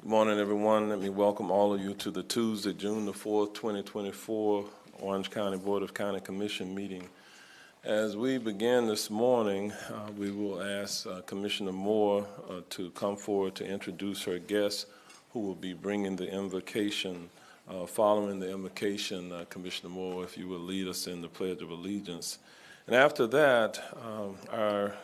Good morning, everyone. Let me welcome all of you to the Tuesday, June the 4th, 2024 Orange County Board of County Commission meeting. As we begin this morning, we will ask Commissioner Moore to come forward to introduce her guests who will be bringing the invocation. Following the invocation, Commissioner Moore, if you will lead us in the Pledge of Allegiance. And after that, our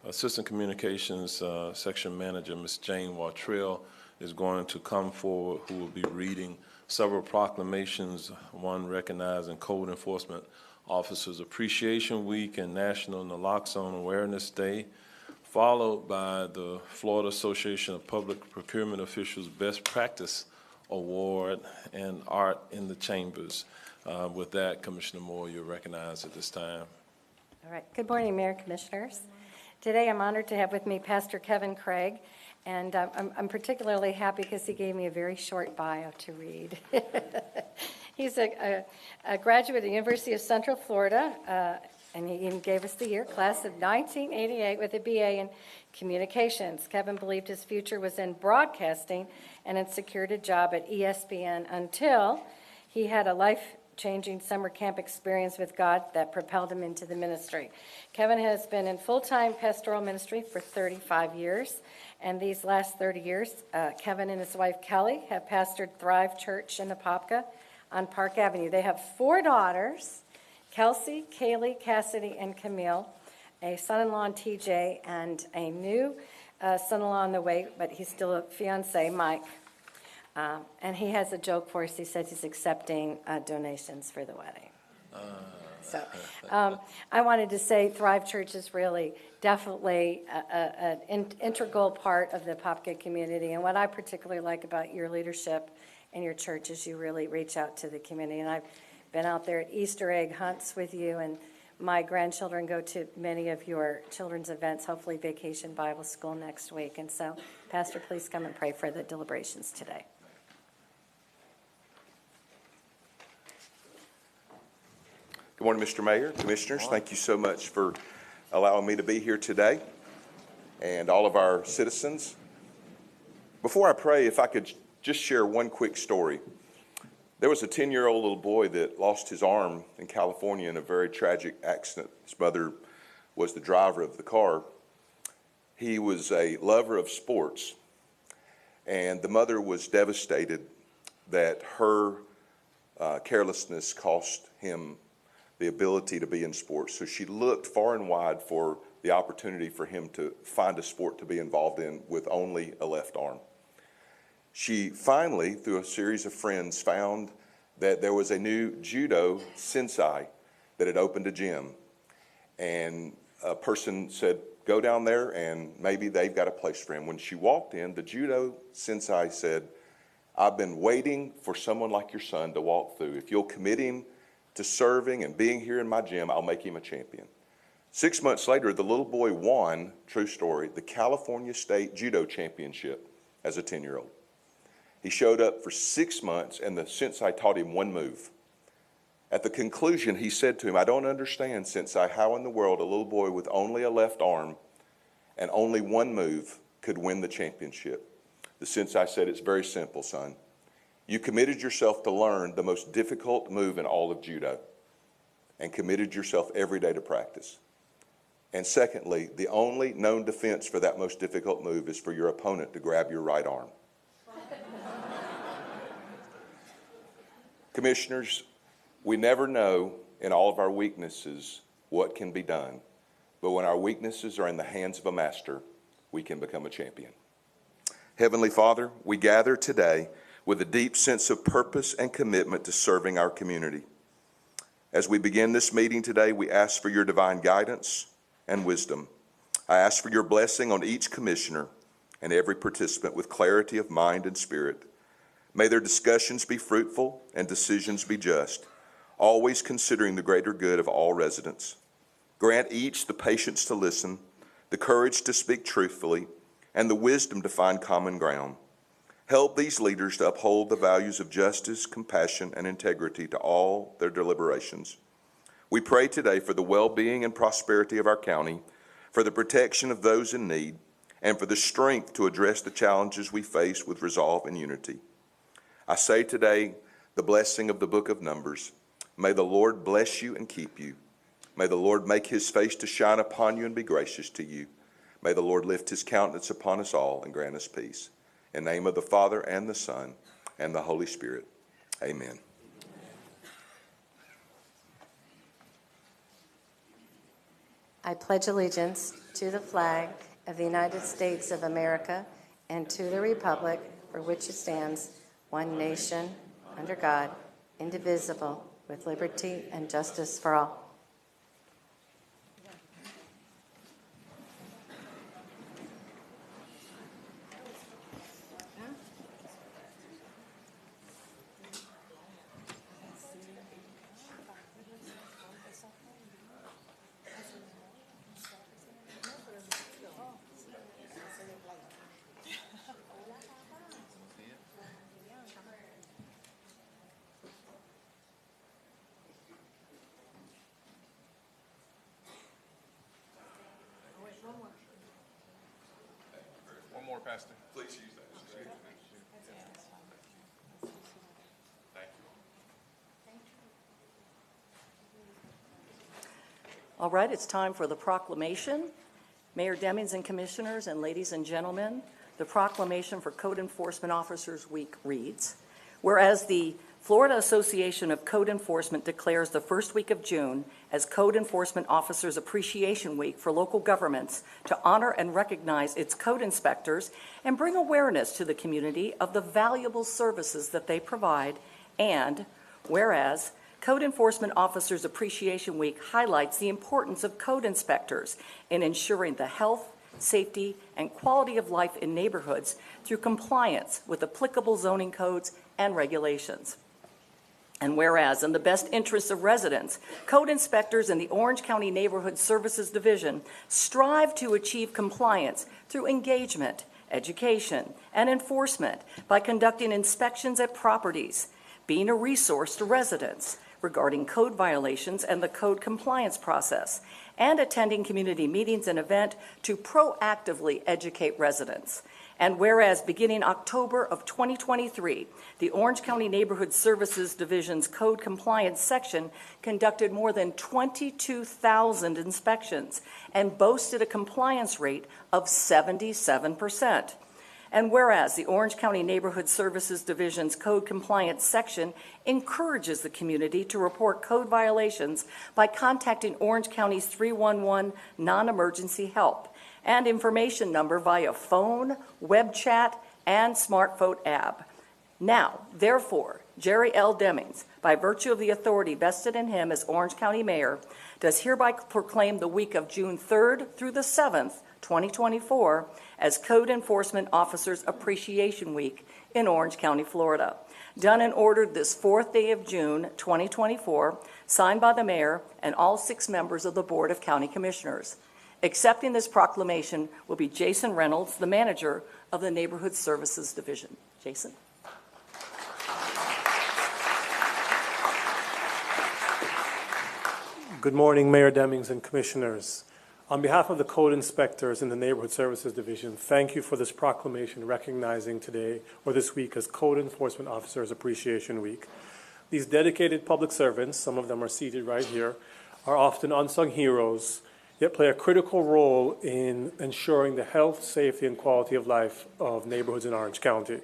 Assistant Communications Section Manager, Ms. Jane Wattrell, is going to come forward, who will be reading several proclamations, one recognizing Code Enforcement Officers Appreciation Week and National Naloxone Awareness Day, followed by the Florida Association of Public Procurement Officials Best Practice Award and Art in the Chambers. With that, Commissioner Moore, you're recognized at this time. All right. Good morning, Mayor and Commissioners. Today I'm honored to have with me Pastor Kevin Craig, and I'm particularly happy because he gave me a very short bio to read. He's a graduate of the University of Central Florida, and he even gave us the year, class of 1988, with a BA in communications. Kevin believed his future was in broadcasting and had secured a job at ESPN until he had a life-changing summer camp experience with God that propelled him into the ministry. Kevin has been in full-time pastoral ministry for 35 years, and these last 30 years, Kevin and his wife Kelly have pastored Thrive Church in Apopka on Park Avenue. They have 4 daughters, Kelsey, Kaylee, Cassidy, and Camille, a son-in-law, TJ, and a new son-in-law on the way, but he's still a fiance, Mike. And he has a joke for us. He says he's accepting donations for the wedding. So I wanted to say Thrive Church is really definitely an integral part of the Apopka community. And what I particularly like about your leadership and your church is you really reach out to the community. And I've been out there at Easter egg hunts with you, and my grandchildren go to many of your children's events, hopefully Vacation Bible School next week. And so, Pastor, please come and pray for the deliberations today. Good morning, Mr. Mayor, Commissioners. Thank you so much for allowing me to be here today, and all of our citizens. Before I pray, if I could just share one quick story. There was a 10-year-old little boy that lost his arm in California in a very tragic accident. His mother was the driver of the car. He was a lover of sports, and the mother was devastated that her carelessness cost him the ability to be in sports. So she looked far and wide for the opportunity for him to find a sport to be involved in with only a left arm. She finally, through a series of friends, found that there was a new judo sensei that had opened a gym. And a person said, go down there and maybe they've got a place for him. When she walked in, the judo sensei said, I've been waiting for someone like your son to walk through. If you'll commit him to serving and being here in my gym, I'll make him a champion. 6 months later, the little boy won, true story, the California State Judo Championship as a 10-year-old. He showed up for 6 months, and the sensei taught him one move. At the conclusion, he said to him, I don't understand, sensei, how in the world a little boy with only a left arm and only one move could win the championship. The sensei said, it's very simple, son. You committed yourself to learn the most difficult move in all of judo and committed yourself every day to practice. And secondly, the only known defense for that most difficult move is for your opponent to grab your right arm. Commissioners, we never know in all of our weaknesses what can be done, but when our weaknesses are in the hands of a master, we can become a champion. Heavenly Father, we gather today with a deep sense of purpose and commitment to serving our community. As we begin this meeting today, we ask for your divine guidance and wisdom. I ask for your blessing on each commissioner and every participant with clarity of mind and spirit. May their discussions be fruitful and decisions be just, always considering the greater good of all residents. Grant each the patience to listen, the courage to speak truthfully, and the wisdom to find common ground. Help these leaders to uphold the values of justice, compassion, and integrity to all their deliberations. We pray today for the well-being and prosperity of our county, for the protection of those in need, and for the strength to address the challenges we face with resolve and unity. I say today the blessing of the book of Numbers. May the Lord bless you and keep you. May the Lord make his face to shine upon you and be gracious to you. May the Lord lift his countenance upon us all and grant us peace. In the name of the Father, and the Son, and the Holy Spirit. Amen. I pledge allegiance to the flag of the United States of America and to the republic for which it stands, one nation, under God, indivisible, with liberty and justice for all. One more, Pastor. Please use that. Thank you. All right, it's time for the proclamation. Mayor Demings and Commissioners and ladies and gentlemen, the proclamation for Code Enforcement Officers Week reads, whereas the Florida Association of Code Enforcement declares the first week of June as Code Enforcement Officers Appreciation Week for local governments to honor and recognize its code inspectors and bring awareness to the community of the valuable services that they provide. And whereas Code Enforcement Officers Appreciation Week highlights the importance of code inspectors in ensuring the health, safety, and quality of life in neighborhoods through compliance with applicable zoning codes and regulations. And whereas, in the best interests of residents, code inspectors in the Orange County Neighborhood Services Division strive to achieve compliance through engagement, education, and enforcement by conducting inspections at properties, being a resource to residents regarding code violations and the code compliance process, and attending community meetings and events to proactively educate residents. And whereas beginning October of 2023, the Orange County Neighborhood Services Division's Code Compliance Section conducted more than 22,000 inspections and boasted a compliance rate of 77%. And whereas the Orange County Neighborhood Services Division's Code Compliance Section encourages the community to report code violations by contacting Orange County's 311 non-emergency help and information number via phone, web chat, and smartphone app. Now, therefore, Jerry L. Demings, by virtue of the authority vested in him as Orange County Mayor, does hereby proclaim the week of June 3rd through the 7th, 2024, as Code Enforcement Officers Appreciation Week in Orange County, Florida. Done and ordered this 4th day of June, 2024, signed by the Mayor and all 6 members of the Board of County Commissioners. Accepting this proclamation will be Jason Reynolds, the manager of the Neighborhood Services Division. Jason. Good morning, Mayor Demings and Commissioners. On behalf of the code inspectors in the Neighborhood Services Division, thank you for this proclamation recognizing today or this week as Code Enforcement Officers Appreciation Week. These dedicated public servants, some of them are seated right here, are often unsung heroes, yet play a critical role in ensuring the health, safety, and quality of life of neighborhoods in Orange County.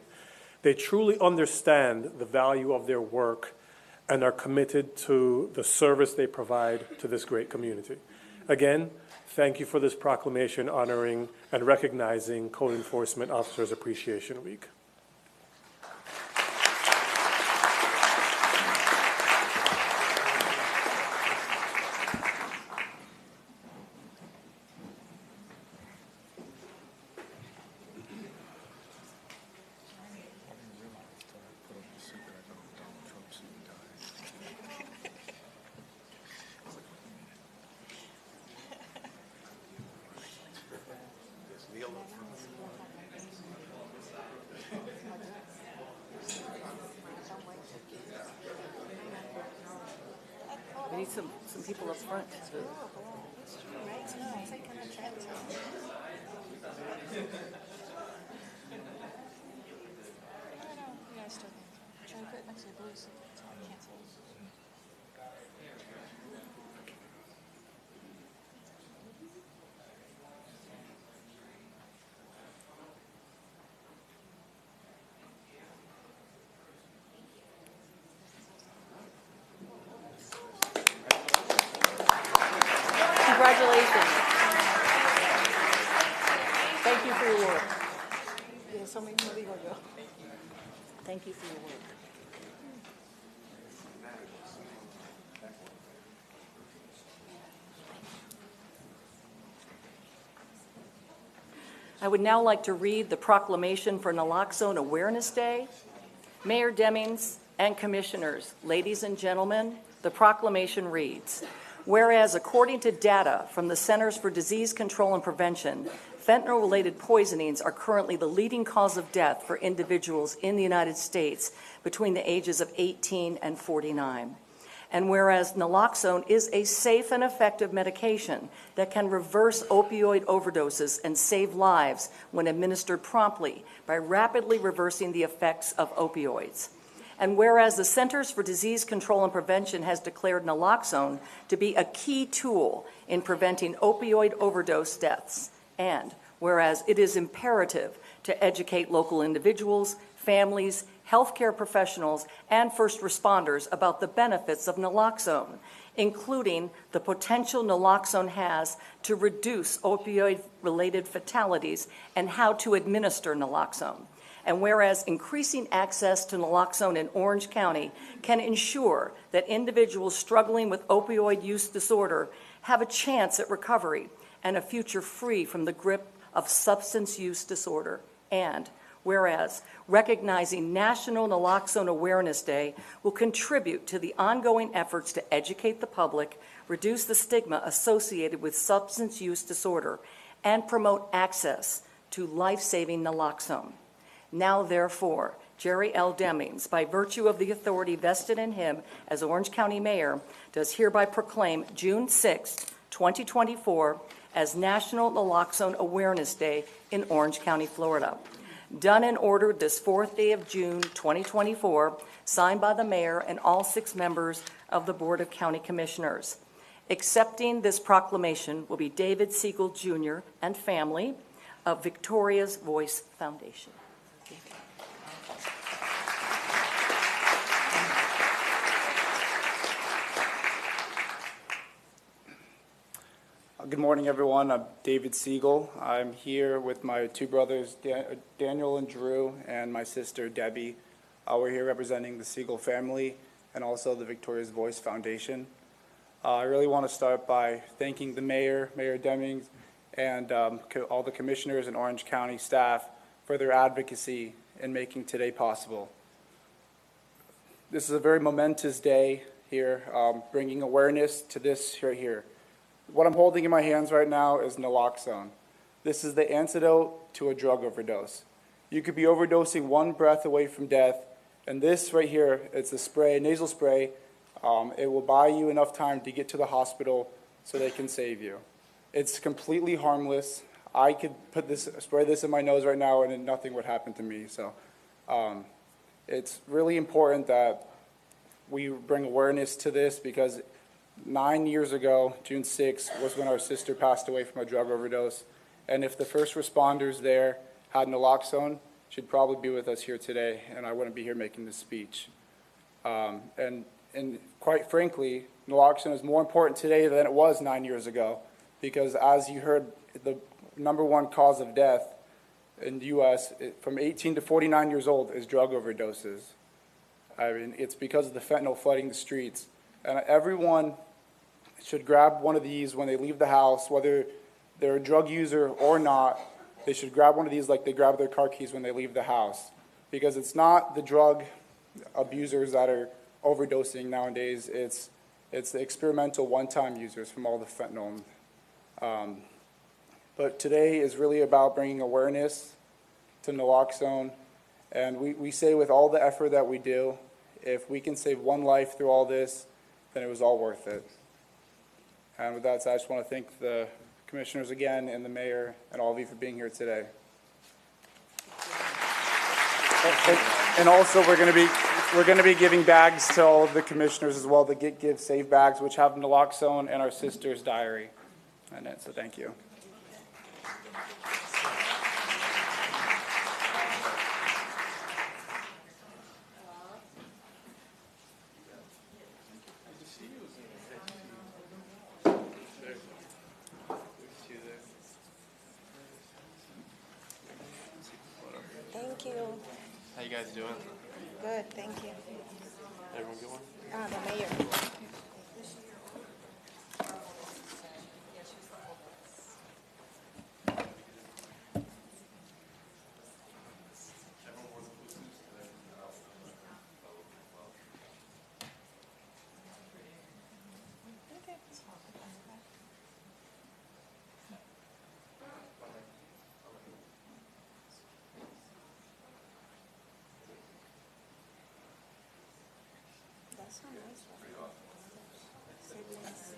They truly understand the value of their work and are committed to the service they provide to this great community. Again, thank you for this proclamation honoring and recognizing Code Enforcement Officers Appreciation Week. We need some people up front to Thank you for your work. Thank you for your work. I would now like to read the proclamation for Naloxone Awareness Day. Mayor Demings and Commissioners, ladies and gentlemen, the proclamation reads, whereas according to data from the Centers for Disease Control and Prevention, fentanyl-related poisonings are currently the leading cause of death for individuals in the United States between the ages of 18 and 49. And whereas naloxone is a safe and effective medication that can reverse opioid overdoses and save lives when administered promptly by rapidly reversing the effects of opioids. And whereas the Centers for Disease Control and Prevention has declared naloxone to be a key tool in preventing opioid overdose deaths, and whereas it is imperative to educate local individuals, families, healthcare professionals, and first responders about the benefits of naloxone, including the potential naloxone has to reduce opioid-related fatalities and how to administer naloxone. And whereas increasing access to naloxone in Orange County can ensure that individuals struggling with opioid use disorder have a chance at recovery and a future free from the grip of substance use disorder. And whereas recognizing National Naloxone Awareness Day will contribute to the ongoing efforts to educate the public, reduce the stigma associated with substance use disorder, and promote access to life-saving naloxone. Now, therefore, Jerry L. Demings, by virtue of the authority vested in him as Orange County Mayor, does hereby proclaim June 6, 2024 as National Naloxone Awareness Day in Orange County, Florida. Done and ordered this 4th day of June 2024, signed by the mayor and all 6 members of the Board of County Commissioners. Accepting this proclamation will be David Siegel Jr. and family of Victoria's Voice Foundation. Good morning, everyone. I'm David Siegel. I'm here with my 2 brothers, Daniel and Drew, and my sister, Debbie. We're here representing the Siegel family and also the Victoria's Voice Foundation. I really want to start by thanking the mayor, Mayor Demings, and all the commissioners and Orange County staff for their advocacy in making today possible. This is a very momentous day here, bringing awareness to this right here. What I'm holding in my hands right now is naloxone. This is the antidote to a drug overdose. You could be overdosing one breath away from death, and this right here, it's a spray, nasal spray. It will buy you enough time to get to the hospital so they can save you. It's completely harmless. I could spray this in my nose right now and nothing would happen to me. So it's really important that we bring awareness to this because 9 years ago, June 6th, was when our sister passed away from a drug overdose. And if the first responders there had naloxone, she'd probably be with us here today, and I wouldn't be here making this speech. And quite frankly, naloxone is more important today than it was 9 years ago, because as you heard, the #1 cause of death in the U.S. From 18 to 49 years old is drug overdoses. I mean, it's because of the fentanyl flooding the streets. And everyone should grab one of these when they leave the house, whether they're a drug user or not. They should grab one of these like they grab their car keys when they leave the house, because it's not the drug abusers that are overdosing nowadays. It's the experimental one-time users from all the fentanyl. But today is really about bringing awareness to naloxone, and we say with all the effort that we do, if we can save one life through all this, then it was all worth it. And with that said, I just want to thank the commissioners again and the mayor and all of you for being here today. And also, we're going to be giving bags to all of the commissioners as well, the Get Give Save bags, which have naloxone and our sister's diary in it. So thank you. Thank you. How you guys doing? Good, thank you. Everyone good one? The mayor. That's so nice. Siblings.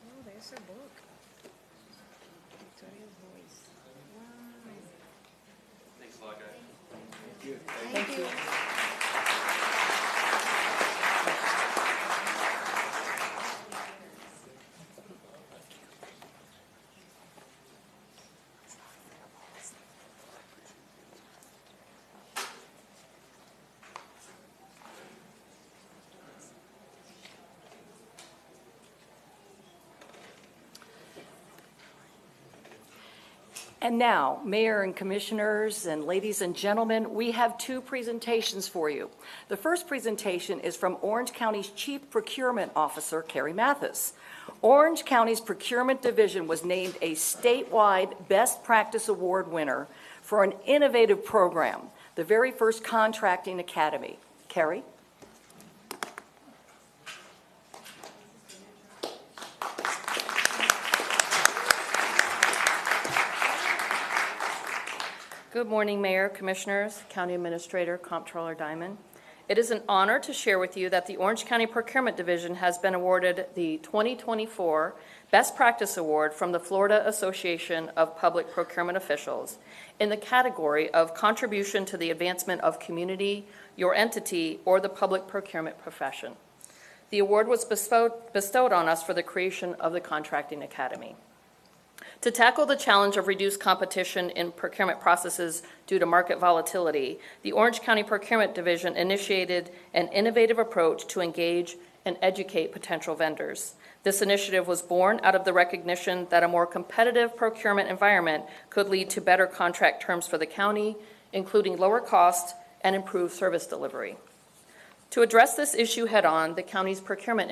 Oh, there's a book. Victoria's Voice. Wow. Thanks a lot, guys. Thank you. And now, Mayor and Commissioners and ladies and gentlemen, we have two presentations for you. The first presentation is from Orange County's Chief Procurement Officer, Carrie Mathis. Orange County's Procurement Division was named a statewide Best Practice Award winner for an innovative program, the very first Contracting Academy. Carrie? Good morning, Mayor, Commissioners, County Administrator, Comptroller Diamond. It is an honor to share with you that the Orange County Procurement Division has been awarded the 2024 Best Practice Award from the Florida Association of Public Procurement Officials in the category of contribution to the advancement of community, your entity, or the public procurement profession. The award was bestowed on us for the creation of the Contracting Academy. To tackle the challenge of reduced competition in procurement processes due to market volatility, the Orange County Procurement Division initiated an innovative approach to engage and educate potential vendors. This initiative was born out of the recognition that a more competitive procurement environment could lead to better contract terms for the county, including lower costs and improved service delivery. To address this issue head-on, the county's Procurement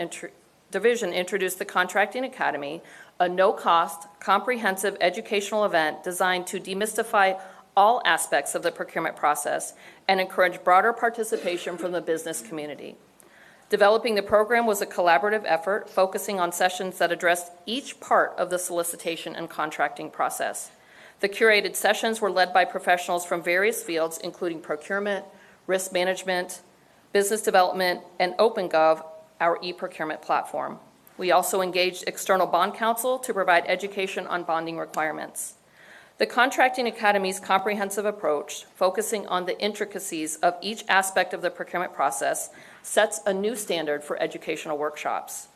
Division introduced the Contracting Academy, a no-cost, comprehensive educational event designed to demystify all aspects of the procurement process and encourage broader participation from the business community. Developing the program was a collaborative effort focusing on sessions that addressed each part of the solicitation and contracting process. The curated sessions were led by professionals from various fields, including procurement, risk management, business development, and OpenGov, our e-procurement platform. We also engaged external bond counsel to provide education on bonding requirements. The Contracting Academy's comprehensive approach, focusing on the intricacies of each aspect of the procurement process, sets a new standard for educational workshops.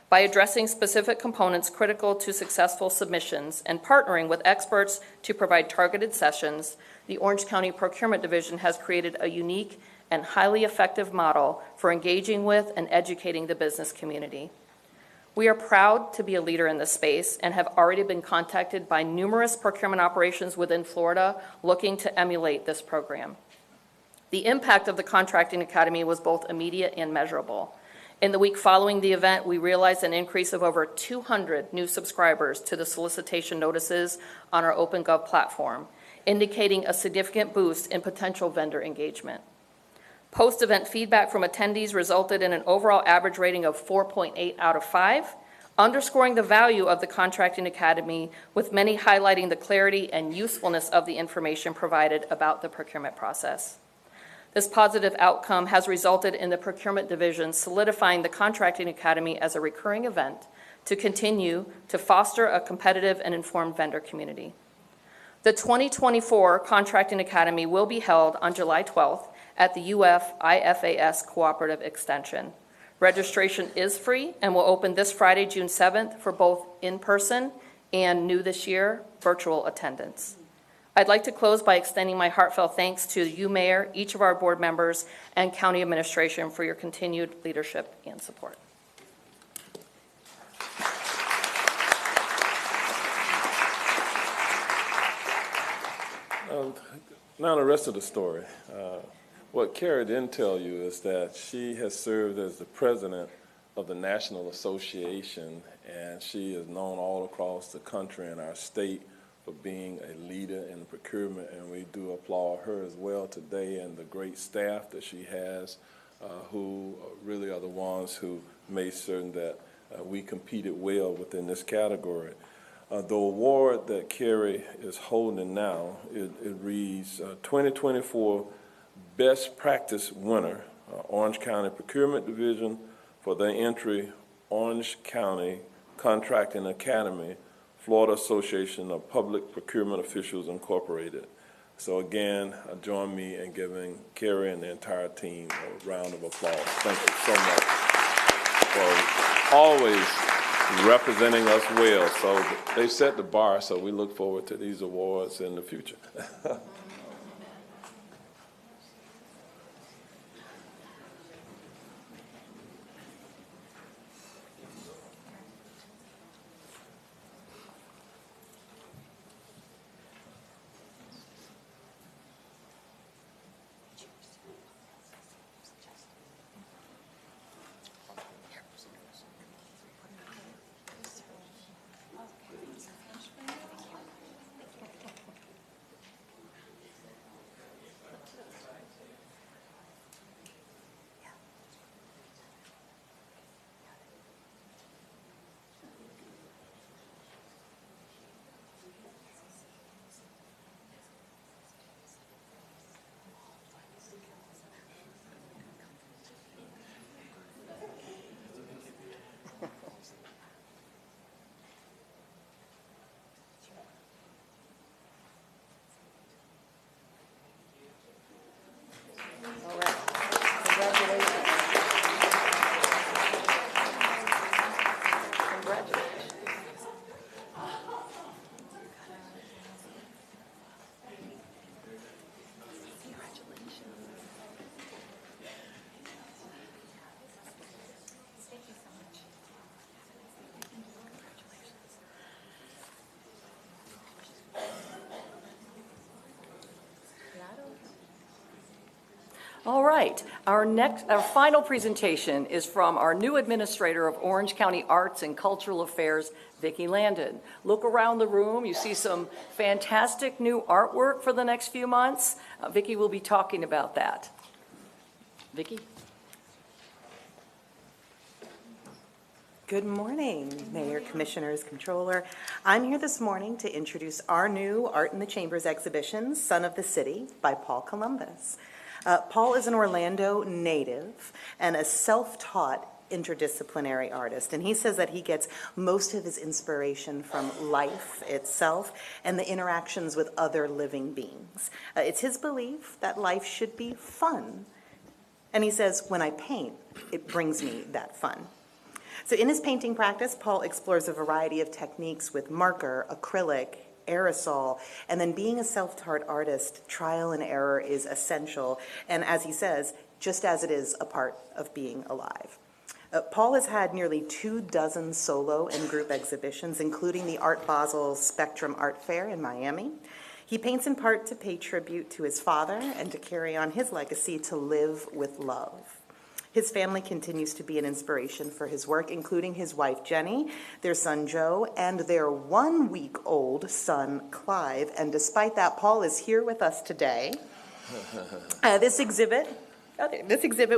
By addressing specific components critical to successful submissions and partnering with experts to provide targeted sessions, the Orange County Procurement Division has created a unique and highly effective model for engaging with and educating the business community. We are proud to be a leader in this space and have already been contacted by numerous procurement operations within Florida looking to emulate this program. The impact of the Contracting Academy was both immediate and measurable. In the week following the event, we realized an increase of over 200 new subscribers to the solicitation notices on our OpenGov platform, indicating a significant boost in potential vendor engagement. Post-event feedback from attendees resulted in an overall average rating of 4.8 out of 5, underscoring the value of the Contracting Academy, with many highlighting the clarity and usefulness of the information provided about the procurement process. This positive outcome has resulted in the Procurement Division solidifying the Contracting Academy as a recurring event to continue to foster a competitive and informed vendor community. The 2024 Contracting Academy will be held on July 12th at the UF-IFAS Cooperative Extension. Registration is free and will open this Friday, June 7th, for both in-person and new this year, virtual attendance. I'd like to close by extending my heartfelt thanks to you, Mayor, each of our board members, and County Administration for your continued leadership and support. Now the rest of the story. What Carrie didn't tell you is that she has served as the president of the National Association, and she is known all across the country and our state for being a leader in procurement, and we do applaud her as well today and the great staff that she has, who really are the ones who made certain that we competed well within this category. The award that Carrie is holding now, it reads 2024 Best Practice Winner, Orange County Procurement Division for their entry, Orange County Contracting Academy, Florida Association of Public Procurement Officials Incorporated. So again, join me in giving Carrie and the entire team a round of applause. Thank you so much for always representing us well. So they set the bar, so we look forward to these awards in the future. All right. Congratulations. Congratulations. All right, our final presentation is from our new administrator of Orange County Arts and Cultural Affairs, Vicki Landon. Look around the room, you see some fantastic new artwork for the next few months. Vicki will be talking about that. Vicki? Good morning, Mayor, Commissioners, Controller. I'm here this morning to introduce our new Art in the Chambers exhibition, Son of the City, by Paul Columbus. Paul is an Orlando native and a self-taught interdisciplinary artist, and he says that he gets most of his inspiration from life itself and the interactions with other living beings. It's his belief that life should be fun, and he says, when I paint, it brings me that fun. So in his painting practice, Paul explores a variety of techniques with marker, acrylic, aerosol, and then being a self-taught artist, trial and error is essential, and as he says, just as it is a part of being alive. Paul has had nearly 24 solo and group exhibitions, including the Art Basel Spectrum Art Fair in Miami. He paints in part to pay tribute to his father and to carry on his legacy to live with love. His family continues to be an inspiration for his work, including his wife, Jenny, their son, Joe, and their 1-week-old son, Clive. And despite that, Paul is here with us today. This exhibit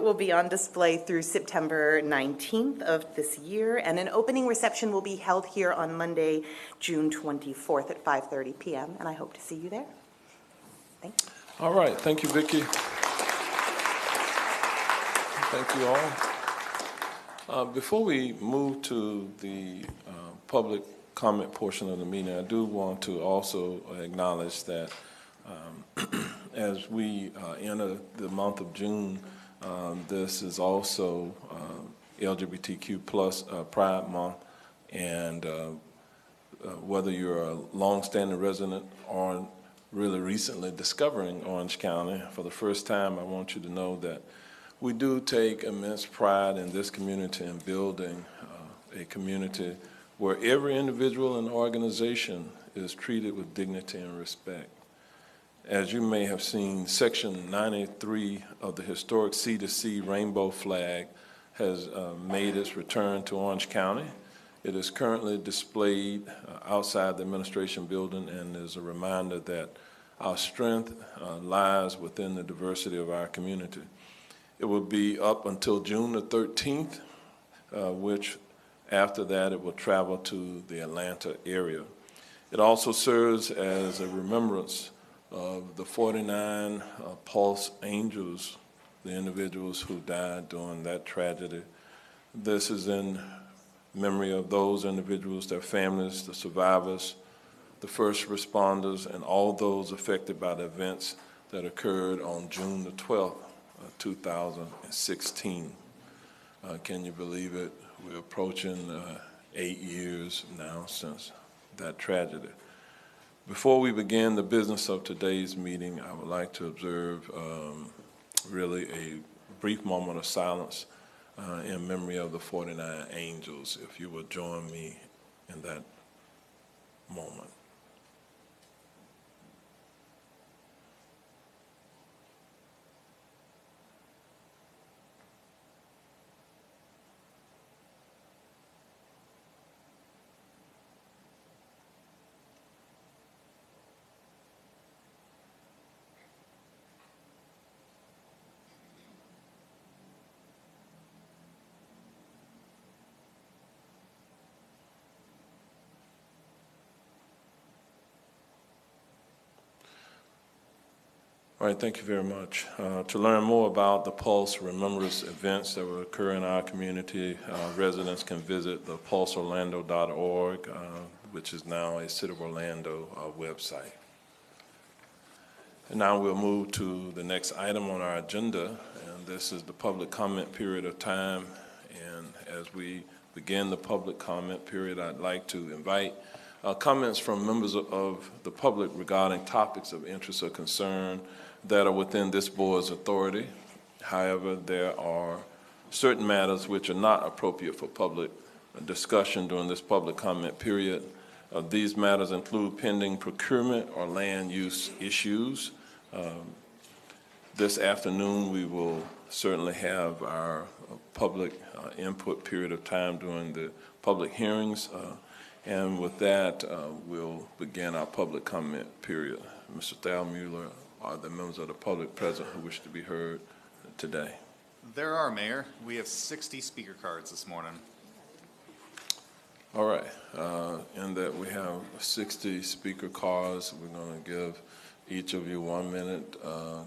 will be on display through September 19th of this year, and an opening reception will be held here on Monday, June 24th at 5:30 p.m., and I hope to see you there. Thank you. All right, thank you, Vicki. Thank you all. Before we move to the public comment portion of the meeting, I do want to also acknowledge that as we enter the month of June, this is also LGBTQ plus Pride Month, and whether you're a longstanding resident or really recently discovering Orange County for the first time, I want you to know that we do take immense pride in this community in building a community where every individual and organization is treated with dignity and respect. As you may have seen, Section 93 of the historic C2C rainbow flag has made its return to Orange County. It is currently displayed outside the administration building and is a reminder that our strength lies within the diversity of our community. It will be up until June the 13th, which after that it will travel to the Atlanta area. It also serves as a remembrance of the 49 Pulse Angels, the individuals who died during that tragedy. This is in memory of those individuals, their families, the survivors, the first responders, and all those affected by the events that occurred on June the 12th, 2016. Can you believe it? We're approaching 8 years now since that tragedy. Before we begin the business of today's meeting, I would like to observe really a brief moment of silence in memory of the 49 angels. If you would join me in that moment. All right, thank you very much. To learn more about the Pulse Remembrance events that will occur in our community, residents can visit the pulseorlando.org, which is now a City of Orlando website. And now we'll move to the next item on our agenda, and this is the public comment period of time. And as we begin the public comment period, I'd like to invite comments from members of the public regarding topics of interest or concern that are within this board's authority. However, there are certain matters which are not appropriate for public discussion during this public comment period. These matters include pending procurement or land use issues. This afternoon, we will certainly have our public input period of time during the public hearings. And with that, we'll begin our public comment period. Mr. Thalmuller, are the members of the public present who wish to be heard today? There are, Mayor. We have 60 speaker cards this morning. All right. In that we have 60 speaker cards, we're going to give each of you 1 minute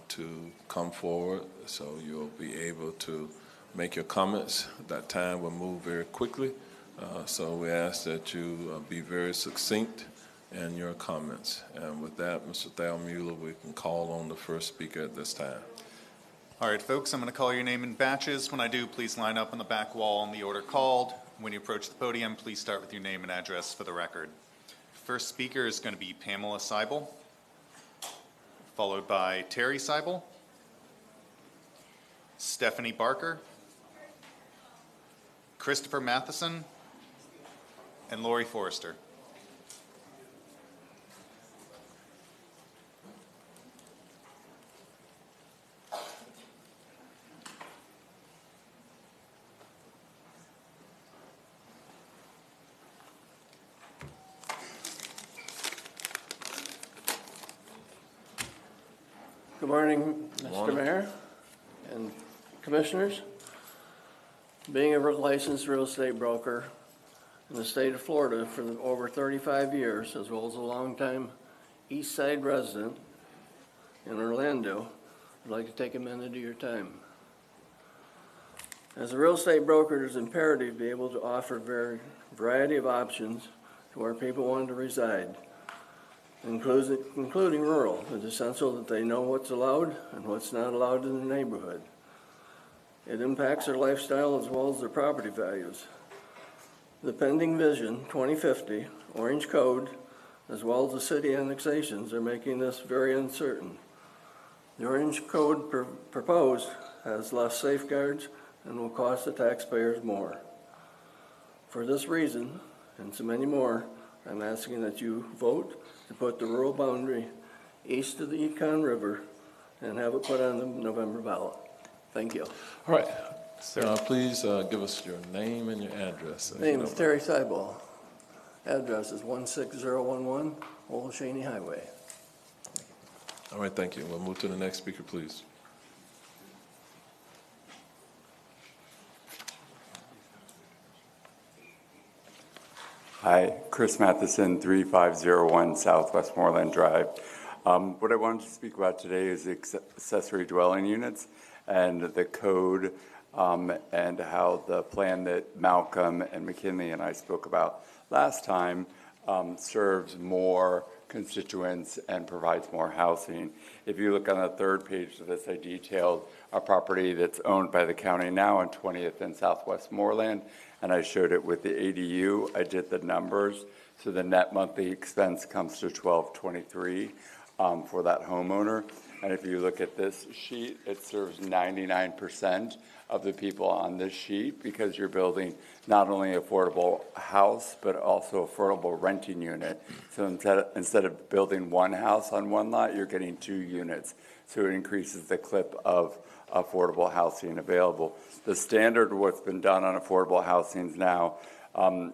to come forward, so you'll be able to make your comments. That time will move very quickly. So we ask that you be very succinct in your comments. And with that, Mr. Thalmuller, we can call on the first speaker at this time. All right, folks, I'm going to call your name in batches. When I do, please line up on the back wall in the order called. When you approach the podium, please start with your name and address for the record. First speaker is going to be Pamela Seibel, followed by Terry Seibel, Stephanie Barker, Christopher Matheson, and Lori Forrester. Good morning, Mr. Mayor and Commissioners. Being a licensed real estate broker in the state of Florida for over 35 years, as well as a longtime East Side resident in Orlando, I'd like to take a minute of your time. As a real estate broker, it is imperative to be able to offer a variety of options to where people want to reside, including rural. It's essential that they know what's allowed and what's not allowed in the neighborhood. It impacts their lifestyle as well as their property values. The pending Vision 2050 Orange Code, as well as the city annexations, are making this very uncertain. The Orange Code proposed has less safeguards and will cost the taxpayers more. For this reason, and so many more, I'm asking that you vote to put the rural boundary east of the Econ River and have it put on the November ballot. Thank you. All right. Please give us your name and your address. if you Name don't is Terry Seibel. Address is 16011 Old Cheney Highway. All right, thank you. We'll move to the next speaker, please. Hi, Chris Matheson, 3501 South Westmoreland Drive. What I wanted to speak about today is accessory dwelling units and the code and how the plan that Malcolm and McKinley and I spoke about last time serves more constituents and provides more housing. If you look on the third page of this, I detailed a property that's owned by the county now on 20th and Southwest Moreland, and I showed it with the ADU. I did the numbers, so the net monthly expense comes to $1,223 for that homeowner. And if you look at this sheet, it serves 99% of the people on this sheet because you're building not only affordable house, but also affordable renting unit. So instead of building one house on one lot, you're getting 2 units. So it increases the clip of affordable housing available. The standard what's been done on affordable housings now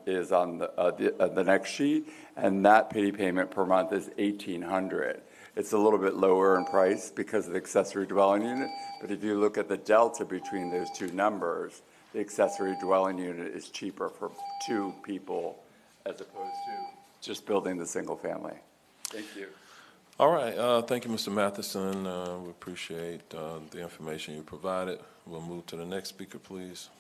is on the next sheet, and that pity payment per month is $1,800. It's a little bit lower in price because of the accessory dwelling unit, but if you look at the delta between those two numbers, the accessory dwelling unit is cheaper for 2 people as opposed to just building the single family. Thank you. All right, thank you, Mr. Matheson. We appreciate the information you provided. We'll move to the next speaker, please.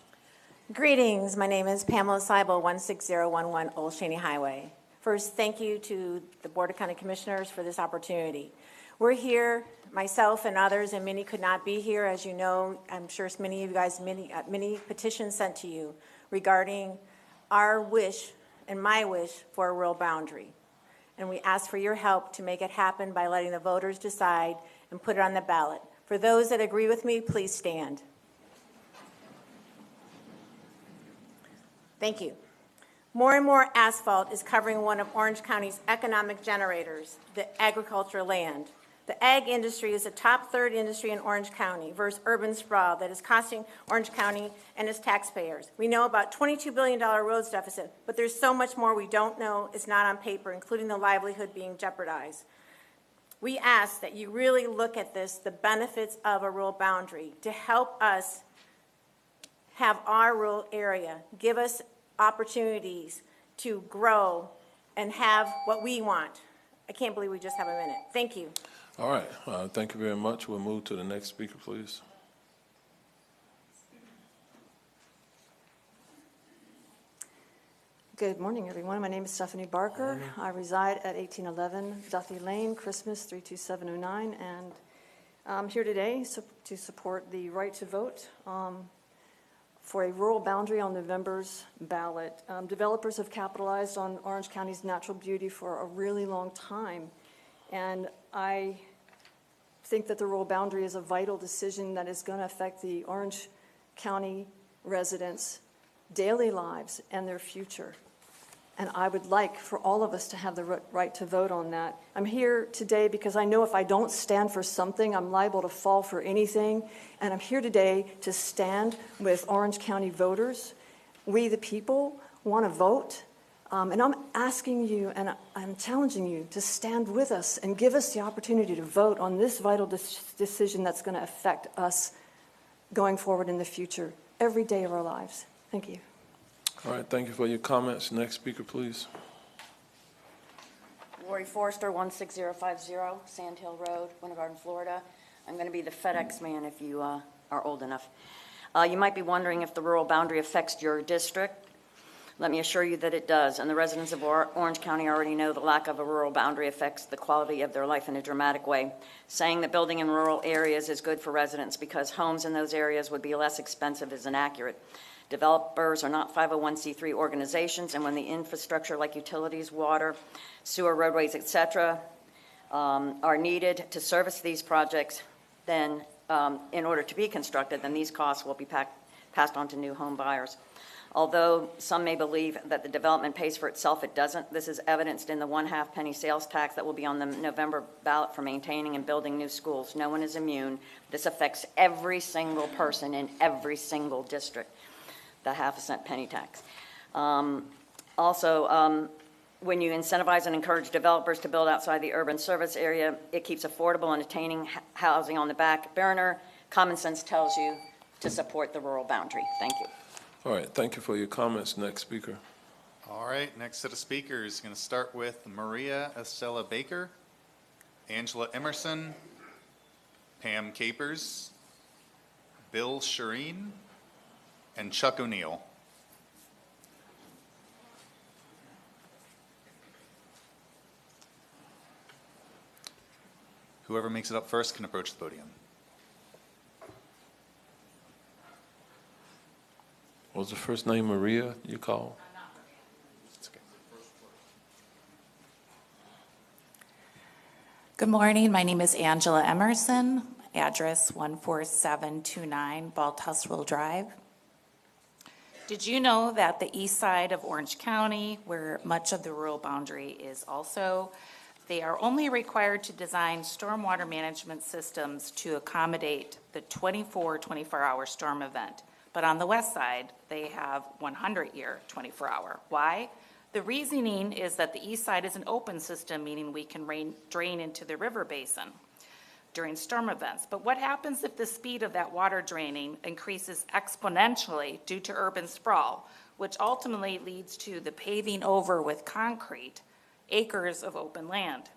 Greetings. My name is Pamela Seibel, 16011 Old Cheney Highway. First, thank you to the Board of County Commissioners for this opportunity. We're here, myself and others, and many could not be here. As you know, I'm sure many of you guys, many petitions sent to you regarding our wish and my wish for a rural boundary. And we ask for your help to make it happen by letting the voters decide and put it on the ballot. For those that agree with me, please stand. Thank you. More and more asphalt is covering one of Orange County's economic generators, the agricultural land. The ag industry is the top 3rd industry in Orange County versus urban sprawl that is costing Orange County and its taxpayers. We know about $22 billion roads deficit, but there's so much more we don't know. It's not on paper, including the livelihood being jeopardized. We ask that you really look at this, the benefits of a rural boundary, to help us have our rural area, give us opportunities to grow and have what we want. I can't believe we just have a minute. Thank you. All right, thank you very much. We'll move to the next speaker, please. Good morning, everyone. My name is Stephanie Barker. I reside at 1811 Duffy Lane, Christmas 32709, and I'm here today to support the right to vote for a rural boundary on November's ballot. Developers have capitalized on Orange County's natural beauty for a really long time, and I think that the rural boundary is a vital decision that is going to affect the Orange County residents' daily lives and their future. And I would like for all of us to have the right to vote on that. I'm here today because I know if I don't stand for something, I'm liable to fall for anything. And I'm here today to stand with Orange County voters. We, the people, want to vote. And I'm asking you and I'm challenging you to stand with us and give us the opportunity to vote on this vital decision that's going to affect us going forward in the future, every day of our lives. Thank you. All right, thank you for your comments. Next speaker, please. Lori Forrester, 16050 Sand Hill Road, Winter Garden, Florida. I'm going to be the FedEx man if you are old enough. You might be wondering if the rural boundary affects your district. Let me assure you that it does, and the residents of Orange County already know the lack of a rural boundary affects the quality of their life in a dramatic way. Saying that building in rural areas is good for residents because homes in those areas would be less expensive is inaccurate. Developers are not 501c3 organizations, and when the infrastructure like utilities, water, sewer, roadways, et cetera, are needed to service these projects, then in order to be constructed, then these costs will be passed on to new home buyers. Although some may believe that the development pays for itself, it doesn't. This is evidenced in the 1/2 penny sales tax that will be on the November ballot for maintaining and building new schools. No one is immune. This affects every single person in every single district, the 1/2 cent penny tax. Also, when you incentivize and encourage developers to build outside the urban service area, it keeps affordable and attaining housing on the back burner. Common sense tells you to support the rural boundary. Thank you. All right, thank you for your comments. Next speaker. All right, next set of speakers, going to start with Maria Estella Baker, Angela Emerson, Pam Capers, Bill Shireen, and Chuck O'Neill. Whoever makes it up first can approach the podium. What was the first name, Maria, you called? Good morning. My name is Angela Emerson, address 14729 Baltusrell Drive. Did you know that the east side of Orange County, where much of the rural boundary is also, they are only required to design stormwater management systems to accommodate the 24-hour storm event. But on the west side, they have 100-year 24-hour. Why? The reasoning is that the east side is an open system, meaning we can drain into the river basin during storm events. But what happens if the speed of that water draining increases exponentially due to urban sprawl, which ultimately leads to the paving over with concrete acres of open land?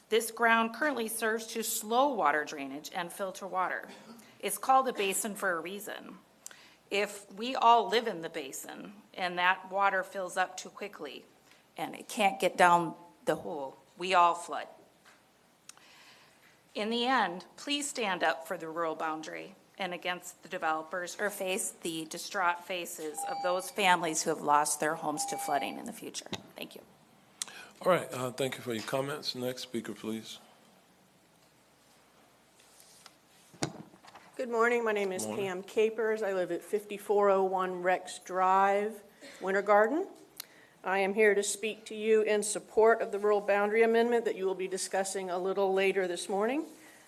This ground currently serves to slow water drainage and filter water. It's called a basin for a reason. If we all live in the basin and that water fills up too quickly and it can't get down the hole, we all flood. In the end, please stand up for the rural boundary and against the developers, or face the distraught faces of those families who have lost their homes to flooding in the future. Thank you. All right, thank you for your comments. Next speaker, please. Good morning. My name is Pam Capers. I live at 5401 Rex Drive, Winter Garden. I am here to speak to you in support of the Rural Boundary Amendment that you will be discussing a little later this morning.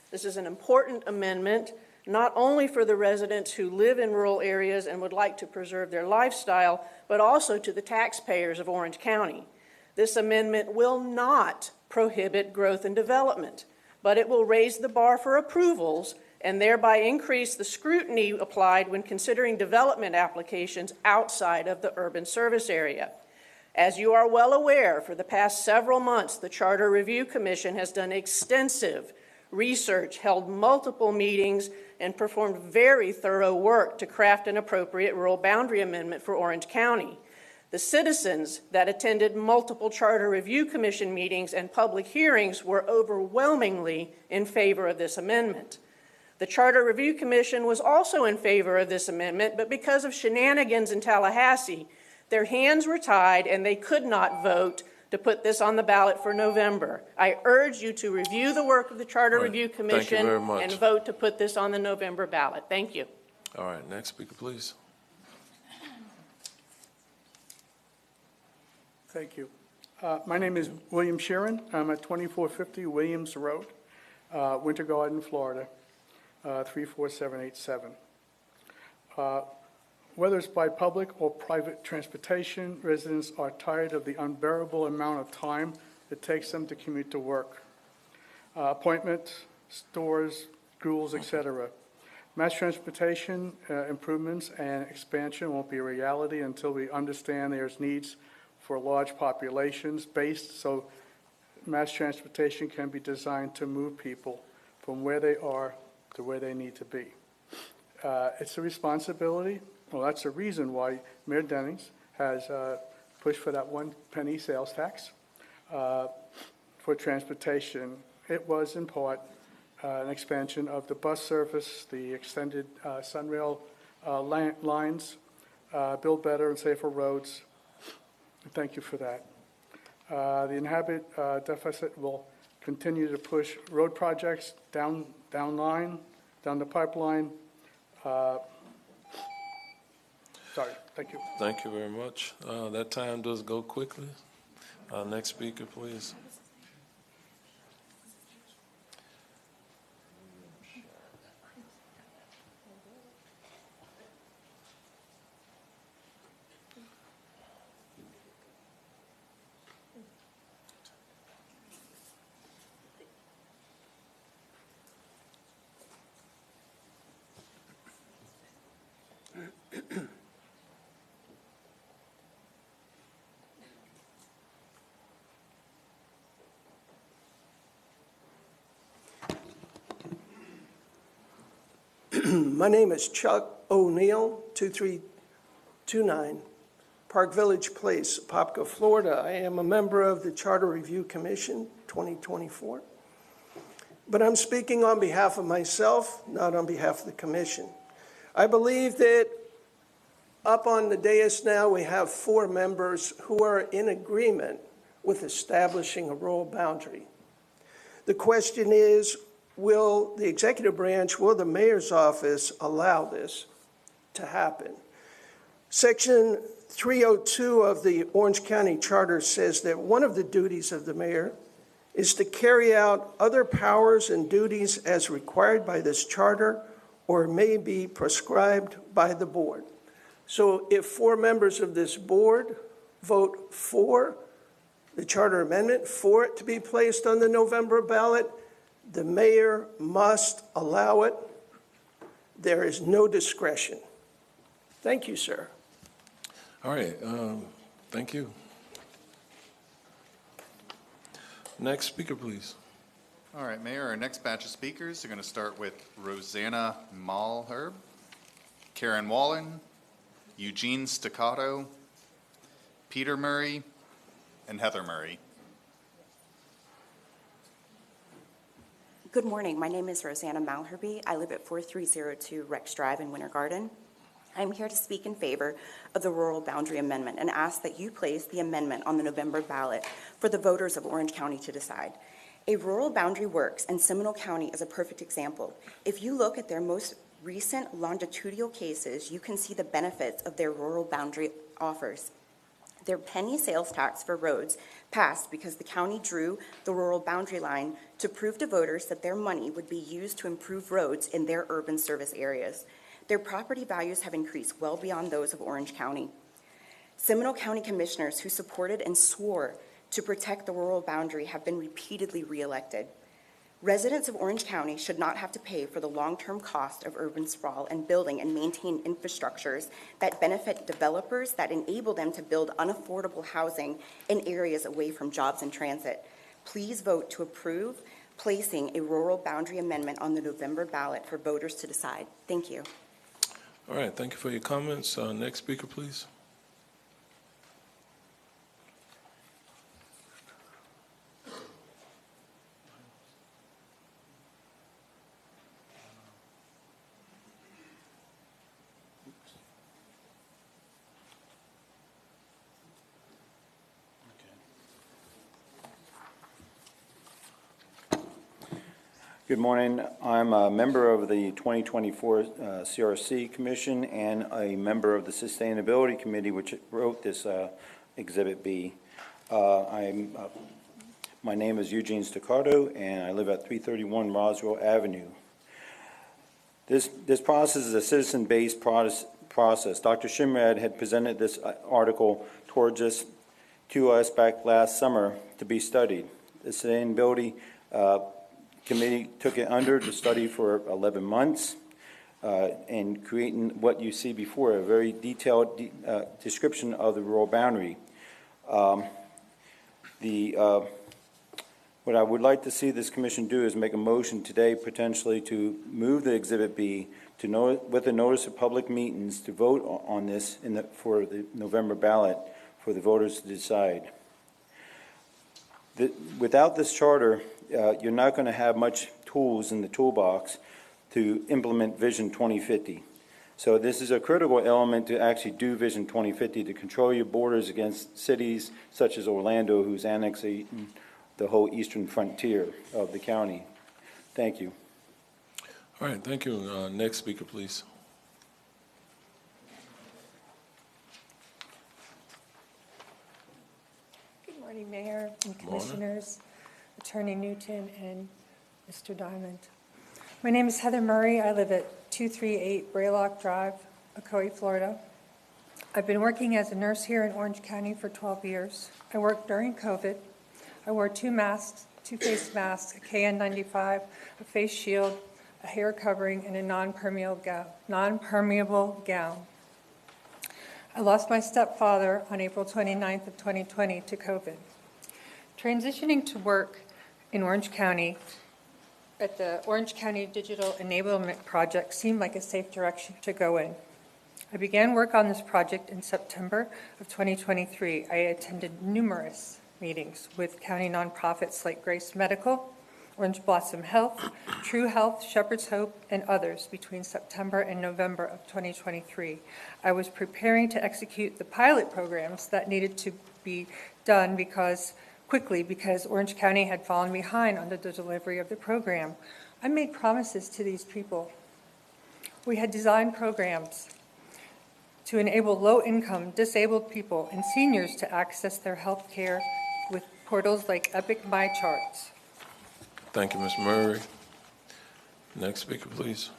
This is an important amendment, not only for the residents who live in rural areas and would like to preserve their lifestyle, but also to the taxpayers of Orange County. This amendment will not prohibit growth and development, but it will raise the bar for approvals and thereby increase the scrutiny applied when considering development applications outside of the urban service area. As you are well aware, for the past several months, the Charter Review Commission has done extensive research, held multiple meetings, and performed very thorough work to craft an appropriate rural boundary amendment for Orange County. The citizens that attended multiple Charter Review Commission meetings and public hearings were overwhelmingly in favor of this amendment. The Charter Review Commission was also in favor of this amendment, but because of shenanigans in Tallahassee, their hands were tied and they could not vote to put this on the ballot for November. I urge you to review the work of the Charter Review Commission and vote to put this on the November ballot. Thank you. All right, next speaker, please. Thank you. My name is William Sheeran. I'm at 2450 Williams Road, Winter Garden, Florida, 34787. Whether it's by public or private transportation, residents are tired of the unbearable amount of time it takes them to commute to work. Appointments, stores, schools, etc. Mass transportation improvements and expansion won't be a reality until we understand there's needs for large populations based so mass transportation can be designed to move people from where they are to where they need to be. It's a responsibility. Well, that's the reason why Mayor Dennings has pushed for that 1 penny sales tax for transportation. It was in part an expansion of the bus service, the extended Sunrail lines, build better and safer roads. Thank you for that. The inhabit deficit will continue to push road projects down the pipeline. Sorry, thank you. Thank you very much. That time does go quickly. Next speaker, please. My name is Chuck O'Neill, 2329 Park Village Place, Apopka, Florida. I am a member of the Charter Review Commission 2024, but I'm speaking on behalf of myself, not on behalf of the commission. I believe that up on the dais now we have 4 members who are in agreement with establishing a rural boundary. The question is, will the executive branch, will the mayor's office allow this to happen? Section 302 of the Orange County Charter says that one of the duties of the mayor is to carry out other powers and duties as required by this charter or may be prescribed by the board. So if 4 members of this board vote for the charter amendment, for it to be placed on the November ballot, the mayor must allow it. There is no discretion. Thank you, sir. All right, thank you. Next speaker, please. All right, Mayor, our next batch of speakers are going to start with Rosanna Malherbe, Karen Wallen, Eugene Staccato, Peter Murray, and Heather Murray. Good morning. My name is Rosanna Malherbe. I live at 4302 Rex Drive in Winter Garden. I'm here to speak in favor of the Rural Boundary Amendment and ask that you place the amendment on the November ballot for the voters of Orange County to decide. A rural boundary works, and Seminole County is a perfect example. If you look at their most recent longitudinal cases, you can see the benefits of their rural boundary offers. Their penny sales tax for roads passed because the county drew the rural boundary line to prove to voters that their money would be used to improve roads in their urban service areas. Their property values have increased well beyond those of Orange County. Seminole County commissioners who supported and swore to protect the rural boundary have been repeatedly reelected. Residents of Orange County should not have to pay for the long-term cost of urban sprawl and building and maintain infrastructures that benefit developers that enable them to build unaffordable housing in areas away from jobs and transit. Please vote to approve placing a rural boundary amendment on the November ballot for voters to decide. Thank you. All right, thank you for your comments. Next speaker, please. Good morning. I'm a member of the 2024 CRC Commission and a member of the Sustainability Committee, which wrote this Exhibit B. My name is Eugene Staccato, and I live at 331 Roswell Avenue. This process is a citizen-based process. Dr. Shimrad had presented this article towards us to us back last summer to be studied. The Sustainability Committee took it under to study for 11 months and creating what you see before, a very detailed description of the rural boundary. What I would like to see this commission do is make a motion today potentially to move the Exhibit B with a notice of public meetings to vote on this for the November ballot for the voters to decide. Without this charter, you're not going to have much tools in the toolbox to implement Vision 2050. So this is a critical element to actually do Vision 2050, to control your borders against cities such as Orlando, who's annexing the whole eastern frontier of the county. Thank you. All right, thank you. Next speaker, please. Good morning, Mayor and Good morning. Commissioners, Attorney Newton, and Mr. Diamond. My name is Heather Murray. I live at 238 Braylock Drive, Ocoee, Florida. I've been working as a nurse here in Orange County for 12 years. I worked during COVID. I wore two masks, two face masks, a KN95, a face shield, a hair covering, and a non-permeable gown. I lost my stepfather on April 29th of 2020 to COVID. Transitioning to work in Orange County at the Orange County Digital Enablement Project seemed like a safe direction to go in. I began work on this project in September of 2023. I attended numerous meetings with county nonprofits like Grace Medical, Orange Blossom Health, True Health, Shepherd's Hope, and others between September and November of 2023. I was preparing to execute the pilot programs that needed to be done quickly because Orange County had fallen behind on the delivery of the program. I made promises to these people. We had designed programs to enable low-income, disabled people and seniors to access their health care with portals like Epic MyCharts. Thank you, Ms. Murray. Next speaker, please.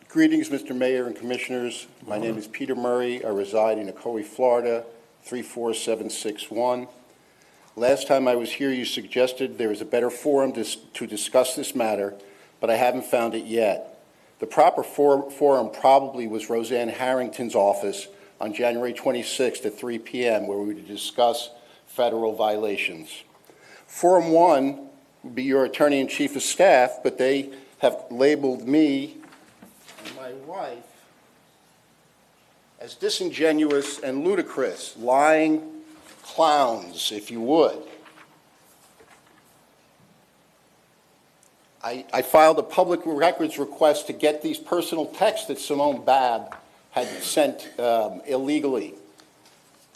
Greetings, Mr. Mayor and Commissioners. My name is Peter Murray. I reside in Ocoee, Florida, 34761. Last time I was here, you suggested there is a better forum to discuss this matter, but I haven't found it yet. The proper forum probably was Roseanne Harrington's office on January 26th at 3 p.m., where we would discuss federal violations. Forum 1 would be your attorney and chief of staff, but they have labeled me and my wife as disingenuous and ludicrous, lying clowns, if you would. I filed a public records request to get these personal texts that Simone Babb had sent illegally.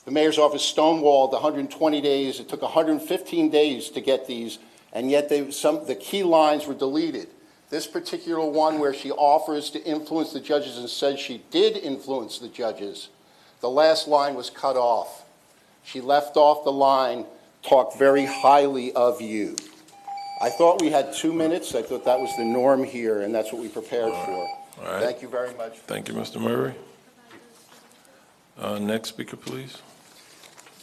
The mayor's office stonewalled 120 days. It took 115 days to get these, and yet the key lines were deleted. This particular one where she offers to influence the judges and says she did influence the judges, the last line was cut off. She left off the line, talked very highly of you. I thought we had 2 minutes. I thought that was the norm here, and that's what we prepared for. All right. Thank you very much. Thank you, Mr. Murray. Next speaker, please.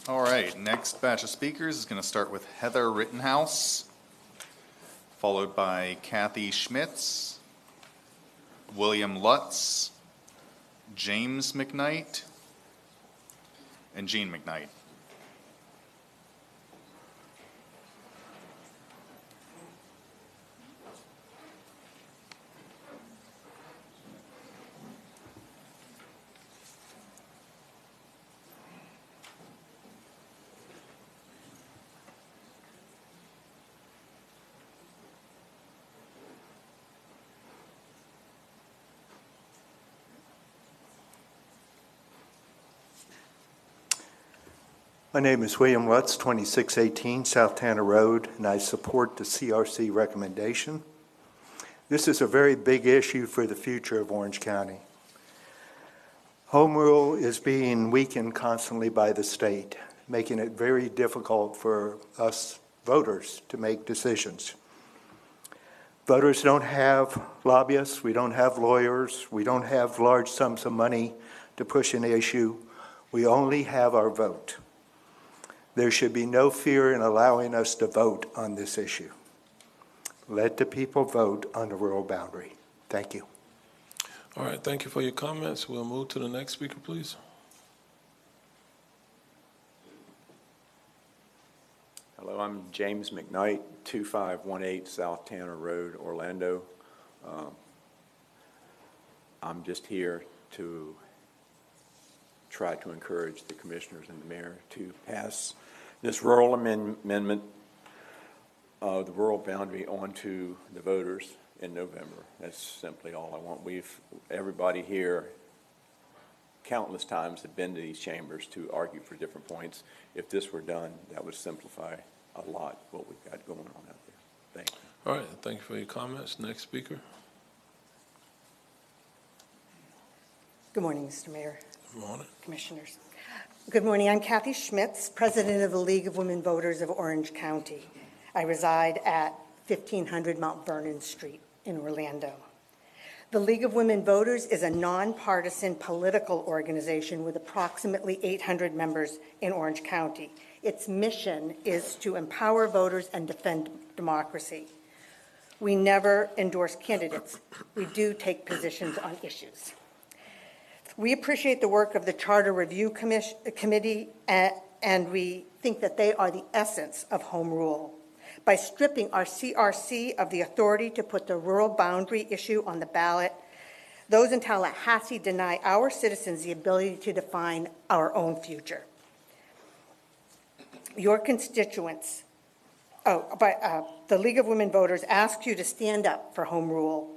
All right, next batch of speakers is going to start with Heather Rittenhouse, followed by Kathy Schmitz, William Lutz, James McKnight, and Jean McKnight. My name is William Lutz, 2618 South Tanner Road, and I support the CRC recommendation. This is a very big issue for the future of Orange County. Home rule is being weakened constantly by the state, making it very difficult for us voters to make decisions. Voters don't have lobbyists, we don't have lawyers, we don't have large sums of money to push an issue. We only have our vote. There should be no fear in allowing us to vote on this issue. Let the people vote on the rural boundary. Thank you. All right, thank you for your comments. We'll move to the next speaker, please. Hello, I'm James McKnight, 2518 South Tanner Road, Orlando. I'm just here to try to encourage the commissioners and the mayor to pass This rural amendment of the rural boundary onto the voters in November. That's simply all I want. Everybody here countless times have been to these chambers to argue for different points. If this were done, that would simplify a lot what we've got going on out there. Thank you. All right, thank you for your comments. Next speaker. Good morning, Mr. Mayor. Good morning. Commissioners. Good morning. I'm Kathy Schmitz, President of the League of Women Voters of Orange County. I reside at 1500 Mount Vernon Street in Orlando. The League of Women Voters is a nonpartisan political organization with approximately 800 members in Orange County. Its mission is to empower voters and defend democracy. We never endorse candidates. We do take positions on issues. We appreciate the work of the Charter Review Committee, and we think that they are the essence of home rule. By stripping our CRC of the authority to put the rural boundary issue on the ballot, those in Tallahassee deny our citizens the ability to define our own future. Your constituents, the League of Women Voters asks you to stand up for home rule.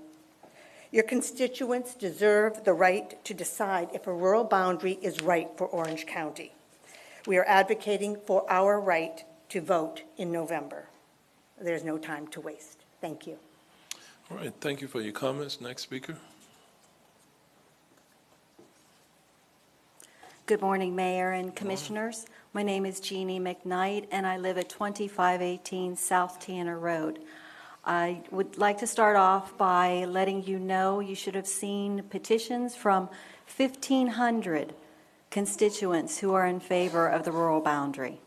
Your constituents deserve the right to decide if a rural boundary is right for Orange County. We are advocating for our right to vote in November. There's no time to waste. Thank you. All right, thank you for your comments. Next speaker. Good morning, Mayor and Commissioners. My name is Jeannie McKnight, and I live at 2518 South Tanner Road. I would like to start off by letting you know you should have seen petitions from 1,500 constituents who are in favor of the rural boundary.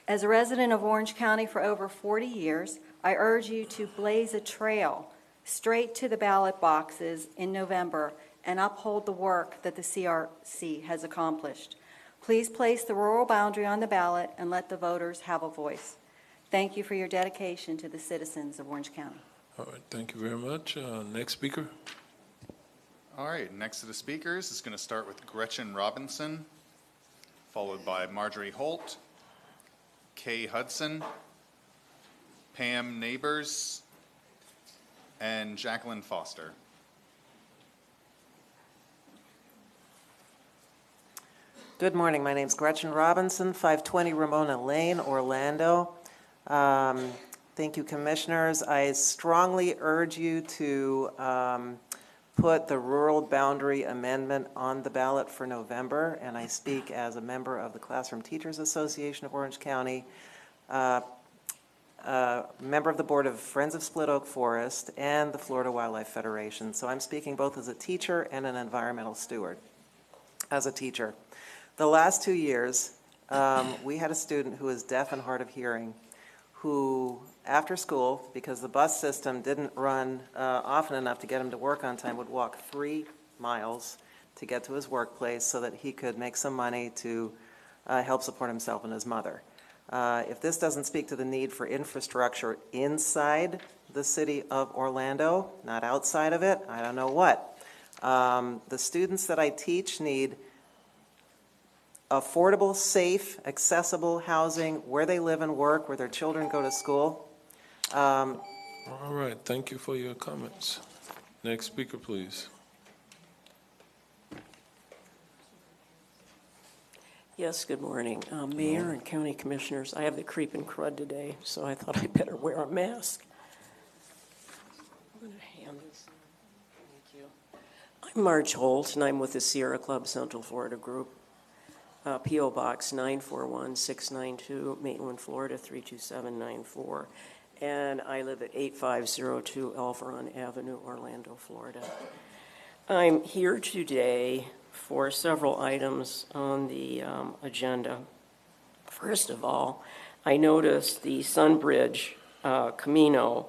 As a resident of Orange County for over 40 years, I urge you to blaze a trail straight to the ballot boxes in November and uphold the work that the CRC has accomplished. Please place the rural boundary on the ballot and let the voters have a voice. Thank you for your dedication to the citizens of Orange County. All right, thank you very much. Next speaker. All right, next to the speakers is going to start with Gretchen Robinson, followed by Marjorie Holt, Kay Hudson, Pam Neighbors, and Jacqueline Foster. Good morning. My name's Gretchen Robinson, 520 Ramona Lane, Orlando. Thank you, Commissioners. I strongly urge you to put the Rural Boundary Amendment on the ballot for November, and I speak as a member of the Classroom Teachers Association of Orange County, member of the Board of Friends of Split Oak Forest, and the Florida Wildlife Federation. So I'm speaking both as a teacher and an environmental steward. As a teacher, the last 2 years, we had a student who is deaf and hard of hearing who, after school, because the bus system didn't run often enough to get him to work on time, would walk 3 miles to get to his workplace so that he could make some money to help support himself and his mother. If this doesn't speak to the need for infrastructure inside the city of Orlando, not outside of it, I don't know what. The students that I teach need affordable, safe, accessible housing where they live and work, where their children go to school. All right, thank you for your comments. Next speaker, please. Yes, good morning. Mayor and County Commissioners, I have the creeping crud today, so I thought I'd better wear a mask. I'm going to hand this. Thank you. I'm Marge Holt, and I'm with the Sierra Club Central Florida Group. P.O. Box 941692, Maitland, Florida 32794. And I live at 8502 Alvaron Avenue, Orlando, Florida. I'm here today for several items on the agenda. First of all, I noticed the Sunbridge Camino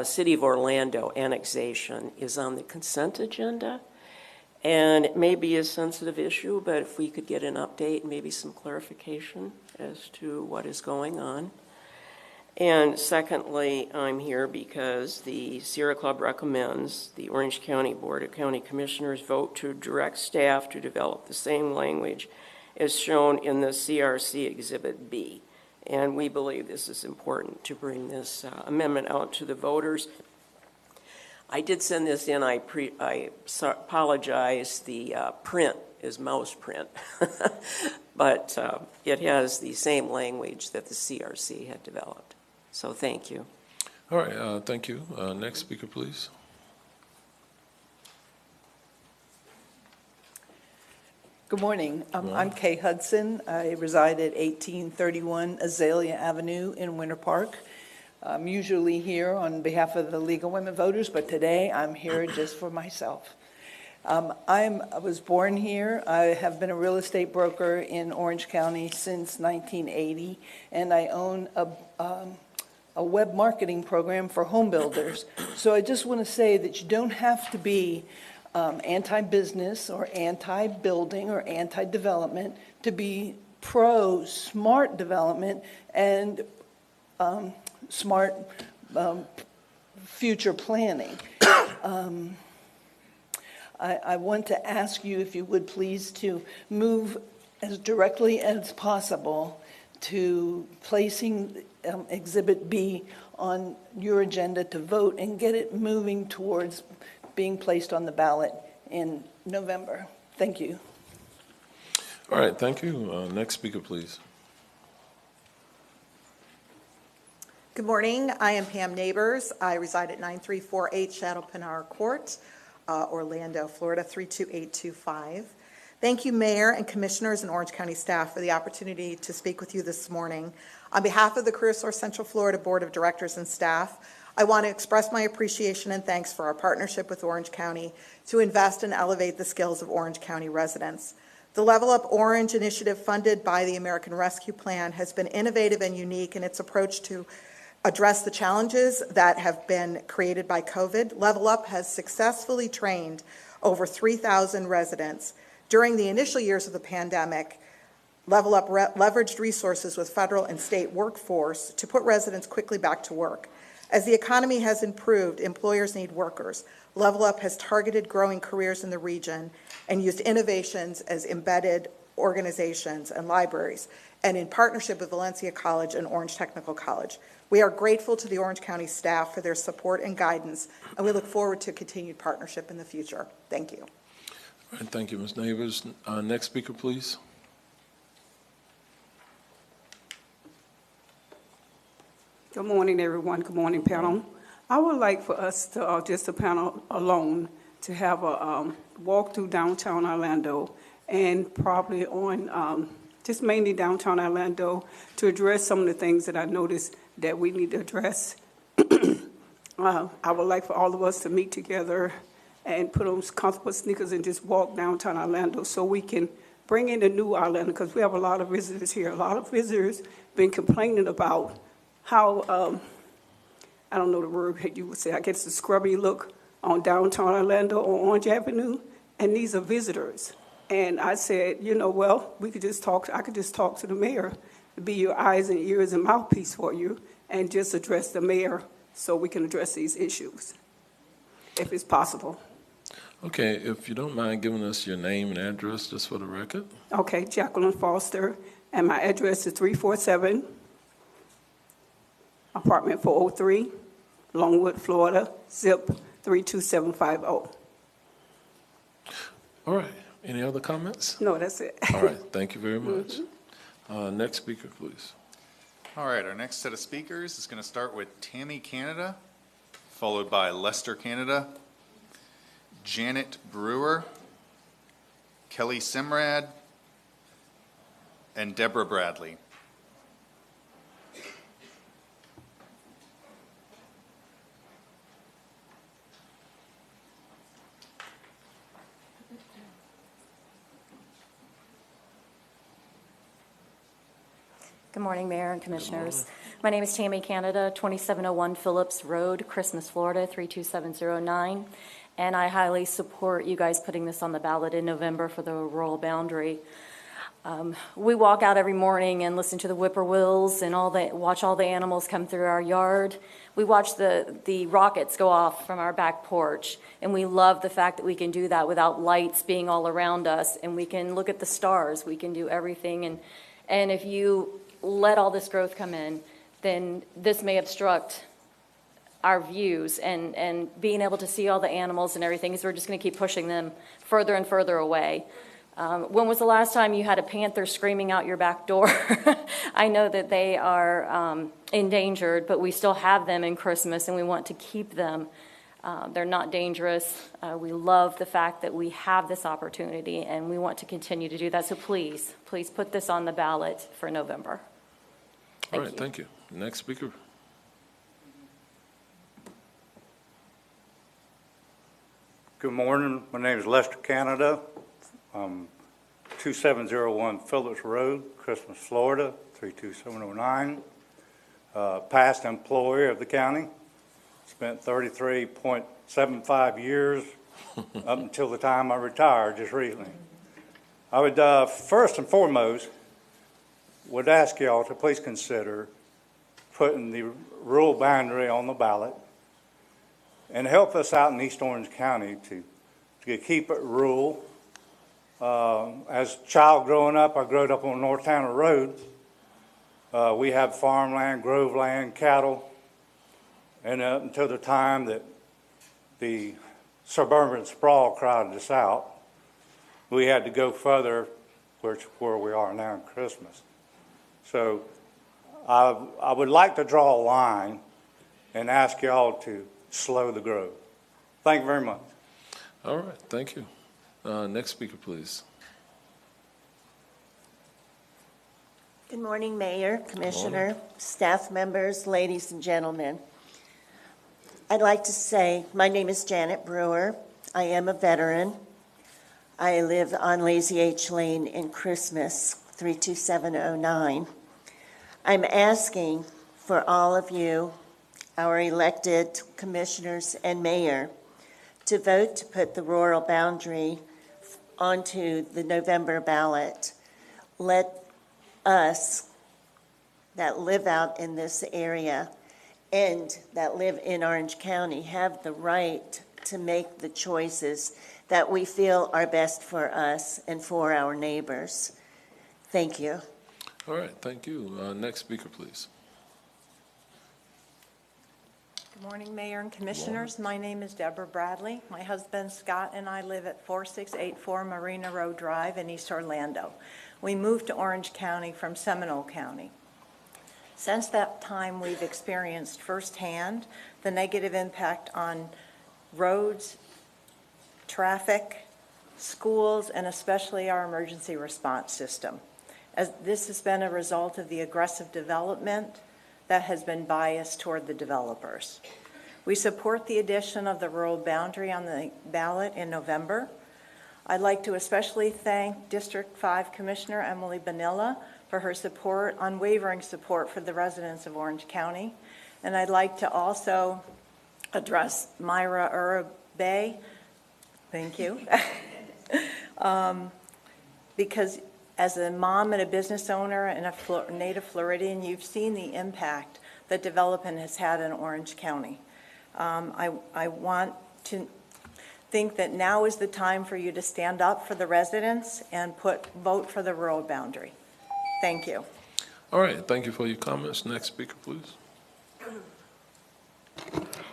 City of Orlando annexation is on the consent agenda. And it may be a sensitive issue, but if we could get an update, maybe some clarification as to what is going on. And secondly, I'm here because the Sierra Club recommends the Orange County Board of County Commissioners vote to direct staff to develop the same language as shown in the CRC Exhibit B. And we believe this is important to bring this amendment out to the voters. I did send this in. I apologize. The print is mouse print, but it has the same language that the CRC had developed. So thank you. All right, thank you. Next speaker, please. Good morning. I'm Kay Hudson. I reside at 1831 Azalea Avenue in Winter Park. I'm usually here on behalf of the League of Women Voters, but today I'm here just for myself. I was born here. I have been a real estate broker in Orange County since 1980, and I own a web marketing program for home builders. So I just want to say that you don't have to be anti-business or anti-building or anti-development to be pro-smart development and smart future planning. I want to ask you, if you would please, to move as directly as possible to placing Exhibit B on your agenda to vote and get it moving towards being placed on the ballot in November. Thank you. All right, thank you. Next speaker, please. Good morning. I am Pam Neighbors. I reside at 9348 Shadow Pinar Court, Orlando, Florida, 32825. Thank you, Mayor and Commissioners and Orange County staff, for the opportunity to speak with you this morning. On behalf of the CareerSource Central Florida Board of Directors and staff, I want to express my appreciation and thanks for our partnership with Orange County to invest and elevate the skills of Orange County residents. The Level Up Orange initiative, funded by the American Rescue Plan, has been innovative and unique in its approach to address the challenges that have been created by COVID. Level Up has successfully trained over 3,000 residents. During the initial years of the pandemic, Level Up leveraged resources with federal and state workforce to put residents quickly back to work. As the economy has improved, employers need workers. Level Up has targeted growing careers in the region and used innovations as embedded organizations and libraries, and in partnership with Valencia College and Orange Technical College. We are grateful to the Orange County staff for their support and guidance, and we look forward to continued partnership in the future. Thank you. All right, thank you, Ms. Neighbors. Next speaker, please. Good morning, everyone. Good morning, panel. I would like for us to, just the panel alone, to have a walk through downtown Orlando, and probably on just mainly downtown Orlando, to address some of the things that I noticed that we need to address. I would like for all of us to meet together and put on comfortable sneakers and just walk downtown Orlando so we can bring in the new Orlando, because we have a lot of visitors here. A lot of visitors been complaining about how, I don't know the word you would say, I guess the scrubby look on downtown Orlando on Orange Avenue, and these are visitors. And I said, you know, well, we could just talk, I could just talk to the mayor, be your eyes and ears and mouthpiece for you, and just address the mayor so we can address these issues, if it's possible. Okay, if you don't mind giving us your name and address just for the record. Okay, Jacqueline Foster, and my address is 347 Apartment 403, Longwood, Florida, zip 32750. All right. Any other comments? No, that's it. All right. Thank you very much. Next speaker, please. All right, our next set of speakers is going to start with Tammy Canada, followed by Lester Canada, Janet Brewer, Kelly Simrad, and Deborah Bradley. Good morning, Mayor and Commissioners. My name is Tammy Canada, 2701 Phillips Road, Christmas, Florida, 32709. And I highly support you guys putting this on the ballot in November for the rural boundary. We walk out every morning and listen to the whippoorwills and watch all the animals come through our yard. We watch the rockets go off from our back porch, and we love the fact that we can do that without lights being all around us, and we can look at the stars. We can do everything, and if you let all this growth come in, then this may obstruct our views and being able to see all the animals and everything, is we're just going to keep pushing them further and further away. When was the last time you had a panther screaming out your back door? I know that they are endangered, but we still have them in Christmas, and we want to keep them. They're not dangerous. We love the fact that we have this opportunity, and we want to continue to do that. So please, please put this on the ballot for November. All right, thank you. Next speaker. Good morning. My name is Lester Canada. 2701 Phillips Road, Christmas, Florida, 32709. Past employee of the county. Spent 33.75 years up until the time I retired just recently. I would first and foremost would ask y'all to please consider putting the rural boundary on the ballot and help us out in East Orange County to keep it rural. As a child growing up, I grew up on North Tanner Road. We had farmland, grove land, cattle, and until the time that the suburban sprawl crowded us out, we had to go further, where we are now in Christmas. So I would like to draw a line and ask y'all to slow the growth. Thank you very much. All right, thank you. Next speaker, please. Good morning, Mayor, Commissioner, staff members, ladies and gentlemen. I'd like to say my name is Janet Brewer. I am a veteran. I live on Lazy H Lane in Christmas, 32709. I'm asking for all of you, our elected commissioners and mayor, to vote to put the rural boundary onto the November ballot. Let us that live out in this area and that live in Orange County have the right to make the choices that we feel are best for us and for our neighbors. Thank you. All right, thank you. Next speaker, please. Good morning, Mayor and Commissioners. My name is Deborah Bradley. My husband Scott and I live at 4684 Marina Road Drive in East Orlando. We moved to Orange County from Seminole County. Since that time, we've experienced firsthand the negative impact on roads, traffic, schools, and especially our emergency response system. As this has been a result of the aggressive development that has been biased toward the developers. We support the addition of the rural boundary on the ballot in November. I'd like to especially thank District 5 Commissioner Emily Bonilla for her support, unwavering support for the residents of Orange County. And I'd like to also address Myra Urabe, thank you, because as a mom and a business owner and a native Floridian, you've seen the impact that development has had in Orange County. I want to think that now is the time for you to stand up for the residents and vote for the rural boundary. Thank you. All right, thank you for your comments. Next speaker, please.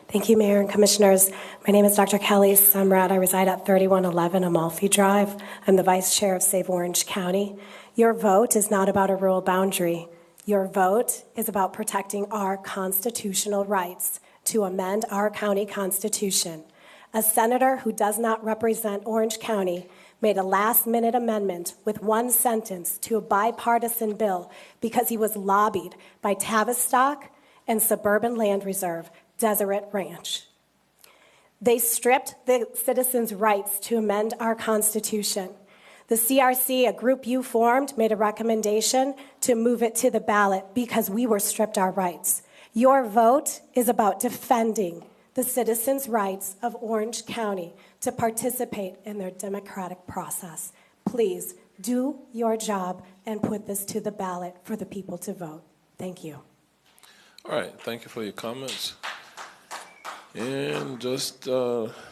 Thank you, Mayor and Commissioners. My name is Dr. Kelly Sumrat. I reside at 3111 Amalfi Drive. I'm the Vice Chair of Save Orange County. Your vote is not about a rural boundary. Your vote is about protecting our constitutional rights to amend our county constitution. A senator who does not represent Orange County made a last-minute amendment with one sentence to a bipartisan bill because he was lobbied by Tavistock and Suburban Land Reserve, Deseret Ranch. They stripped the citizens' rights to amend our Constitution. The CRC, a group you formed, made a recommendation to move it to the ballot because we were stripped our rights. Your vote is about defending the citizens' rights of Orange County to participate in their democratic process. Please Do your job and put this to the ballot for the people to vote. Thank you. All right, thank you for your comments. And just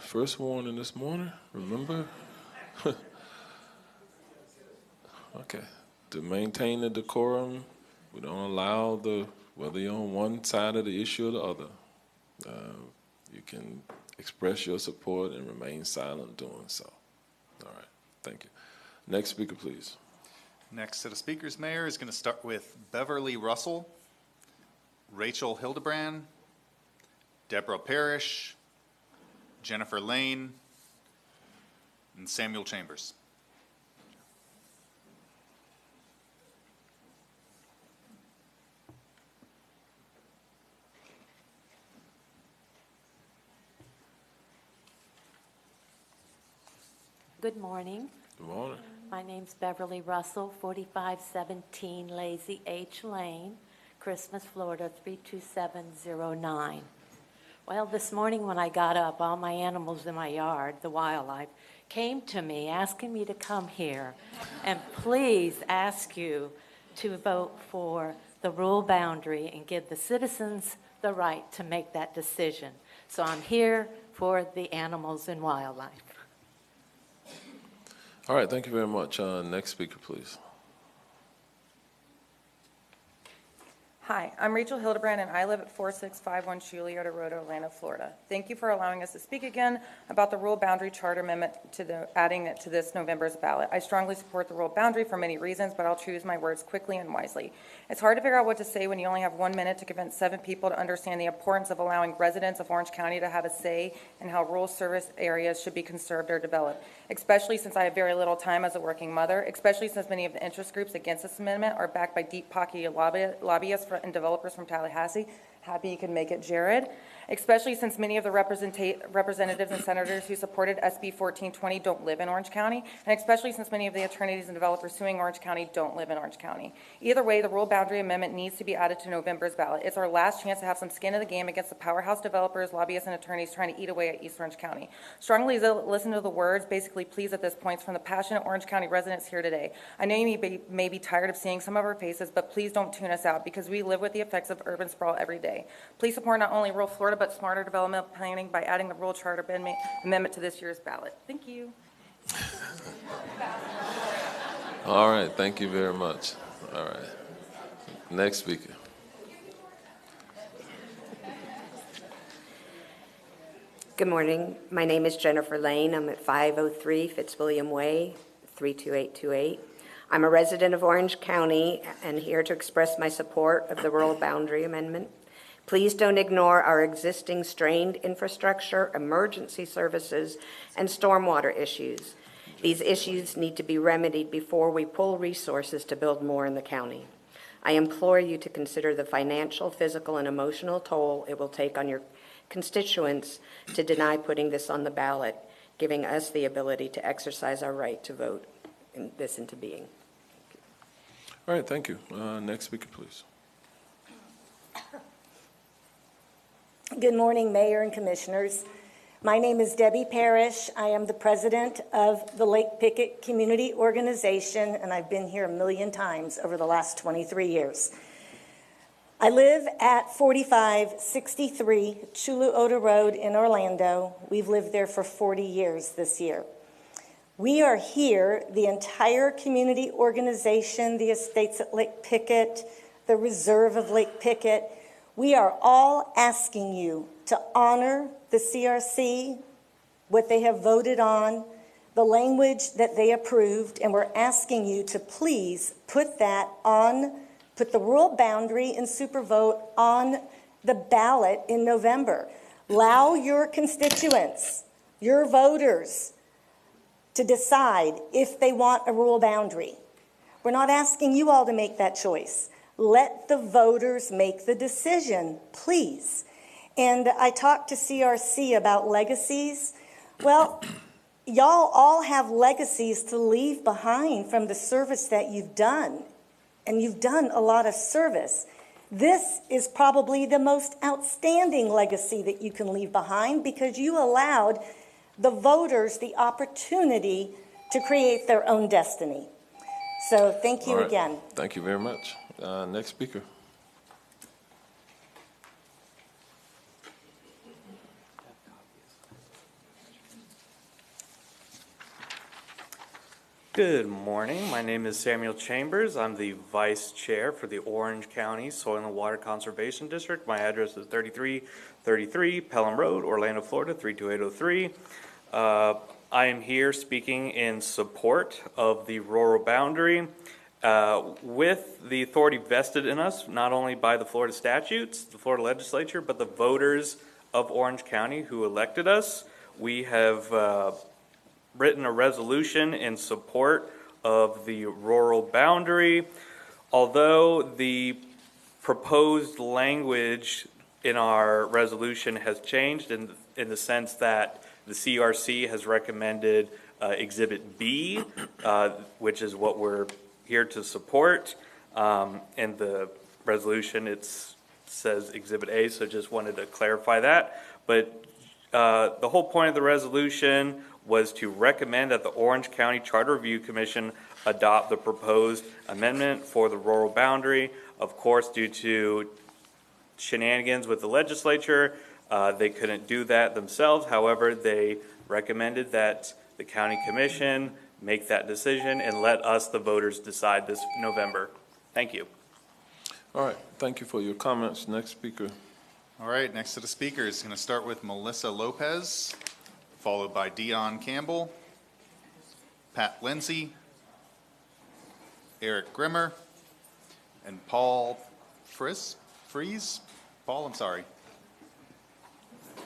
first warning this morning, remember, okay, to maintain the decorum, we don't allow whether you're on one side of the issue or the other, you can express your support and remain silent doing so. All right, thank you. Next speaker, please. Next set of speakers, Mayor, is going to start with Beverly Russell, Rachel Hildebrand, Deborah Parrish, Jennifer Lane, and Samuel Chambers. Good morning. Good morning. My name's Beverly Russell, 4517 Lazy H Lane, Christmas, Florida, 32709. Well, this morning when I got up, all my animals in my yard, the wildlife, came to me asking me to come here and please ask you to vote for the rural boundary and give the citizens the right to make that decision. So I'm here for the animals and wildlife. All right, thank you very much. Next speaker, please. Hi, I'm Rachel Hildebrand, and I live at 4651 Juliota Road, Orlando, Florida. Thank you for allowing us to speak again about the Rural Boundary Charter Amendment adding it to this November's ballot. I strongly support the rural boundary for many reasons, but I'll choose my words quickly and wisely. It's hard to figure out what to say when you only have 1 minute to convince 7 people to understand the importance of allowing residents of Orange County to have a say in how rural service areas should be conserved or developed, especially since I have very little time as a working mother, especially since many of the interest groups against this amendment are backed by deep-pocketed lobbyists and developers from Tallahassee. Happy you can make it, Jared. Especially since many of the representatives and senators who supported SB 1420 don't live in Orange County, and especially since many of the attorneys and developers suing Orange County don't live in Orange County. Either way, the Rural Boundary Amendment needs to be added to November's ballot. It's our last chance to have some skin in the game against the powerhouse developers, lobbyists, and attorneys trying to eat away at East Orange County. Strongly listen to the words, basically please at this point, from the passionate Orange County residents here today. I know you may be tired of seeing some of our faces, but please don't tune us out because we live with the effects of urban sprawl every day. Please support not only rural Florida, but smarter development planning by adding the Rural Charter Amendment to this year's ballot. Thank you. All right, thank you very much. All right. Next speaker. Good morning. My name is Jennifer Lane. I'm at 503 Fitzwilliam Way, 32828. I'm a resident of Orange County and here to express my support of the Rural Boundary Amendment. Please don't ignore our existing strained infrastructure, emergency services, and stormwater issues. These issues need to be remedied before we pull resources to build more in the county. I implore you to consider the financial, physical, and emotional toll it will take on your constituents to deny putting this on the ballot, giving us the ability to exercise our right to vote this into being. All right, thank you. Next speaker, please. Good morning, Mayor and Commissioners. My name is Debbie Parrish. I am the president of the Lake Pickett Community Organization, and I've been here a million times over the last 23 years. I live at 4563 Chuluota Road in Orlando. We've lived there for 40 years this year. We are here, the entire community organization, the estates at Lake Pickett, the reserve of Lake Pickett. We are all asking you to honor the CRC, what they have voted on, the language that they approved, and we're asking you to please put that on, put the rural boundary and super vote on the ballot in November. Allow your constituents, your voters, to decide if they want a rural boundary. We're not asking you all to make that choice. Let the voters make the decision, please. And I talked to CRC about legacies. Well, y'all all have legacies to leave behind from the service that you've done. And you've done a lot of service. This is probably the most outstanding legacy that you can leave behind because you allowed the voters the opportunity to create their own destiny. So thank you All right. again. Thank you very much. Next speaker. Good morning. My name is Samuel Chambers. I'm the Vice Chair for the Orange County Soil and Water Conservation District. My address is 3333 Pelham Road, Orlando, Florida, 32803. I am here speaking in support of the rural boundary with the authority vested in us, not only by the Florida statutes, the Florida legislature, but the voters of Orange County who elected us. We have written a resolution in support of the rural boundary. Although the proposed language in our resolution has changed in the sense that the CRC has recommended Exhibit B, which is what we're here to support. In the resolution, it says Exhibit A, so just wanted to clarify that. But the whole point of the resolution was to recommend that the Orange County Charter Review Commission adopt the proposed amendment for the rural boundary. Of course, due to shenanigans with the legislature, they couldn't do that themselves. However, they recommended that the county commission make that decision and let us, the voters, decide this November. Thank you. All right. Thank you for your comments. Next speaker. All right, next to the speakers, going to start with Melissa Lopez, followed by Dion Campbell, Pat Lindsay, Eric Grimmer, and Paul Freeze? Paul, I'm sorry. I'm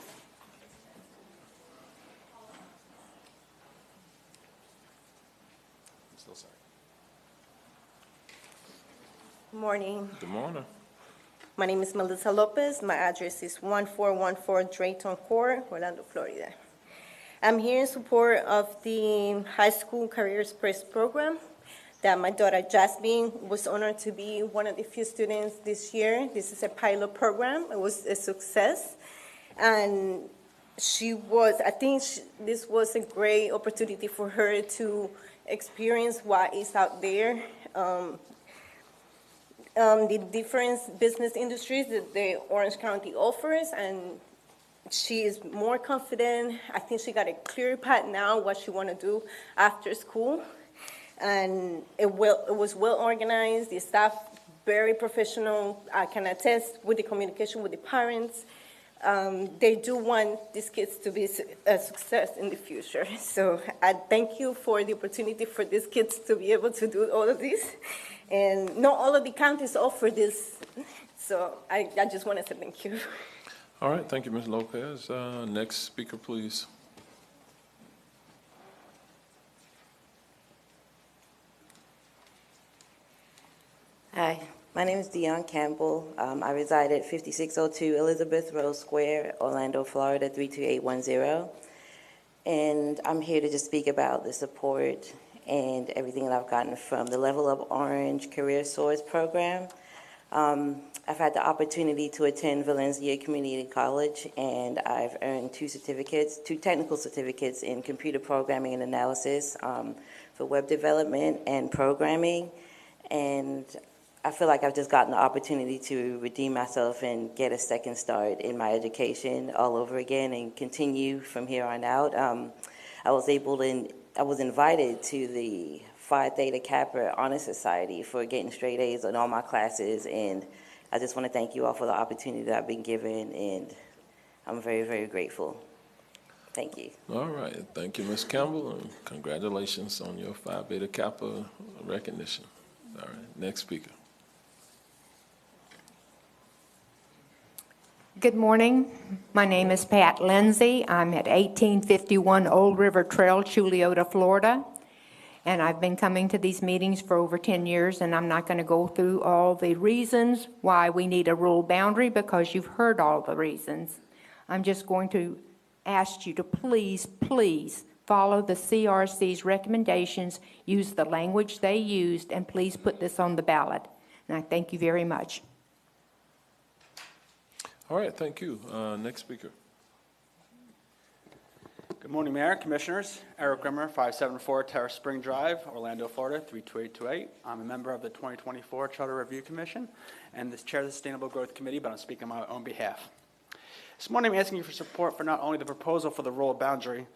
still sorry. Good morning. Good morning. My name is Melissa Lopez. My address is 1414 Drayton Court, Orlando, Florida. I'm here in support of the High School Career Express program that my daughter Jasmine was honored to be one of the few students this year. This is a pilot program. It was a success. And this was a great opportunity for her to experience what is out there. The different business industries that the Orange County offers, and she is more confident. I think she got a clear path now what she want to do after school, and it was well organized. The staff very professional. I can attest with the communication with the parents. They do want these kids to be a success in the future. So I thank you for the opportunity for these kids to be able to do all of this. And not all of the counties offer this. So I just want to say thank you. All right. Thank you, Ms. Lopez. Next speaker, please. Hi, my name is Dion Campbell. I reside at 5602 Elizabeth Rose Square, Orlando, Florida, 32810. And I'm here to just speak about the support and everything that I've gotten from the Level Up Orange Career Source program. I've had the opportunity to attend Valencia Community College, and I've earned two technical certificates in computer programming and analysis for web development and programming. And I feel like I've just gotten the opportunity to redeem myself and get a second start in my education all over again and continue from here on out. I was invited to the Phi Theta Kappa Honor Society for getting straight A's in all my classes, and I just want to thank you all for the opportunity that I've been given, and I'm very, very grateful. Thank you. All right. Thank you, Ms. Campbell, and congratulations on your Phi Beta Kappa recognition. All right. Next speaker. Good morning. My name is Pat Lindsay. I'm at 1851 Old River Trail, Chuliota, Florida. And I've been coming to these meetings for over 10 years, and I'm not going to go through all the reasons why we need a rural boundary because you've heard all the reasons. I'm just going to ask you to please, please follow the CRC's recommendations, use the language they used, and please put this on the ballot. And I thank you very much. All right, thank you. Next speaker. Good morning, Mayor, Commissioners. Eric Grimmer, 574 Terrace Spring Drive, Orlando, Florida, 32828. I'm a member of the 2024 Charter Review Commission and the Chair of the Sustainable Growth Committee, but I'm speaking on my own behalf. This morning, I'm asking you for support for not only the proposal for the rural boundary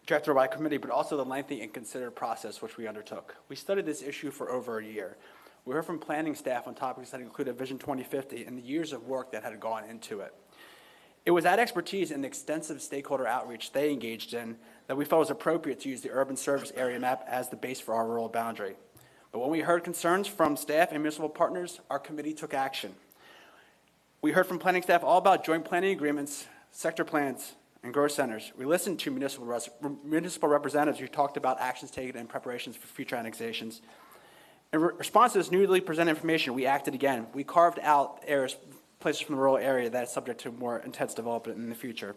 drafted by committee, but also the lengthy and considered process which we undertook. We studied this issue for over a year. We heard from planning staff on topics that included Vision 2050 and the years of work that had gone into it. It was that expertise and the extensive stakeholder outreach they engaged in that we felt was appropriate to use the urban service area map as the base for our rural boundary. But when we heard concerns from staff and municipal partners, our committee took action. We heard from planning staff all about joint planning agreements, sector plans, and growth centers. We listened to municipal representatives who talked about actions taken and preparations for future annexations. In response to this newly presented information, we acted again. We carved out areas, places from the rural area that is subject to more intense development in the future.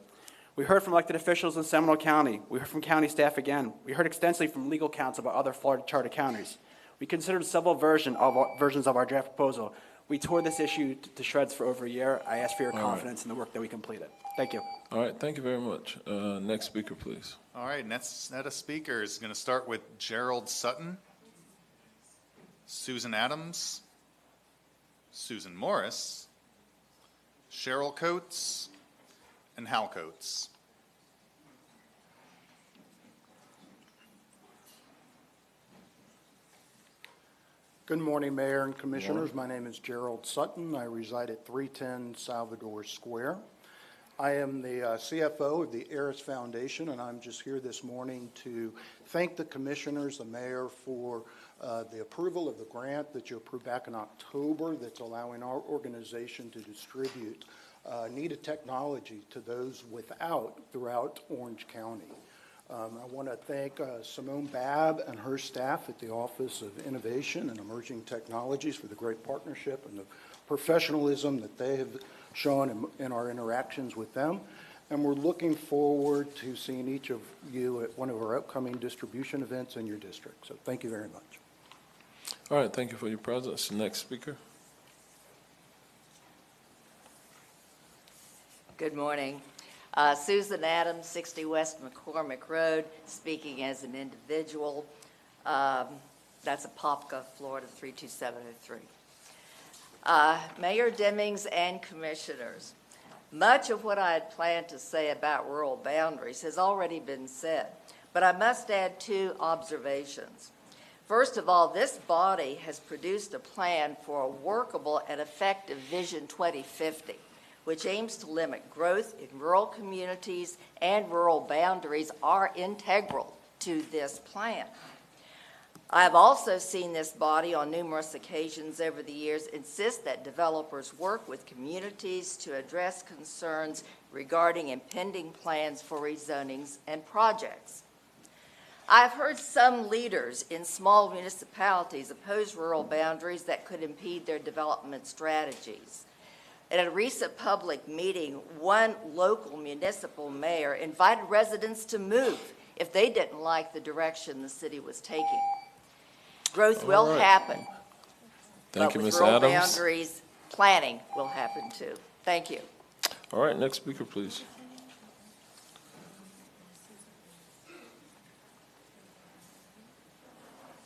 We heard from elected officials in Seminole County. We heard from county staff again. We heard extensively from legal counsel about other Florida charter counties. We considered several versions of our draft proposal. We tore this issue to shreds for over a year. I ask for your confidence in the work that we completed. Thank you. All right, thank you very much. Next speaker, please. All right, next set of speakers is going to start with Gerald Sutton, Susan Adams, Susan Morris, Cheryl Coates, and Hal Coates. Good morning, Mayor and Commissioners. My name is Gerald Sutton. I reside at 310 Salvador Square. I am the CFO of the Eris Foundation, and I'm just here this morning to thank the Commissioners, the Mayor, for the approval of the grant that you approved back in October that's allowing our organization to distribute needed technology to those without throughout Orange County. I want to thank Simone Babb and her staff at the Office of Innovation and Emerging Technologies for the great partnership and the professionalism that they have shown in our interactions with them. And we're looking forward to seeing each of you at one of our upcoming distribution events in your district. So thank you very much. All right, thank you for your presence. Next speaker. Good morning. Susan Adams, 60 West McCormick Road, speaking as an individual. That's Apopka, Florida, 32703. Mayor Demings and Commissioners, much of what I had planned to say about rural boundaries has already been said, but I must add two observations. First of all, this body has produced a plan for a workable and effective Vision 2050, which aims to limit growth in rural communities, and rural boundaries are integral to this plan. I have also seen this body on numerous occasions over the years insist that developers work with communities to address concerns regarding impending plans for rezonings and projects. I've heard some leaders in small municipalities oppose rural boundaries that could impede their development strategies. At a recent public meeting, one local municipal mayor invited residents to move if they didn't like the direction the city was taking. Growth will happen, Thank but you, with Ms. rural Adams. boundaries, planning will happen too. Thank you. All right, next speaker, please.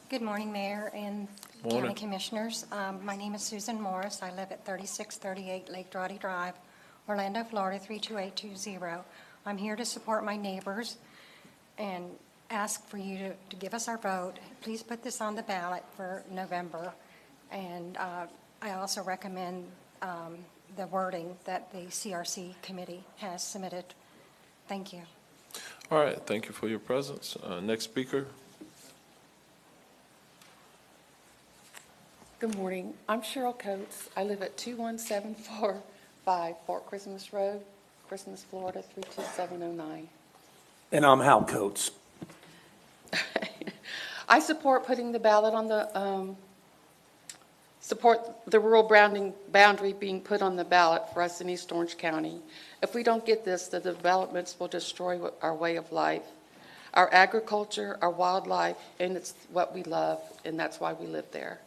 Good morning, Mayor and Morning. County Commissioners. My name is Susan Morris. I live at 3638 Lake Dottie Drive, Orlando, Florida, 32820. I'm here to support my neighbors and ask for you to give us our vote. Please put this on the ballot for November. And I also recommend the wording that the CRC committee has submitted. Thank you. All right, thank you for your presence. Next speaker. Good morning. I'm Cheryl Coates. I live at 21745 Fort Christmas Road, Christmas, Florida, 32709. And I'm Hal Coates. I support putting the ballot on the, support the rural boundary being put on the ballot for us in East Orange County. If we don't get this, the developments will destroy our way of life, our agriculture, our wildlife, and it's what we love, and that's why we live there.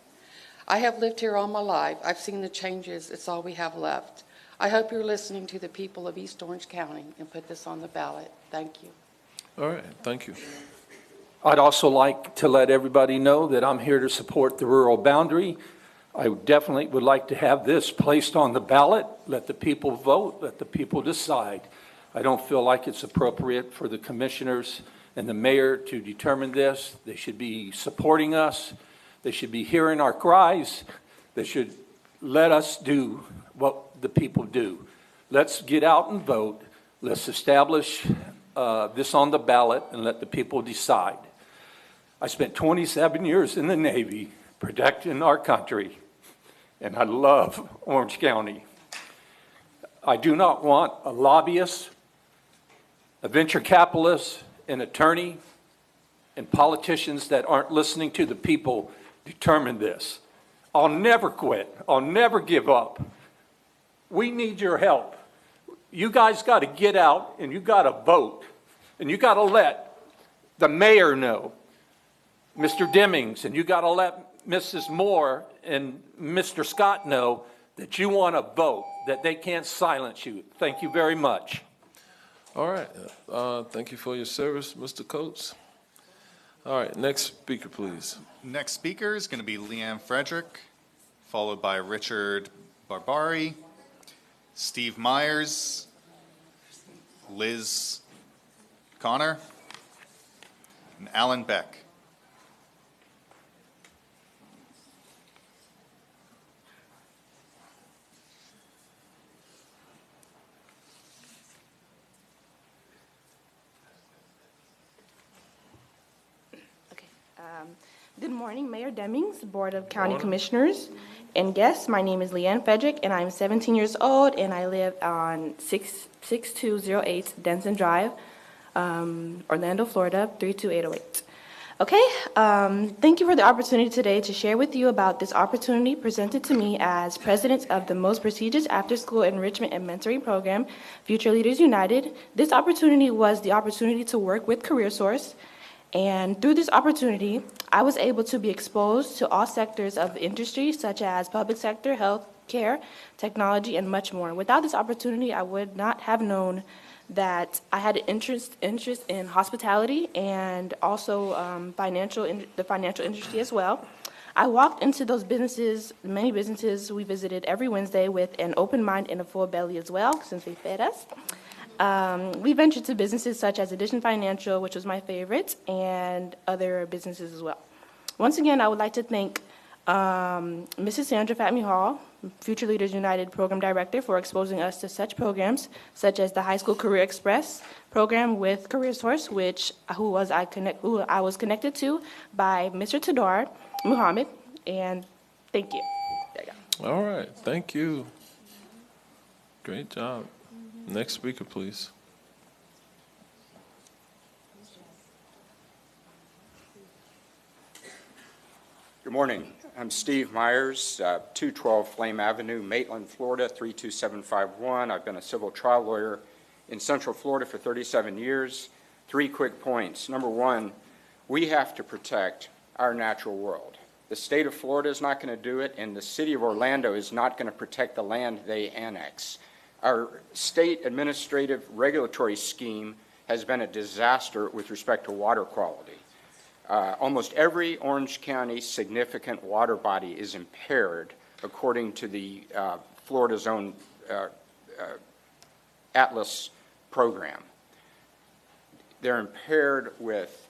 I have lived here all my life. I've seen the changes. It's all we have left. I hope you're listening to the people of East Orange County and put this on the ballot. Thank you. All right, thank you. I'd also like to let everybody know that I'm here to support the rural boundary. I definitely would like to have this placed on the ballot. Let the people vote, let the people decide. I don't feel like it's appropriate for the commissioners and the mayor to determine this. They should be supporting us. They should be hearing our cries. They should let us do what the people do. Let's get out and vote. Let's establish this on the ballot and let the people decide. I spent 27 years in the Navy protecting our country, and I love Orange County. I do not want a lobbyist, a venture capitalist, an attorney, and politicians that aren't listening to the people determine this. I'll never quit. I'll never give up. We need your help. You guys got to get out and you got to vote. And you got to let the mayor know, Mr. Demings, and you got to let Mrs. Moore and Mr. Scott know that you want to vote, that they can't silence you. Thank you very much. All right, thank you for your service, Mr. Coates. All right, next speaker, please. Next speaker is going to be Leanne Frederick, followed by Richard Barbari, Steve Myers, Liz Connor, and Alan Beck. Good morning, Mayor Demings, Board of County Commissioners, and guests. My name is Leanne Frederick, and I'm 17 years old, and I live on 6208 Denson Drive, Orlando, Florida, 32808. Okay, thank you for the opportunity today to share with you about this opportunity presented to me as president of the most prestigious after-school enrichment and mentoring program, Future Leaders United. This opportunity was the opportunity to work with CareerSource. And through this opportunity, I was able to be exposed to all sectors of industry, such as public sector, health care, technology, and much more. Without this opportunity, I would not have known that I had an interest in hospitality and also the financial industry as well. I walked into those businesses, many businesses we visited every Wednesday, with an open mind and a full belly as well, since they fed us. We ventured to businesses such as Addition Financial, which was my favorite, and other businesses as well. Once again, I would like to thank Mrs. Sandra Fatmy Hall, Future Leaders United Program Director, for exposing us to such programs such as the High School Career Express program with CareerSource, who I was connected to by Mr. Tadar Muhammad, and thank you. There you go. All right, thank you. Great job. Next speaker, please. Good morning. I'm Steve Myers, 212 Flame Avenue, Maitland, Florida, 32751. I've been a civil trial lawyer in Central Florida for 37 years. 3 quick points. Number one, we have to protect our natural world. The state of Florida is not going to do it, and the city of Orlando is not going to protect the land they annex. Our state administrative regulatory scheme has been a disaster with respect to water quality. Almost every Orange County significant water body is impaired according to the Florida's own Atlas program. They're impaired with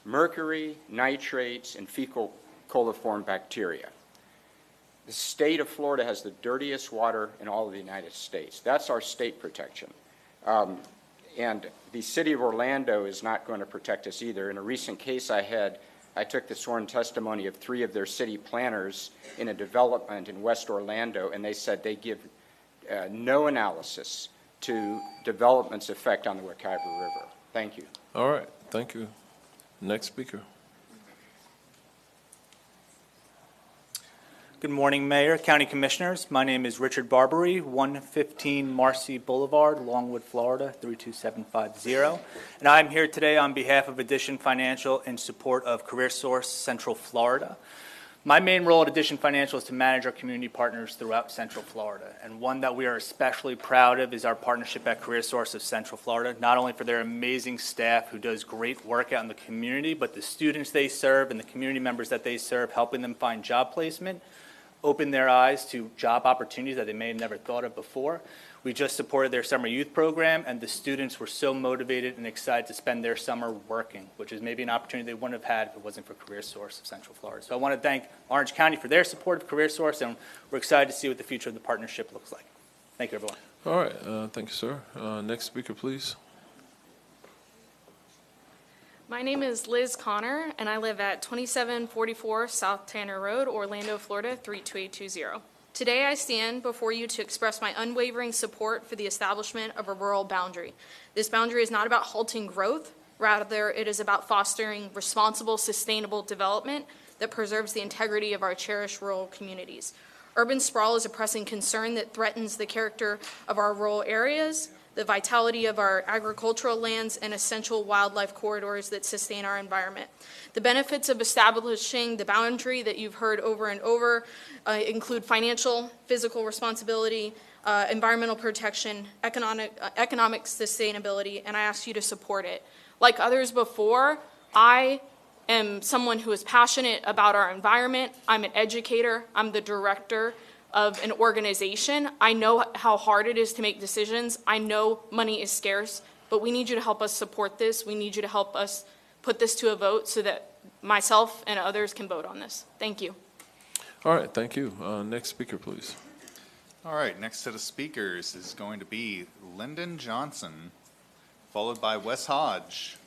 mercury, nitrates, and fecal coliform bacteria. The state of Florida has the dirtiest water in all of the United States. That's our state protection. And the city of Orlando is not going to protect us either. In a recent case I took the sworn testimony of 3 of their city planners in a development in West Orlando, and they said they give no analysis to development's effect on the Wekiva River. Thank you. All right, thank you. Next speaker. Good morning, Mayor, County Commissioners. My name is Richard Barbary, 115 Marcy Boulevard, Longwood, Florida, 32750. And I'm here today on behalf of Addition Financial in support of CareerSource Central Florida. My main role at Addition Financial is to manage our community partners throughout Central Florida. And one that we are especially proud of is our partnership at CareerSource of Central Florida, not only for their amazing staff who does great work out in the community, but the students they serve and the community members that they serve, helping them find job placement, open their eyes to job opportunities that they may have never thought of before. We just supported their summer youth program, and the students were so motivated and excited to spend their summer working, which is maybe an opportunity they wouldn't have had if it wasn't for CareerSource of Central Florida. So I want to thank Orange County for their support of CareerSource, and we're excited to see what the future of the partnership looks like. Thank you, everyone. All right, thank you, sir. Next speaker, please. My name is Liz Connor, and I live at 2744 South Tanner Road, Orlando, Florida, 32820. Today, I stand before you to express my unwavering support for the establishment of a rural boundary. This boundary is not about halting growth. Rather, it is about fostering responsible, sustainable development that preserves the integrity of our cherished rural communities. Urban sprawl is a pressing concern that threatens the character of our rural areas, the vitality of our agricultural lands, and essential wildlife corridors that sustain our environment. The benefits of establishing the boundary that you've heard over and over include financial, physical responsibility, environmental protection, economic sustainability, and I ask you to support it. Like others before, I am someone who is passionate about our environment. I'm an educator. I'm the director of an organization. I know how hard it is to make decisions. I know money is scarce, but we need you to help us support this. We need you to help us put this to a vote so that myself and others can vote on this. Thank you. All right, thank you. Next speaker, please. All right, next set of speakers is going to be Lyndon Johnson, followed by Wes Hodge,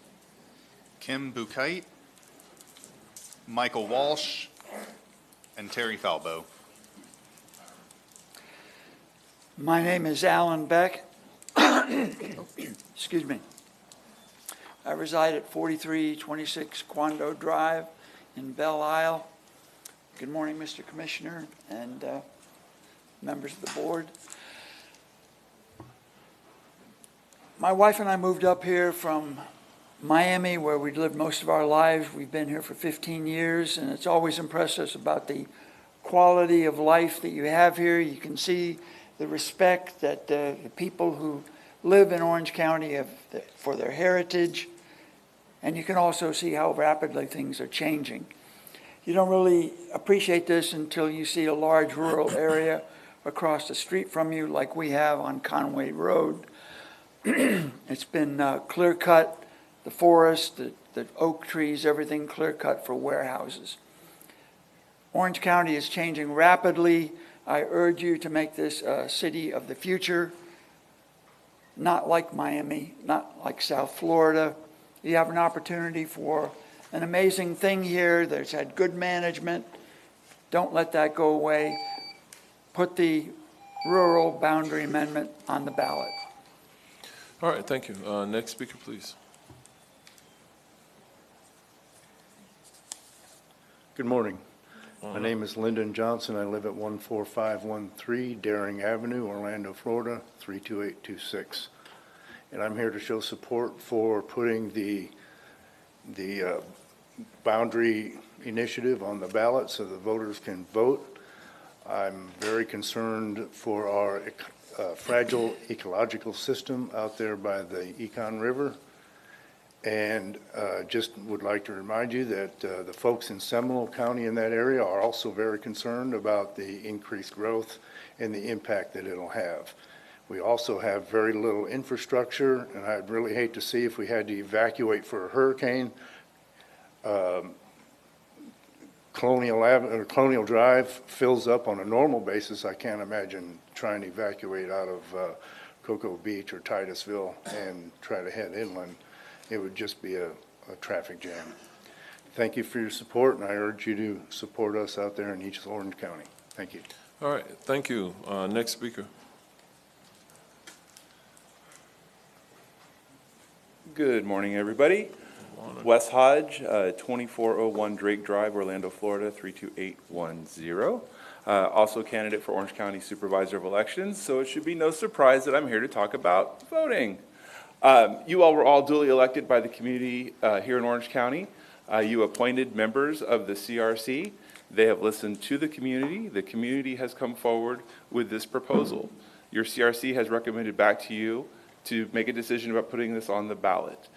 Kim Bukite, Michael Walsh, and Terry Falbo. My name is Alan Beck. Excuse me. I reside at 4326 Quando Drive in Belle Isle. Good morning, Mr. Commissioner and members of the board. My wife and I moved up here from Miami, where we'd lived most of our lives. We've been here for 15 years, and it's always impressed us about the quality of life that you have here. You can see the respect that the people who live in Orange County have for their heritage, and you can also see how rapidly things are changing. You don't really appreciate this until you see a large rural area across the street from you, like we have on Conway Road. It's been clear-cut, the forest, the oak trees, everything clear-cut for warehouses. Orange County is changing rapidly. I urge you to make this a city of the future, not like Miami, not like South Florida. You have an opportunity for an amazing thing here that's had good management. Don't let that go away. Put the rural boundary amendment on the ballot. All right, thank you. Next speaker, please. Good morning. My name is Lyndon Johnson. I live at 14513 Daring Avenue, Orlando, Florida, 32826. And I'm here to show support for putting the boundary initiative on the ballot so the voters can vote. I'm very concerned for our fragile ecological system out there by the Econ River. And just would like to remind you that the folks in Seminole County in that area are also very concerned about the increased growth and the impact that it'll have. We also have very little infrastructure, and I'd really hate to see if we had to evacuate for a hurricane. Colonial Drive fills up on a normal basis. I can't imagine trying to evacuate out of Cocoa Beach or Titusville and try to head inland. It would just be a traffic jam. Thank you for your support, and I urge you to support us out there in East Orange County. Thank you. All right, thank you. Next speaker. Good morning, everybody. Wes Hodge, 2401 Drake Drive, Orlando, Florida, 32810. Also candidate for Orange County Supervisor of Elections, so it should be no surprise that I'm here to talk about voting. You all were all duly elected by the community here in Orange County. You appointed members of the CRC, They have listened to the community. The community has come forward with this proposal. Your CRC has recommended back to you to make a decision about putting this on the ballot.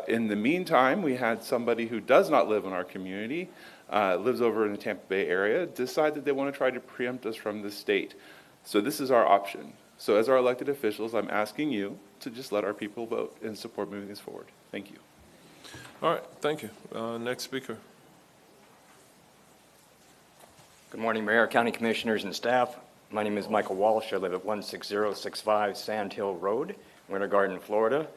In the meantime, we had somebody who does not live in our community, lives over in the Tampa Bay area, decide that they want to try to preempt us from the state. So this is our option. So as our elected officials, I'm asking you to just let our people vote and support moving this forward. Thank you. All right, thank you. Next speaker. Good morning, Mayor, County Commissioners, and staff. My name is Michael Walsh. I live at 16065 Sand Hill Road, Winter Garden, Florida.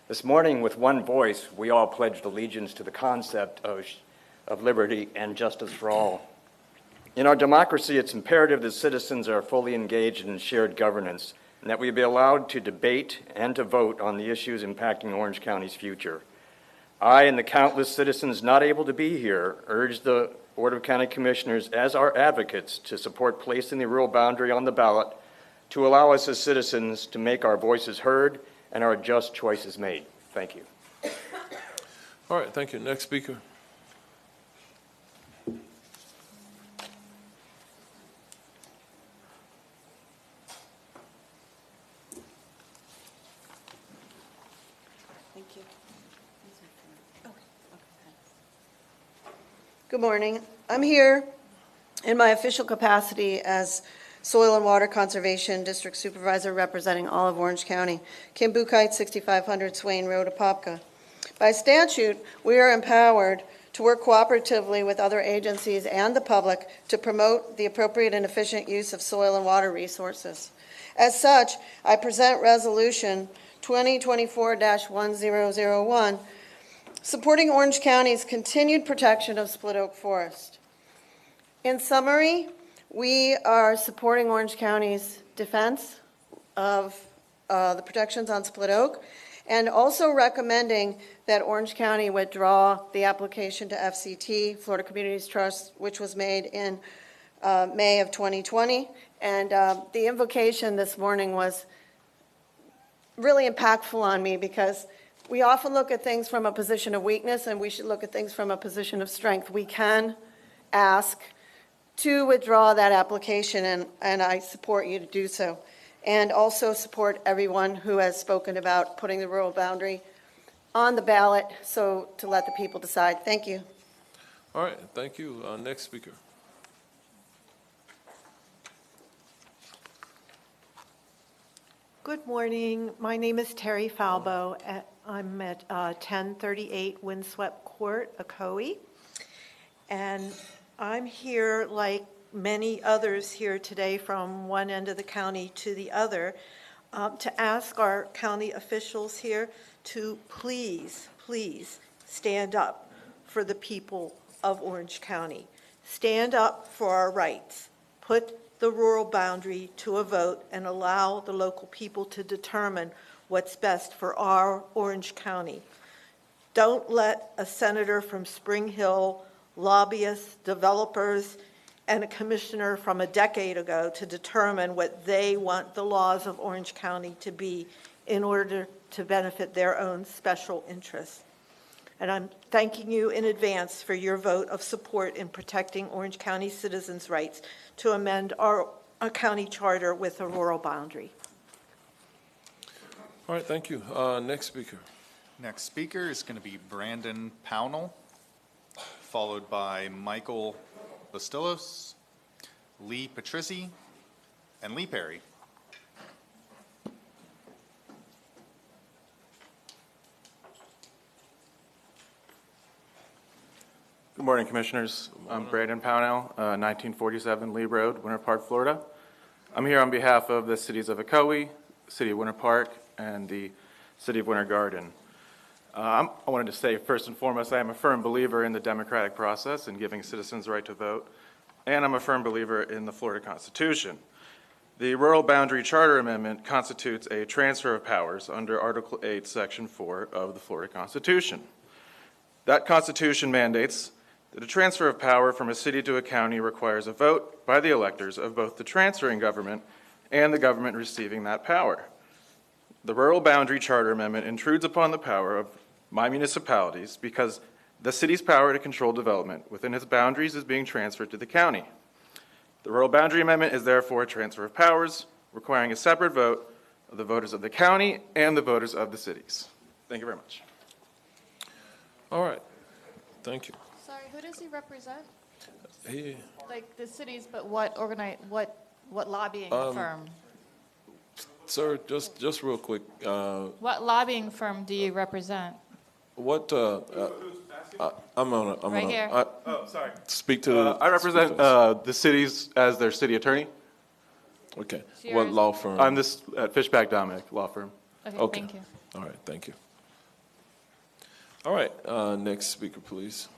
This morning, with one voice, we all pledged allegiance to the concept of liberty and justice for all. In our democracy, it's imperative that citizens are fully engaged in shared governance and that we be allowed to debate and to vote on the issues impacting Orange County's future. I and the countless citizens not able to be here urge the Board of County Commissioners as our advocates to support placing the rural boundary on the ballot to allow us as citizens to make our voices heard and our just choices made. Thank you. All right, thank you. Next speaker. Thank you. Good morning. I'm here in my official capacity as Soil and Water Conservation District Supervisor representing all of Orange County, Kim Buchheit, 6500 Swain Road, Apopka. By statute, we are empowered to work cooperatively with other agencies and the public to promote the appropriate and efficient use of soil and water resources. As such, I present Resolution 2024-1001, supporting Orange County's continued protection of split oak forest. In summary, we are supporting Orange County's defense of the protections on split oak and also recommending that Orange County withdraw the application to FCT, Florida Communities Trust, which was made in May of 2020. And the invocation this morning was really impactful on me because we often look at things from a position of weakness, and we should look at things from a position of strength. We can ask to withdraw that application, and I support you to do so. And also support everyone who has spoken about putting the rural boundary on the ballot, so to let the people decide. Thank you. All right, thank you. Next speaker. Good morning. My name is Terry Falbo. I'm at 1038 Windswept Court, Ocoee. And I'm here, like many others here today, from one end of the county to the other, to ask our county officials here to please stand up for the people of Orange County. Stand up for our rights. Put the rural boundary to a vote and allow the local people to determine what's best for our Orange County. Don't let a senator from Spring Hill, lobbyists, developers, and a commissioner from a decade ago to determine what they want the laws of Orange County to be in order to benefit their own special interests. And I'm thanking you in advance for your vote of support in protecting Orange County citizens' rights to amend our county charter with a rural boundary. All right, thank you. Next speaker. Next speaker is going to be Brandon Pownell, followed by Michael Bastillos, Lee Patrici, and Lee Perry. Good morning, Commissioners. I'm Brandon Pownell, 1947 Lee Road, Winter Park, Florida. I'm here on behalf of the cities of Ocoee, City of Winter Park, and the City of Winter Garden. I wanted to say, first and foremost, I am a firm believer in the democratic process and giving citizens the right to vote, and I'm a firm believer in the Florida Constitution. The Rural Boundary Charter Amendment constitutes a transfer of powers under Article 8, Section 4 of the Florida Constitution. That Constitution mandates that a transfer of power from a city to a county requires a vote by the electors of both the transferring government and the government receiving that power. The Rural Boundary Charter Amendment intrudes upon the power of my municipalities because The city's power to control development within its boundaries is being transferred to the county. The rural boundary amendment is therefore a transfer of powers, requiring a separate vote of the voters of the county and the voters of the cities. Thank you very much. All right, thank you. Sorry, who does he represent? He, Like the cities, but what lobbying firm? sir, just real quick, What lobbying firm do you represent? what, I'm Right here. Oh, sorry. Speak to. I represent the cities as their city attorney. Okay, So what yours- law firm? I'm this at Fishback Dominic Law Firm. Okay. Thank you. All right, thank you. All right, next speaker, please.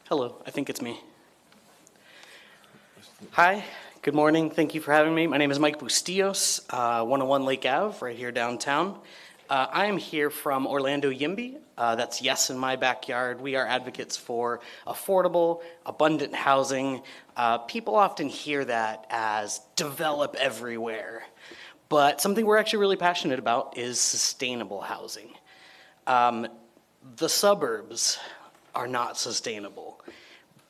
Hello, I think it's me. Hi, good morning. Thank you for having me. My name is Mike Bustillos, 101 Lake Ave, right here downtown. I am here from Orlando Yimby. That's yes in my backyard. We are advocates for affordable, abundant housing. People often hear that as develop everywhere. But something we're actually really passionate about is sustainable housing. The suburbs are not sustainable.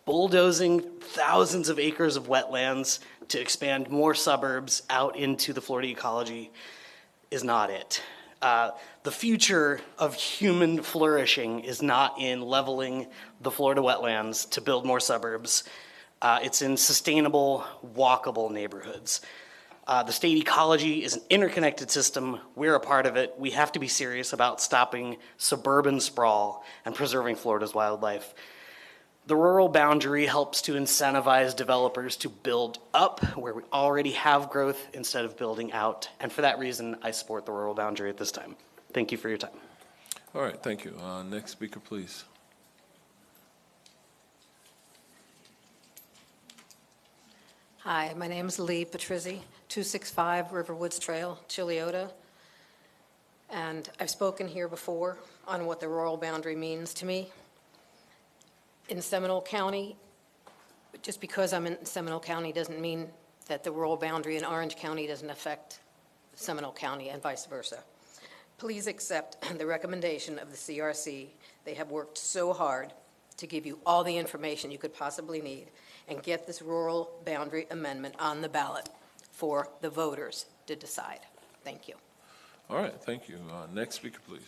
Bulldozing thousands of acres of wetlands to expand more suburbs out into the Florida ecology is not it. The future of human flourishing is not in leveling the Florida wetlands to build more suburbs. It's in sustainable, walkable neighborhoods. The state ecology is an interconnected system. We're a part of it. We have to be serious about stopping suburban sprawl and preserving Florida's wildlife. The rural boundary helps to incentivize developers to build up where we already have growth instead of building out. And for that reason, I support the rural boundary at this time. Thank you for your time. All right, thank you. Next speaker, please. Hi, my name is Lee Patrizzi, 265 Riverwoods Trail, Chiliota. And I've spoken here before on what the rural boundary means to me. In Seminole County, just because I'm in Seminole County doesn't mean that the rural boundary in Orange County doesn't affect Seminole County and vice versa. Please accept the recommendation of the CRC. They have worked so hard to give you all the information you could possibly need and get this rural boundary amendment on the ballot for the voters to decide. Thank you. All right, thank you. Next speaker, please.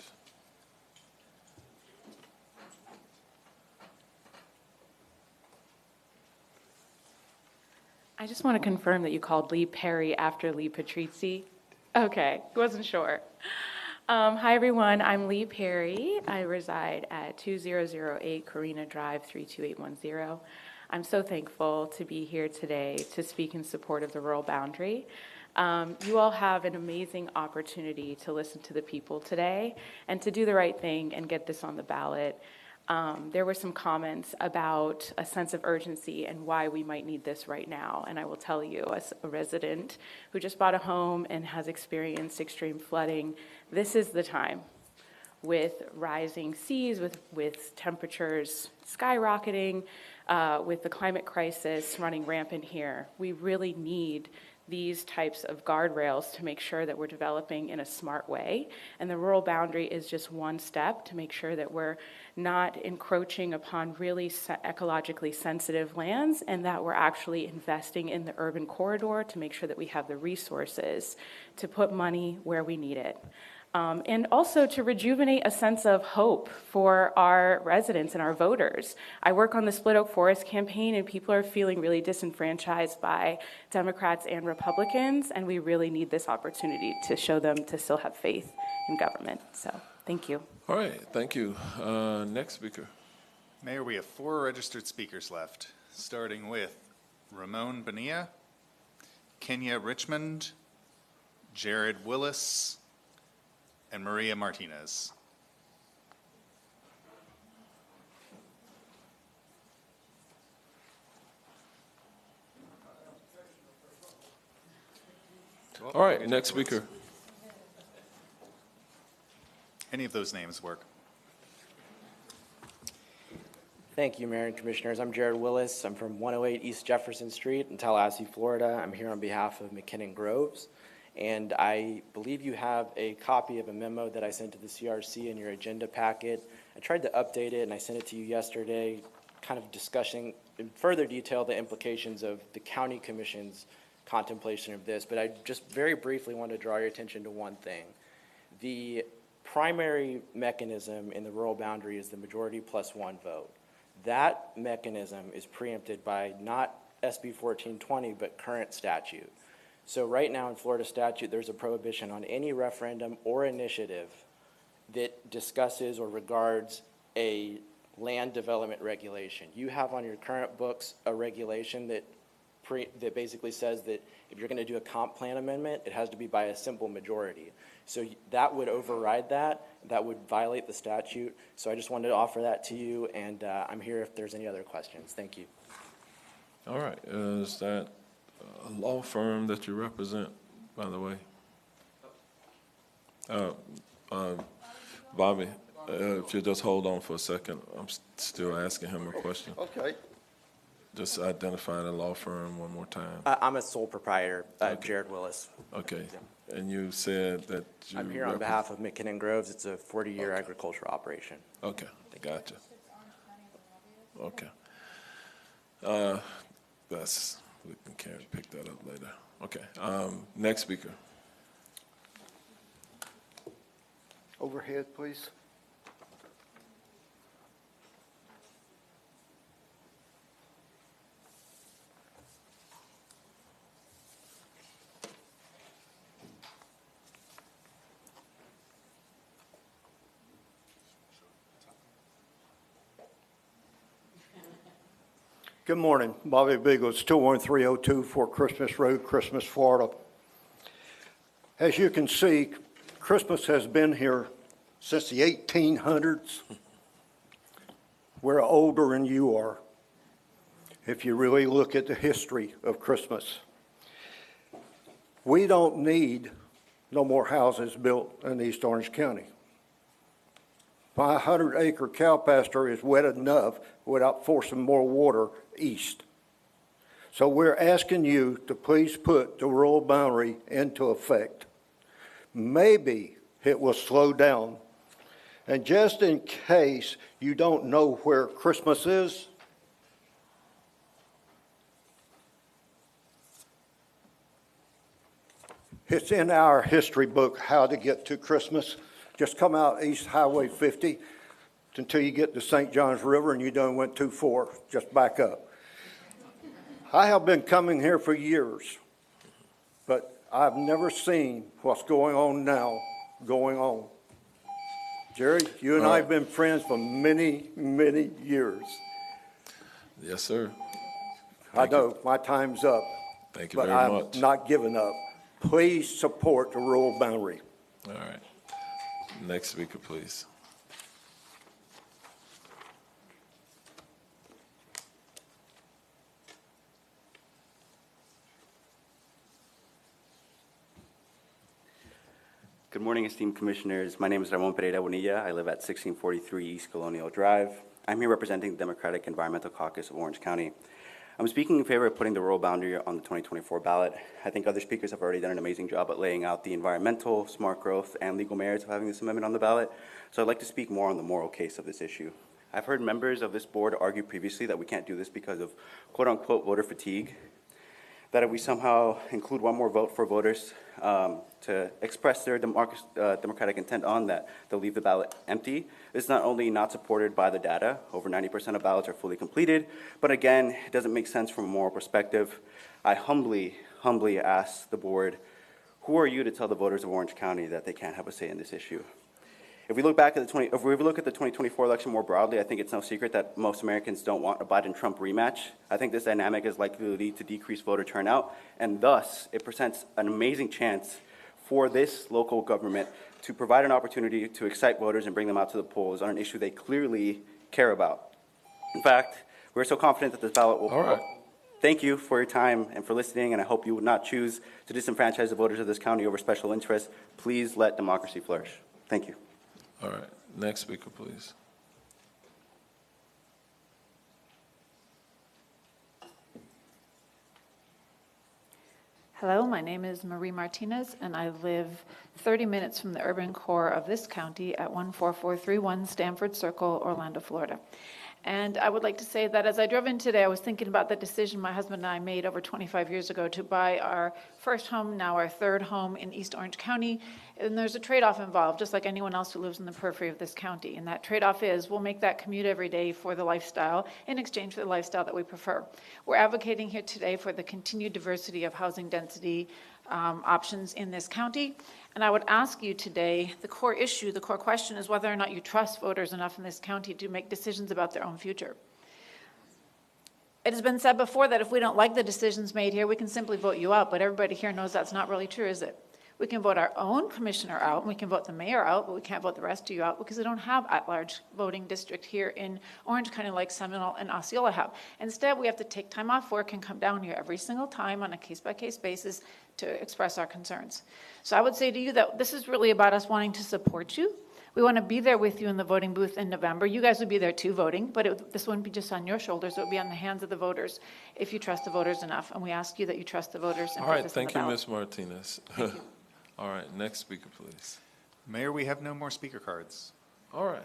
I just want to confirm that you called Lee Perry after Lee Patrizzi. Okay, wasn't sure. Hi, everyone. I'm Lee Perry. I reside at 2008 Carina Drive, 32810. I'm so thankful to be here today to speak in support of the rural boundary. You all have an amazing opportunity to listen to the people today and to do the right thing and get this on the ballot. There were some comments about a sense of urgency and why we might need this right now. And I will tell you, as a resident who just bought a home and has experienced extreme flooding, this is the time. With rising seas, with temperatures skyrocketing, with the climate crisis running rampant here, we really need these types of guardrails to make sure that we're developing in a smart way. And the rural boundary is just one step to make sure that we're not encroaching upon really ecologically sensitive lands and that we're actually investing in the urban corridor to make sure that we have the resources to put money where we need it. And also to rejuvenate a sense of hope for our residents and our voters. I work on the Split Oak Forest campaign, and people are feeling really disenfranchised by Democrats and Republicans, and we really need this opportunity to show them to still have faith in government. So, thank you. All right, thank you. Next speaker. Mayor, we have 4 registered speakers left, starting with Ramon Bonilla, Kenya Richmond, Jared Willis, and Maria Martinez. All right, next speaker. Any of those names work. Thank you, Mayor and Commissioners. I'm Jared Willis. I'm from 108 East Jefferson Street in Tallahassee, Florida. I'm here on behalf of McKinnon Groves. And I believe you have a copy of a memo that I sent to the CRC in your agenda packet. I tried to update it, and I sent it to you yesterday, kind of discussing in further detail the implications of the county commission's contemplation of this. But I just very briefly want to draw your attention to one thing. The primary mechanism in the rural boundary is the majority plus one vote. That mechanism is preempted by not SB 1420, but current statute. So right now in Florida statute, there's a prohibition on any referendum or initiative that discusses or regards a land development regulation. You have on your current books a regulation that basically says that if you're going to do a comp plan amendment, it has to be by a simple majority. So that would override that. That would violate the statute. So I just wanted to offer that to you, and I'm here if there's any other questions. Thank you. All right. Is that a law firm that you represent, by the way? Bobby, if you just hold on for a second, I'm still asking him a question. Okay. Just identify the law firm one more time. I'm a sole proprietor, Okay. Jared Willis. Okay. And you said that you... I'm here on behalf of McKinnon Groves. It's a 40-year agricultural operation. Okay, gotcha. Okay. We can pick that up later. Okay. Next speaker. Overhead, please. Good morning. Bobby Beagles, 21302 Fort Christmas Road, Christmas, Florida. As you can see, Christmas has been here since the 1800s. We're older than you are, if you really look at the history of Christmas. We don't need no more houses built in East Orange County. My 100-acre cow pasture is wet enough without forcing more water east. So we're asking you to please put the rural boundary into effect. Maybe it will slow down. And just in case you don't know where Christmas is, it's in our history book, How to Get to Christmas. Just come out East Highway 50 until you get to St. Johns River and you done went too far. Just back up. I have been coming here for years, but I've never seen what's going on now going on. Jerry, you and I have been friends for many, many years. Yes, sir. I know my time's up. Thank you very much. But I'm not giving up. Please support the rural boundary. All right. Next speaker, please. Good morning, esteemed commissioners. My name is Ramon Pereira Bonilla. I live at 1643 East Colonial Drive. I'm here representing the Democratic Environmental Caucus of Orange County. I'm speaking in favor of putting the rural boundary on the 2024 ballot. I think other speakers have already done an amazing job at laying out the environmental, smart growth, and legal merits of having this amendment on the ballot. So I'd like to speak more on the moral case of this issue. I've heard members of this board argue previously that we can't do this because of quote-unquote voter fatigue, that if we somehow include one more vote for voters to express their democratic intent on that, they'll leave the ballot empty. It's not only not supported by the data, over 90% of ballots are fully completed, but again, it doesn't make sense from a moral perspective. I humbly ask the board, who are you to tell the voters of Orange County that they can't have a say in this issue? If we look at the 2024 election more broadly, I think it's no secret that most Americans don't want a Biden-Trump rematch. I think this dynamic is likely to lead to decreased voter turnout, and thus it presents an amazing chance for this local government to provide an opportunity to excite voters and bring them out to the polls on an issue they clearly care about. In fact, we're so confident that this ballot will... All right. Thank you for your time and for listening, and I hope you would not choose to disenfranchise the voters of this county over special interests. Please let democracy flourish. Thank you. All right. Next speaker, please. Hello, my name is Marie Martinez, and I live 30 minutes from the urban core of this county at 14431 Stanford Circle, Orlando, Florida. And I would like to say that as I drove in today, I was thinking about the decision my husband and I made over 25 years ago to buy our first home, now our third home in East Orange County. And there's a trade-off involved, just like anyone else who lives in the periphery of this county. And that trade-off is we'll make that commute every day for the lifestyle in exchange for the lifestyle that we prefer. We're advocating here today for the continued diversity of housing density options in this county. And I would ask you today, the core issue, the core question is whether or not you trust voters enough in this county to make decisions about their own future. It has been said before that if we don't like the decisions made here, we can simply vote you out, but everybody here knows that's not really true, is it? We can vote our own commissioner out, and we can vote the mayor out, but we can't vote the rest of you out because we don't have at-large voting district here in Orange County like Seminole and Osceola have. Instead, we have to take time off work and come down here every single time on a case-by-case basis to express our concerns. So I would say to you that this is really about us wanting to support you. We want to be there with you in the voting booth in November. You guys would be there too voting, but this wouldn't be just on your shoulders. It would be on the hands of the voters if you trust the voters enough. And we ask you that you trust the voters and All put right, this thank on you, the Ms. Martinez. All right, next speaker, please. Mayor, we have no more speaker cards. All right.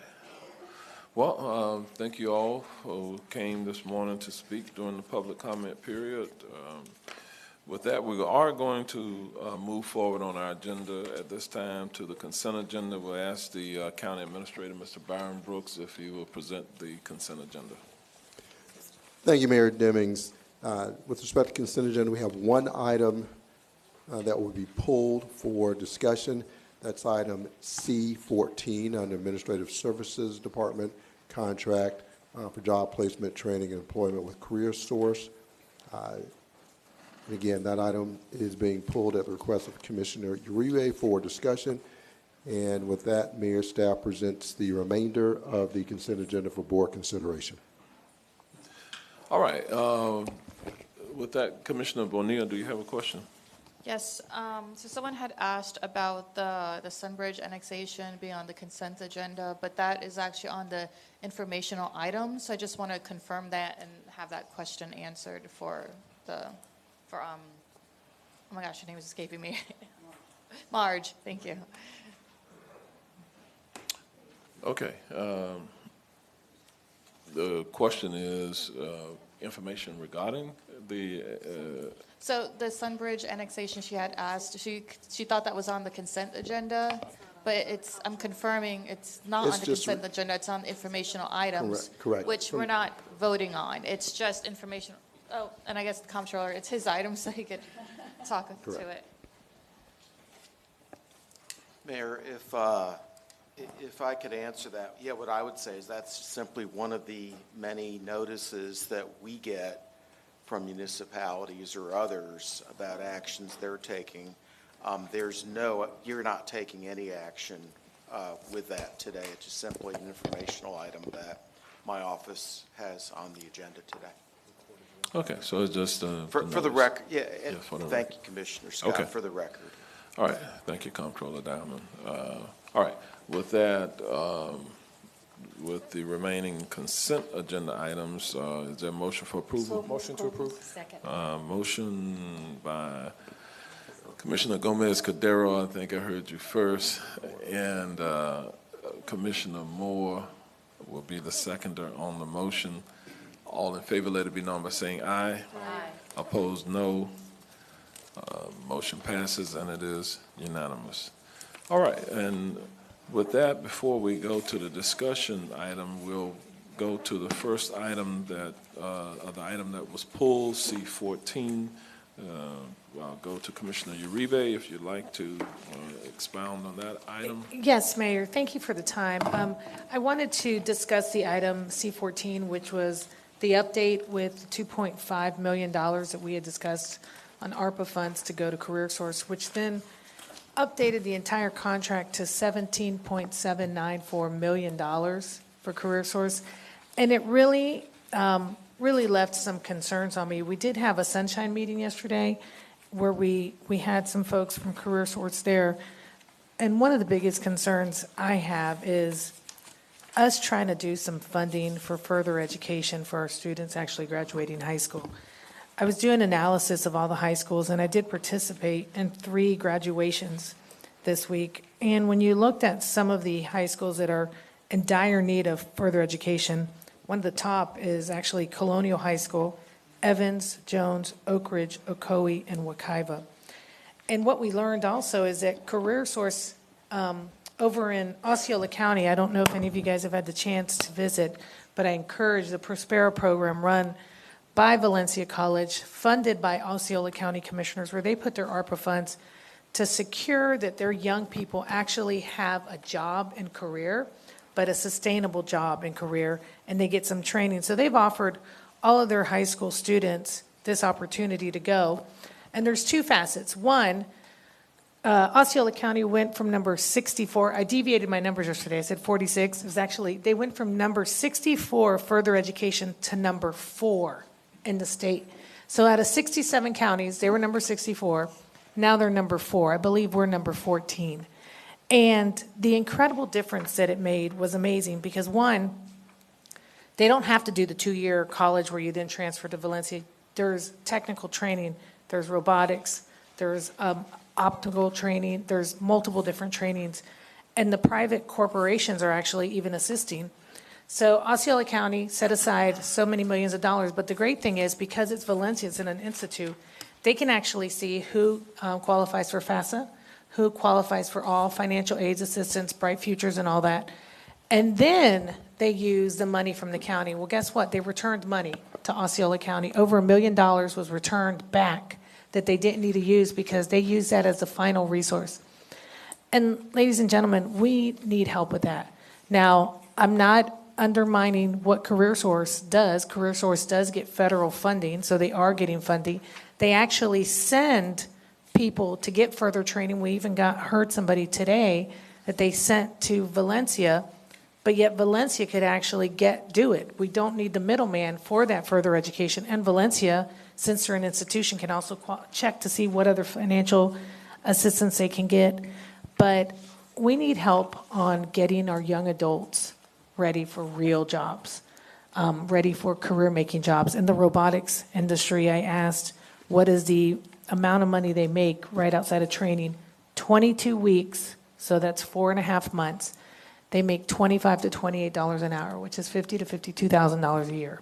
Well, thank you all who came this morning to speak during the public comment period. With that, we are going to move forward on our agenda at this time to the consent agenda. We'll ask the County Administrator, Mr. Byron Brooks, if he will present the consent agenda. Thank you, Mayor Demings. With respect to consent agenda, we have one item that will be pulled for discussion. That's item C14 under Administrative Services Department, contract for job placement, training, and employment with Career Source. And again, that item is being pulled at the request of Commissioner Uribe for discussion. And with that, Mayor, staff presents the remainder of the consent agenda for board consideration. All right. With that, Commissioner Bonilla, do you have a question? Yes, so someone had asked about the Sunbridge annexation being on the consent agenda, but that is actually on the informational item. So I just want to confirm that and have that question answered for oh my gosh, her name is escaping me. Marge, thank you. Okay. The question is information regarding the So the Sunbridge annexation, she had asked, she thought that was on the consent agenda, but I'm confirming it's not on the consent agenda, it's on informational items. Correct. Which we're not voting on, it's just informational. Oh, and I guess the comptroller, it's his item, so he could talk to it. Mayor, if I could answer that, yeah, what I would say is that's simply one of the many notices that we get from municipalities or others about actions they're taking. You're not taking any action with that today. It's just simply an informational item that my office has on the agenda today. Okay, so it's just for the record, yeah. Yes, thank you, Commissioner Scott, okay. for the record. All right, thank you, Comptroller Diamond. All right, with that, with the remaining consent agenda items, is there a motion for approval? Motion to approve. Second. Motion by Commissioner Gomez-Cordero, I think I heard you first, and Commissioner Moore will be the seconder on the motion. All in favor, let it be known by saying aye. Aye. Opposed, no. Motion passes, and it is unanimous. All right, and with that, before we go to the discussion item, we'll go to the first item the item that was pulled, C14. I'll go to Commissioner Uribe if you'd like to expound on that item. Yes, Mayor, thank you for the time. I wanted to discuss the item C14, which was the update with $2.5 million that we had discussed on ARPA funds to go to Career Source, which then updated the entire contract to $17.794 million for Career Source. And it really left some concerns on me. We did have a sunshine meeting yesterday where we had some folks from Career Source there. And one of the biggest concerns I have is us trying to do some funding for further education for our students actually graduating high school. I was doing analysis of all the high schools, and I did participate in 3 graduations this week. And when you looked at some of the high schools that are in dire need of further education, one of the top is actually Colonial High School, Evans, Jones, Oak Ridge, Ocoee, and Wekiva. And what we learned also is that CareerSource over in Osceola County, I don't know if any of you guys have had the chance to visit, but I encourage the Prospero program run by Valencia College, funded by Osceola County Commissioners, where they put their ARPA funds to secure that their young people actually have a job and career, but a sustainable job and career, and they get some training. So they've offered all of their high school students this opportunity to go. And there's 2 facets. One, Osceola County went from number 64. I deviated my numbers yesterday. I said 46. It was actually, they went from number 64 further education to number 4 in the state. So out of 67 counties, they were number 64. Now they're number 4. I believe we're number 14. And the incredible difference that it made was amazing because, one, they don't have to do the 2-year college where you then transfer to Valencia. There's technical training, there's robotics, there's optical training, there's multiple different trainings, and the private corporations are actually even assisting. So Osceola County set aside so many millions of dollars, but the great thing is because it's Valencia, it's in an institute, they can actually see who qualifies for FAFSA, who qualifies for all financial aids, assistance, Bright Futures, and all that. And then they use the money from the county. Well, guess what? They returned money to Osceola County. Over $1 million was returned back that they didn't need to use because they used that as the final resource. And ladies and gentlemen, we need help with that. Now, I'm not undermining what CareerSource does. CareerSource does get federal funding, so they are getting funding. They actually send people to get further training. We even heard somebody today that they sent to Valencia, but yet Valencia could actually do it. We don't need the middleman for that further education. And Valencia, since they're an institution, can also check to see what other financial assistance they can get. But we need help on getting our young adults ready for real jobs, ready for career-making jobs. In the robotics industry, I asked, what is the amount of money they make right outside of training? 22 weeks, so that's 4.5 months. They make $25 to $28 an hour, which is $50,000 to $52,000 a year.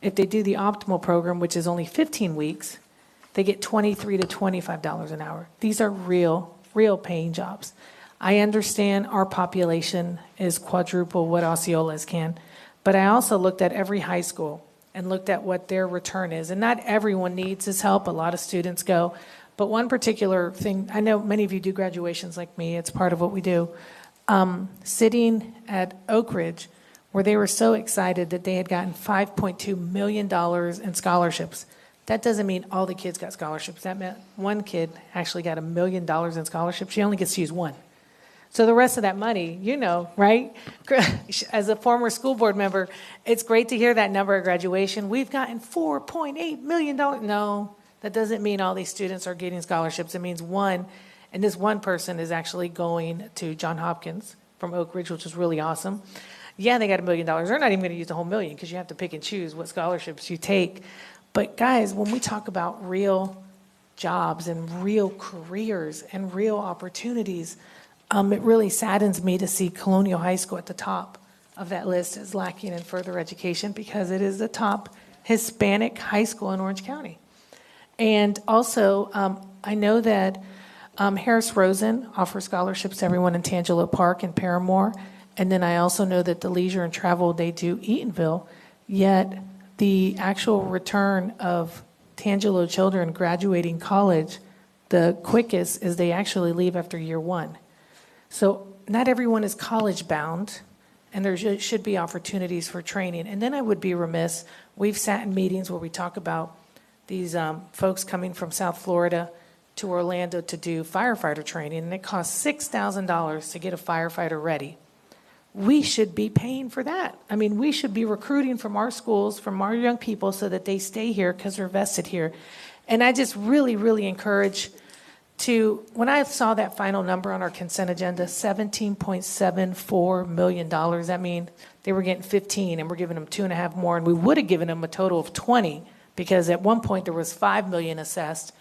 If they do the optimal program, which is only 15 weeks, they get $23 to $25 an hour. These are real paying jobs. I understand our population is quadruple what Osceola's can, but I also looked at every high school and looked at what their return is. And not everyone needs this help. A lot of students go. But one particular thing, I know many of you do graduations like me. It's part of what we do. Sitting at Oak Ridge, where they were so excited that they had gotten $5.2 million in scholarships. That doesn't mean all the kids got scholarships. That meant one kid actually got $1 million in scholarships. She only gets to use one. So the rest of that money, you know, right? As a former school board member, it's great to hear that number at graduation. We've gotten $4.8 million. No, that doesn't mean all these students are getting scholarships. It means one, and this one person is actually going to Johns Hopkins from Oak Ridge, which is really awesome. Yeah, they got $1 million. They're not even going to use the whole million because you have to pick and choose what scholarships you take. But guys, when we talk about real jobs and real careers and real opportunities, it really saddens me to see Colonial High School at the top of that list as lacking in further education because it is the top Hispanic high school in Orange County. And also, I know that Harris Rosen offers scholarships to everyone in Tangelo Park and Paramore. And then I also know that the leisure and travel, they do Eatonville, yet the actual return of Tangelo children graduating college, the quickest is they actually leave after year 1. So not everyone is college bound, and there should be opportunities for training. And then I would be remiss, we've sat in meetings where we talk about these folks coming from South Florida to Orlando to do firefighter training, and it costs $6,000 to get a firefighter ready. We should be paying for that. I mean, we should be recruiting from our schools, from our young people so that they stay here because they're vested here. And I just really, really encourage when I saw that final number on our consent agenda, $17.74 million, that means they were getting 15 and we're giving them 2.5 more, and we would have given them a total of 20, Because at one point, there was 5 million assessed.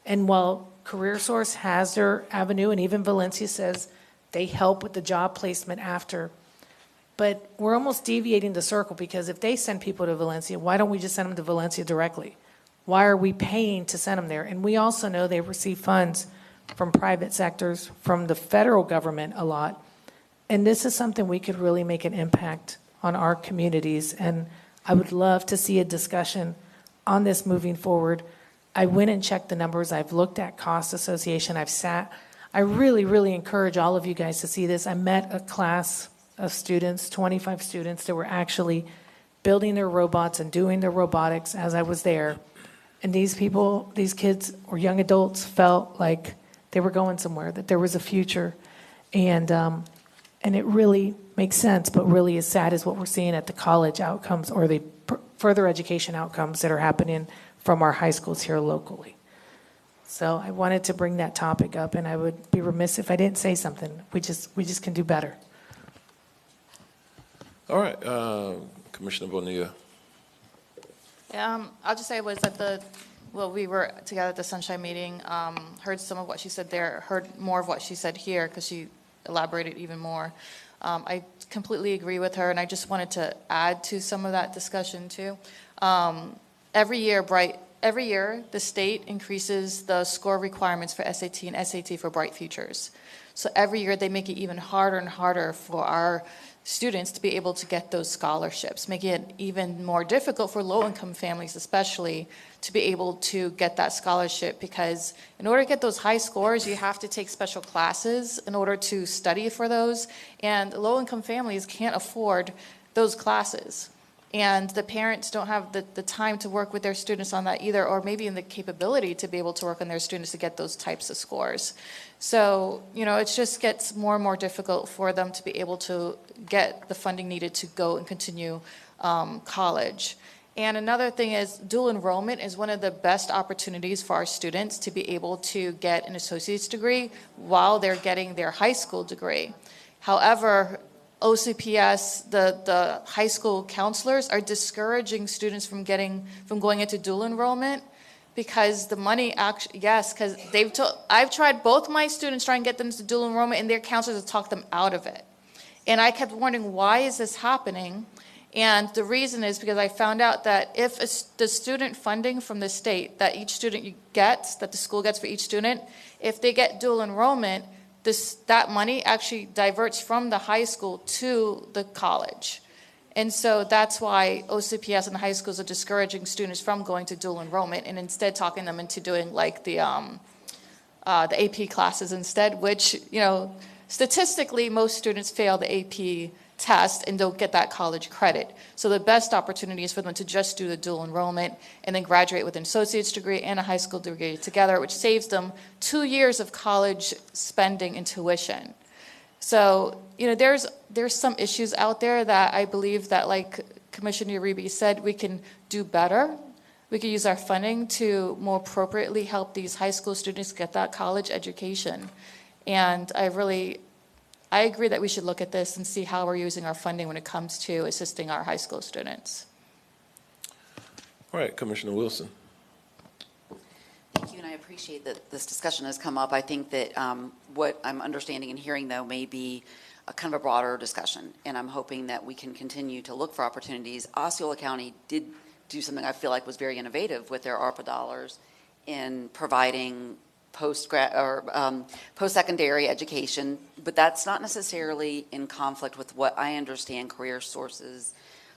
And while CareerSource has their avenue, and even Valencia says they help with the job placement after, but we're almost deviating the circle, because if they send people to Valencia, why don't we just send them to Valencia directly? Why are we paying to send them there? And we also know they receive funds from private sectors, from the federal government a lot. And this is something we could really make an impact on our communities. And I would love to see a discussion on this moving forward. I went and checked the numbers. I've looked at cost association. I really, really encourage all of you guys to see this. I met a class of students, 25 students, that were actually building their robots and doing their robotics as I was there. And these people, these kids or young adults, felt like they were going somewhere, that there was a future. And it really makes sense, but really is sad is what we're seeing at the college outcomes, or the further education outcomes that are happening from our high schools here locally. So I wanted to bring that topic up, and I would be remiss if I didn't say something. We just can do better. All right, Commissioner Bonilla. I'll just say I was at we were together at the Sunshine meeting, heard some of what she said there, heard more of what she said here, because she elaborated even more. I completely agree with her, and I just wanted to add to some of that discussion too. Every year, the state increases the score requirements for SAT and SAT for Bright Futures. So every year they make it even harder and harder for our students to be able to get those scholarships, making it even more difficult for low-income families especially to be able to get that scholarship, because in order to get those high scores, you have to take special classes in order to study for those, and low-income families can't afford those classes. And the parents don't have the time to work with their students on that either, or maybe in the capability to be able to work on their students to get those types of scores. So, it just gets more and more difficult for them to be able to get the funding needed to go and continue college. And another thing is, dual enrollment is one of the best opportunities for our students to be able to get an associate's degree while they're getting their high school degree. However, OCPS, the high school counselors, are discouraging students from going into dual enrollment, because the money because I've tried both my students trying to get them to dual enrollment, and their counselors have talked them out of it. And I kept wondering, why is this happening? And the reason is because I found out that if the student funding from the state that each student gets, that the school gets for each student, if they get dual enrollment, that money actually diverts from the high school to the college. And so that's why OCPS and the high schools are discouraging students from going to dual enrollment, and instead talking them into doing like the AP classes instead, which, statistically most students fail the AP test and don't get that college credit. So the best opportunity is for them to just do the dual enrollment and then graduate with an associate's degree and a high school degree together, which saves them 2 years of college spending and tuition. So, there's some issues out there that I believe that, like Commissioner Uribe said, we can do better. We can use our funding to more appropriately help these high school students get that college education. And I agree that we should look at this and see how we're using our funding when it comes to assisting our high school students. All right, Commissioner Wilson. Thank you, and I appreciate that this discussion has come up. I think that what I'm understanding and hearing, though, may be a kind of a broader discussion, and I'm hoping that we can continue to look for opportunities. Osceola County did do something I feel like was very innovative with their ARPA dollars in providing post-secondary education, but that's not necessarily in conflict with what I understand CareerSource's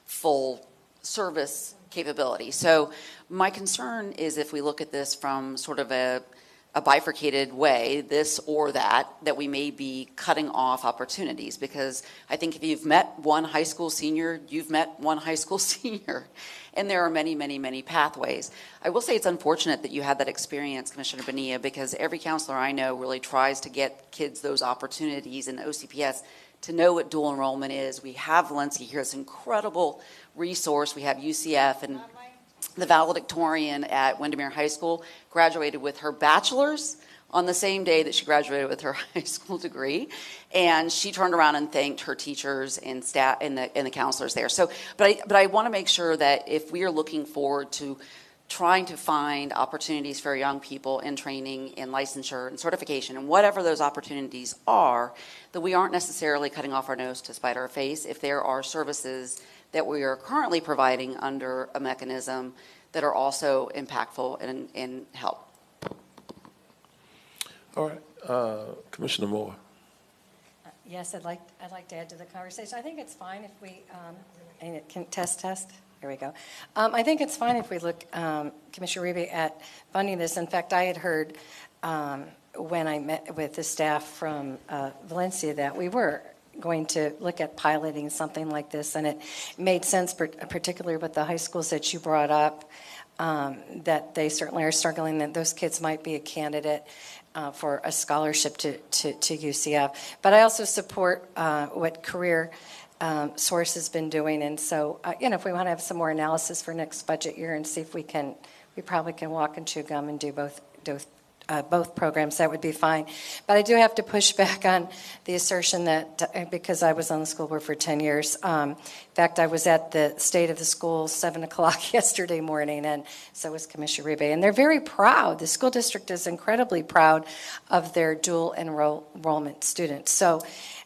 full service capability. So my concern is, if we look at this from sort of a bifurcated way, this or that we may be cutting off opportunities, because I think if you've met one high school senior, you've met one high school senior. And there are many, many, many pathways. I will say it's unfortunate that you had that experience, Commissioner Bonilla, because every counselor I know really tries to get kids those opportunities in the OCPS to know what dual enrollment is. We have Valencia here, it's an incredible resource. We have UCF, and the valedictorian at Windermere High School graduated with her bachelor's on the same day that she graduated with her high school degree, and she turned around and thanked her teachers and staff and the counselors there. So, but I want to make sure that if we are looking forward to trying to find opportunities for young people in training, in licensure and certification, and whatever those opportunities are, that we aren't necessarily cutting off our nose to spite our face if there are services that we are currently providing under a mechanism that are also impactful and help. All right, Commissioner Moore. Yes, I'd like to add to the conversation. I think it's fine if we, and it can test. Here we go. I think it's fine if we look, Commissioner Uribe, at funding this. In fact, I had heard when I met with the staff from Valencia that we were going to look at piloting something like this, and it made sense, particularly with the high schools that you brought up, that they certainly are struggling, that those kids might be a candidate for a scholarship to UCF. But I also support what Career Source has been doing, and so if we want to have some more analysis for next budget year and see if we probably can walk and chew gum and do both programs, that would be fine. But I do have to push back on the assertion that, because I was on the school board for 10 years, in fact, I was at the State of the School 7 o'clock yesterday morning, and so was Commissioner Uribe. And they're very proud. The school district is incredibly proud of their dual enrollment students. So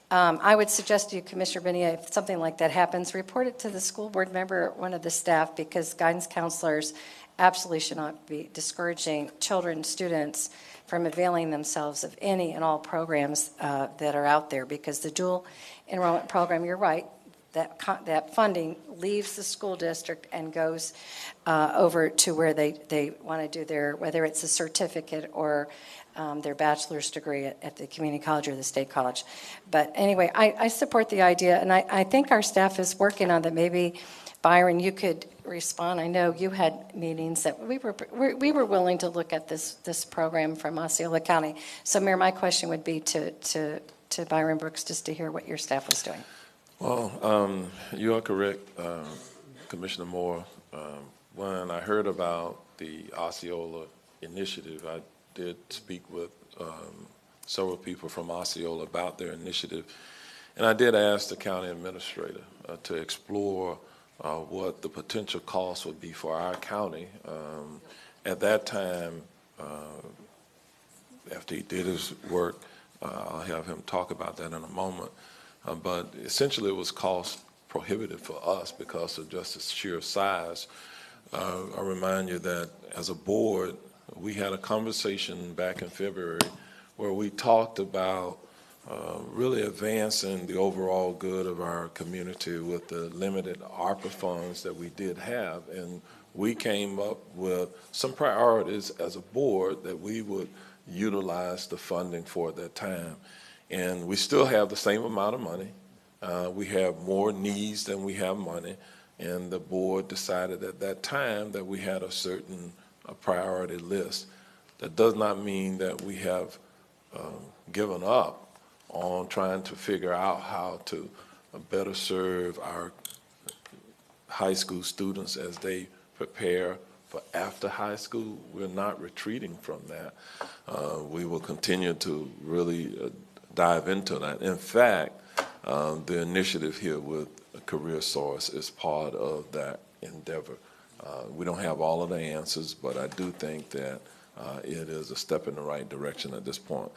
I would suggest to you, Commissioner Benia, if something like that happens, report it to the school board member or one of the staff, because guidance counselors absolutely should not be discouraging children, students from availing themselves of any and all programs that are out there, because the dual enrollment program, you're right, that funding leaves the school district and goes over to where they want to do their, whether it's a certificate or their bachelor's degree at the community college or the state college. But anyway, I support the idea, and I think our staff is working on that. Maybe Byron, you could respond. I know you had meetings that we were willing to look at this program from Osceola County. So, Mayor, my question would be to Byron Brooks, just to hear what your staff was doing. Well, you are correct, Commissioner Moore. When I heard about the Osceola initiative, I did speak with several people from Osceola about their initiative, and I did ask the county administrator to explore what the potential cost would be for our county. At that time, after he did his work, I'll have him talk about that in a moment, but essentially it was cost prohibitive for us because of just the sheer size. I'll remind you that as a board, we had a conversation back in February where we talked about really advancing the overall good of our community with the limited ARPA funds that we did have. And we came up with some priorities as a board that we would utilize the funding for at that time. And we still have the same amount of money. We have more needs than we have money. And the board decided at that time that we had a certain priority list. That does not mean that we have given up on trying to figure out how to better serve our high school students as they prepare for after high school. We're not retreating from that. We will continue to really dive into that. In fact, the initiative here with Career Source is part of that endeavor. We don't have all of the answers, but I do think that it is a step in the right direction at this point.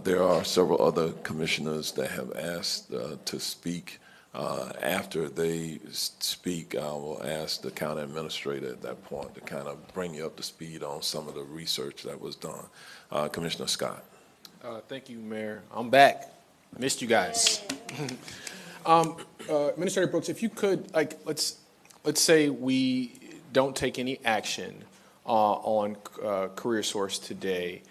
There are several other commissioners that have asked to speak. After they speak, I will ask the county administrator at that point to kind of bring you up to speed on some of the research that was done. Commissioner Scott. Thank you, Mayor. I'm back. I missed you guys. Administrator Brooks, if you could, let's say we don't take any action on Career Source today.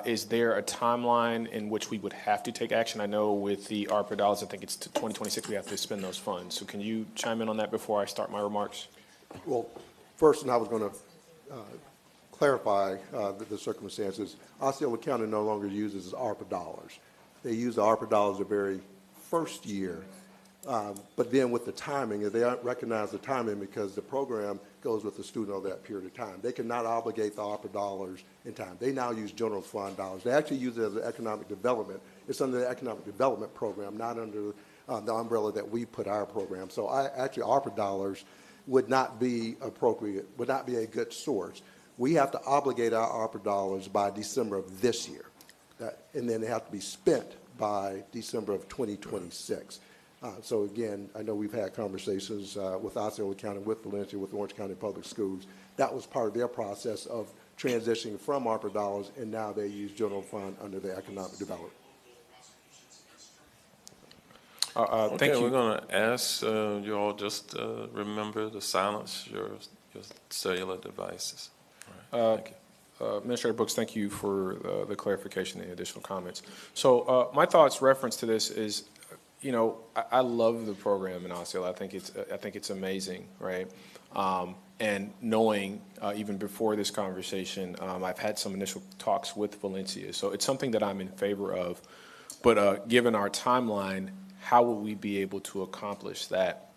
Is there a timeline in which we would have to take action? I know with the ARPA dollars, I think it's to 2026 we have to spend those funds. So can you chime in on that before I start my remarks? Well, first, and I was going to clarify the circumstances. Osceola County no longer uses ARPA dollars. They use the ARPA dollars the very first year. But then with the timing, they recognize the timing because the program goes with the student over that period of time. They cannot obligate the ARPA dollars in time. They now use general fund dollars. They actually use it as an economic development. It's under the economic development program, not under the umbrella that we put our program. So actually ARPA dollars would not be appropriate, would not be a good source. We have to obligate our ARPA dollars by December of this year, and then they have to be spent by December of 2026. So again, I know we've had conversations with Osceola County, with Valencia, with Orange County Public Schools. That was part of their process of transitioning from ARPA dollars, and now they use general fund under the economic development. Okay, we're going to ask you all just remember to silence your cellular devices. All right, thank you. Administrator Brooks, thank you for the clarification and the additional comments. So my thoughts reference to this is, you know, I love the program in Osceola. I think it's amazing, right? And knowing even before this conversation, I've had some initial talks with Valencia, so it's something that I'm in favor of. But given our timeline, how will we be able to accomplish that?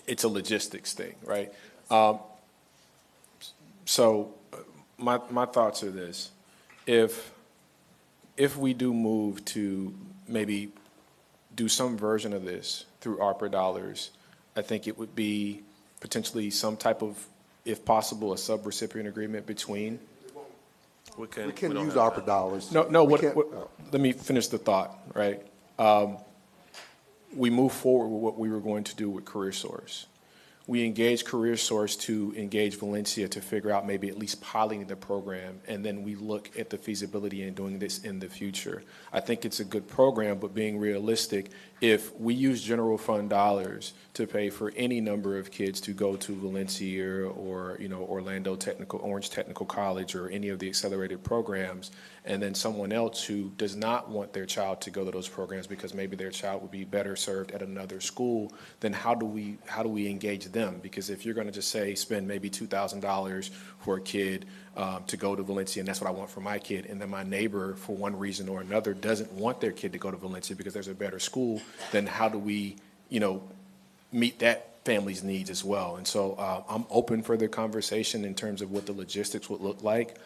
It's a logistics thing, right? So my thoughts are this: if we do move to maybe do some version of this through ARPA dollars, I think it would be potentially some type of, if possible, a sub-recipient agreement between. We can use ARPA dollars. Let me finish the thought, right? We move forward with what we were going to do with CareerSource. We engage CareerSource to engage Valencia to figure out maybe at least piloting the program, and then we look at the feasibility in doing this in the future. I think it's a good program, but being realistic, if we use general fund dollars to pay for any number of kids to go to Valencia or, you know, Orlando Technical, Orange Technical College, or any of the accelerated programs, and then someone else who does not want their child to go to those programs because maybe their child would be better served at another school, then how do we engage them? Because if you're going to just say spend maybe $2,000 for a kid to go to Valencia, and that's what I want for my kid, and then my neighbor, for one reason or another, doesn't want their kid to go to Valencia because there's a better school, then how do we, you know, meet that family's needs as well? And so I'm open for the conversation in terms of what the logistics would look like.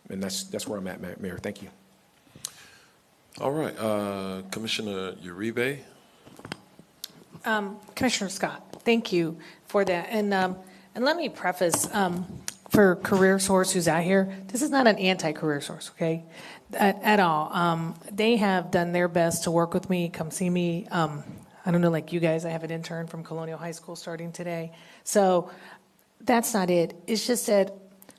And that's where I'm at, Mayor. Thank you. All right, Commissioner Uribe. Commissioner Scott, thank you for that. And let me preface, for CareerSource who's out here, this is not an anti-career source, okay, at all. They have done their best to work with me, come see me. I don't know, like you guys, I have an intern from Colonial High School starting today. So that's not it. It's just that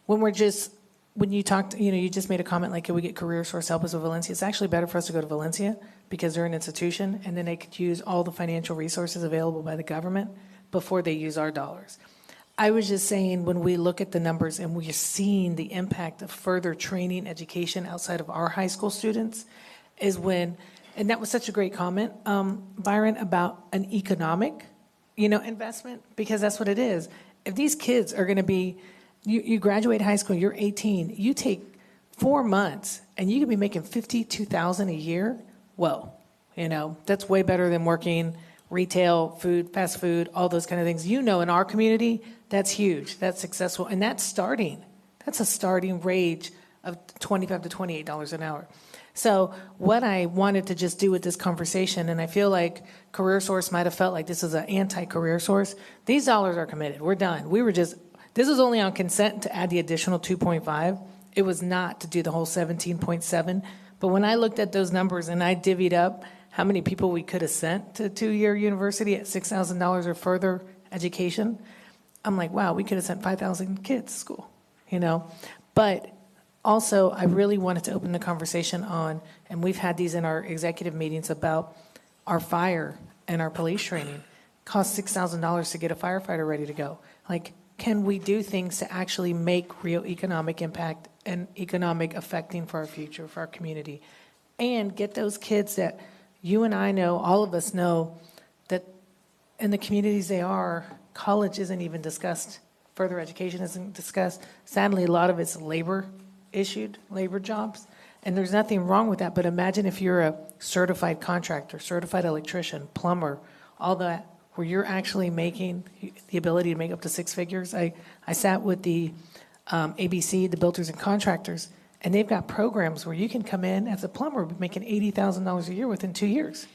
when you talked, you know, you just made a comment like, can we get CareerSource help us with Valencia? It's actually better for us to go to Valencia because they're an institution, and then they could use all the financial resources available by the government before they use our dollars. I was just saying, when we look at the numbers and we're seeing the impact of further training, education outside of our high school students, is when, and that was such a great comment, Byron, about an economic, you know, investment, because that's what it is. If these kids are going to be, you graduate high school, you're 18, you take 4 months, and you could be making $52,000 a year. Whoa, you know, that's way better than working retail, food, fast food, all those kind of things. You know, in our community, that's huge, that's successful, and that's a starting wage of $25 to $28 an hour. So what I wanted to just do with this conversation, and I feel like CareerSource might have felt like this is an anti-career source, these dollars are committed, we're done. This was only on consent to add the additional 2.5. It was not to do the whole 17.7. But when I looked at those numbers and I divvied up how many people we could have sent to two-year university at $6,000 or further education, I'm like, wow, we could have sent 5,000 kids to school, you know? But also, I really wanted to open the conversation on, and we've had these in our executive meetings, about our fire and our police training. Costs $6,000 to get a firefighter ready to go. Like, can we do things to actually make real economic impact and economic affecting for our future, for our community, and get those kids that you and I know, all of us know, that in the communities they are, college isn't even discussed, further education isn't discussed. Sadly, a lot of it's labor-issued, labor jobs, and there's nothing wrong with that, but imagine if you're a certified contractor, certified electrician, plumber, all that, where you're actually making the ability to make up to 6 figures. I sat with the ABC, the Builders and Contractors, and they've got programs where you can come in as a plumber making $80,000 a year within 2 years.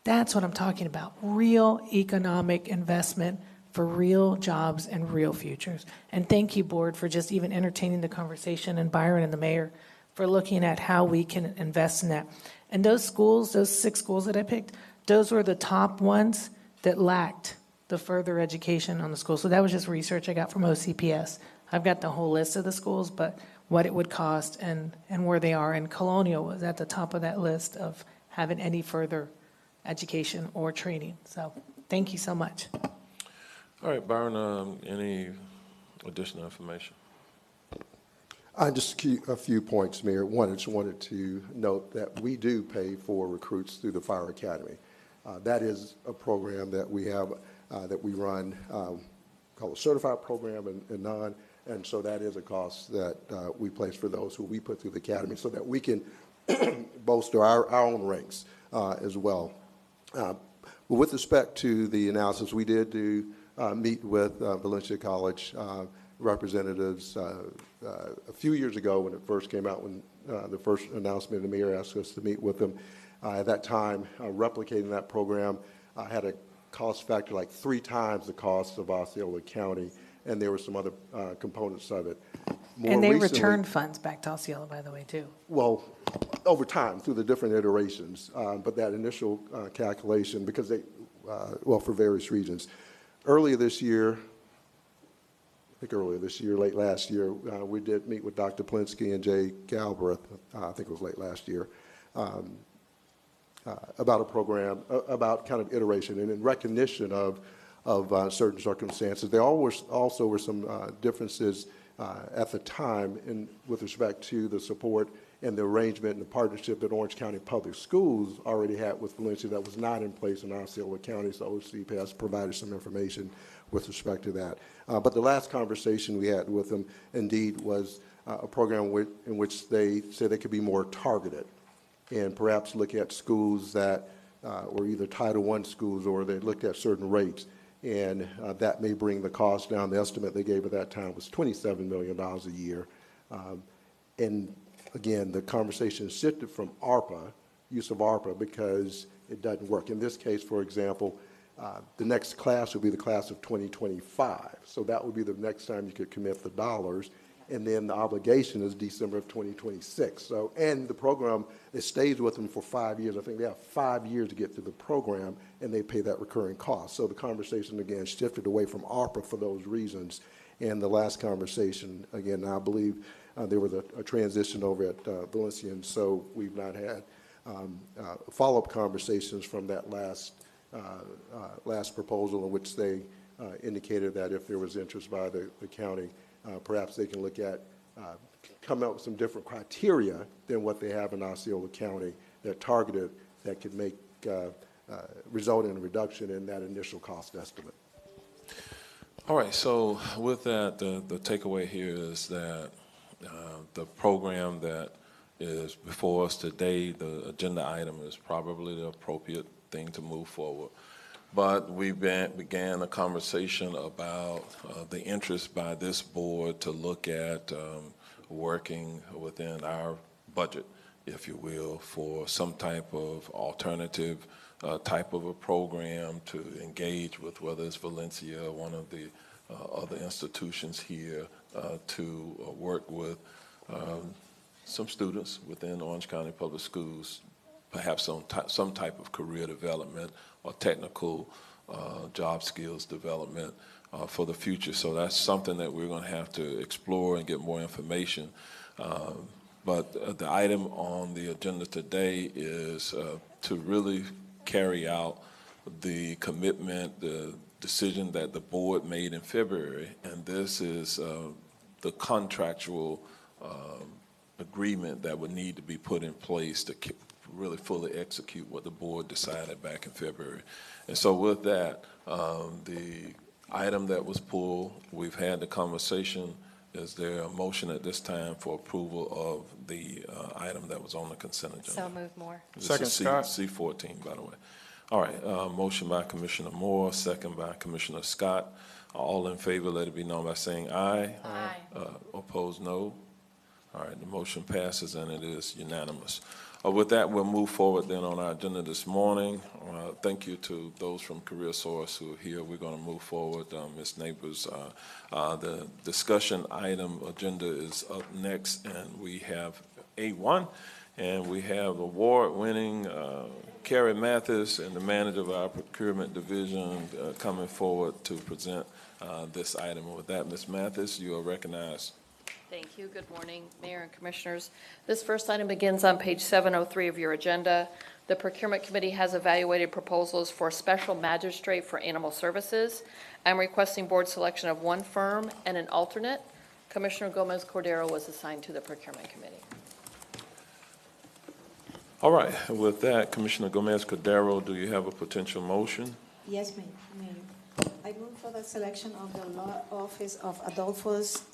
That's what I'm talking about, real economic investment for real jobs and real futures. And thank you, board, for just even entertaining the conversation, and Byron and the mayor for looking at how we can invest in that. And those schools, those 6 schools that I picked, those were the top ones that lacked the further education on the school. So that was just research I got from OCPS. I've got the whole list of the schools, but what it would cost and where they are. And Colonial was at the top of that list of having any further education or training. So thank you so much. All right, Byron, any additional information? Just a few points, Mayor. One, I just wanted to note that we do pay for recruits through the Fire Academy. That is a program that we have, that we run, called a certified program and non, and so that is a cost that we place for those who we put through the academy so that we can bolster our own ranks as well. But with respect to the analysis, we did meet with Valencia College representatives a few years ago when it first came out, when the first announcement, the mayor asked us to meet with them. At that time, replicating that program had a cost factor like 3 times the cost of Osceola County, and there were some other components of it. And they returned funds back to Osceola, by the way, too. Well, over time, through the different iterations, but that initial calculation, because they, well, for various reasons. Earlier this year, late last year, we did meet with Dr. Plinsky and Jay Galbraith, I think it was late last year, about a program, about kind of iteration, and in recognition of certain circumstances. There also were some differences at the time with respect to the support and the arrangement and the partnership that Orange County Public Schools already had with Valencia that was not in place in Osceola County, so OCPS provided some information with respect to that. But the last conversation we had with them, indeed, was a program in which they said they could be more targeted and perhaps look at schools that were either Title I schools or they looked at certain rates. And that may bring the cost down. The estimate they gave at that time was $27 million a year. And again, the conversation shifted from ARPA, use of ARPA, because it doesn't work. In this case, for example, the next class would be the class of 2025. So that would be the next time you could commit the dollars. And then the obligation is December of 2026. So, and the program, it stays with them for 5 years. I think they have 5 years to get through the program, and they pay that recurring cost. So the conversation, again, shifted away from ARPA for those reasons. And the last conversation, again, I believe there was a transition over at Valencia, and so we've not had follow-up conversations from that last proposal in which they indicated that if there was interest by the county, perhaps they can look at coming up with some different criteria than what they have in Osceola County that targeted, that could make result in a reduction in that initial cost estimate. All right, so with that, the takeaway here is that the program that is before us today, the agenda item, is probably the appropriate thing to move forward. But we began a conversation about the interest by this board to look at working within our budget, if you will, for some type of alternative type of a program to engage with, whether it's Valencia or one of the other institutions here, to work with some students within Orange County Public Schools, perhaps on some type of career development or technical job skills development for the future. So that's something that we're going to have to explore and get more information. But the item on the agenda today is to really carry out the commitment, the decision that the board made in February, and this is the contractual agreement that would need to be put in place to really fully execute what the board decided back in February. And so with that, the item that was pulled, we've had the conversation. Is there a motion at this time for approval of the item that was on the consent agenda? So move more. Second, Scott. C14, by the way. All right, motion by Commissioner Moore, second by Commissioner Scott. All in favor, let it be known by saying aye. Aye. Opposed, no. All right, the motion passes and it is unanimous. With that, we'll move forward then on our agenda this morning. Thank you to those from Career Source who are here. We're going to move forward. Ms. Neighbors, the discussion item agenda is up next, and we have A1, and we have award-winning Carrie Mathis and the manager of our Procurement Division coming forward to present this item. With that, Ms. Mathis, you are recognized. Thank you. Good morning, Mayor and Commissioners. This first item begins on page 703 of your agenda. The Procurement Committee has evaluated proposals for special magistrate for animal services. I'm requesting board selection of one firm and an alternate. Commissioner Gomez-Cordero was assigned to the Procurement Committee. All right. With that, Commissioner Gomez-Cordero, do you have a potential motion? Yes, Mayor. I move for the selection of the Law Office of Adolphus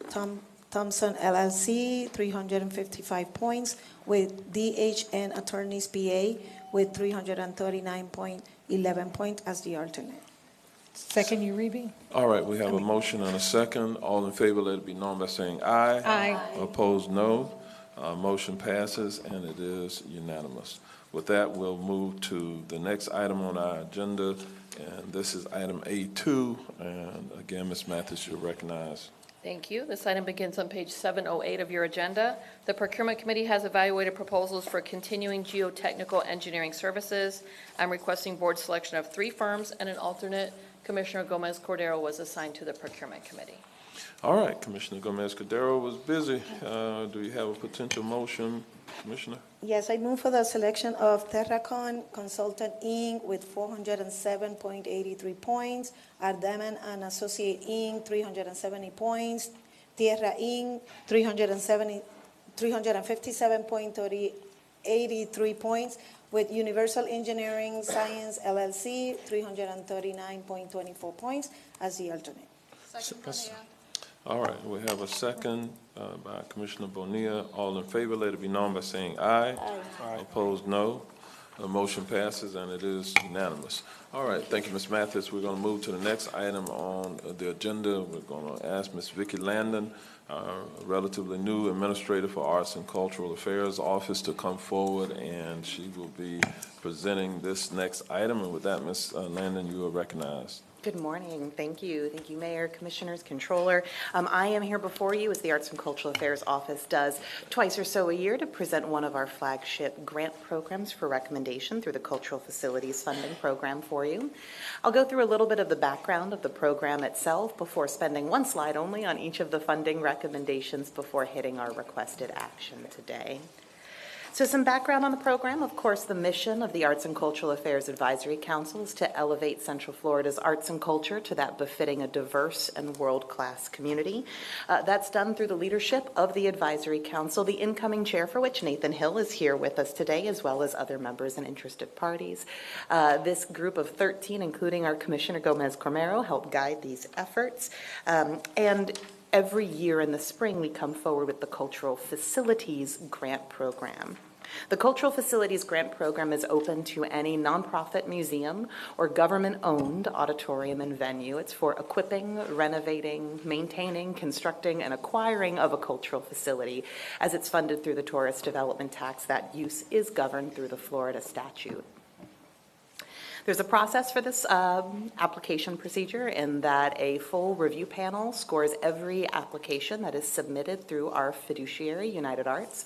Thompson LLC, 355 points, with DHN Attorneys PA with 339.11 points as the alternate. Second, Uribe. All right, we have a motion and a second. All in favor, let it be known by saying aye. Aye. Opposed, no. Motion passes, and it is unanimous. With that, we'll move to the next item on our agenda, and this is item A2. And again, Ms. Mathis, you're recognized. Thank you. This item begins on page 708 of your agenda. The Procurement Committee has evaluated proposals for continuing geotechnical engineering services. I'm requesting board selection of three firms and an alternate. Commissioner Gomez-Cordero was assigned to the Procurement Committee. All right, Commissioner Gomez-Cordero was busy. Do you have a potential motion, Commissioner? Yes, I move for the selection of Terracon Consultant Inc. with 407.83 points, Ardaman and Associate Inc., 370 points, Tierra Inc., 357.83 points, with Universal Engineering Science LLC, 339.24 points as the alternate. All right, we have a second by Commissioner Bonilla. All in favor, let it be known by saying aye. Aye. Opposed, no. The motion passes, and it is unanimous. All right, thank you, Ms. Mathis. We're going to move to the next item on the agenda. We're going to ask Ms. Vicki Landon, relatively new administrator for Arts and Cultural Affairs Office, to come forward, and she will be presenting this next item. And with that, Ms. Landon, you are recognized. Good morning. Thank you. Thank you, Mayor, Commissioners, Controller. I am here before you, as the Arts and Cultural Affairs Office does twice or so a year, to present one of our flagship grant programs for recommendation through the Cultural Facilities Funding Program for you. I'll go through a little bit of the background of the program itself before spending one slide only on each of the funding recommendations before hitting our requested action today. So some background on the program. Of course, the mission of the Arts and Cultural Affairs Advisory Council is to elevate Central Florida's arts and culture to that befitting a diverse and world-class community. That's done through the leadership of the Advisory Council, the incoming chair for which Nathan Hill is here with us today, as well as other members and interested parties. This group of 13, including our Commissioner Gomez-Cordero, help guide these efforts. And every year in the spring, we come forward with the Cultural Facilities Grant Program. The Cultural Facilities Grant Program is open to any nonprofit museum or government-owned auditorium and venue. It's for equipping, renovating, maintaining, constructing, and acquiring of a cultural facility. As it's funded through the Tourist Development Tax, that use is governed through the Florida statute. There's a process for this application procedure in that a full review panel scores every application that is submitted through our fiduciary, United Arts.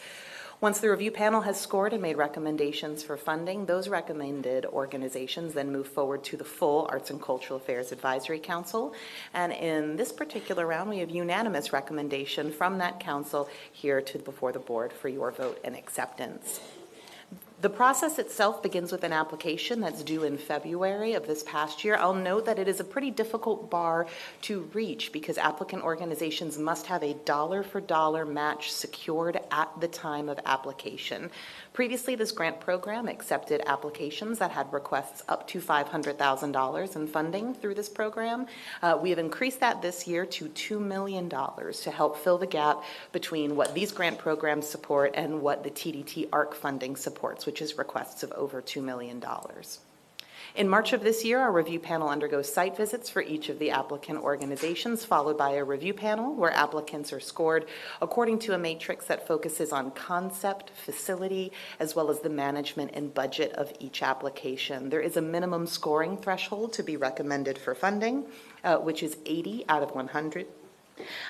Once the review panel has scored and made recommendations for funding, those recommended organizations then move forward to the full Arts and Cultural Affairs Advisory Council. And in this particular round, we have unanimous recommendation from that council here to before the board for your vote and acceptance. The process itself begins with an application that's due in February of this past year. I'll note that it is a pretty difficult bar to reach because applicant organizations must have a dollar-for-dollar match secured at the time of application. Previously, this grant program accepted applications that had requests up to $500,000 in funding through this program. We have increased that this year to $2 million to help fill the gap between what these grant programs support and what the TDT ARC funding supports, which is requests of over $2 million. In March of this year, our review panel undergoes site visits for each of the applicant organizations, followed by a review panel where applicants are scored according to a matrix that focuses on concept, facility, as well as the management and budget of each application. There is a minimum scoring threshold to be recommended for funding, which is 80 out of 100.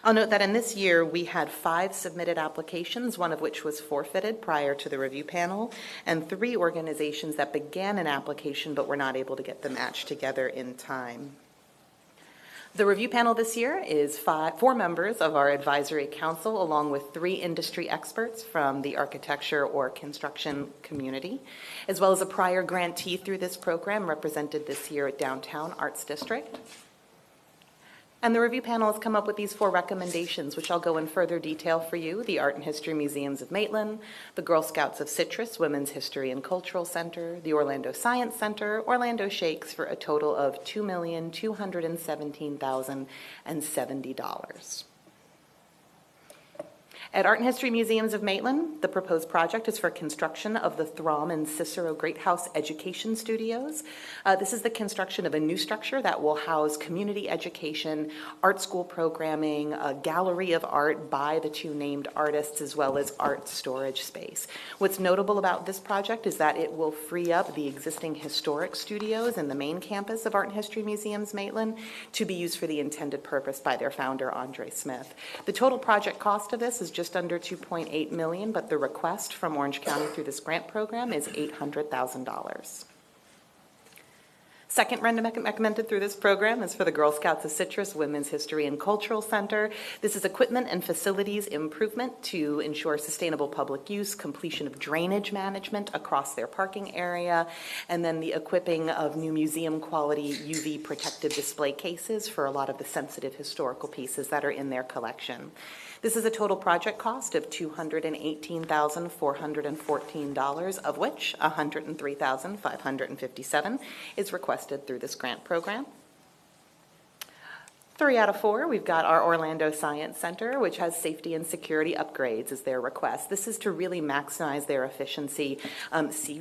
I'll note that in this year, we had 5 submitted applications, one of which was forfeited prior to the review panel, and 3 organizations that began an application but were not able to get the match together in time. The review panel this year is 4 members of our advisory council, along with 3 industry experts from the architecture or construction community, as well as a prior grantee through this program represented this year at Downtown Arts District. And the review panel has come up with these 4 recommendations, which I'll go in further detail for you. The Art and History Museums of Maitland, the Girl Scouts of Citrus Women's History and Cultural Center, the Orlando Science Center, Orlando Shakes, for a total of $2,217,070. At Art and History Museums of Maitland, the proposed project is for construction of the Throm and Cicero Great House Education Studios. This is the construction of a new structure that will house community education, art school programming, a gallery of art by the 2 named artists, as well as art storage space. What's notable about this project is that it will free up the existing historic studios in the main campus of Art and History Museums Maitland to be used for the intended purpose by their founder, Andre Smith. The total project cost of this is just under $2.8 million, but the request from Orange County through this grant program is $800,000. Second recommended through this program is for the Girl Scouts of Citrus Women's History and Cultural Center. This is equipment and facilities improvement to ensure sustainable public use, completion of drainage management across their parking area, and then the equipping of new museum quality UV protective display cases for a lot of the sensitive historical pieces that are in their collection. This is a total project cost of $218,414, of which $103,557 is requested through this grant program. 3 out of 4, we've got our Orlando Science Center, which has safety and security upgrades as their request. This is to really maximize their efficiency,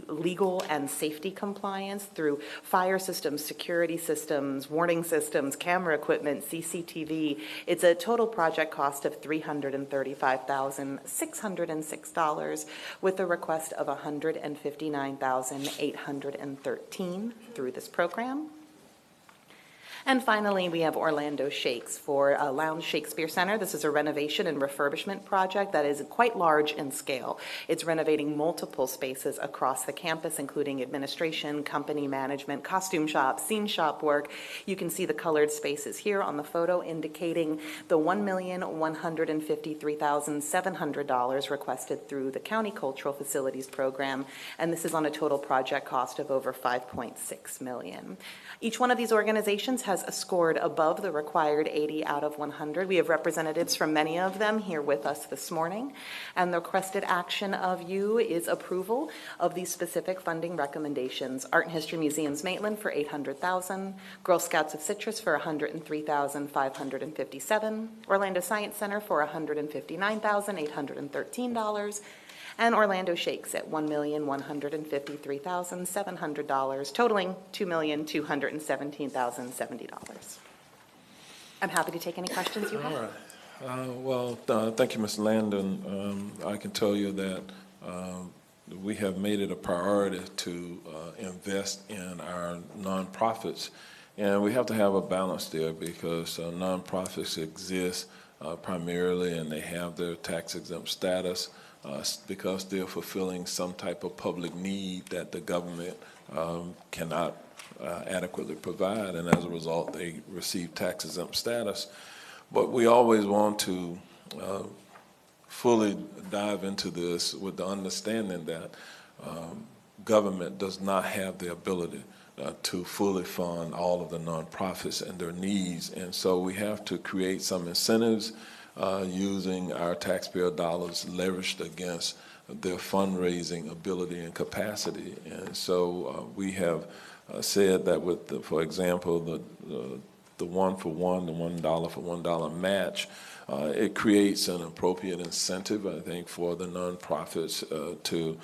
legal and safety compliance through fire systems, security systems, warning systems, camera equipment, CCTV. It's a total project cost of $335,606 with a request of $159,813 through this program. And finally, we have Orlando Shakes for Lounge Shakespeare Center. This is a renovation and refurbishment project that is quite large in scale. It's renovating multiple spaces across the campus, including administration, company management, costume shop, scene shop work. You can see the colored spaces here on the photo indicating the $1,153,700 requested through the County Cultural Facilities Program, and this is on a total project cost of over $5.6 million. Each one of these organizations has scored above the required 80 out of 100. We have representatives from many of them here with us this morning, and the requested action of you is approval of these specific funding recommendations. Art and History Museums Maitland for $800,000, Girl Scouts of Citrus for $103,557, Orlando Science Center for $159,813, and Orlando Shakes at $1,153,700, totaling $2,217,070. I'm happy to take any questions you have. All right. Thank you, Ms. Landon. I can tell you that we have made it a priority to invest in our nonprofits, and we have to have a balance there because nonprofits exist primarily, and they have their tax-exempt status because they're fulfilling some type of public need that the government cannot adequately provide, and as a result, they receive tax-exempt status. But we always want to fully dive into this with the understanding that government does not have the ability to fully fund all of the nonprofits and their needs, and so we have to create some incentives using our taxpayer dollars leveraged against their fundraising ability and capacity. And so we have said that with, for example, the the $1 for $1 match, it creates an appropriate incentive, I think, for the nonprofits to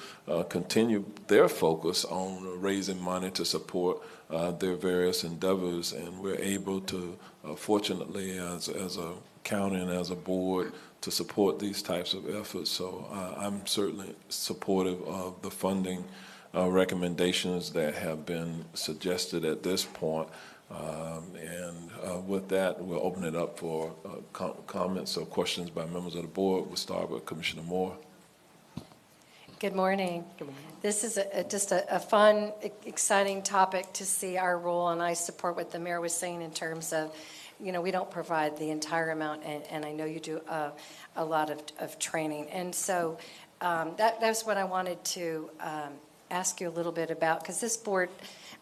continue their focus on raising money to support their various endeavors. And we're able to, fortunately, as a county and as a board, to support these types of efforts. So I'm certainly supportive of the funding recommendations that have been suggested at this point. With that, we'll open it up for comments or questions by members of the board. We'll start with Commissioner Moore. Good morning. This is just a fun, exciting topic to see our role, and I support what the mayor was saying in terms of, we don't provide the entire amount, and I know you do a lot of training. And so that's what I wanted to ask you a little bit about, because this board,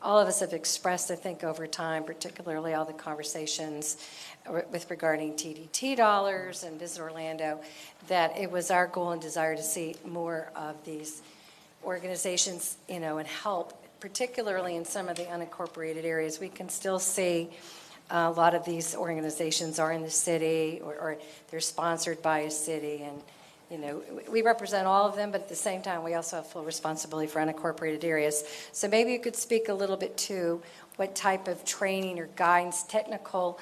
all of us have expressed, I think, over time, particularly all the conversations with regarding TDT dollars and Visit Orlando, that it was our goal and desire to see more of these organizations, and help, particularly in some of the unincorporated areas. We can still see a lot of these organizations are in the city, or they're sponsored by a city, and we represent all of them, but at the same time, we also have full responsibility for unincorporated areas. So maybe you could speak a little bit to what type of training or guidance, technical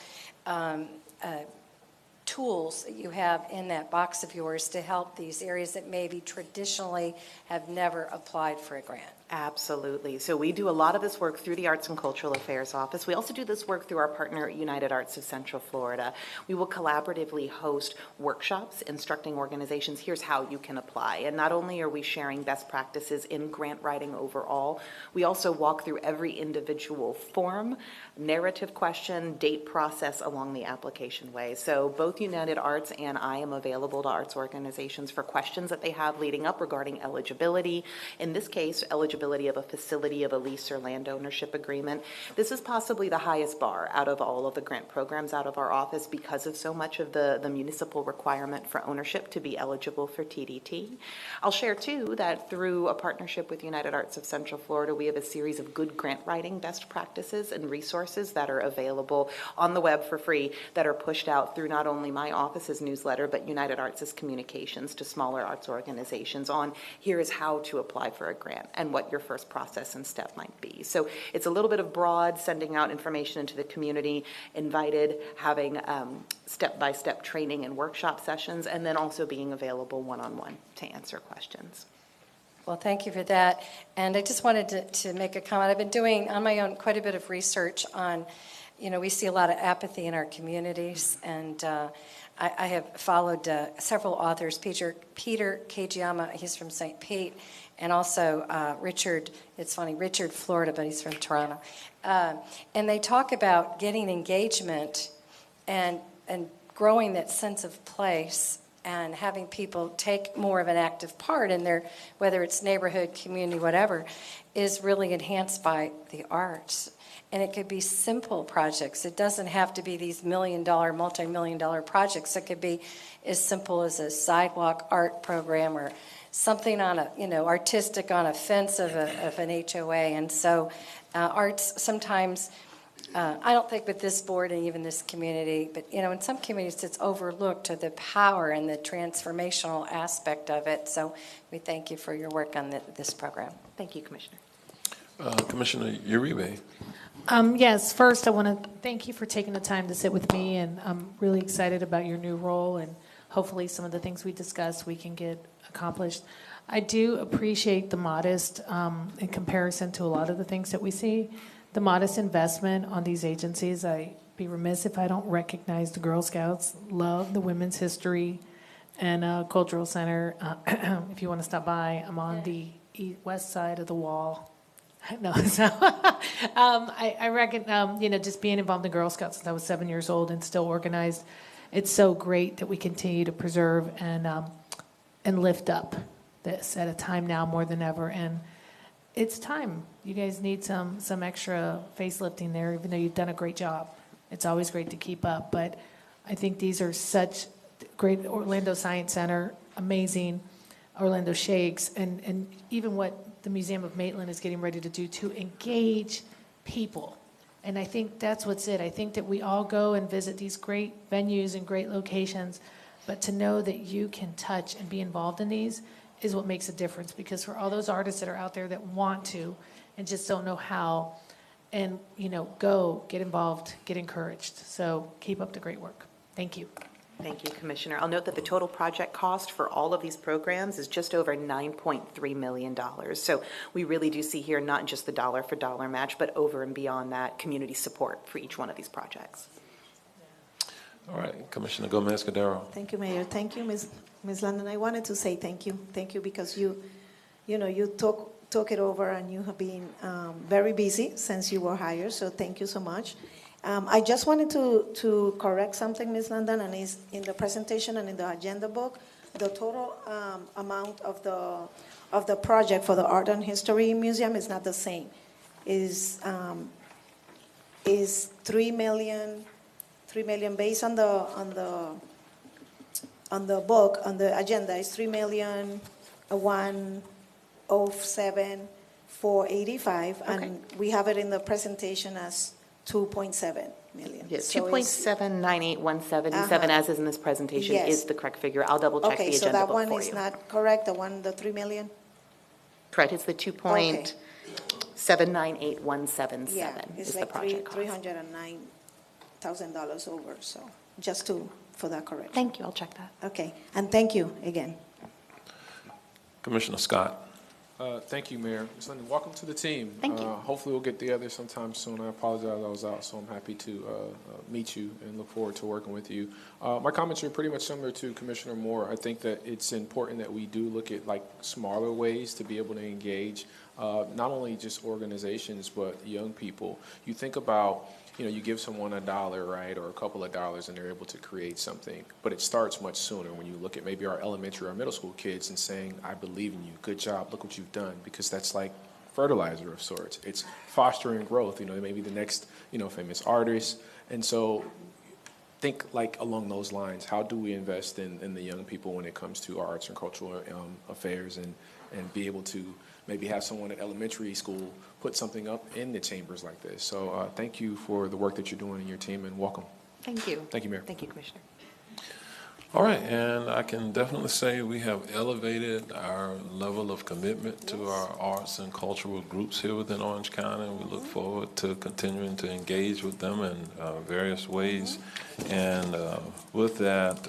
tools that you have in that box of yours to help these areas that maybe traditionally have never applied for a grant. Absolutely. So we do a lot of this work through the Arts and Cultural Affairs Office. We also do this work through our partner, United Arts of Central Florida. We will collaboratively host workshops instructing organizations, here's how you can apply. And not only are we sharing best practices in grant writing overall, we also walk through every individual form, narrative question, date process along the application way. So both United Arts and I am available to arts organizations for questions that they have leading up regarding eligibility. In this case, eligibility of a facility, of a lease or land ownership agreement. This is possibly the highest bar out of all of the grant programs out of our office because of so much of the municipal requirement for ownership to be eligible for TDT. I'll share too that through a partnership with United Arts of Central Florida, we have a series of good grant writing best practices and resources that are available on the web for free that are pushed out through not only my office's newsletter, but United Arts' communications to smaller arts organizations on here is how to apply for a grant and what your first process and step might be. So it's a little bit of broad, sending out information into the community, invited, having step-by-step training and workshop sessions, and then also being available one-on-one to answer questions. Well, thank you for that. And I just wanted to make a comment. I've been doing on my own quite a bit of research on, we see a lot of apathy in our communities, and I have followed several authors, Peter Kageyama, he's from St. Pete, and also Richard Florida, but he's from Toronto. And they talk about getting engagement and growing that sense of place and having people take more of an active part in their, whether it's neighborhood, community, whatever, is really enhanced by the arts. And it could be simple projects. It doesn't have to be these multi-million-dollar projects. It could be as simple as a sidewalk art program or something on a, artistic on a fence of an HOA. And so arts sometimes, I don't think with this board and even this community, but, in some communities it's overlooked to the power and the transformational aspect of it. So we thank you for your work on this program. Thank you, Commissioner. Commissioner Uribe. Yes, first I want to thank you for taking the time to sit with me, and I'm really excited about your new role, and hopefully some of the things we discussed we can get accomplished. I do appreciate the modest, in comparison to a lot of the things that we see, the modest investment on these agencies. I'd be remiss if I don't recognize the Girl Scouts, love the Women's History and Cultural Center. If you want to stop by, I'm on the west side of the wall. No, so I reckon, just being involved in Girl Scouts since I was 7 years old and still organized, it's so great that we continue to preserve and lift up this at a time now more than ever. And it's time. You guys need some extra facelifting there, even though you've done a great job. It's always great to keep up. But I think these are such great. Orlando Science Center, amazing. Orlando Shakes, and even what the Museum of Maitland is getting ready to do to engage people And I think that's what's it. I think that we all go and visit these great venues and great locations, but to know that you can touch and be involved in these is what makes a difference. Because for all those artists that are out there that want to and just don't know how, and go, get involved, get encouraged. So keep up the great work. Thank you. Thank you, Commissioner. I'll note that the total project cost for all of these programs is just over $9.3 million. So we really do see here not just the dollar for dollar match, but over and beyond that, community support for each one of these projects. All right, Commissioner Gomez-Cordero. Thank you, Mayor. Thank you, Ms. London. I wanted to say thank you. Thank you because you took it over and you have been very busy since you were hired, so thank you so much. I just wanted to correct something, Ms. London, and is in the presentation and in the agenda book, the total amount of the project for the Art and History Museum is not the same. Is $3 million based on the book, on the agenda is $3,107,485, and we have it in the presentation as 2.7 million. Yes, So it's- 2.798,177, as is in this presentation, Yes. is the correct figure. I'll double check the Okay, so agenda that book one for is you. not correct, the 3 million? Correct, it's the 2.798177 Yeah, it's is the like project cost. $309,000 over, so just for that correction. Thank you, I'll check that. Okay, and thank you again. Commissioner Scott. Thank you, Mayor. Ms. Linden, welcome to the team. Thank you. Hopefully we'll get together sometime soon. I apologize I was out, so I'm happy to meet you and look forward to working with you. My comments are pretty much similar to Commissioner Moore. I think that it's important that we do look at smaller ways to be able to engage not only just organizations, but young people. You think about you give someone $1, right, or a couple of dollars, and they're able to create something. But it starts much sooner when you look at maybe our elementary or middle school kids and saying, I believe in you, good job, look what you've done, because that's like fertilizer of sorts. It's fostering growth, maybe the next, famous artist. And so think along those lines, how do we invest in the young people when it comes to arts and cultural affairs and be able to maybe have someone at elementary school put something up in the chambers like this. So thank you for the work that you're doing in your team, and welcome. Thank you. Thank you, Mayor. Thank you, Commissioner. All right, and I can definitely say we have elevated our level of commitment to our arts and cultural groups here within Orange County. We look forward to continuing to engage with them in various ways. And with that,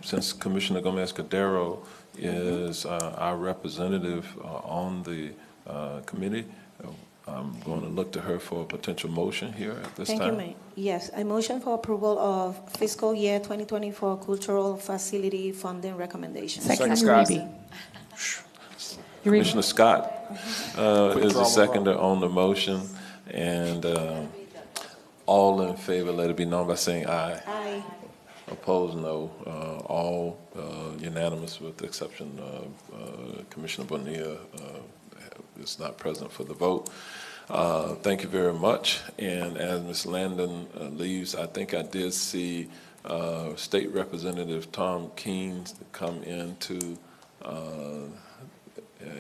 since Commissioner Gomez-Cordero is our representative on the committee, I'm going to look to her for a potential motion here at this time. Thank you, Mayor. Yes, I motion for approval of fiscal year 2024 cultural facility funding recommendations. Second, Scott. Commissioner Scott is the seconder on the motion, and all in favor, let it be known by saying aye. Aye. Opposed, no. All unanimous with the exception of Commissioner Bonilla is not present for the vote. Thank you very much. And as Ms. Landon leaves, I think I did see State Representative Tom Keynes come into,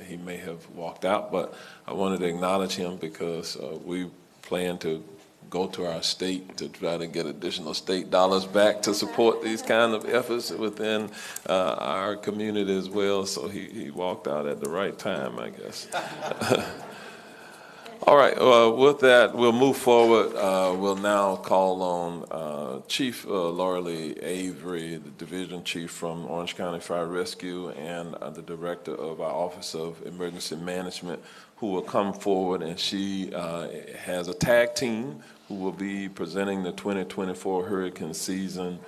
he may have walked out, but I wanted to acknowledge him because we plan to go to our state to try to get additional state dollars back to support these kind of efforts within our community as well. So he walked out at the right time, I guess. All right, with that, we'll move forward. We'll now call on Chief Lauralee Avery, the Division Chief from Orange County Fire Rescue, and the Director of our Office of Emergency Management, who will come forward, and she has a tag team who will be presenting the 2024 hurricane season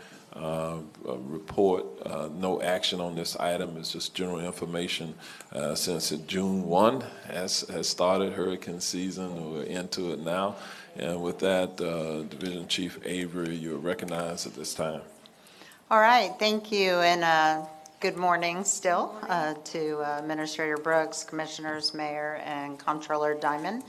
report. No action on this item. It's just general information since June 1 has started hurricane season. We're into it now. And with that, Division Chief Avery, you're recognized at this time. All right, thank you, and good morning still to Administrator Brooks, Commissioners, Mayor, and Comptroller Diamond.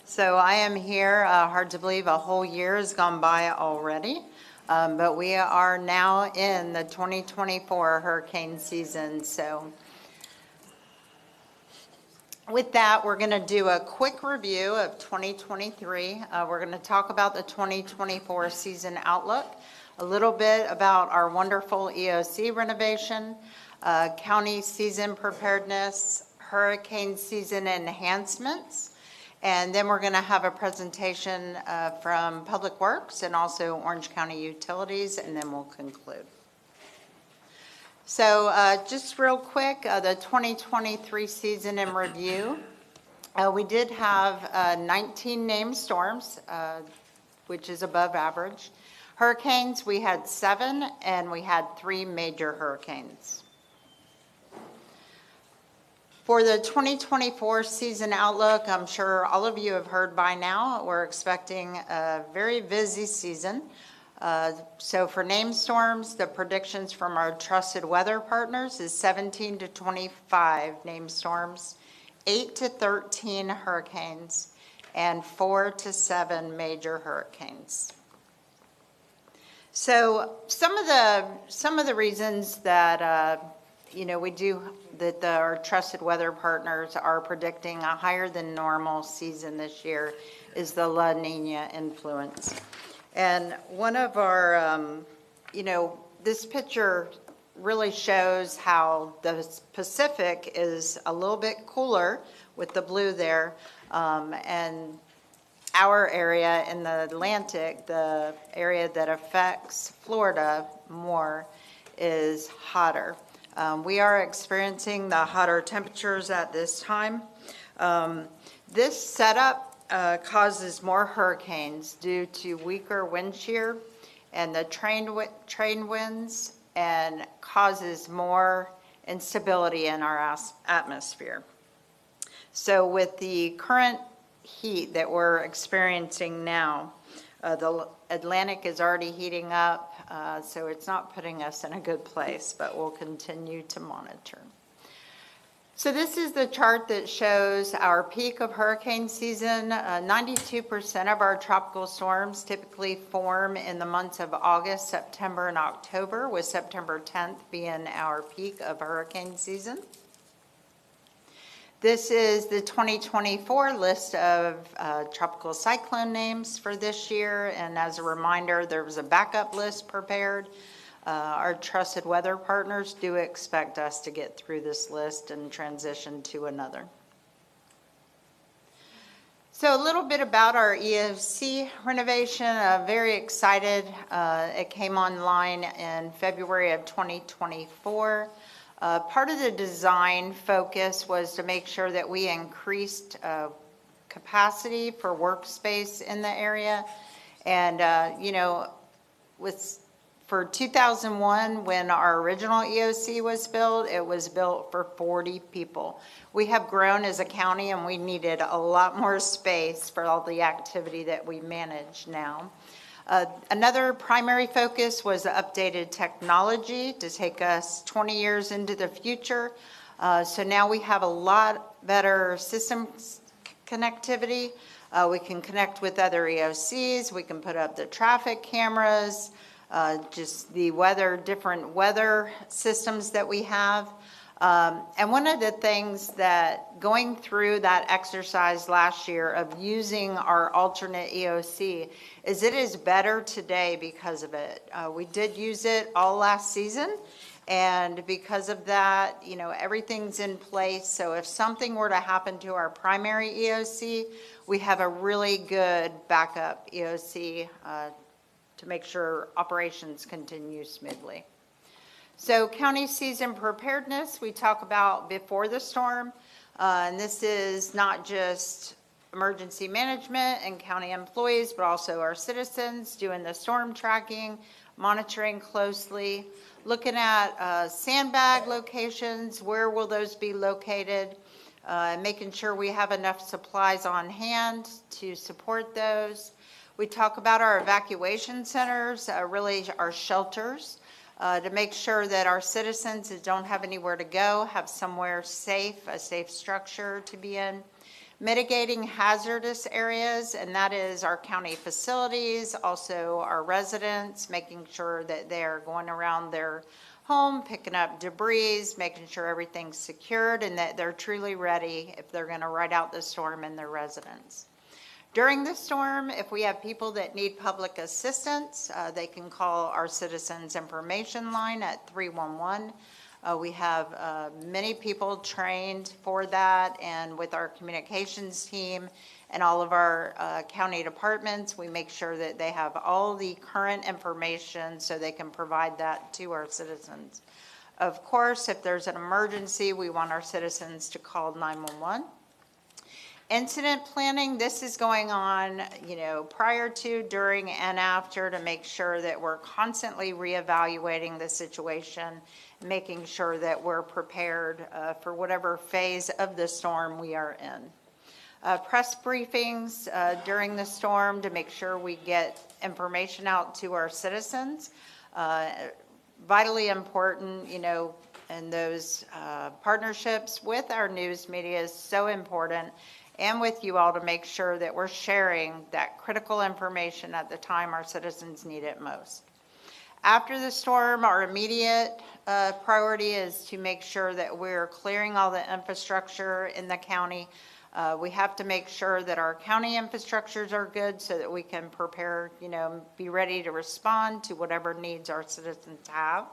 So I am here, hard to believe a whole year has gone by already, but we are now in the 2024 hurricane season. So With that, we're going to do a quick review of 2023. We're going to talk about the 2024 season outlook, a little bit about our wonderful EOC renovation, county season preparedness, hurricane season enhancements, and then we're going to have a presentation from Public Works and also Orange County Utilities, and then we'll conclude. So just real quick, the 2023 season in review. We did have 19 named storms, which is above average. Hurricanes, we had 7, and we had 3 major hurricanes. For the 2024 season outlook, I'm sure all of you have heard by now, we're expecting a very busy season. So for named storms, the predictions from our trusted weather partners is 17 to 25 named storms, 8 to 13 hurricanes, and 4 to 7 major hurricanes. So some of the reasons that our trusted weather partners are predicting a higher than normal season this year is the La Nina influence. And one of our, this picture really shows how the Pacific is a little bit cooler with the blue there, and our area in the Atlantic, the area that affects Florida more, is hotter. We are experiencing the hotter temperatures at this time. This setup causes more hurricanes due to weaker wind shear and the trade winds, and causes more instability in our atmosphere. So with the current heat that we're experiencing now, the Atlantic is already heating up, so it's not putting us in a good place, but we'll continue to monitor. So this is the chart that shows our peak of hurricane season. 92% of our tropical storms typically form in the months of August, September, and October, with September 10th being our peak of hurricane season. This is the 2024 list of tropical cyclone names for this year, and as a reminder, there was a backup list prepared. Our trusted weather partners do expect us to get through this list and transition to another. So a little bit about our EOC renovation. Very excited. It came online in February of 2024. Part of the design focus was to make sure that we increased capacity for workspace in the area. And, for 2001, when our original EOC was built, it was built for 40 people. We have grown as a county, and we needed a lot more space for all the activity that we manage now. Another primary focus was the updated technology to take us 20 years into the future. So now we have a lot better system connectivity. We can connect with other EOCs. We can put up the traffic cameras, just the different weather systems that we have. And one of the things that going through that exercise last year of using our alternate EOC is it is better today because of it. We did use it all last season, and because of that, everything's in place. So if something were to happen to our primary EOC, we have a really good backup EOC to make sure operations continue smoothly. So county season preparedness, we talk about before the storm, and this is not just emergency management and county employees, but also our citizens doing the storm tracking, monitoring closely, looking at sandbag locations, where will those be located, making sure we have enough supplies on hand to support those. We talk about our evacuation centers, really our shelters, to make sure that our citizens that don't have anywhere to go have somewhere safe, a safe structure to be in. Mitigating hazardous areas, and that is our county facilities, also our residents, making sure that they're going around their home, picking up debris, making sure everything's secured, and that they're truly ready if they're going to ride out the storm in their residence. During the storm, if we have people that need public assistance, they can call our Citizens Information Line at 311. We have many people trained for that, and with our communications team and all of our county departments, we make sure that they have all the current information so they can provide that to our citizens. Of course, if there's an emergency, we want our citizens to call 911. Incident planning, this is going on, prior to, during, and after to make sure that we're constantly reevaluating the situation, making sure that we're prepared for whatever phase of the storm we are in. Press briefings during the storm to make sure we get information out to our citizens. Vitally important, and those partnerships with our news media is so important, and with you all to make sure that we're sharing that critical information at the time our citizens need it most. After the storm, our immediate priority is to make sure that we're clearing all the infrastructure in the county. We have to make sure that our county infrastructures are good so that we can prepare, be ready to respond to whatever needs our citizens have.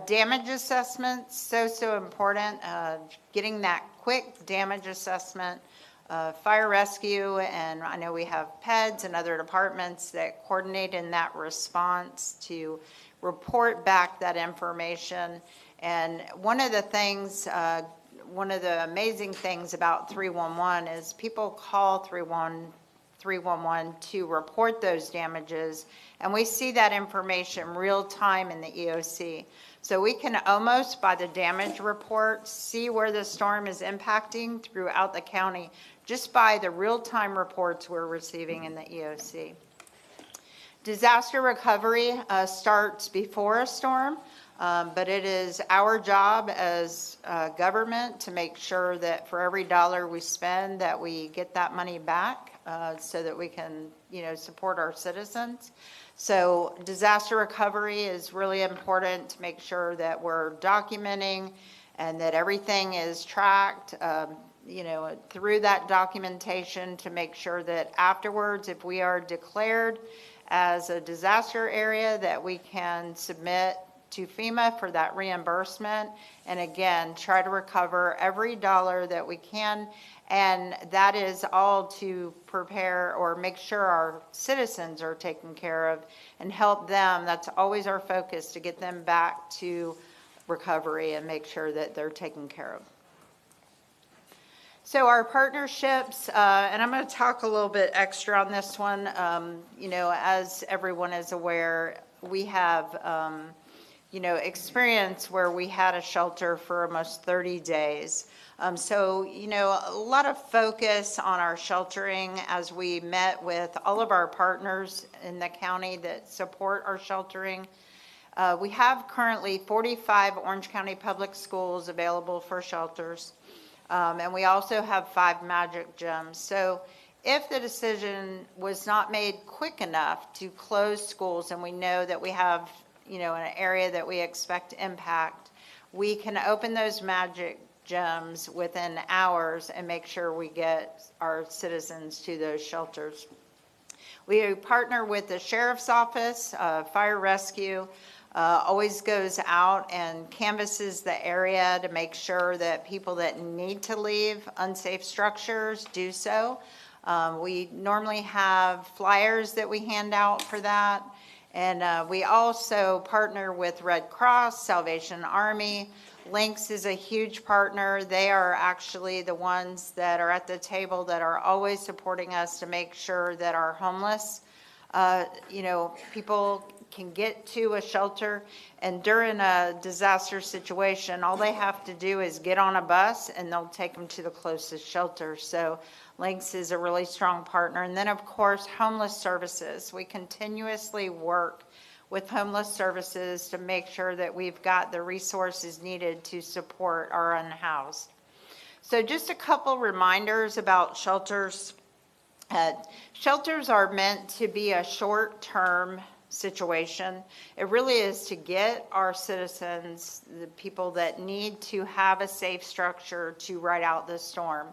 Damage assessments, so important. Getting that quick damage assessment. Fire rescue, and I know we have PEDs and other departments that coordinate in that response to report back that information. And one of the things, one of the amazing things about 311 is people call 311 to report those damages, and we see that information real time in the EOC. So we can almost, by the damage report, see where the storm is impacting throughout the county just by the real-time reports we're receiving in the EOC. Disaster recovery starts before a storm, but it is our job as government to make sure that for every dollar we spend that we get that money back so that we can, support our citizens. So disaster recovery is really important to make sure that we're documenting and that everything is tracked, through that documentation to make sure that afterwards, if we are declared as a disaster area, that we can submit to FEMA for that reimbursement. And again, try to recover every dollar that we can. And that is all to prepare or make sure our citizens are taken care of and help them. That's always our focus, to get them back to recovery and make sure that they're taken care of. So our partnerships, and I'm going to talk a little bit extra on this one. As everyone is aware, we have, experience where we had a shelter for almost 30 days. So, a lot of focus on our sheltering as we met with all of our partners in the county that support our sheltering. We have currently 45 Orange County Public Schools available for shelters. And we also have 5 magic gems. So if the decision was not made quick enough to close schools, and we know that we have, an area that we expect impact, we can open those magic gems within hours and make sure we get our citizens to those shelters. We partner with the Sheriff's Office, Fire Rescue, always goes out and canvasses the area to make sure that people that need to leave unsafe structures do so. We normally have flyers that we hand out for that. And we also partner with Red Cross, Salvation Army. Lynx is a huge partner. They are actually the ones that are at the table that are always supporting us to make sure that our homeless, people can get to a shelter. And during a disaster situation, all they have to do is get on a bus and they'll take them to the closest shelter. So Lynx is a really strong partner. And then, of course, homeless services. We continuously work with homeless services to make sure that we've got the resources needed to support our unhoused. So just a couple reminders about shelters. Shelters are meant to be a short-term situation. It really is to get our citizens, the people that need to have a safe structure to ride out the storm.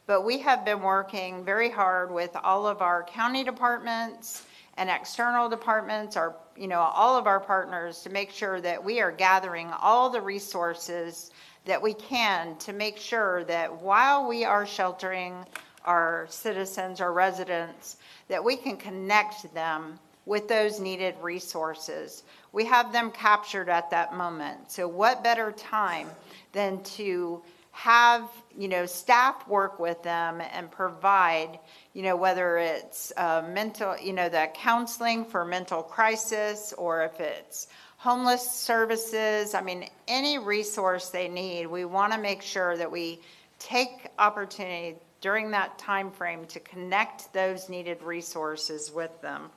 But we have been working very hard with all of our county departments and external departments, all of our partners, to make sure that we are gathering all the resources that we can to make sure that while we are sheltering our citizens, our residents, that we can connect them with those needed resources. We have them captured at that moment. So what better time than to have, staff work with them and provide, whether it's mental, the counseling for mental crisis, or if it's homeless services, any resource they need. We want to make sure that we take opportunity during that time frame to connect those needed resources with them.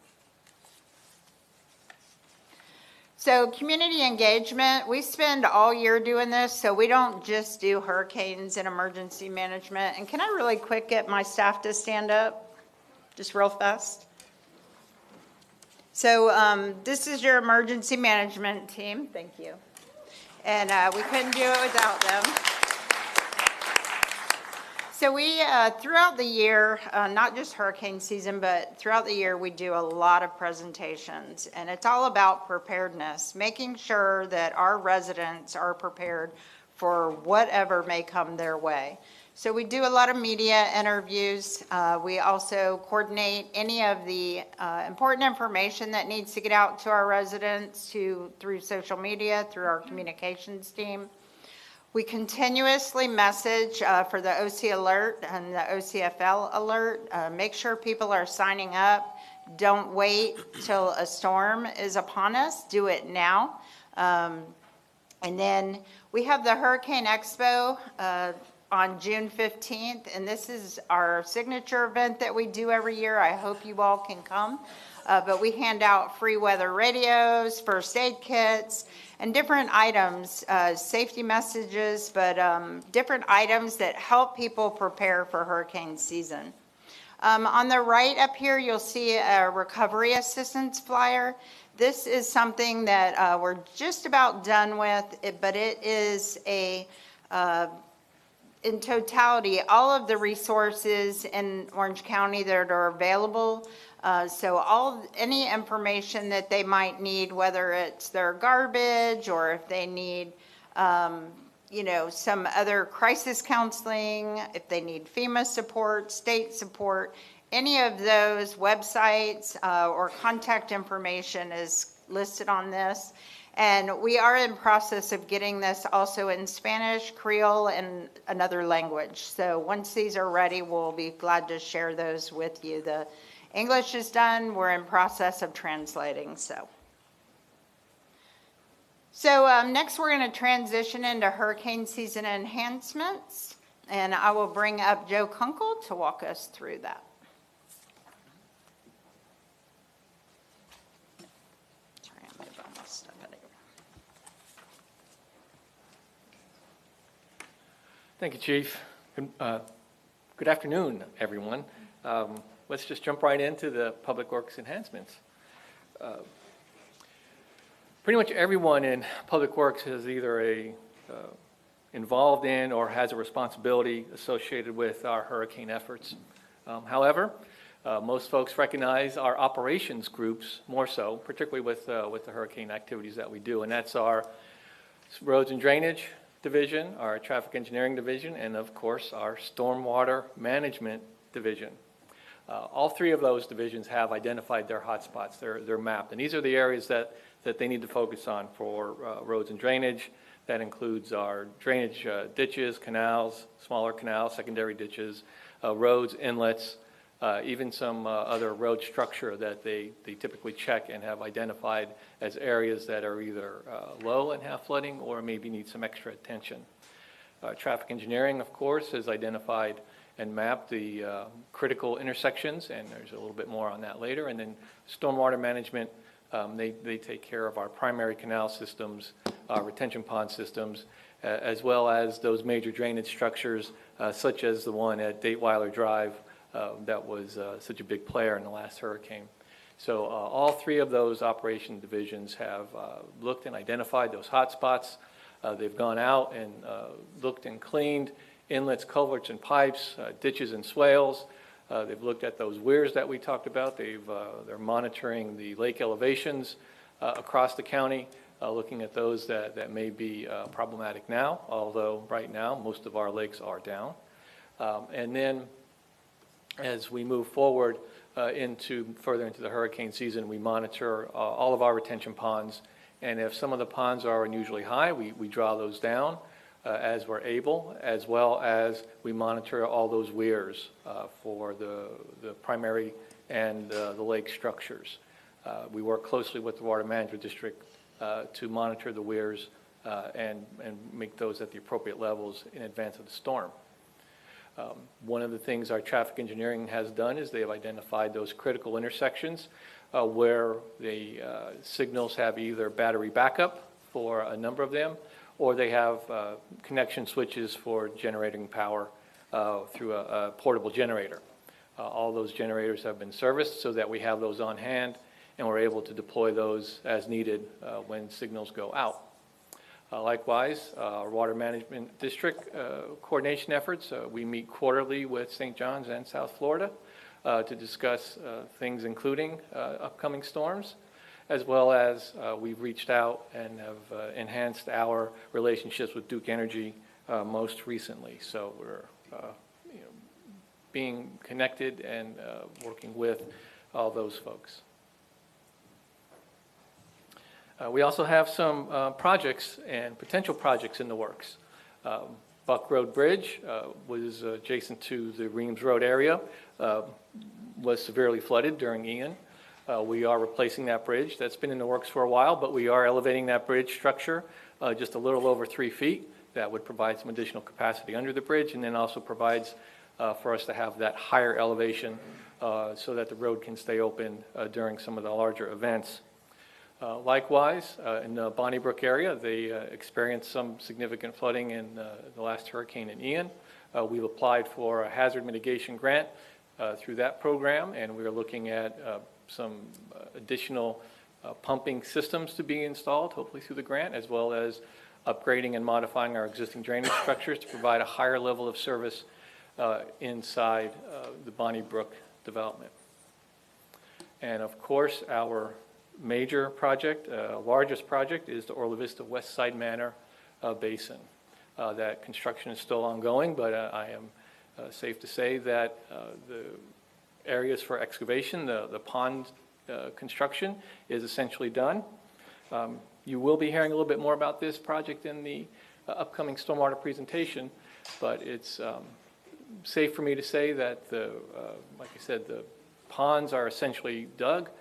So community engagement, we spend all year doing this, so we don't just do hurricanes and emergency management. And can I really quick get my staff to stand up, just real fast? So this is your emergency management team. Thank you. And we couldn't do it without them. So we, throughout the year, not just hurricane season, but throughout the year, we do a lot of presentations. And it's all about preparedness, making sure that our residents are prepared for whatever may come their way. So we do a lot of media interviews. We also coordinate any of the important information that needs to get out to our residents through social media, through our communications team. We continuously message for the OC Alert and the OCFL Alert. Make sure people are signing up. Don't wait till a storm is upon us. Do it now. And then we have the Hurricane Expo on June 15th, and this is our signature event that we do every year. I hope you all can come. But we hand out free weather radios, first aid kits, and different items, safety messages, but different items that help people prepare for hurricane season. On the right up here, you'll see a recovery assistance flyer. This is something that we're just about done with, but it is in totality, all of the resources in Orange County that are available. So any information that they might need, whether it's their garbage or if they need, some other crisis counseling, if they need FEMA support, state support, any of those websites or contact information is listed on this. And we are in process of getting this also in Spanish, Creole, and another language. So once these are ready, we'll be glad to share those with you. The English is done. We're in process of translating. So next we're going to transition into hurricane season enhancements. And I will bring up Joe Kunkel to walk us through that. Thank you, Chief. Good afternoon, everyone. Let's just jump right into the Public Works enhancements. Pretty much everyone in Public Works is either involved in or has a responsibility associated with our hurricane efforts. However, most folks recognize our operations groups more so, particularly with the hurricane activities that we do, and that's our roads and drainage division, our traffic engineering division, and of course our stormwater management division. All three of those divisions have identified their hotspots. They're mapped, and these are the areas that they need to focus on for roads and drainage. That includes our drainage ditches, canals, smaller canals, secondary ditches, roads, inlets, even some other road structure that they typically check and have identified as areas that are either low and have flooding or maybe need some extra attention. Traffic engineering, of course, has identified and mapped the critical intersections, and there's a little bit more on that later. And then stormwater management, they take care of our primary canal systems, retention pond systems, as well as those major drainage structures, such as the one at Dateweiler Drive, that was such a big player in the last hurricane. So all three of those operation divisions have looked and identified those hot spots. They've gone out and looked and cleaned inlets, culverts, and pipes, ditches and swales. They've looked at those weirs that we talked about. They're monitoring the lake elevations across the county, looking at those that may be problematic now, although right now most of our lakes are down. And then as we move forward further into the hurricane season, we monitor all of our retention ponds. And if some of the ponds are unusually high, we draw those down as we're able, as well as we monitor all those weirs for the primary and the lake structures. We work closely with the Water Management District to monitor the weirs and make those at the appropriate levels in advance of the storm. One of the things our traffic engineering has done is they have identified those critical intersections where the signals have either battery backup for a number of them, or they have connection switches for generating power through a portable generator. All those generators have been serviced so that we have those on hand, and we're able to deploy those as needed when signals go out. Likewise, our Water Management District coordination efforts, we meet quarterly with St. John's and South Florida to discuss things including upcoming storms, as well as we've reached out and have enhanced our relationships with Duke Energy most recently. So we're being connected and working with all those folks. We also have some projects and potential projects in the works. Buck Road Bridge was adjacent to the Reams Road area, was severely flooded during Ian. We are replacing that bridge. That's been in the works for a while, but we are elevating that bridge structure just a little over 3 feet. That would provide some additional capacity under the bridge, and then also provides for us to have that higher elevation so that the road can stay open during some of the larger events. Likewise, in the Bonnybrook area, they experienced some significant flooding in the last hurricane in Ian. We've applied for a hazard mitigation grant through that program, and we are looking at some additional pumping systems to be installed, hopefully through the grant, as well as upgrading and modifying our existing drainage structures to provide a higher level of service inside the Bonnybrook development. And of course, our major project, largest project, is the Orla Vista West Side Manor Basin. That construction is still ongoing, but I am safe to say that the areas for excavation, the pond construction is essentially done. You will be hearing a little bit more about this project in the upcoming stormwater presentation, but it's safe for me to say that like I said, the ponds are essentially dug.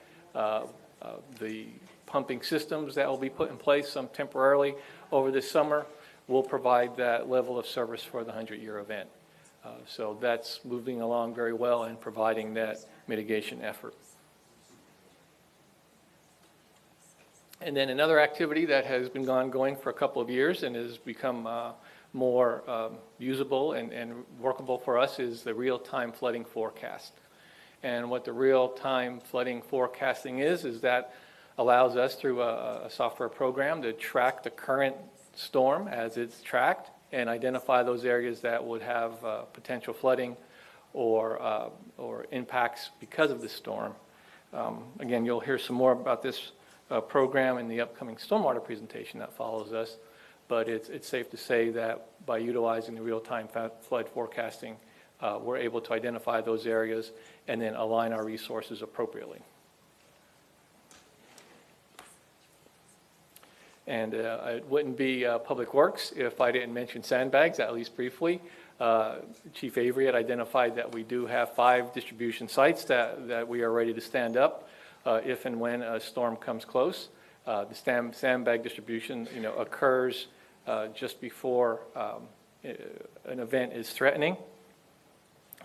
The pumping systems that will be put in place, some temporarily over this summer, will provide that level of service for the 100-year event. So that's moving along very well and providing that mitigation effort. And then another activity that has been ongoing for a couple of years and has become more usable and workable for us is the real-time flooding forecast. And what the real-time flooding forecasting is that allows us through a software program to track the current storm as it's tracked and identify those areas that would have potential flooding or impacts because of the storm. Again, you'll hear some more about this program in the upcoming stormwater presentation that follows us, but it's safe to say that by utilizing the real-time flood forecasting, we're able to identify those areas and then align our resources appropriately. And it wouldn't be Public Works if I didn't mention sandbags, at least briefly. Chief Avery had identified that we do have 5 distribution sites that we are ready to stand up if and when a storm comes close. The sandbag distribution occurs just before an event is threatening.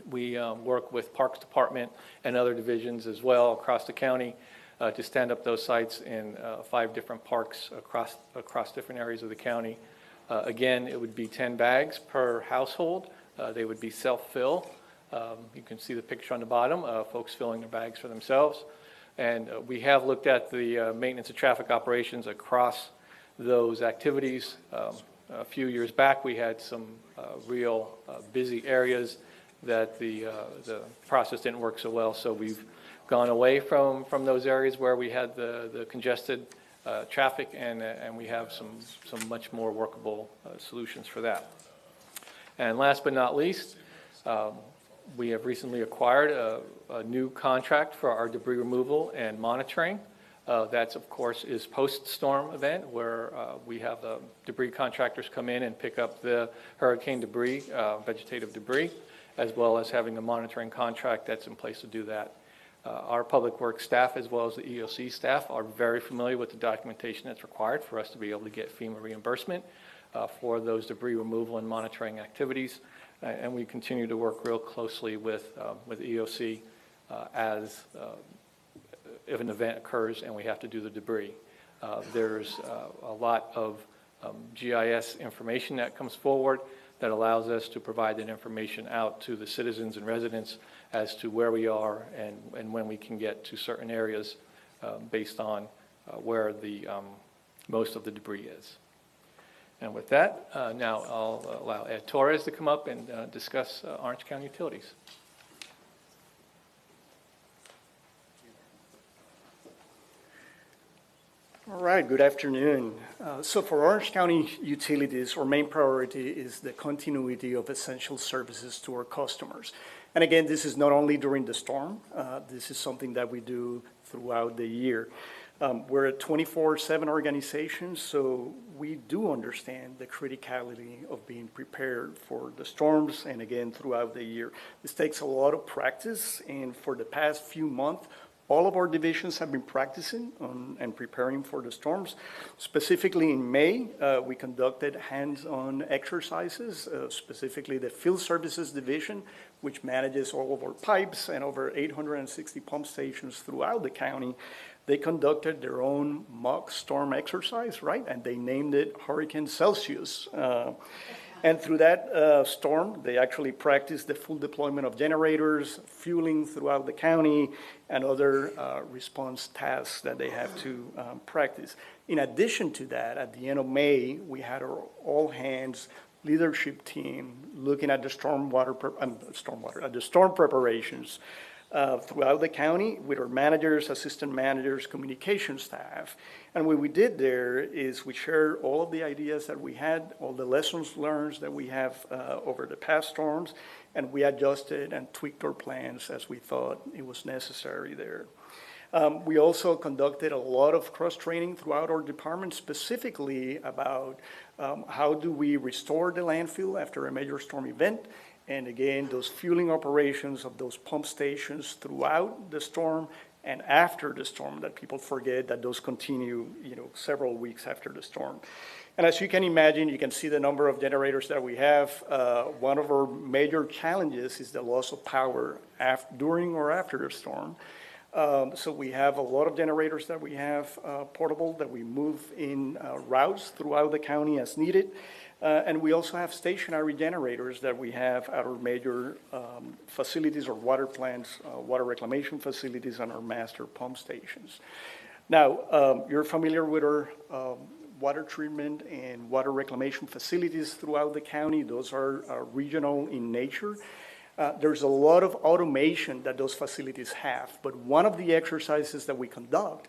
We work with Parks Department and other divisions as well across the county to stand up those sites in 5 different parks across different areas of the county. Again, it would be 10 bags per household. They would be self-fill. You can see the picture on the bottom, folks filling their bags for themselves. And we have looked at the maintenance of traffic operations across those activities. A few years back, we had some real busy areas that the process didn't work so well. So we've gone away from those areas where we had the congested traffic, and we have some much more workable solutions for that. And last but not least, we have recently acquired a new contract for our debris removal and monitoring. That's, of course, is post-storm event, where we have debris contractors come in and pick up the hurricane debris, vegetative debris, as well as having a monitoring contract that's in place to do that. Our public works staff, as well as the EOC staff, are very familiar with the documentation that's required for us to be able to get FEMA reimbursement for those debris removal and monitoring activities. And we continue to work real closely with EOC as if an event occurs and we have to do the debris. There's a lot of GIS information that comes forward that allows us to provide that information out to the citizens and residents as to where we are and when we can get to certain areas based on where the most of the debris is. And with that, now I'll allow Ed Torres to come up and discuss Orange County Utilities. All right, good afternoon. So for Orange County Utilities, our main priority is the continuity of essential services to our customers. And again, this is not only during the storm, this is something that we do throughout the year. We're a 24/7 organization, so we do understand the criticality of being prepared for the storms and again throughout the year. This takes a lot of practice, and for the past few months, all of our divisions have been practicing and preparing for the storms. Specifically in May, we conducted hands-on exercises, specifically the Field Services Division, which manages all of our pipes and over 860 pump stations throughout the county. They conducted their own mock storm exercise, right? And they named it Hurricane Celsius. And through that storm, they actually practiced the full deployment of generators, fueling throughout the county, and other response tasks that they have to practice. In addition to that, at the end of May, we had our all-hands leadership team looking at the storm preparations throughout the county with our managers, assistant managers, communication staff. And what we did there is we shared all of the ideas that we had, all the lessons learned that we have over the past storms, and we adjusted and tweaked our plans as we thought it was necessary there. We also conducted a lot of cross-training throughout our department, specifically about how do we restore the landfill after a major storm event. And again, those fueling operations of those pump stations throughout the storm and after the storm, that people forget that those continue, several weeks after the storm. And as you can imagine, you can see the number of generators that we have. One of our major challenges is the loss of power during or after the storm. So we have a lot of generators that we have portable that we move in routes throughout the county as needed. And we also have stationary generators that we have at our major facilities or water plants, water reclamation facilities, and our master pump stations. Now, you're familiar with our water treatment and water reclamation facilities throughout the county. Those are regional in nature. There's a lot of automation that those facilities have, but one of the exercises that we conduct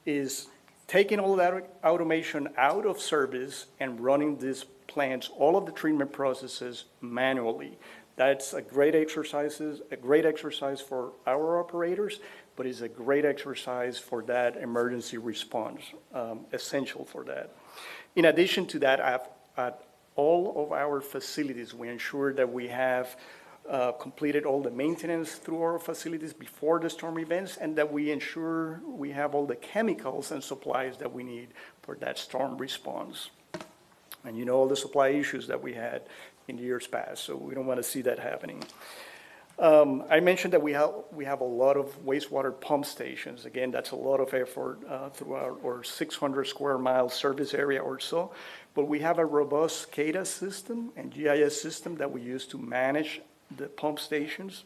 is taking all that automation out of service and running these plants, all of the treatment processes manually. That's a great exercise for our operators, but it's a great exercise for that emergency response, essential for that. In addition to that, at all of our facilities, we ensure that we have completed all the maintenance through our facilities before the storm events, and that we ensure we have all the chemicals and supplies that we need for that storm response. And all the supply issues that we had in the years past, so we don't want to see that happening. I mentioned that we have a lot of wastewater pump stations. Again, that's a lot of effort throughout our 600 square mile service area or so. But we have a robust SCADA system and GIS system that we use to manage the pump stations.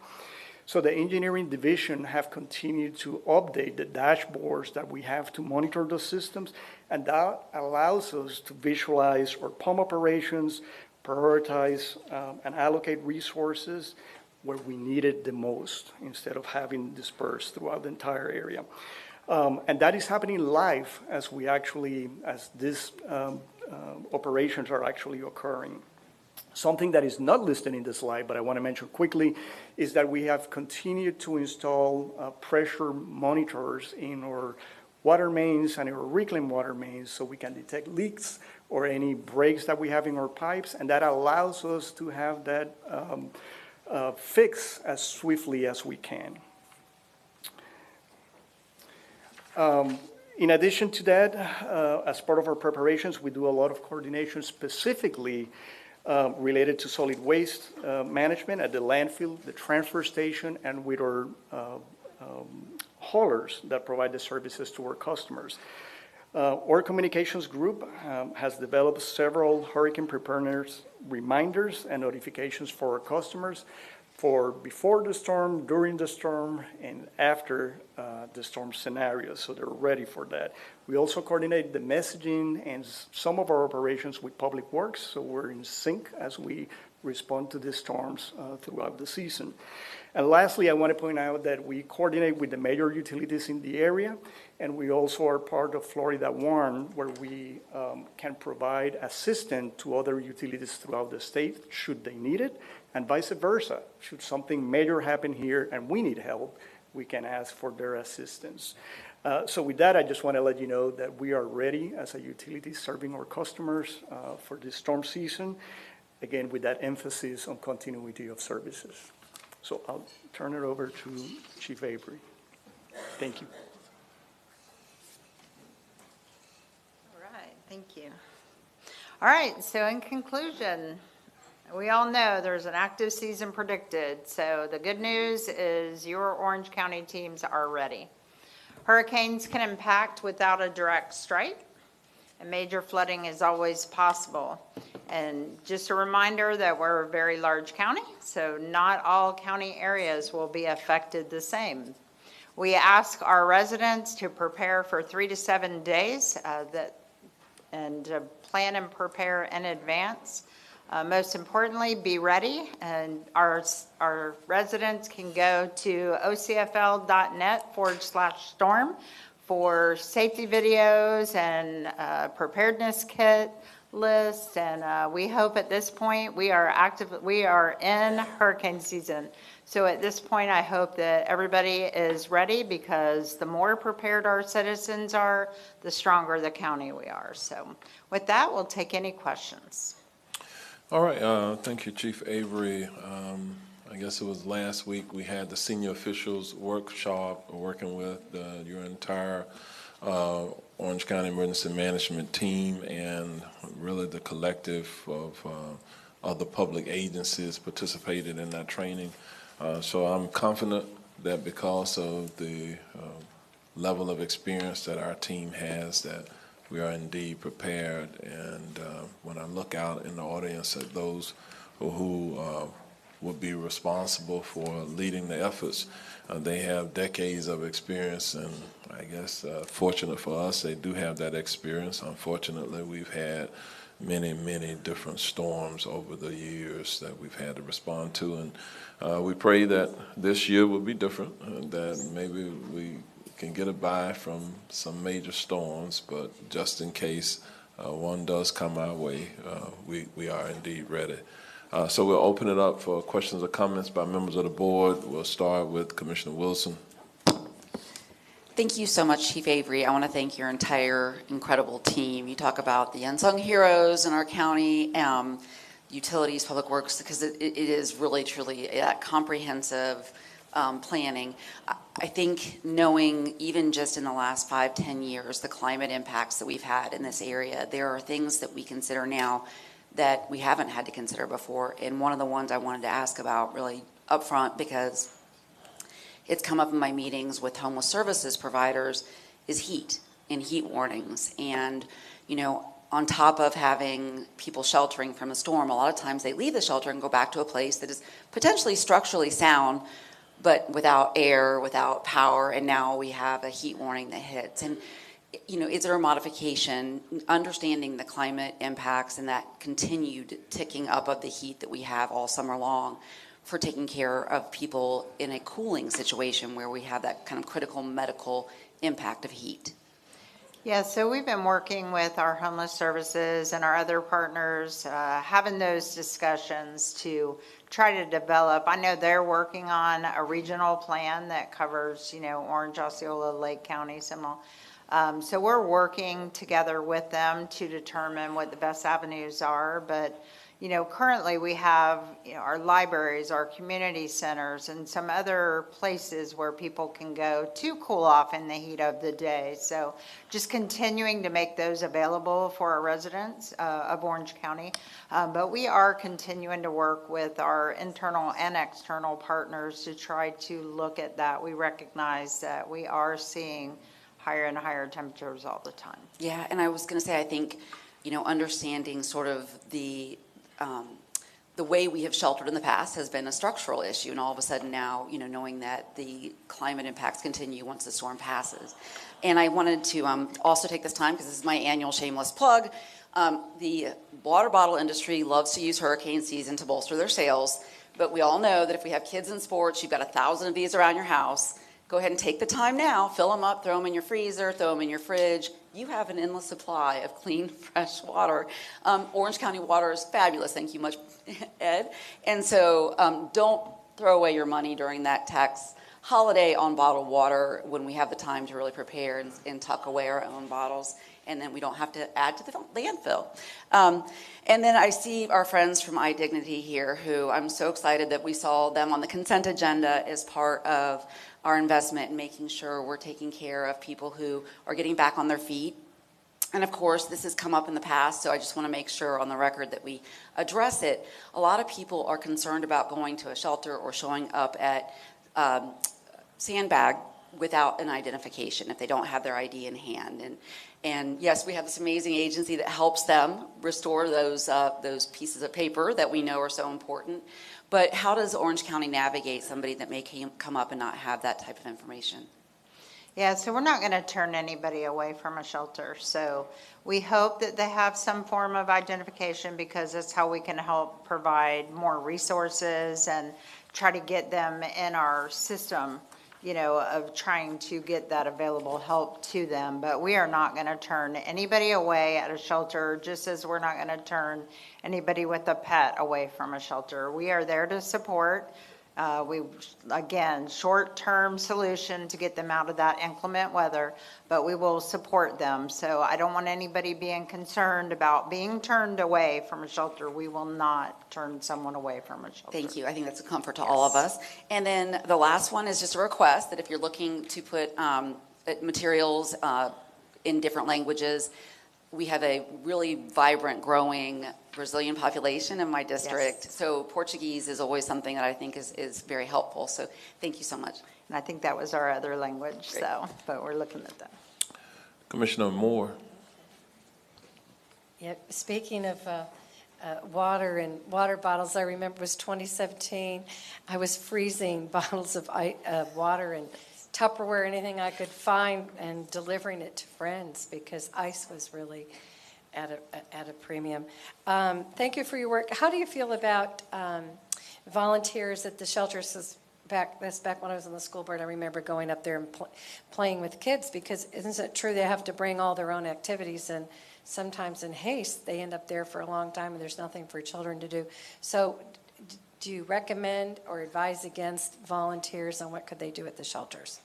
So the engineering division have continued to update the dashboards that we have to monitor those systems, and that allows us to visualize our pump operations, prioritize and allocate resources where we need it the most instead of having dispersed throughout the entire area. And that is happening live as these operations are actually occurring. Something that is not listed in the slide, but I want to mention quickly, is that we have continued to install pressure monitors in our water mains and our reclaimed water mains so we can detect leaks or any breaks that we have in our pipes, and that allows us to have that fix as swiftly as we can. In addition to that, as part of our preparations, we do a lot of coordination specifically related to solid waste management at the landfill, the transfer station, and with our haulers that provide the services to our customers. Our communications group has developed several hurricane preparedness reminders and notifications for our customers for before the storm, during the storm, and after the storm scenario, so they're ready for that. We also coordinate the messaging and some of our operations with Public Works, so we're in sync as we respond to the storms throughout the season. And lastly, I want to point out that we coordinate with the major utilities in the area, and we also are part of Florida One, where we can provide assistance to other utilities throughout the state should they need it, and vice versa. Should something major happen here and we need help, we can ask for their assistance. So with that, I just want to let you know that we are ready as a utility serving our customers for this storm season, again, with that emphasis on continuity of services. So I'll turn it over to Chief Avery. Thank you. All right, thank you. All right, so in conclusion, we all know there's an active season predicted, so the good news is your Orange County teams are ready. Hurricanes can impact without a direct strike, and major flooding is always possible. And just a reminder that we're a very large county, so not all county areas will be affected the same. We ask our residents to prepare for 3 to 7 days and plan and prepare in advance. Most importantly, be ready, and our residents can go to ocfl.net/storm for safety videos and preparedness kit lists, and we hope at this point we are in hurricane season. So at this point, I hope that everybody is ready, because the more prepared our citizens are, the stronger the county we are. So with that, we'll take any questions. All right, thank you, Chief Avery. I guess it was last week we had the senior officials workshop working with your entire Orange County Emergency Management team and really the collective of other public agencies participated in that training. So I'm confident that because of the level of experience that our team has, that we are indeed prepared. And when I look out in the audience at those who will be responsible for leading the efforts, they have decades of experience, and I guess fortunate for us, they do have that experience. Unfortunately, we've had many different storms over the years that we've had to respond to, and we pray that this year will be different, that maybe we can get a by from some major storms, but just in case one does come our way, we are indeed ready. So we'll open it up for questions or comments by members of the board. We'll start with Commissioner Wilson. Thank you so much, Chief Avery. I want to thank your entire incredible team. You talk about the unsung heroes in our county, utilities, public works, because it is really, truly that comprehensive planning. I think knowing even just in the last 5-10 years, the climate impacts that we've had in this area, there are things that we consider now that we haven't had to consider before. And one of the ones I wanted to ask about really upfront, because it's come up in my meetings with homeless services providers, is heat and heat warnings. And, you know, on top of having people sheltering from a storm, a lot of times they leave the shelter and go back to a place that is potentially structurally sound, but without air, without power, and now we have a heat warning that hits. And, you know, is there a modification, understanding the climate impacts and that continued ticking up of the heat that we have all summer long for taking care of people in a cooling situation where we have that kind of critical medical impact of heat? Yeah, so we've been working with our homeless services and our other partners, having those discussions to try to develop. I know they're working on a regional plan that covers, you know, Orange, Osceola, Lake County, Seminole. So we're working together with them to determine what the best avenues are. But, you know, currently we have, you know, our libraries, our community centers, and some other places where people can go to cool off in the heat of the day. So just continuing to make those available for our residents of Orange County. But we are continuing to work with our internal and external partners to try to look at that. We recognize that we are seeing higher and higher temperatures all the time. Yeah, and I was going to say, I think, you know, understanding sort of the way we have sheltered in the past has been a structural issue, and all of a sudden now, you know, knowing that the climate impacts continue once the storm passes. And I wanted to also take this time, because this is my annual shameless plug, the water bottle industry loves to use hurricane season to bolster their sales, but we all know that if we have kids in sports, you've got 1,000 of these around your house. Go ahead and take the time now, fill them up, throw them in your freezer, throw them in your fridge. You have an endless supply of clean, fresh water. Orange County water is fabulous. Thank you much, Ed. And so don't throw away your money during that tax holiday on bottled water when we have the time to really prepare and tuck away our own bottles, and then we don't have to add to the landfill. And then I see our friends from iDignity here, who I'm so excited that we saw them on the consent agenda as part of our investment in making sure we're taking care of people who are getting back on their feet. And of course, this has come up in the past, so I just want to make sure on the record that we address it. A lot of people are concerned about going to a shelter or showing up at Sandbag without an identification if they don't have their ID in hand. And yes, we have this amazing agency that helps them restore those pieces of paper that we know are so important. But how does Orange County navigate somebody that may come up and not have that type of information? Yeah, so we're not going to turn anybody away from a shelter. So we hope that they have some form of identification, because that's how we can help provide more resources and try to get them in our system, you know, of trying to get that available help to them. But we are not going to turn anybody away at a shelter, just as we're not going to turn anybody with a pet away from a shelter. We are there to support. Again, short-term solution to get them out of that inclement weather, but we will support them. So I don't want anybody being concerned about being turned away from a shelter. We will not turn someone away from a shelter. Thank you. I think that's a comfort to all of us. And then the last one is just a request that if you're looking to put materials in different languages, we have a really vibrant, growing Brazilian population in my district. Yes. So Portuguese is always something that I think is very helpful. So thank you so much. And I think that was our other language, so, but we're looking at that. Commissioner Moore. Yeah, speaking of water and water bottles, I remember it was 2017. I was freezing bottles of water and Tupperware, anything I could find, and delivering it to friends because ice was really at a premium. Thank you for your work. How do you feel about volunteers at the shelters? That's back when I was on the school board. I remember going up there and playing with kids, because isn't it true they have to bring all their own activities, and sometimes in haste they end up there for a long time and there's nothing for children to do. So do you recommend or advise against volunteers, and what could they do at the shelters?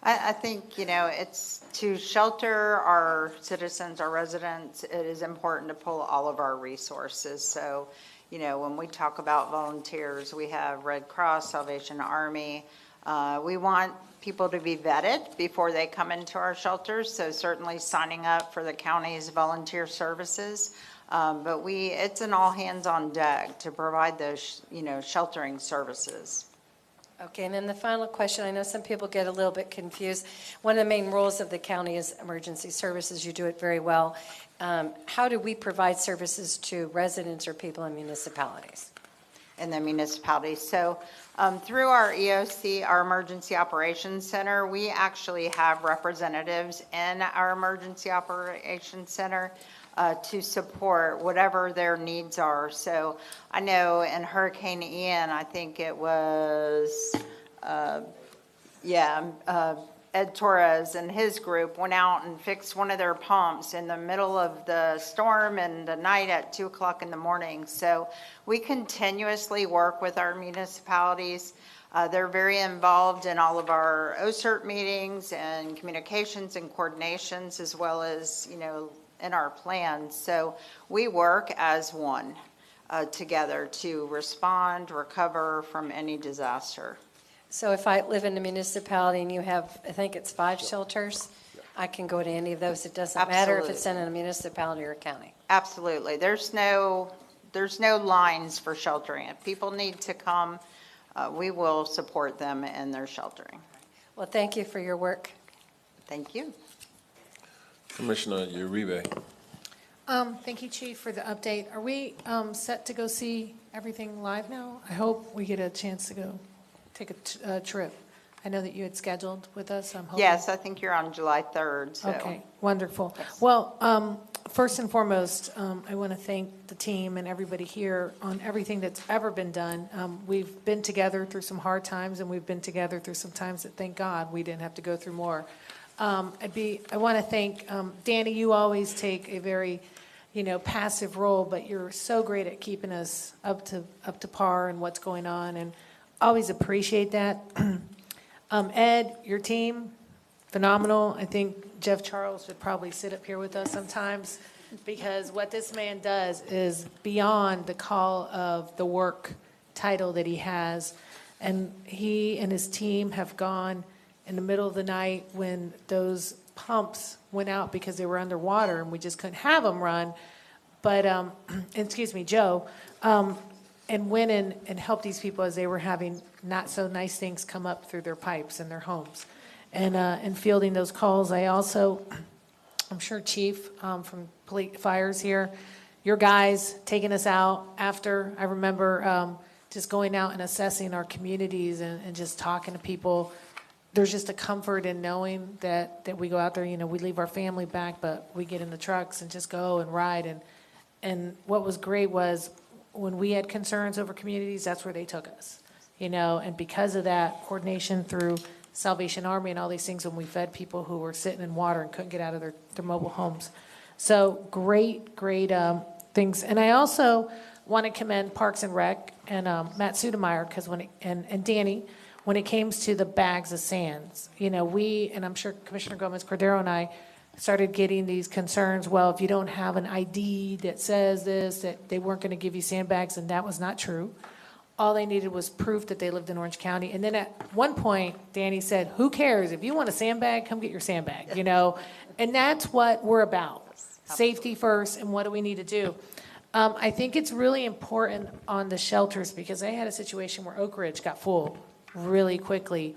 I think, you know, it's to shelter our citizens, our residents, it is important to pull all of our resources. So, you know, when we talk about volunteers, we have Red Cross, Salvation Army. We want people to be vetted before they come into our shelters, so certainly signing up for the county's volunteer services. But it's an all hands on deck to provide those, you know, sheltering services. Okay, and then the final question, I know some people get a little bit confused. One of the main roles of the county is emergency services. You do it very well. How do we provide services to residents or people in municipalities? in the municipality. So through our EOC, our Emergency Operations Center, we actually have representatives in our Emergency Operations Center to support whatever their needs are. So I know in Hurricane Ian, I think it was, Ed Torres and his group went out and fixed one of their pumps in the middle of the storm and the night at 2 o'clock in the morning. So we continuously work with our municipalities. They're very involved in all of our OCERT meetings and communications and coordinations, as well as, in our plans. So we work as one together to respond, recover from any disaster. So if I live in a municipality and you have, I think it's 5 shelters, I can go to any of those. It doesn't matter if it's in a municipality or a county. Absolutely. There's no lines for sheltering. If people need to come, we will support them in their sheltering. Well, thank you for your work. Thank you. Commissioner Uribe. Thank you, Chief, for the update. Are we set to go see everything live now? I hope we get a chance to go take a trip. I know that you had scheduled with us. I'm hoping. Yes, I think you're on July 3rd. So. Okay, wonderful. Well, first and foremost, I want to thank the team and everybody here on everything that's ever been done. We've been together through some hard times, and we've been together through some times that, thank God, we didn't have to go through more. I want to thank Danny. You always take a very, passive role, but you're so great at keeping us up to par and what's going on, and always appreciate that. Ed, your team, phenomenal. I think Jeff Charles should probably sit up here with us sometimes, because what this man does is beyond the call of the work title that he has. And he and his team have gone in the middle of the night when those pumps went out because they were underwater and we just couldn't have them run. But, Joe, and went in and helped these people as they were having not so nice things come up through their pipes in their homes, and fielding those calls. I'm sure Chief from Fires here, your guys taking us out after. I remember just going out and assessing our communities and just talking to people. There's just a comfort in knowing that we go out there, we leave our family back, but we get in the trucks and just go and ride. And what was great was, when we had concerns over communities, that's where they took us, and because of that coordination through Salvation Army and all these things, when we fed people who were sitting in water and couldn't get out of their mobile homes. So great things. And I also want to commend Parks and Rec and Matt Sudemeyer, because and Danny, when it came to the bags of sands, and I'm sure Commissioner Gomez-Cordero and I started getting these concerns. Well, if you don't have an ID that says this, that they weren't going to give you sandbags, and that was not true. All they needed was proof that they lived in Orange County. And then at one point, Danny said, who cares? If you want a sandbag, come get your sandbag, And that's what we're about. Safety first, and what do we need to do? I think it's really important on the shelters, because I had a situation where Oak Ridge got full really quickly,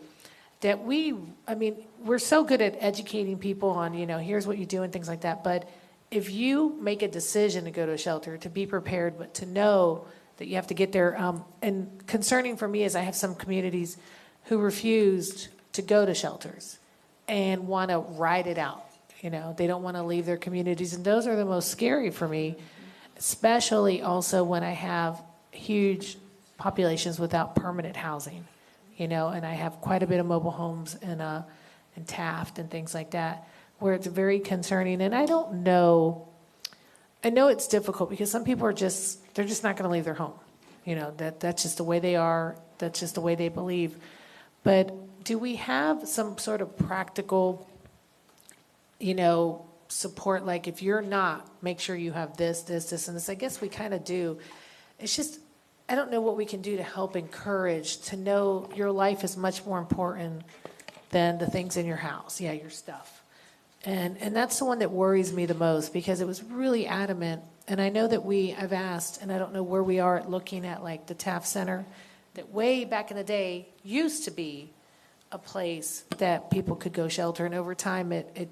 that we're so good at educating people on, here's what you do and things like that. But if you make a decision to go to a shelter, to be prepared, but to know that you have to get there. And concerning for me is I have some communities who refused to go to shelters and want to ride it out. They don't want to leave their communities. And those are the most scary for me, especially also when I have huge populations without permanent housing. And I have quite a bit of mobile homes in Taft and things like that, where it's very concerning. And I don't know, I know it's difficult because some people they're just not going to leave their home. That's just the way they are. That's just the way they believe. But do we have some sort of practical, support? Like, if you're not, make sure you have this, and this. I guess we kind of do. It's just, I don't know what we can do to help encourage, to know your life is much more important than the things in your house. Yeah, your stuff. And that's the one that worries me the most, because it was really adamant. And I know that I've asked, and I don't know where we are at looking at, like, the Taft Center, that way back in the day used to be a place that people could go shelter. And over time it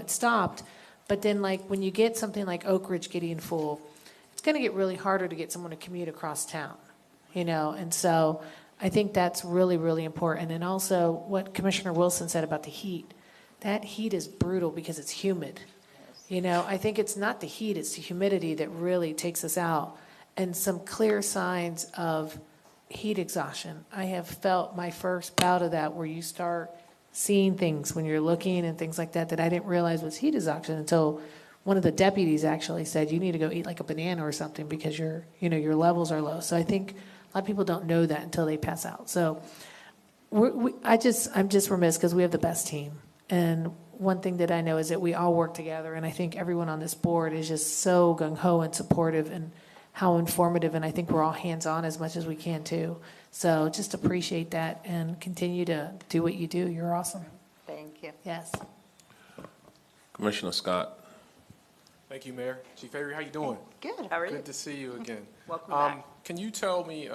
stopped. But then, like, when you get something like Oak Ridge getting full, it's going to get really harder to get someone to commute across town, and so I think that's really, really important. And also what Commissioner Wilson said about the heat, that heat is brutal because it's humid. I think it's not the heat, it's the humidity that really takes us out. And some clear signs of heat exhaustion. I have felt my first bout of that where you start seeing things when you're looking and things like that that I didn't realize was heat exhaustion until one of the deputies actually said, you need to go eat like a banana or something because your levels are low. So I think a lot of people don't know that until they pass out. So I'm just remiss because we have the best team. And one thing that I know is that we all work together, and I think everyone on this board is just so gung-ho and supportive and how informative, and I think we're all hands-on as much as we can too. So just appreciate that and continue to do what you do. You're awesome. Thank you. Yes. Commissioner Scott. Thank you, Mayor. Chief Avery, how you doing? Good. How are you? Good to see you again. Welcome back. Can you tell me,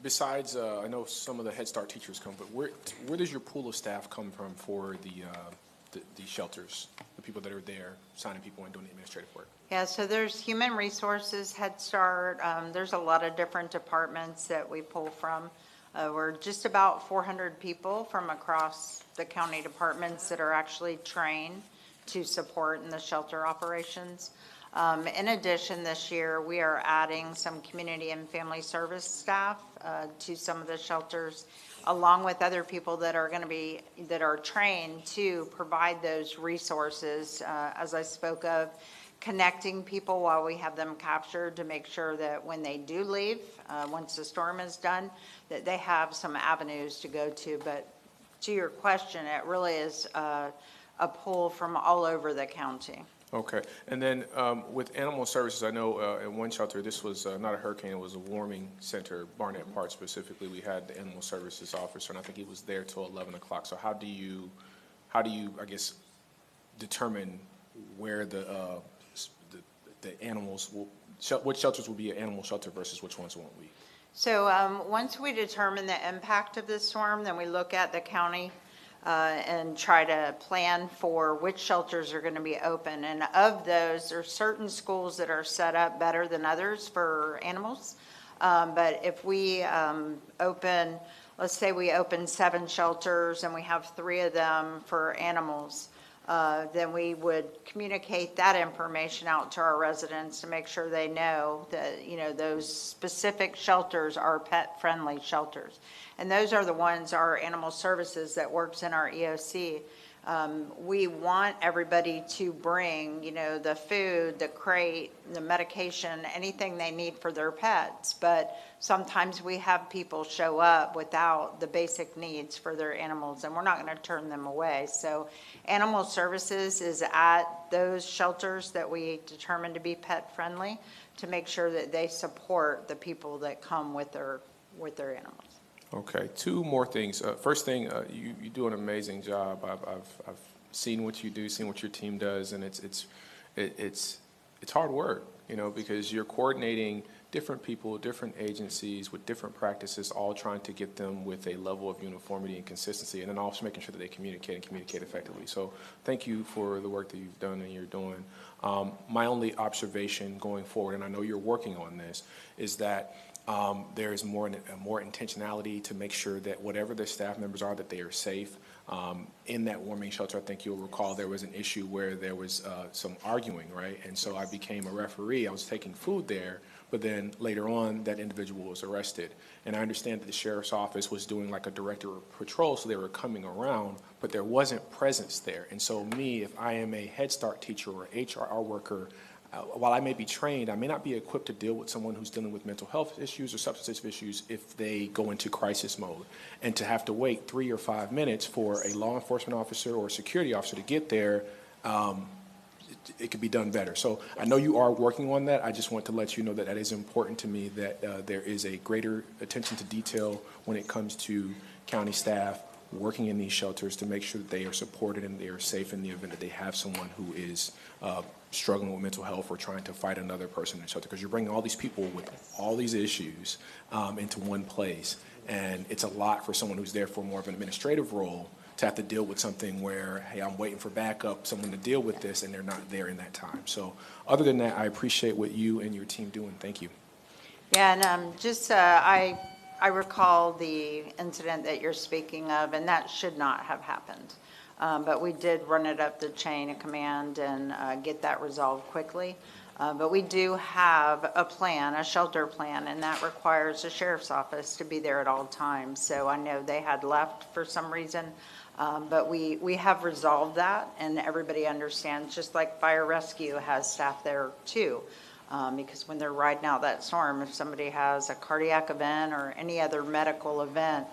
besides, I know some of the Head Start teachers come, but where does your pool of staff come from for the shelters, the people that are there, signing people and doing the administrative work? Yeah, so there's Human Resources, Head Start. There's a lot of different departments that we pull from. We're just about 400 people from across the county departments that are actually trained to support in the shelter operations. In addition, this year, we are adding some community and family service staff to some of the shelters, along with other people that are trained to provide those resources, as I spoke of, connecting people while we have them captured to make sure that when they do leave, once the storm is done, that they have some avenues to go to. But to your question, it really is a pull from all over the county. Okay. And then with animal services, I know in one shelter, this was not a hurricane, it was a warming center, Barnett Park specifically. We had the animal services officer, and I think he was there till 11 o'clock. So how do you, I guess, determine where the animals will, which shelters will be an animal shelter versus which ones won't be? So once we determine the impact of the storm, then we look at the county and try to plan for which shelters are going to be open. And of those, there are certain schools that are set up better than others for animals. But if we open, let's say we open 7 shelters and we have 3 of them for animals, then we would communicate that information out to our residents to make sure they know that, those specific shelters are pet-friendly shelters. And those are the ones, our animal services that works in our EOC. We want everybody to bring, the food, the crate, the medication, anything they need for their pets. But sometimes we have people show up without the basic needs for their animals, and we're not going to turn them away. So animal services is at those shelters that we determine to be pet friendly to make sure that they support the people that come with their animals. Okay, 2 more things. First thing, you do an amazing job. I've seen what you do, seen what your team does, and it's hard work, because you're coordinating different people, different agencies with different practices, all trying to get them with a level of uniformity and consistency, and then also making sure that they communicate effectively. So thank you for the work that you've done and you're doing. My only observation going forward, and I know you're working on this, is that there is more intentionality to make sure that whatever the staff members are, that they are safe. In that warming shelter, I think you'll recall there was an issue where there was some arguing, right? And so I became a referee. I was taking food there, but then later on, that individual was arrested. And I understand that the sheriff's office was doing like a director of patrol, so they were coming around, but there wasn't presence there. And so me, if I am a Head Start teacher or HR worker, while I may be trained, I may not be equipped to deal with someone who's dealing with mental health issues or substance issues if they go into crisis mode. And to have to wait 3 or 5 minutes for a law enforcement officer or a security officer to get there, it could be done better. So I know you are working on that. I just want to let you know that that is important to me, that there is a greater attention to detail when it comes to county staff working in these shelters to make sure that they are supported and they are safe in the event that they have someone who is struggling with mental health or trying to fight another person in the shelter, because you're bringing all these people with all these issues into one place. And it's a lot for someone who's there for more of an administrative role to have to deal with something where, hey, I'm waiting for backup, someone to deal with this, and they're not there in that time. So other than that, I appreciate what you and your team doing. Thank you. Yeah, and I recall the incident that you're speaking of, and that should not have happened. But we did run it up the chain of command and get that resolved quickly. But we do have a plan, a shelter plan, and that requires the sheriff's office to be there at all times. So I know they had left for some reason, but we have resolved that, and everybody understands, just like fire rescue has staff there too. Because when they're riding out that storm, if somebody has a cardiac event or any other medical event,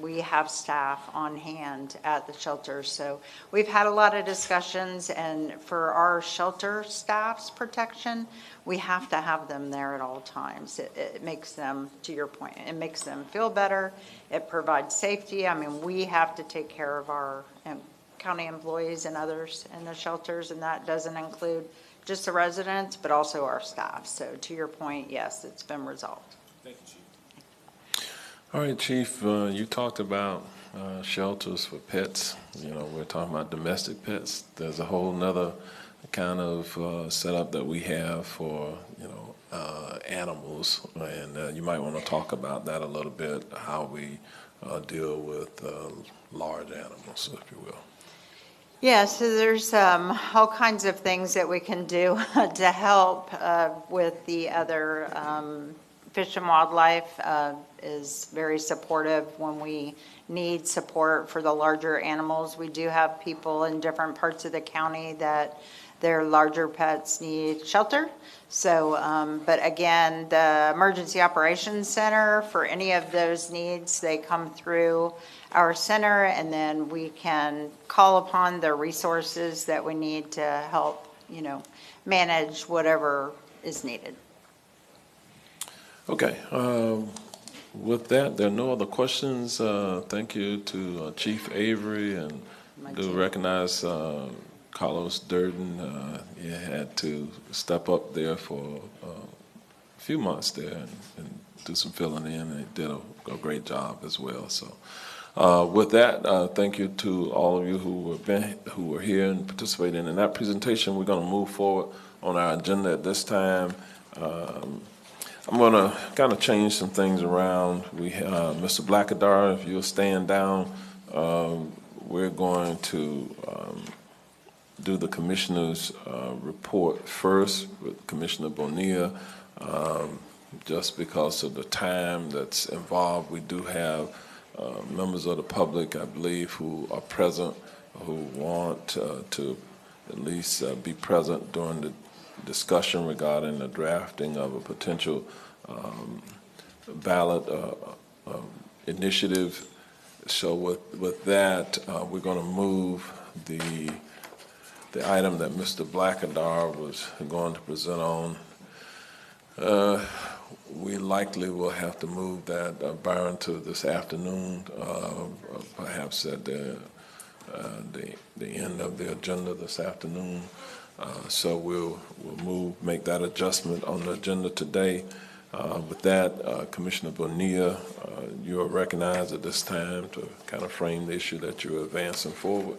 we have staff on hand at the shelter. So we've had a lot of discussions, and for our shelter staff's protection, we have to have them there at all times. It makes them, to your point, it makes them feel better. It provides safety. I mean, we have to take care of our county employees and others in the shelters, and that doesn't include just the residents, but also our staff. So to your point, yes, it's been resolved. Thank you, Chief. All right, Chief, you talked about shelters for pets. You know, we're talking about domestic pets. There's a whole nother kind of setup that we have for, animals. And you might want to talk about that a little bit, how we deal with large animals, if you will. Yeah, so there's all kinds of things that we can do to help with the other. Fish and Wildlife is very supportive when we need support for the larger animals. We do have people in different parts of the county that their larger pets need shelter. So, but again, the Emergency Operations Center, for any of those needs, they come through our center, and then we can call upon the resources that we need to help, manage whatever is needed. Okay. With that, there are no other questions. Thank you to Chief Avery, and do recognize Carlos Durden. He had to step up there for a few months there and do some filling in, and he did a great job as well. So with that, thank you to all of you who were here and participated in that presentation. We're going to move forward on our agenda at this time. I'm going to kind of change some things around. We have Mr. Blackadar, if you'll stand down, we're going to do the commissioner's report first with Commissioner Bonilla. Just because of the time that's involved, we do have members of the public, I believe, who are present, who want to at least be present during the discussion regarding the drafting of a potential ballot initiative. So with that, we're going to move the item that Mr. Blackadar was going to present on. We likely will have to move that, Byron, to this afternoon, perhaps at the end of the agenda this afternoon. So we'll make that adjustment on the agenda today. With that, Commissioner Bonilla, you are recognized at this time to kind of frame the issue that you're advancing forward.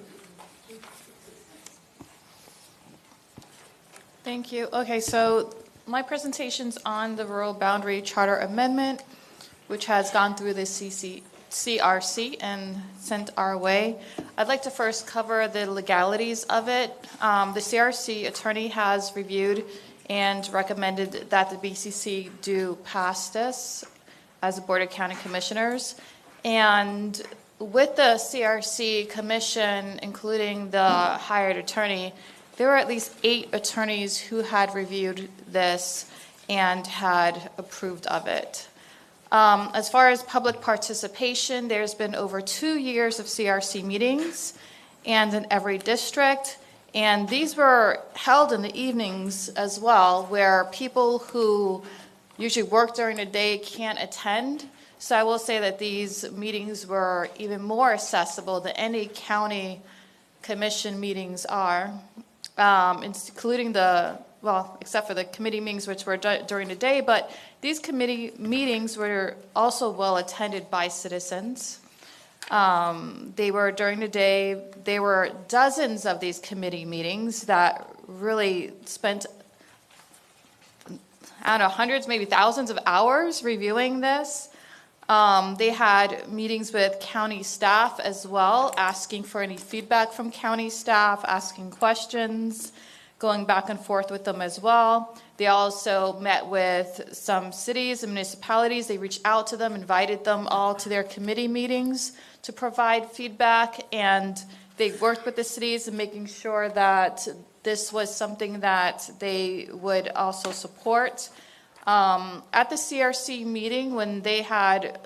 Thank you. Okay, so my presentation's on the Rural Boundary Charter Amendment, which has gone through the CRC and sent our way. I'd like to first cover the legalities of it. The CRC attorney has reviewed and recommended that the BCC do pass this as a Board of County Commissioners. And with the CRC commission, including the hired attorney, there were at least 8 attorneys who had reviewed this and had approved of it. As far as public participation, there's been over 2 years of CRC meetings, and in every district. And these were held in the evenings as well, where people who usually work during the day can't attend. So I will say that these meetings were even more accessible than any county commission meetings are, including except for the committee meetings, which were during the day, but these committee meetings were also well attended by citizens. They were during the day. There were dozens of these committee meetings that really spent I don't know, hundreds, maybe thousands of hours reviewing this. They had meetings with county staff as well, asking for any feedback from county staff, asking questions, going back and forth with them as well. They also met with some cities and municipalities. They reached out to them, invited them all to their committee meetings to provide feedback, and they worked with the cities in making sure that this was something that they would also support. At the CRC meeting, when they had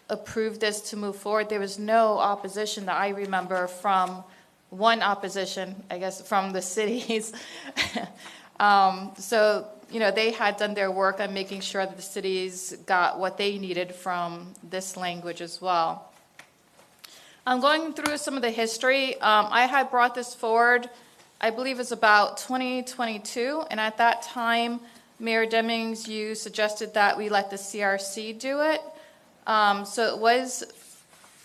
approved this to move forward, there was no opposition that I remember from one opposition, I guess, from the cities. So, you know, they had done their work on making sure that the cities got what they needed from this language as well. I'm going through some of the history. I had brought this forward, I believe it was about 2022, and at that time, Mayor Demings, you suggested that we let the CRC do it. So it was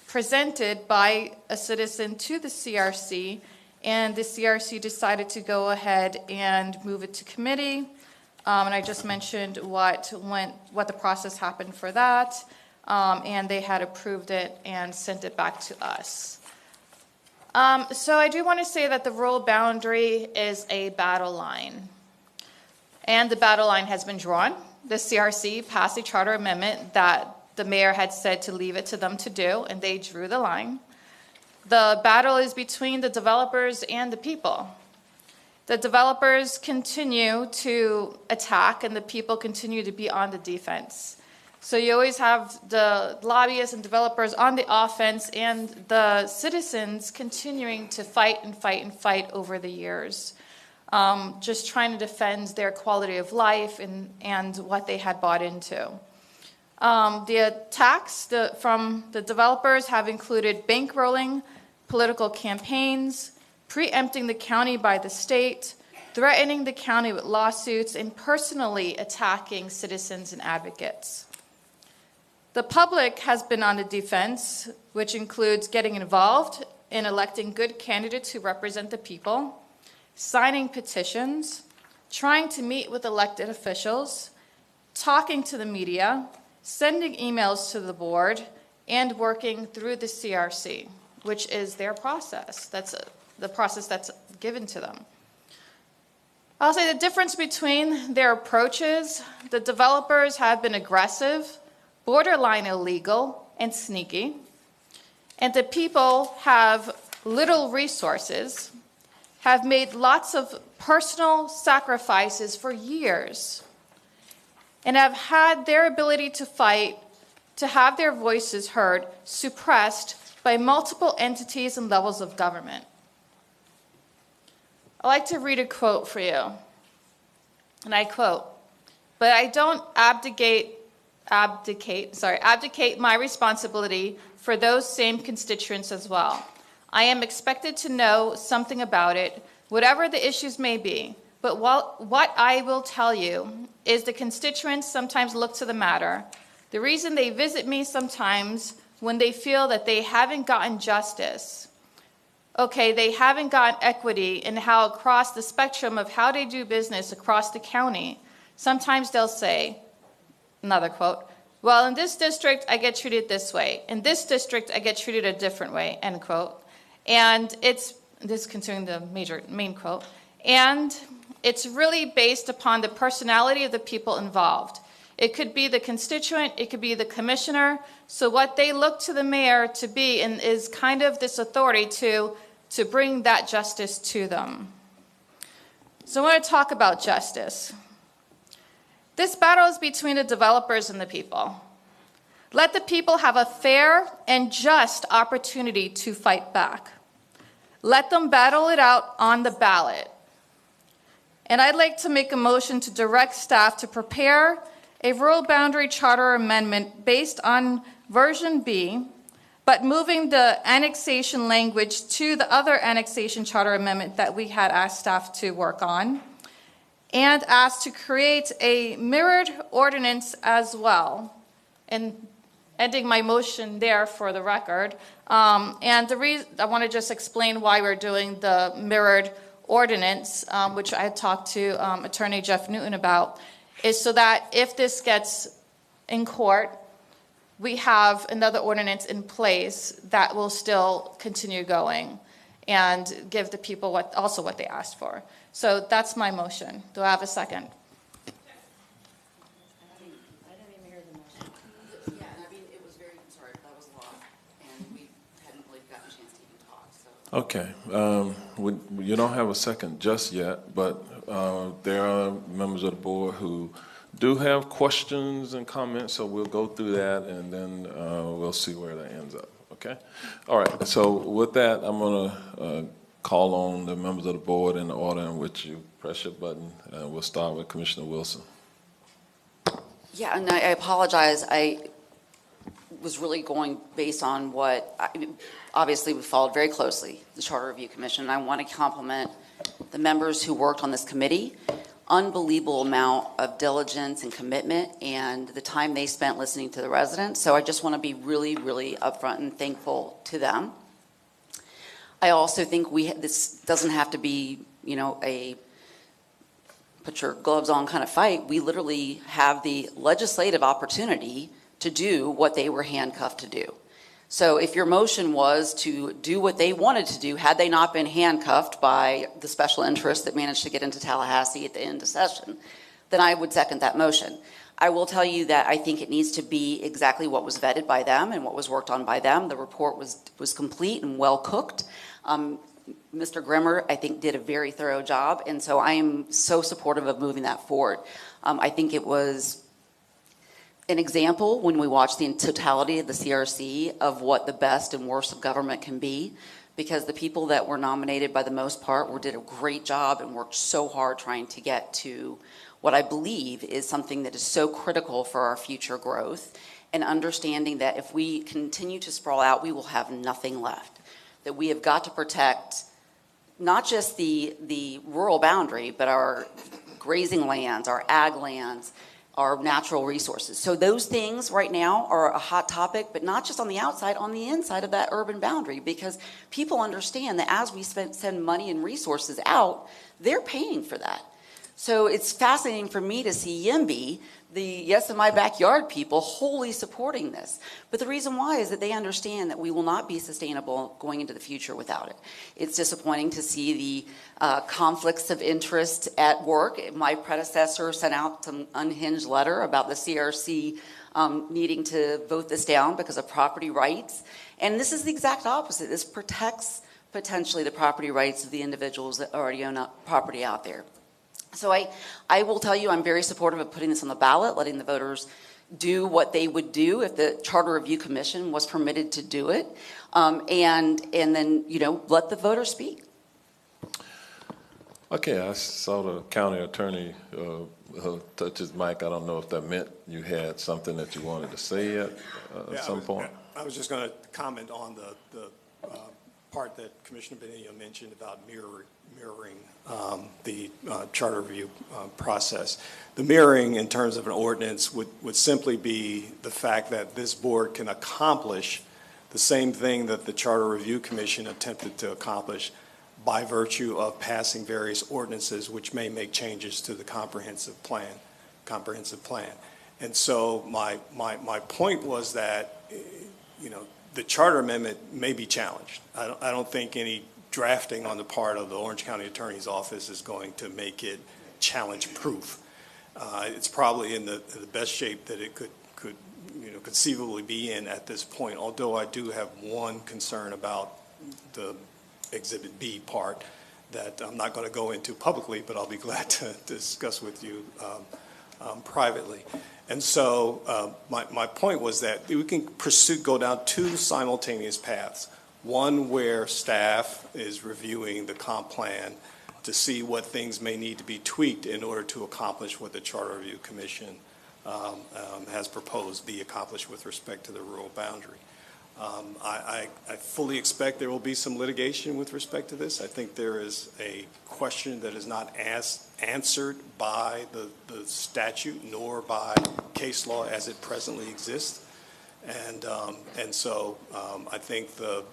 presented by a citizen to the CRC, and the CRC decided to go ahead and move it to committee. And I just mentioned what the process happened for that, and they had approved it and sent it back to us. So I do want to say that the rural boundary is a battle line. And the battle line has been drawn. The CRC passed a charter amendment that the mayor had said to leave it to them to do, and they drew the line. The battle is between the developers and the people. The developers continue to attack, and the people continue to be on the defense. So you always have the lobbyists and developers on the offense, and the citizens continuing to fight and fight and fight over the years. Just trying to defend their quality of life and what they had bought into. The attacks from the developers have included bankrolling, political campaigns, preempting the county by the state, threatening the county with lawsuits, and personally attacking citizens and advocates. The public has been on the defense, which includes getting involved in electing good candidates who represent the people, signing petitions, trying to meet with elected officials, talking to the media, sending emails to the board, and working through the CRC, which is their process. That's the process that's given to them. I'll say the difference between their approaches, the developers have been aggressive, borderline illegal, and sneaky, and the people have little resources, have made lots of personal sacrifices for years, and have had their ability to fight, to have their voices heard, suppressed by multiple entities and levels of government. I'd like to read a quote for you, and I quote, "But I don't abdicate my responsibility for those same constituents as well. I am expected to know something about it, whatever the issues may be. But what I will tell you is the constituents sometimes look to the matter. The reason they visit me sometimes when they feel that they haven't gotten justice. Okay, they haven't gotten equity in how across the spectrum of how they do business across the county. Sometimes they'll say," another quote, "well, in this district, I get treated this way. In this district, I get treated a different way," end quote. And this is considering the main quote, and it's really based upon the personality of the people involved. It could be the constituent, it could be the commissioner. So what they look to the mayor to be and is kind of this authority to bring that justice to them. So I want to talk about justice. This battle is between the developers and the people. Let the people have a fair and just opportunity to fight back. Let them battle it out on the ballot. And I'd like to make a motion to direct staff to prepare a rural boundary charter amendment based on version B, but moving the annexation language to the other annexation charter amendment that we had asked staff to work on, and asked to create a mirrored ordinance as well. And ending my motion there for the record. And the reason I want to just explain why we're doing the mirrored ordinance, which I had talked to Attorney Jeff Newton about. is so that if this gets in court, we have another ordinance in place that will still continue going and give the people what they asked for. So that's my motion. Do I have a second? Yeah, and I mean, it was very, sorry, that was a lot, and we hadn't really gotten a chance to even talk, so. Okay, you don't have a second just yet, but there are members of the board who do have questions and comments, so we'll go through that and then we'll see where that ends up, okay? All right, so with that, I'm gonna call on the members of the board in the order in which you press your button. We'll start with Commissioner Wilson. Yeah, and I apologize. I was really going based on obviously we followed very closely the Charter Review Commission, and I want to compliment the members who worked on this committee. Unbelievable amount of diligence and commitment and the time they spent listening to the residents. So I just want to be really, really upfront and thankful to them. I also think this doesn't have to be, a put your gloves on kind of fight. We literally have the legislative opportunity to do what they were handcuffed to do. So if your motion was to do what they wanted to do, had they not been handcuffed by the special interest that managed to get into Tallahassee at the end of session, then I would second that motion. I will tell you that I think it needs to be exactly what was vetted by them and what was worked on by them. The report was complete and well cooked. Mr. Grimmer, I think, did a very thorough job, and so I am so supportive of moving that forward. I think it was an example when we watched the totality of the CRC of what the best and worst of government can be, because the people that were nominated by the most part did a great job and worked so hard trying to get to what I believe is something that is so critical for our future growth, and understanding that if we continue to sprawl out, we will have nothing left. That we have got to protect not just the rural boundary, but our grazing lands, our ag lands, our natural resources. So those things right now are a hot topic, but not just on the outside, on the inside of that urban boundary, because people understand that as we send money and resources out, they're paying for that. So it's fascinating for me to see YIMBY, the Yes in My Backyard people, wholly supporting this. But the reason why is that they understand that we will not be sustainable going into the future without it. It's disappointing to see the conflicts of interest at work. My predecessor sent out some unhinged letter about the CRC needing to vote this down because of property rights. And this is the exact opposite. This protects potentially the property rights of the individuals that already own property out there. So I will tell you, I'm very supportive of putting this on the ballot, letting the voters do what they would do if the Charter Review Commission was permitted to do it, and then, let the voters speak. Okay, I saw the county attorney touch his mic. I don't know if that meant you had something that you wanted to say at some point. I was just going to comment on the part that Commissioner Benigno mentioned about mirroring the charter review process. The mirroring in terms of an ordinance would simply be the fact that this board can accomplish the same thing that the Charter Review Commission attempted to accomplish by virtue of passing various ordinances which may make changes to the comprehensive plan. And so my point was that, the charter amendment may be challenged. I don't think any drafting on the part of the Orange County Attorney's Office is going to make it challenge-proof. It's probably in the best shape that it could conceivably be in at this point, although I do have one concern about the Exhibit B part that I'm not going to go into publicly, but I'll be glad to discuss with you privately. And so my point was that we can go down two simultaneous paths. One where staff is reviewing the comp plan to see what things may need to be tweaked in order to accomplish what the Charter Review Commission has proposed be accomplished with respect to the rural boundary. I fully expect there will be some litigation with respect to this. I think there is a question that is not answered by the statute nor by case law as it presently exists. And so I think the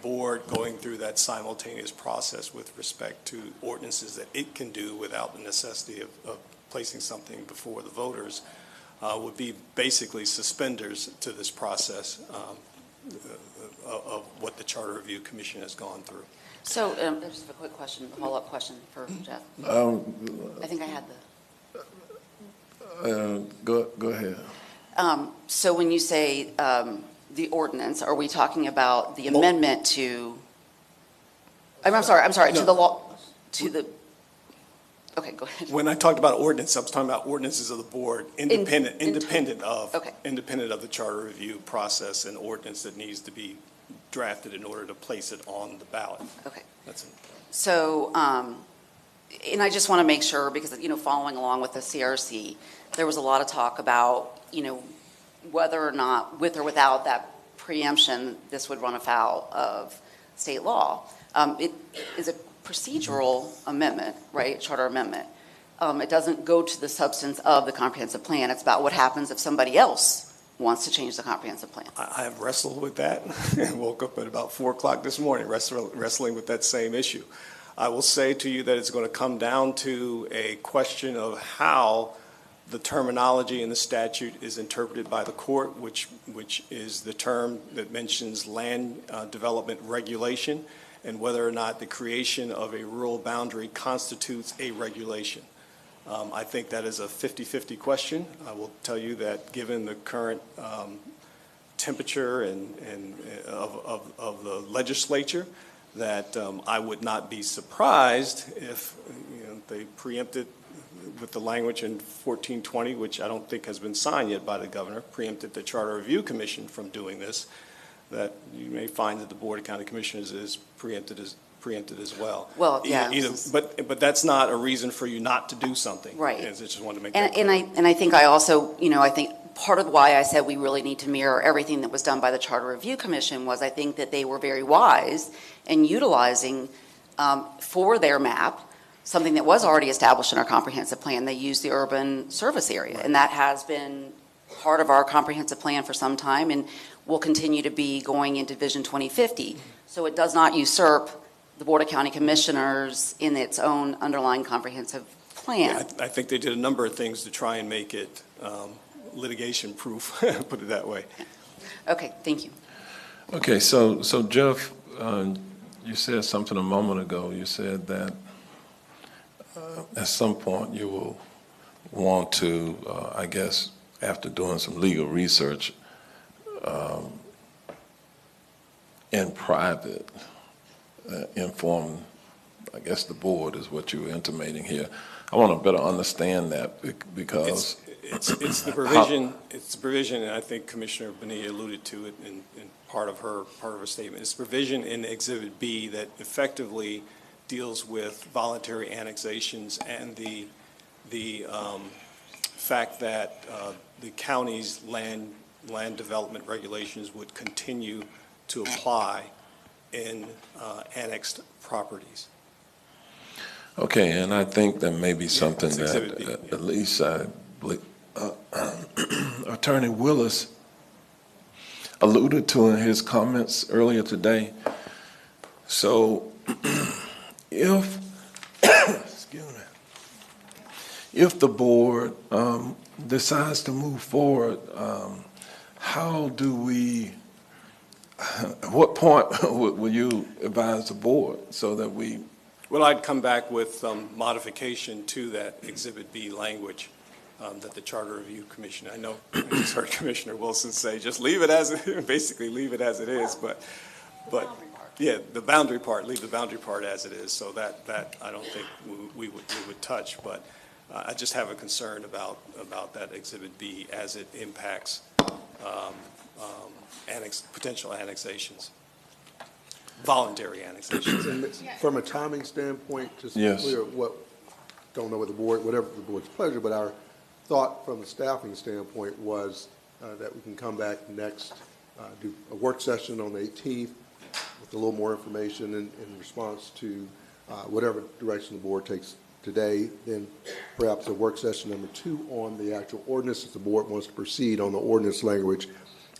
board going through that simultaneous process with respect to ordinances that it can do without the necessity of placing something before the voters would be basically suspenders to this process of what the Charter Review Commission has gone through. So, just a quick question, a follow-up question for Jeff. I think I had Go ahead. So when you say the ordinance, are we talking about the amendment to, I'm sorry, to the law, to the, okay, go ahead. When I talked about ordinance, I was talking about ordinances of the board, independent of the Charter Review process and ordinance that needs to be drafted in order to place it on the ballot. Okay. That's it. So, and I just want to make sure, because, following along with the CRC, there was a lot of talk about, whether or not, with or without that preemption, this would run afoul of state law. It is a procedural amendment, right, charter amendment. It doesn't go to the substance of the comprehensive plan. It's about what happens if somebody else wants to change the comprehensive plan. I have wrestled with that and woke up at about 4 o'clock this morning wrestling with that same issue. I will say to you that it's going to come down to a question of how the terminology in the statute is interpreted by the court, which is the term that mentions land development regulation, and whether or not the creation of a rural boundary constitutes a regulation. I think that is a 50-50 question. I will tell you that given the current temperature of the legislature, that I would not be surprised if they preempted with the language in 1420, which I don't think has been signed yet by the governor, preempted the Charter Review Commission from doing this, that you may find that the Board of County Commissioners is preempted as well. Well, yeah. But that's not a reason for you not to do something. Right. I just wanted to make that clear. And I think I also, I think part of why I said we really need to mirror everything that was done by the Charter Review Commission was I think that they were very wise in utilizing for their map something that was already established in our comprehensive plan. They used the urban service area, and that has been part of our comprehensive plan for some time and will continue to be going into Vision 2050. So it does not usurp the Board of County Commissioners in its own underlying comprehensive plan. Yeah, I think they did a number of things to try and make it litigation proof, put it that way. Okay, thank you. Okay, so Jeff, you said something a moment ago. You said that at some point you will want to, I guess, after doing some legal research in private, inform, I guess, the board is what you were intimating here. I want to better understand that because it's the provision. It's the provision, and I think Commissioner Bonilla alluded to it in part of her statement. It's provision in Exhibit B that effectively deals with voluntary annexations and the fact that the county's land development regulations would continue to apply in annexed properties. Okay, and I think that may be something that at least I believe Attorney Willis alluded to in his comments earlier today. So if the board decides to move forward, how do we, at what point will you advise the board so that we? Well, I'd come back with modification to that Exhibit B language that the Charter Review Commission, I know I just heard Commissioner Wilson say, just leave it as it, basically leave it as it is, but yeah, the boundary part, leave the boundary part as it is, so that I don't think we would touch, but I just have a concern about that Exhibit B as it impacts potential annexations, voluntary annexations. And from a timing standpoint, just to be Yes. clear, don't know what whatever the board's pleasure, but our thought from a staffing standpoint was that we can come back next, do a work session on the 18th with a little more information in response to whatever direction the board takes today, then perhaps a work session number 2 on the actual ordinance if the board wants to proceed on the ordinance language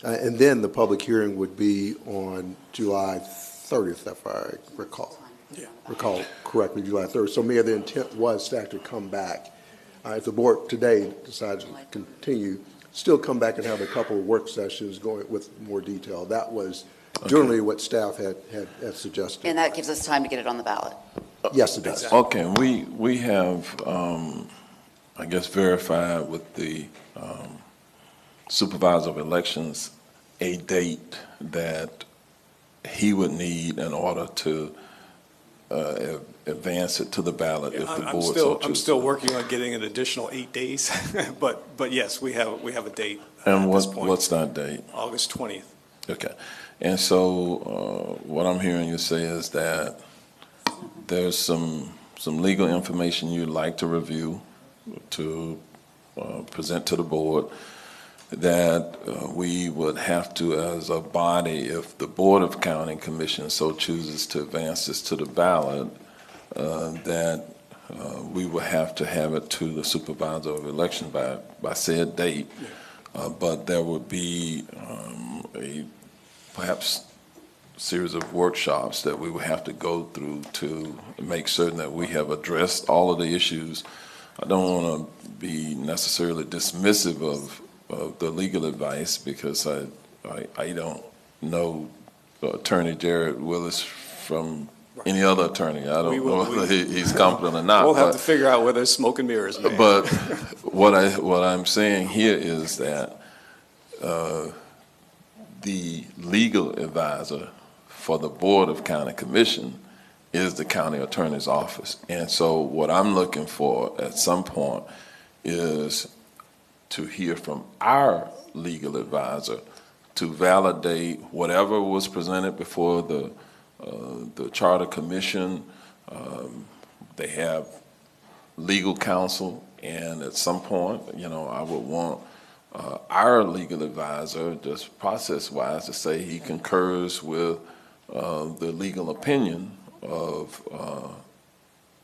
And then the public hearing would be on July 30th, if I recall correctly, July 3rd. So, Mayor, the intent was to actually come back. If the board today decides to continue, still come back and have a couple of work sessions going with more detail. That was generally what staff had suggested. And that gives us time to get it on the ballot. Yes, it does. Okay, we have, I guess, verified with the supervisor of elections a date that he would need in order to advance it to the ballot if the board so chooses. I'm still working on getting an additional 8 days, but yes, we have a date. And what's that date? August 20th. Okay. And so what I'm hearing you say is that there's some legal information you'd like to review, to present to the board, that we would have to, as a body, if the Board of County Commission so chooses to advance this to the ballot, that we will have to have it to the supervisor of election by said date. But there would be a perhaps series of workshops that we would have to go through to make certain that we have addressed all of the issues. I don't want to be necessarily dismissive of the legal advice, because I don't know Attorney Jared Willis from any other attorney. I don't know whether he's competent or not. We'll have to figure out whether it's smoke and mirrors, man. But what I'm saying here is that the legal advisor for the Board of County Commission is the county attorney's office. And so what I'm looking for at some point is to hear from our legal advisor to validate whatever was presented before the Charter Commission. They have legal counsel, and at some point, I would want our legal advisor, just process-wise, to say he concurs with the legal opinion of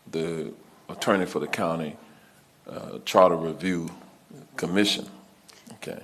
the attorney for the county Charter Review Commission. Okay,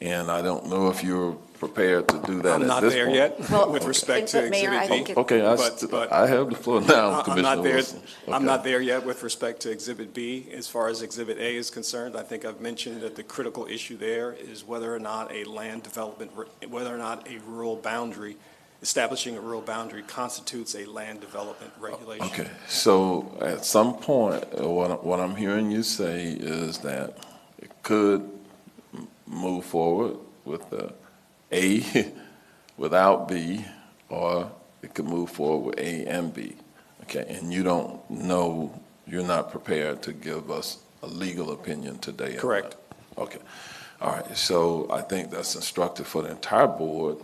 and I don't know if you're prepared to do that. I'm not there yet with respect to Exhibit B. Okay, I have the floor now, Commissioner Wilson. I'm not there yet with respect to Exhibit B. As far as Exhibit A is concerned, I think I've mentioned that the critical issue there is whether or not a land development, whether or not a rural boundary, establishing a rural boundary constitutes a land development regulation. Okay, so at some point, what I'm hearing you say is that it could move forward with the A without B, or it could move forward with A and B. Okay, and you don't know, you're not prepared to give us a legal opinion today. Correct. Okay, all right, so I think that's instructive for the entire board.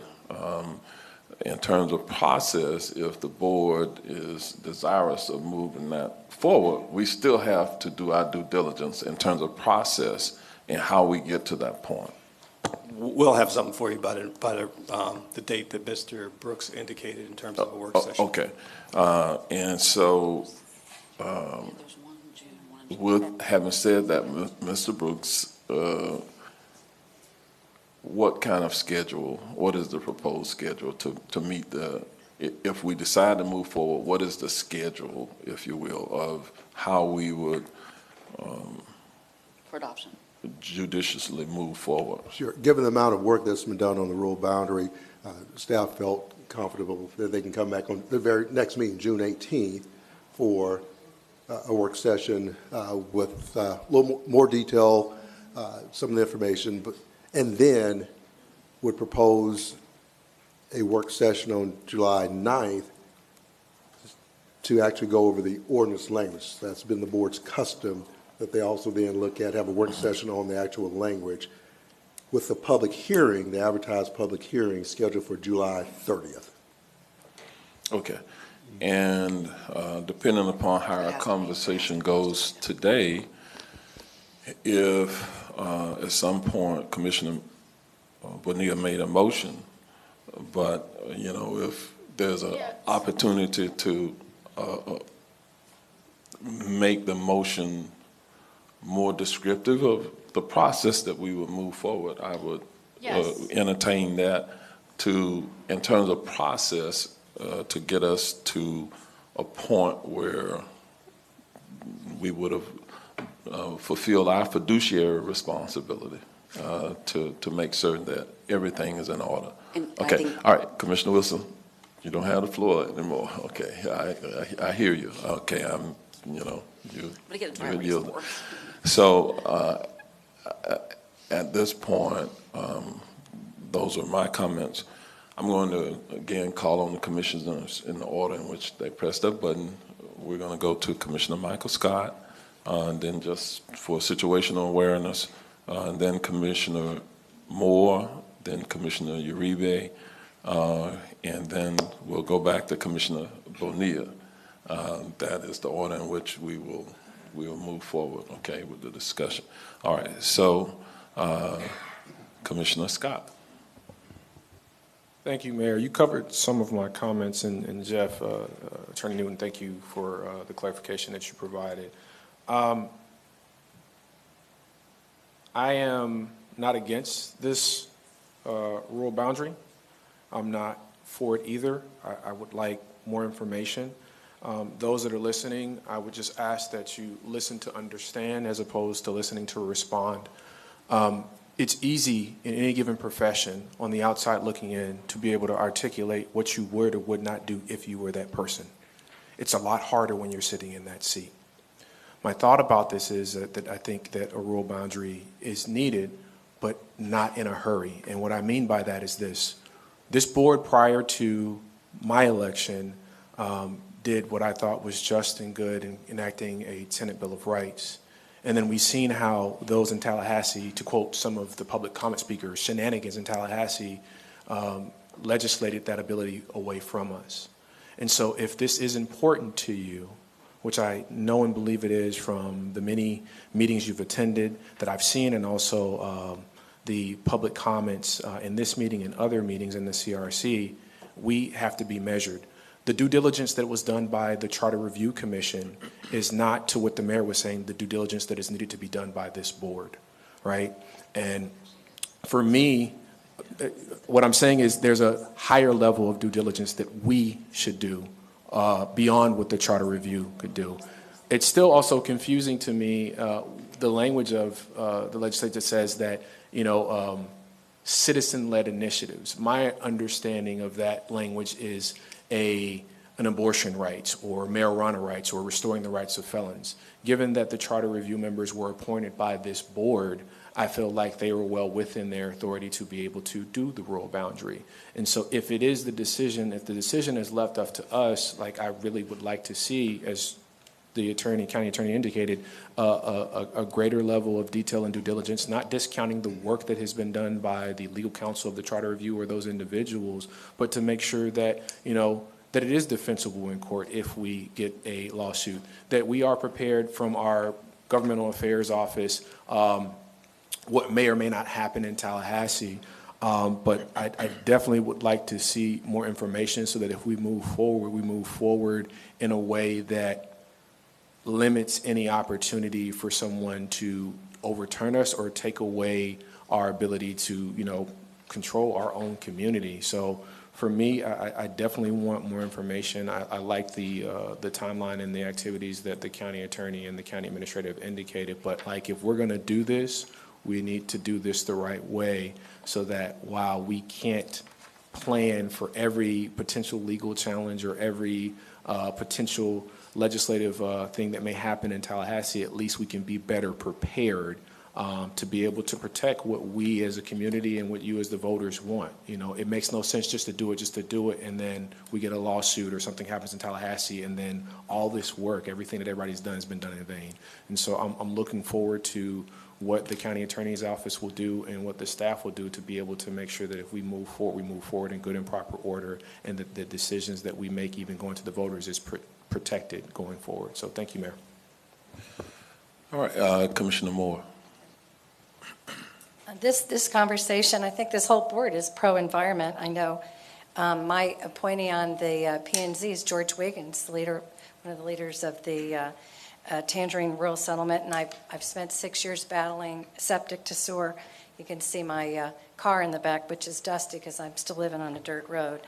In terms of process, if the board is desirous of moving that forward, we still have to do our due diligence in terms of process and how we get to that point. We'll have something for you by the date that Mr. Brooks indicated in terms of a work session. Okay. And so, with having said that, Mr. Brooks, what kind of schedule, what is the proposed schedule to meet if we decide to move forward, what is the schedule, if you will, of how we would for adoption judiciously move forward? Sure. Given the amount of work that's been done on the rural boundary, staff felt comfortable that they can come back on the very next meeting, June 18th, for a work session with a little more detail, some of the information, and then would propose a work session on July 9th to actually go over the ordinance language. That's been the board's custom, that they also then look at, have a work session on the actual language, with the public hearing, the advertised public hearing, scheduled for July 30th. Okay. And depending upon how our conversation goes today, if at some point Commissioner Bonilla made a motion, but if there's an opportunity to make the motion more descriptive of the process that we would move forward, I would Yes. entertain that in terms of process, to get us to a point where we would have fulfilled our fiduciary responsibility to make certain that everything is in order. And I Okay, think- all right, Commissioner Wilson, you don't have the floor anymore. Okay, I hear you. Okay, I'm gonna get a dry you're erase yielding. board. So at this point, those are my comments. I'm going to again call on the commissioners in the order in which they pressed that button. We're going to go to Commissioner Michael Scott, and then just for situational awareness, and then Commissioner Moore, then Commissioner Uribe, and then we'll go back to Commissioner Bonilla. That is the order in which we will move forward, okay, with the discussion. All right, so Commissioner Scott. Thank you, Mayor. You covered some of my comments, and Jeff, Attorney Newton, thank you for the clarification that you provided. I am not against this rural boundary. I'm not for it either. I would like more information. Those that are listening, I would just ask that you listen to understand as opposed to listening to respond. It's easy in any given profession on the outside looking in to be able to articulate what you would or would not do if you were that person. It's a lot harder when you're sitting in that seat. My thought about this is that I think that a rural boundary is needed, but not in a hurry. And what I mean by that is this. This board, prior to my election, did what I thought was just and good in enacting a Senate Bill of Rights. And then we've seen how those in Tallahassee, to quote some of the public comment speakers, shenanigans in Tallahassee, legislated that ability away from us. And so if this is important to you, which I know and believe it is from the many meetings you've attended that I've seen, and also the public comments in this meeting and other meetings in the CRC, we have to be measured. The due diligence that was done by the Charter Review Commission is not, to what the mayor was saying, the due diligence that is needed to be done by this board, right? And for me, what I'm saying is there's a higher level of due diligence that we should do beyond what the Charter Review could do. It's still also confusing to me, the language of the legislature says that, citizen-led initiatives. My understanding of that language is an abortion rights or marijuana rights or restoring the rights of felons. Given that the Charter Review members were appointed by this board, I feel like they were well within their authority to be able to do the rural boundary. And so if it is the decision, if the decision is left up to us, like I really would like to see, as the county attorney indicated, a greater level of detail and due diligence, not discounting the work that has been done by the legal counsel of the Charter Review or those individuals, but to make sure that, that it is defensible in court if we get a lawsuit, that we are prepared from our governmental affairs office, what may or may not happen in Tallahassee. But I definitely would like to see more information so that if we move forward in a way that limits any opportunity for someone to overturn us or take away our ability to, control our own community. So for me, I definitely want more information. I like the timeline and the activities that the county attorney and the county administrator have indicated. But like, if we're going to do this, we need to do this the right way so that while we can't plan for every potential legal challenge or every potential legislative thing that may happen in Tallahassee, at least we can be better prepared to be able to protect what we as a community and what you as the voters want. It makes no sense just to do it, and then we get a lawsuit or something happens in Tallahassee, and then all this work, everything that everybody's done has been done in vain. And so I'm looking forward to what the county attorney's office will do and what the staff will do to be able to make sure that if we move forward in good and proper order, and that the decisions that we make, even going to the voters, is protected going forward. So thank you, Mayor. All right, Commissioner Moore. This conversation, I think this whole board is pro-environment. I know my appointee on the P&Z is George Wiggins, one of the leaders of the Tangerine Rural Settlement, and I've spent 6 years battling septic to sewer You can see my car in the back, which is dusty because I'm still living on a dirt road.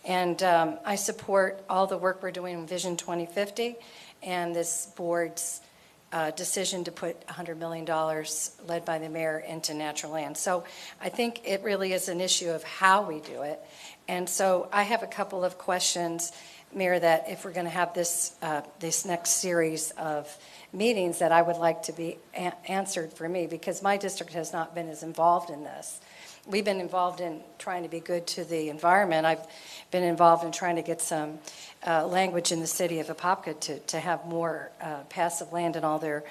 And I support all the work we're doing in Vision 2050 and this board's decision to put $100 million led by the mayor into natural land. So I think it really is an issue of how we do it. And so I have a couple of questions, Mayor, that if we're going to have this next series of meetings that I would like to be answered for me, because my district has not been as involved in this. We've been involved in trying to be good to the environment. I've been involved in trying to get some language in the city of Apopka to have more passive land in all their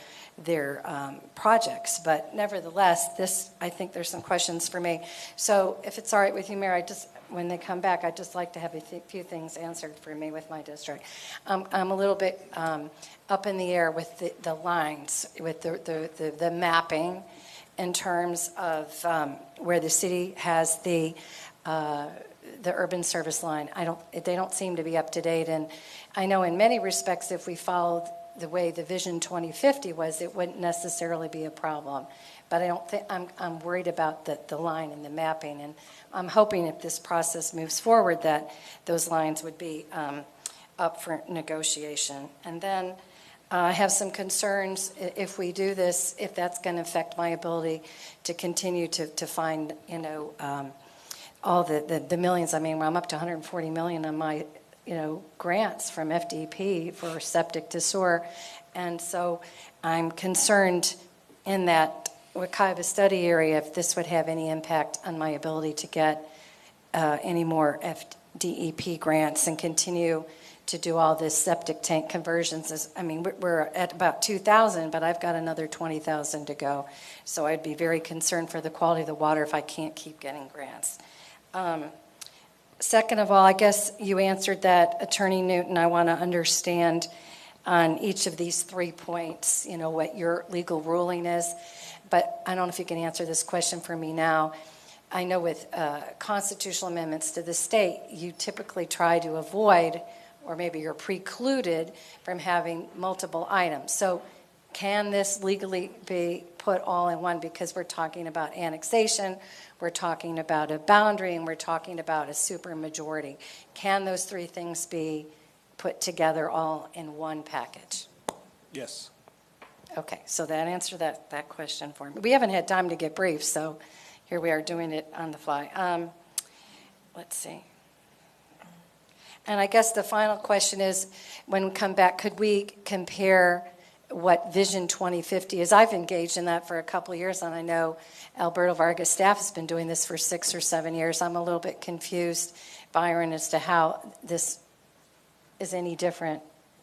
projects. But nevertheless, I think there's some questions for me. So if it's all right with you, Mayor, when they come back, I'd just like to have a few things answered for me with my district. I'm a little bit up in the air with the lines, with the mapping in terms of where the city has the urban service line. They don't seem to be up to date. And I know in many respects, if we followed the way the Vision 2050 was, it wouldn't necessarily be a problem. But I don't think, I'm worried about the line and the mapping. And I'm hoping if this process moves forward that those lines would be up for negotiation. And then I have some concerns if we do this, if that's going to affect my ability to continue to find, all the millions. I mean, I'm up to 140 million on my, grants from FDP for septic to sewer. And so I'm concerned in that Wekiva study area if this would have any impact on my ability to get any more FDEP grants and continue to do all this septic tank conversions. We're at about 2,000, but I've got another 20,000 to go. So I'd be very concerned for the quality of the water if I can't keep getting grants. Second of all, I guess you answered that, Attorney Newton. I want to understand on each of these 3 points, what your legal ruling is. But I don't know if you can answer this question for me now. I know with constitutional amendments to the state, you typically try to avoid, or maybe you're precluded from having multiple items. So can this legally be put all in one? Because we're talking about annexation, we're talking about a boundary, and we're talking about a supermajority. Can those 3 things be put together all in one package? Yes. Okay, so that answered that question for me. We haven't had time to get briefs, so here we are doing it on the fly. Let's see. And I guess the final question is, when we come back, could we compare what Vision 2050 is? I've engaged in that for a couple of years, and I know Alberto Vargas' staff has been doing this for 6 or 7 years. I'm a little bit confused, Byron, as to how this is any different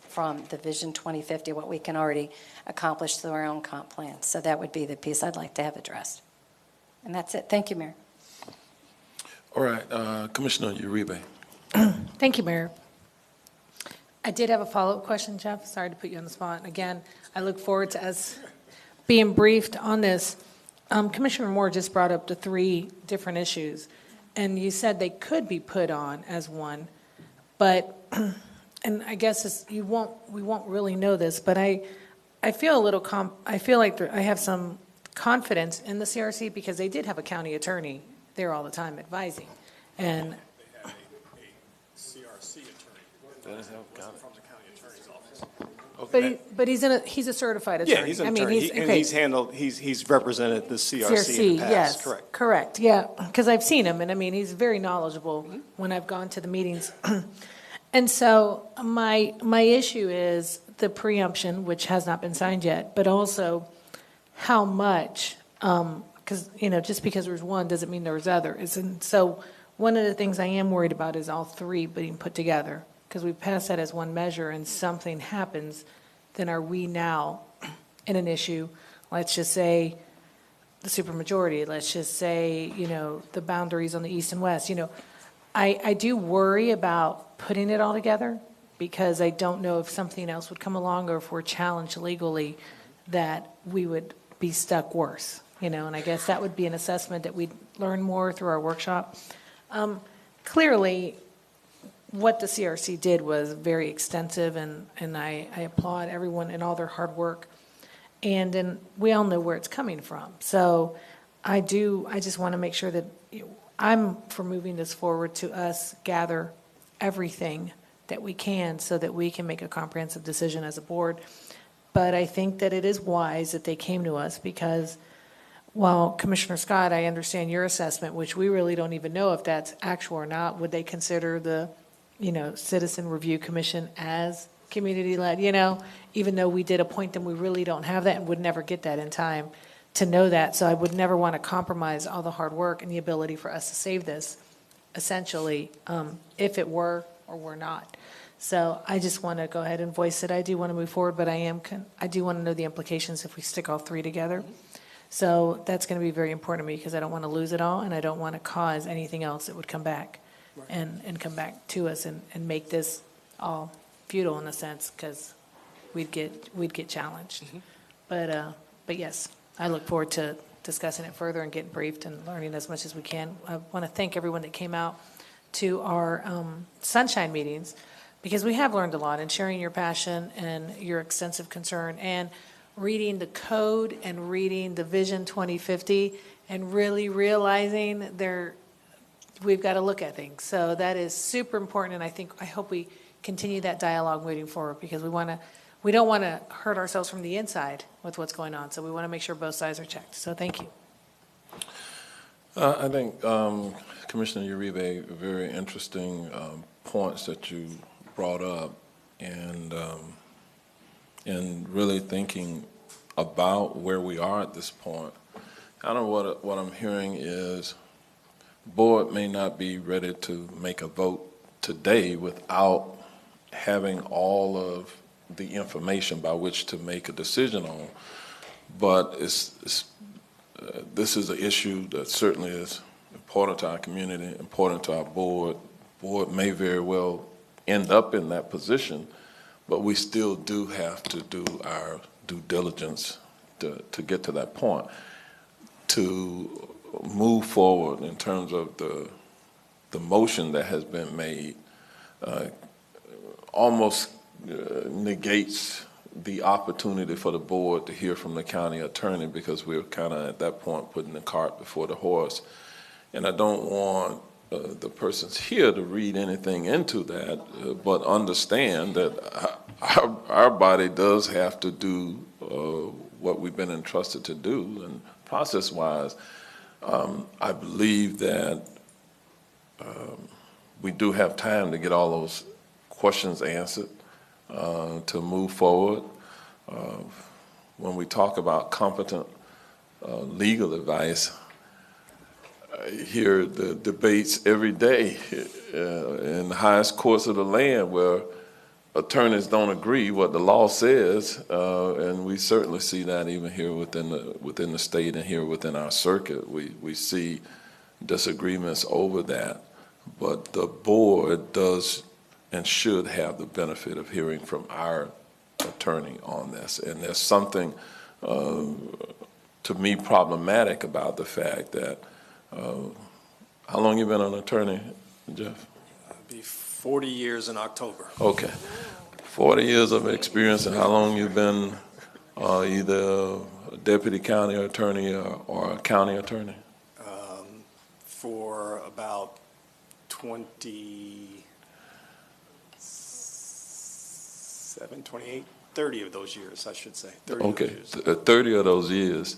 from the Vision 2050, what we can already accomplish through our own comp plan. So that would be the piece I'd like to have addressed. And that's it. Thank you, Mayor. All right, Commissioner Uribe. Thank you, Mayor. I did have a follow-up question, Jeff. Sorry to put you on the spot. And again, I look forward to us being briefed on this. Commissioner Moore just brought up the 3 different issues, and you said they could be put on as one, but, and I guess we won't really know this, but I feel I feel like I have some confidence in the CRC because they did have a county attorney there all the time advising, and from the county attorney's office. but he's a certified attorney. Yeah, he's an attorney. He's represented the CRC in the past. Yes, Correct. Correct. Yeah, because I've seen him, and he's very knowledgeable when I've gone to the meetings. And so my issue is the preemption, which has not been signed yet, but also how much, because just because there's one doesn't mean there's others. And so one of the things I am worried about is all 3 being put together. Because we pass that as one measure and something happens, then are we now in an issue? Let's just say the supermajority. Let's just say, the boundaries on the east and west. I do worry about putting it all together because I don't know if something else would come along or if we're challenged legally that we would be stuck worse. And I guess that would be an assessment that we'd learn more through our workshop. Clearly, what the CRC did was very extensive, and I applaud everyone and all their hard work. And then we all know where it's coming from. So I just want to make sure that I'm for moving this forward to us gather everything that we can so that we can make a comprehensive decision as a board. But I think that it is wise that they came to us because while Commissioner Scott, I understand your assessment, which we really don't even know if that's actual or not. Would they consider the, Citizen Review Commission as community-led, even though we did appoint them, we really don't have that and would never get that in time to know that. So I would never want to compromise all the hard work and the ability for us to save this, essentially, if it were or were not. So I just want to go ahead and voice it. I do want to move forward, but I do want to know the implications if we stick all three together. So that's going to be very important to me because I don't want to lose it all and I don't want to cause anything else that would come back and come back to us and make this all futile in a sense because we'd get challenged. But yes, I look forward to discussing it further and getting briefed and learning as much as we can. I want to thank everyone that came out to our sunshine meetings because we have learned a lot and sharing your passion and your extensive concern and reading the code and reading the Vision 2050 and really realizing we've got to look at things. So that is super important, and I hope we continue that dialogue moving forward because we don't want to hurt ourselves from the inside with what's going on. So we want to make sure both sides are checked. So thank you. I think Commissioner Uribe, very interesting points that you brought up, and really thinking about where we are at this point. I don't know what I'm hearing is the board may not be ready to make a vote today without having all of the information by which to make a decision on. But this is an issue that certainly is important to our community, important to our board. Board may very well end up in that position, but we still do have to do our due diligence to get to that point, to move forward in terms of the motion that has been made. Almost negates the opportunity for the board to hear from the county attorney because we're kind of at that point putting the cart before the horse. And I don't want the persons here to read anything into that, but understand that our body does have to do what we've been entrusted to do. And process-wise, I believe that we do have time to get all those questions answered, to move forward. When we talk about competent legal advice, I hear the debates every day in the highest courts of the land where attorneys don't agree what the law says, and we certainly see that even here within the state and here within our circuit. We see disagreements over that, but the board does and should have the benefit of hearing from our attorney on this. And there's something, to me, problematic about the fact that, how long you been an attorney, Jeff? It'll be 40 years in October. Okay. 40 years of experience, and how long you've been either a deputy county attorney or a county attorney? For about 30 of those years, I should say. 30 Okay, of those years. 30 of those years.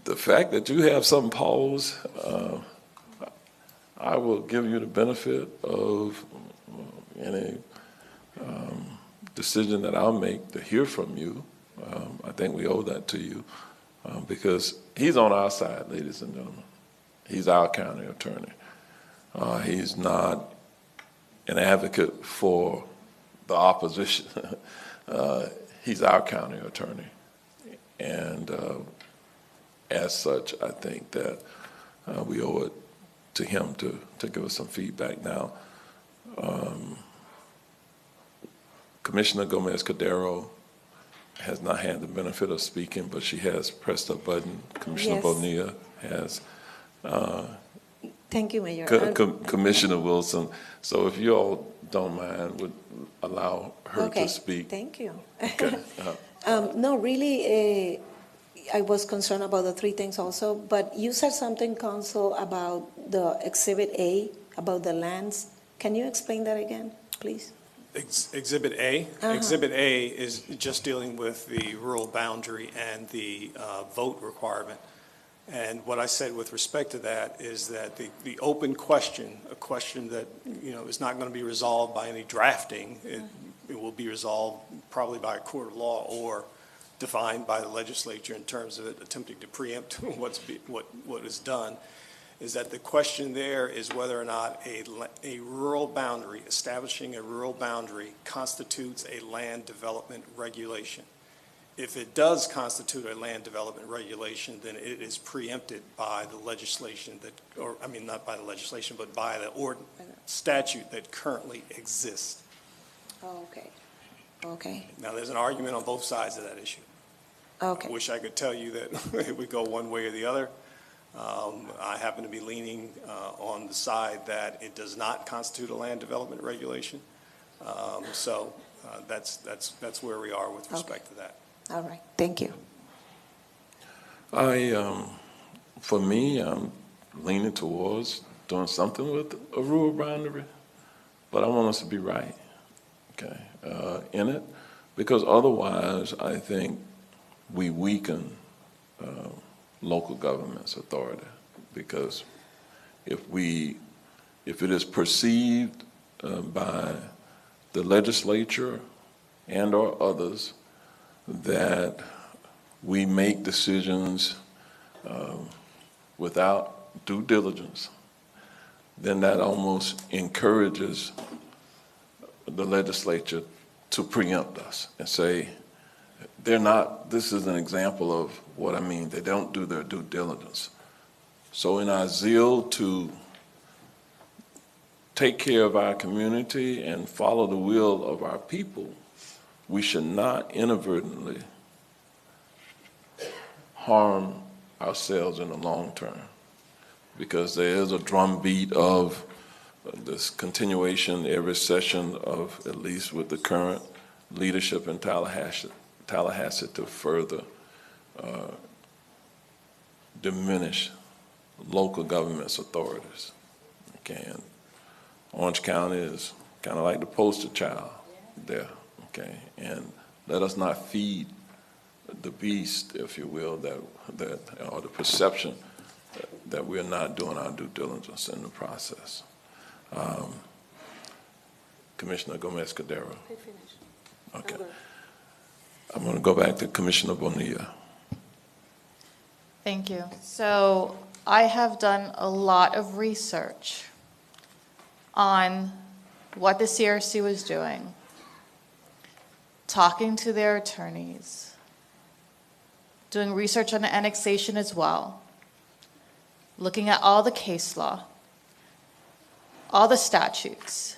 The fact that you have some pause, I will give you the benefit of any decision that I'll make to hear from you. I think we owe that to you because he's on our side, ladies and gentlemen. He's our county attorney. He's not an advocate for the opposition. He's our county attorney. And as such, I think that we owe it to him to give us some feedback. Now, Commissioner Gomez-Cadero has not had the benefit of speaking, but she has pressed a button. Commissioner Yes. Bonilla has. Thank you, Mayor. Commissioner Wilson. So if you all don't mind, would allow her to speak. Thank you. Okay. No, really, I was concerned about the three things also, but you said something, Council, about the Exhibit A, about the lands. Can you explain that again, please? Exhibit A? Exhibit A is just dealing with the rural boundary and the vote requirement. And what I said with respect to that is that the open question, a question that, is not going to be resolved by any drafting, it will be resolved probably by a court of law or defined by the legislature in terms of it attempting to preempt what is done, is that the question there is whether or not a rural boundary, establishing a rural boundary constitutes a land development regulation. If it does constitute a land development regulation, then it is preempted by the legislation not by the legislation, but by the statute that currently exists. Oh, okay. Okay. Now, there's an argument on both sides of that issue. Okay. I wish I could tell you that it would go one way or the other. I happen to be leaning on the side that it does not constitute a land development regulation. So that's where we are with respect to that. All right. Thank you. For me, I'm leaning towards doing something with a rural boundary, but I want us to be right, okay, in it, because otherwise I think we weaken local government's authority, because if it is perceived by the legislature and or others that we make decisions without due diligence, then that almost encourages the legislature to preempt us and say, this is an example of what I mean, they don't do their due diligence. So in our zeal to take care of our community and follow the will of our people, we should not inadvertently harm ourselves in the long term, because there is a drumbeat of this continuation every session of, at least with the current leadership in Tallahassee to further diminish local government's authorities. Okay, and Orange County is kind of like the poster child there. Okay, and let us not feed the beast, if you will, that or the perception that we're not doing our due diligence in the process. Commissioner Gomez-Cordero. Okay. I'm going to go back to Commissioner Bonilla. Thank you. So I have done a lot of research on what the CRC was doing, talking to their attorneys, doing research on the annexation as well, looking at all the case law, all the statutes,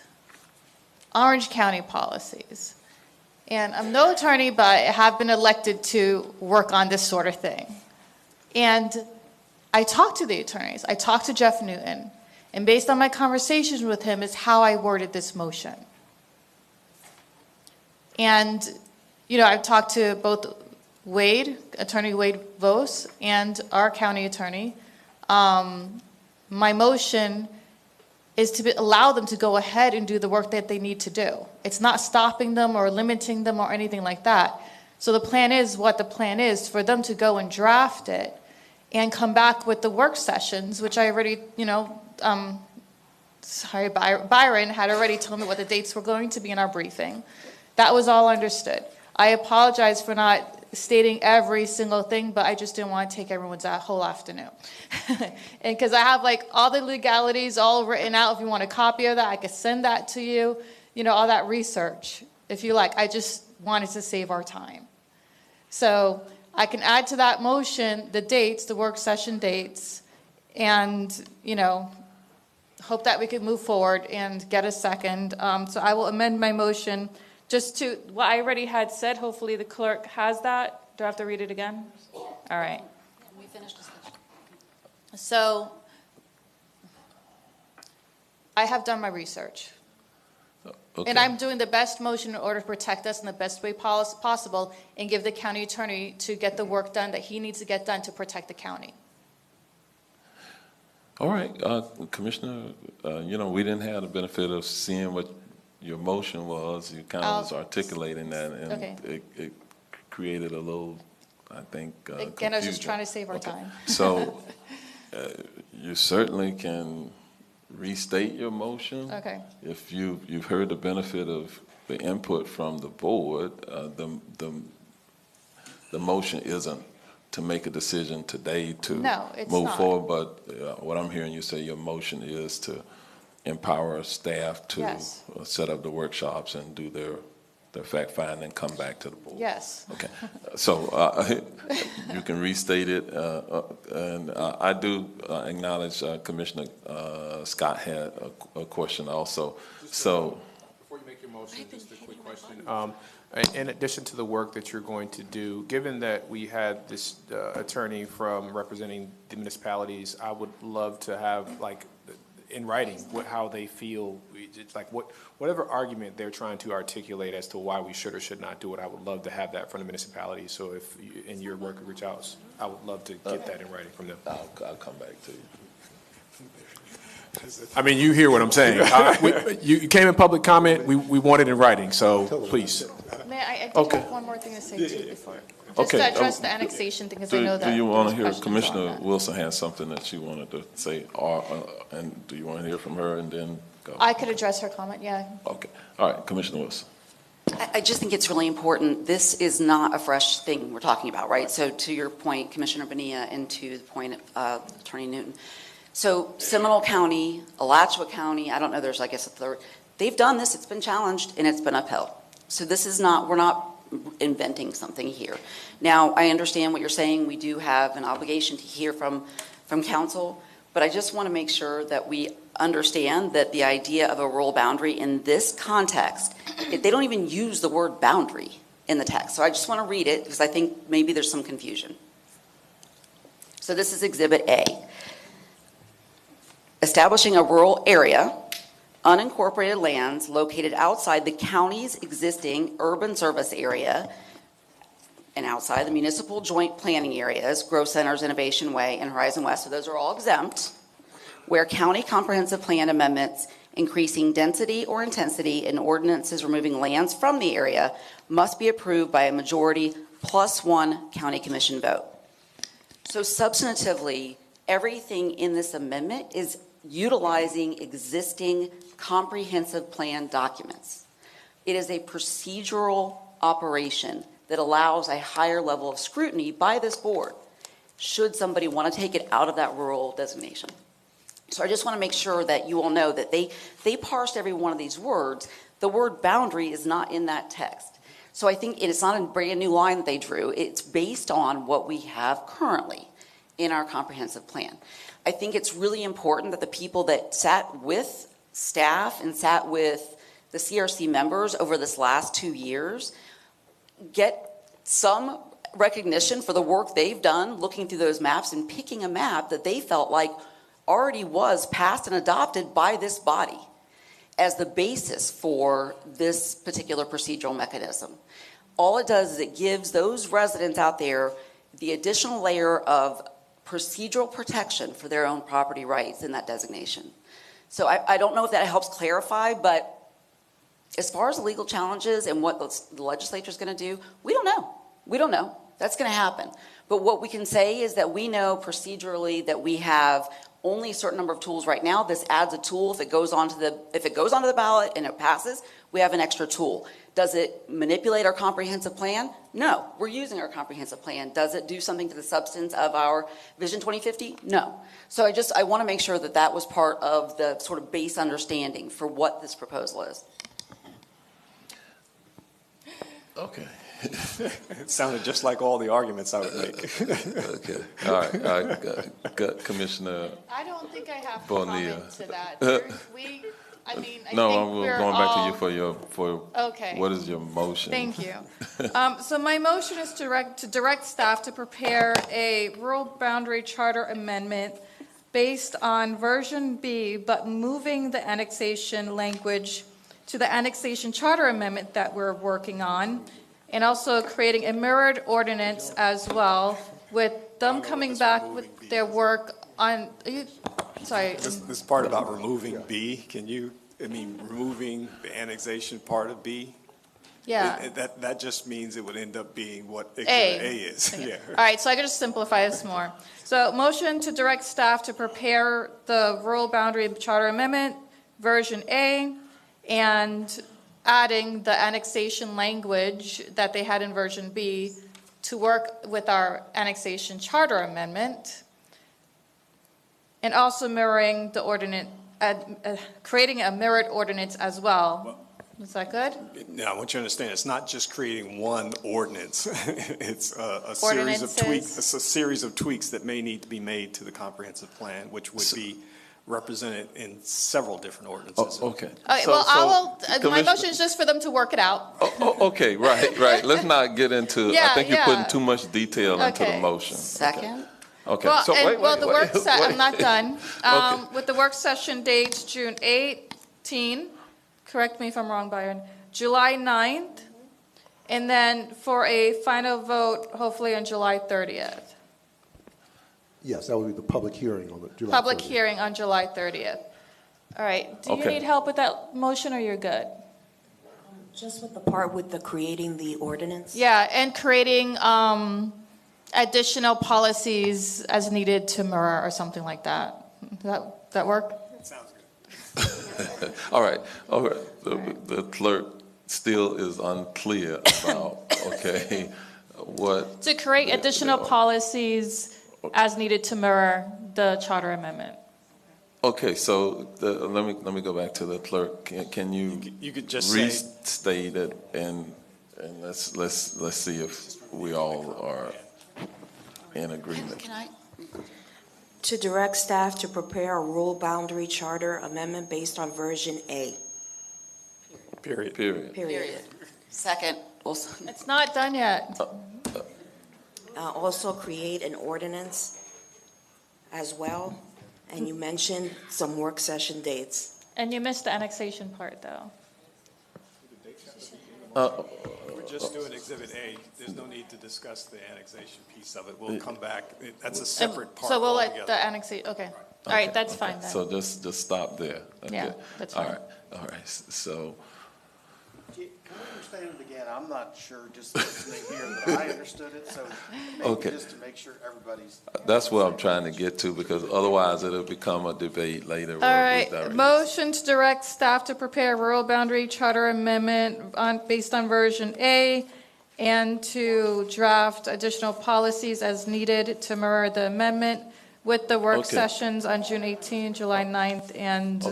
Orange County policies. And I'm no attorney, but I have been elected to work on this sort of thing. And I talked to the attorneys. I talked to Jeff Newton. And based on my conversations with him is how I worded this motion. And, I've talked to both Attorney Wade Vos, and our county attorney. My motion is to allow them to go ahead and do the work that they need to do. It's not stopping them or limiting them or anything like that. So the plan is what the plan is, for them to go and draft it and come back with the work sessions, which I already, Byron had already told me what the dates were going to be in our briefing. That was all understood. I apologize for not stating every single thing, but I just didn't want to take everyone's whole afternoon. And because I have all the legalities all written out, if you want a copy of that, I could send that to you, all that research, if you like. I just wanted to save our time. So I can add to that motion the dates, the work session dates, and, hope that we could move forward and get a second. So I will amend my motion just to what I already had said. Hopefully the clerk has that. Do I have to read it again? All right. We finished discussion. So I have done my research. Okay. And I'm doing the best motion in order to protect us in the best way possible and give the county attorney to get the work done that he needs to get done to protect the county. All right, Commissioner, we didn't have the benefit of seeing what your motion was. You kind of was articulating that, and Okay. it created a little, I think, Again, I was just confusion. trying to save our Okay. time. So you certainly can restate your motion. Okay. If you've heard the benefit of the input from the board, the motion isn't to make a decision today to No, it's move not. forward, but what I'm hearing you say, your motion is to empower staff to Yes. set up the workshops and do their fact find and come back to the board. Yes. Okay, so you can restate it, and I do acknowledge Commissioner Scott had a question also. So, Before you make your motion, just a quick question. In addition to the work that you're going to do, given that we had this attorney from representing the municipalities, I would love to have, like, in writing, how they feel, it's like whatever argument they're trying to articulate as to why we should or should not do it, I would love to have that from the municipality. So if in your work reach out, I would love to get that in writing from them. I'll come back to you. I mean, you hear what I'm saying. You came in public comment, we want it in writing, so please. May I Okay. have one more thing to say too before? Just Okay, to address the annexation thing, because I know that. Do you want to there's hear, questions on Commissioner that. Wilson has something that she wanted to say, and do you want to hear from her and then go? I could address her comment, yeah. Okay, all right, Commissioner Wilson. I just think it's really important. This is not a fresh thing we're talking about, right? So to your point, Commissioner Bonilla, and to the point of Attorney Newton. So Seminole County, Alachua County, I don't know, there's, I guess, a third. They've done this, it's been challenged, and it's been upheld. So this is not, we're not inventing something here. Now, I understand what you're saying. We do have an obligation to hear from council, but I just want to make sure that we understand that the idea of a rural boundary in this context, they don't even use the word boundary in the text. So I just want to read it because I think maybe there's some confusion. So this is Exhibit A. Establishing a rural area, unincorporated lands located outside the county's existing urban service area and outside the municipal joint planning areas, Growth Centers, Innovation Way, and Horizon West, so those are all exempt, where county comprehensive plan amendments increasing density or intensity and ordinances removing lands from the area must be approved by a majority plus one county commission vote. So substantively, everything in this amendment is utilizing existing comprehensive plan documents. It is a procedural operation that allows a higher level of scrutiny by this board should somebody want to take it out of that rural designation. So I just want to make sure that you all know that they parsed every one of these words. The word boundary is not in that text. So I think it's not a brand new line that they drew. It's based on what we have currently in our comprehensive plan. I think it's really important that the people that sat with staff and sat with the CRC members over this last 2 years get some recognition for the work they've done looking through those maps and picking a map that they felt like already was passed and adopted by this body as the basis for this particular procedural mechanism. All it does is it gives those residents out there the additional layer of procedural protection for their own property rights in that designation. So I don't know if that helps clarify, but as far as the legal challenges and what the legislature is going to do, we don't know. We don't know. That's going to happen. But what we can say is that we know procedurally that we have only a certain number of tools right now. This adds a tool. If it goes onto the ballot and it passes, we have an extra tool. Does it manipulate our comprehensive plan? No, we're using our comprehensive plan. Does it do something to the substance of our Vision 2050? No. So I want to make sure that that was part of the sort of base understanding for what this proposal is. Okay. It sounded just like all the arguments I would make. Okay, all right, Commissioner. I don't think I have to Bonilla. comment to that. I think No, we're going back to all- you for Okay. what is your motion? Thank you. So my motion is to direct staff to prepare a rural boundary charter amendment based on version B, but moving the annexation language to the annexation charter amendment that we're working on, and also creating a mirrored ordinance as well, with them coming back with their work on, sorry. This part about removing B, removing the annexation part of B? Yeah. That just means it would end up being what Exhibit A. A is. Yeah. All right, so I could just simplify this more. So motion to direct staff to prepare the rural boundary charter amendment, version A, and adding the annexation language that they had in version B to work with our annexation charter amendment, and also mirroring the ordinance, creating a mirrored ordinance as well. Is that good? Now, I want you to understand, it's not just creating one ordinance. It's a series of tweaks. It's a series of tweaks that may need to be made to the comprehensive plan, which would be represented in several different ordinances. Okay. Okay, my motion is just for them to work it out. Okay, right. Let's not get into, I think you're putting too much detail into the motion. Second. Okay, Well, so the work session, I'm not done. Okay. With the work session dates, June 18, correct me if I'm wrong, Byron, July 9th, and then for a final vote, hopefully on July 30th. Yes, that would be the public hearing on the July 30th. Public hearing on July 30th. All right, do you Okay. need help with that motion, or you're good? Just with the part with the creating the ordinance? Yeah, and creating additional policies as needed to mirror or something like that. Does that work? Sounds good. All right. The clerk still is unclear about, okay, what. To create additional policies as needed to mirror the charter amendment. Okay, so let me go back to the clerk. Can you could just say- restate it and let's see if we all are in agreement. Can I? To direct staff to prepare a rural boundary charter amendment based on version A. Period. Second. It's not done yet. Also create an ordinance as well. And you mentioned some work session dates. And you missed the annexation part, though. We're just doing Exhibit A. There's no need to discuss the annexation piece of it. We'll come back. That's a separate part So we'll let altogether. the annexation, okay. All right, that's fine then. So just stop there. Okay. Yeah, that's fine. All right, so. Can I understand it again? I'm not sure, just listening here, that I understood it, so maybe Okay. just to make sure everybody's. That's what I'm trying to get to, because otherwise it'll become a debate later. All right, motion to direct staff to prepare a rural boundary charter amendment based on version A, and to draft additional policies as needed to mirror the amendment with the work Okay. sessions on June 18, July 9th, and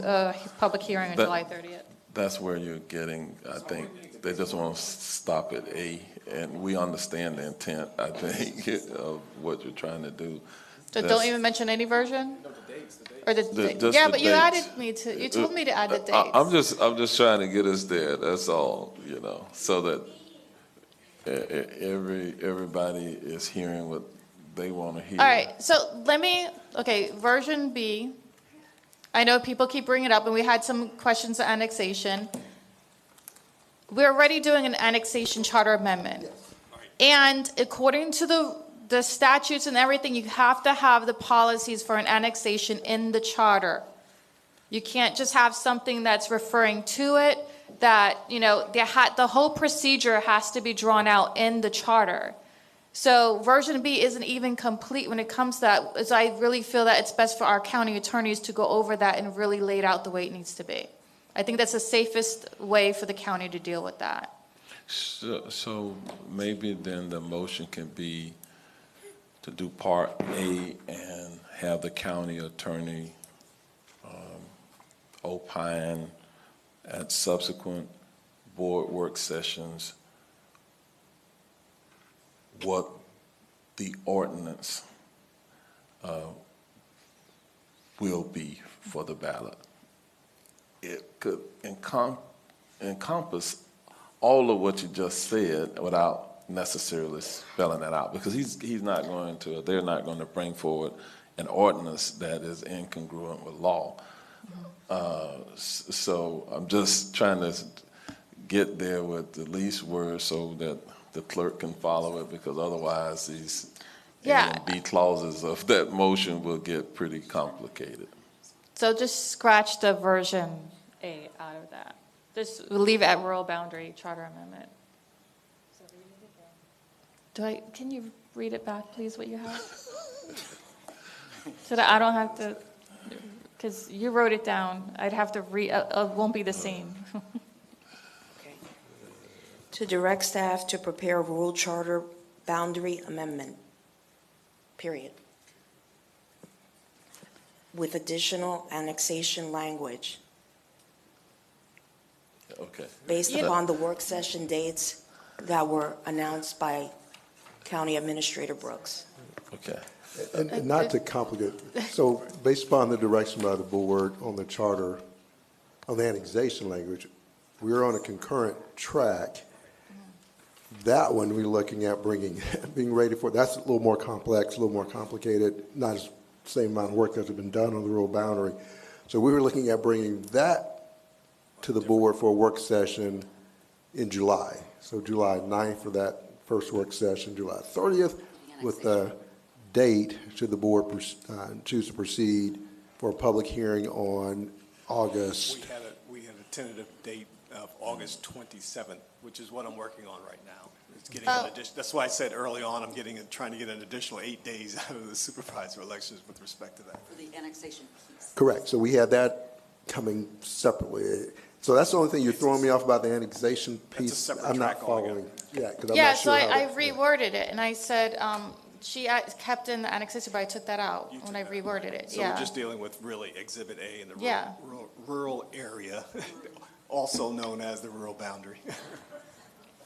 public hearing on That- July 30th. That's where you're getting, I think, they just want to stop at A, and we understand the intent, I think, of what you're trying to do. So don't even mention any version? Or just yeah, the but you dates. you told me to add the dates. I'm just trying to get us there, that's all, so that everybody is hearing what they want to hear. All right, so version B. I know people keep bringing it up, and we had some questions on annexation. We're already doing an annexation charter amendment. And according to the statutes and everything, you have to have the policies for an annexation in the charter. You can't just have something that's referring to it, that, the whole procedure has to be drawn out in the charter. So version B isn't even complete when it comes to that, as I really feel that it's best for our county attorneys to go over that and really lay it out the way it needs to be. I think that's the safest way for the county to deal with that. So maybe then the motion can be to do Part A and have the county attorney opine at subsequent board work sessions what the ordinance will be for the ballot. It could encompass all of what you just said without necessarily spelling that out, because they're not going to bring forward an ordinance that is incongruent with law. So I'm just trying to get there with the least words so that the clerk can follow it, because otherwise these A and B clauses of that motion will get pretty complicated. So just scratch the version A out of that. Just leave it at rural boundary charter amendment. Can you read it back, please, what you have? So that I don't have to, because you wrote it down. I'd have to read, it won't be the same. To direct staff to prepare a rural charter boundary amendment, period. With additional annexation language Okay. based upon the work session dates that were announced by County Administrator Brooks. Okay. And not to complicate, so based upon the direction by the board on the charter, on the annexation language, we're on a concurrent track. That one, we're looking at being ready for, that's a little more complex, a little more complicated, not as same amount of work that's been done on the rural boundary. So we were looking at bringing that to the board for a work session in July. So July 9th for that first work session, July 30th, with the date, should the board choose to proceed, for a public hearing on August. We had a tentative date of August 27th, which is what I'm working on right now. It's getting an addition, that's why I said early on, trying to get an additional 8 days out of the supervisor elections with respect to that. For the annexation piece. Correct. So we had that coming separately. So that's the only thing you're throwing me off about the annexation piece. That's a separate I'm not track altogether. following. Yeah, because I'm Yeah, not so sure how I that- reworded it, and I said, she kept in the annexation, but I took that out when I reworded it, So yeah. we're just dealing with really Exhibit A in the Yeah. rural area, also known as the rural boundary.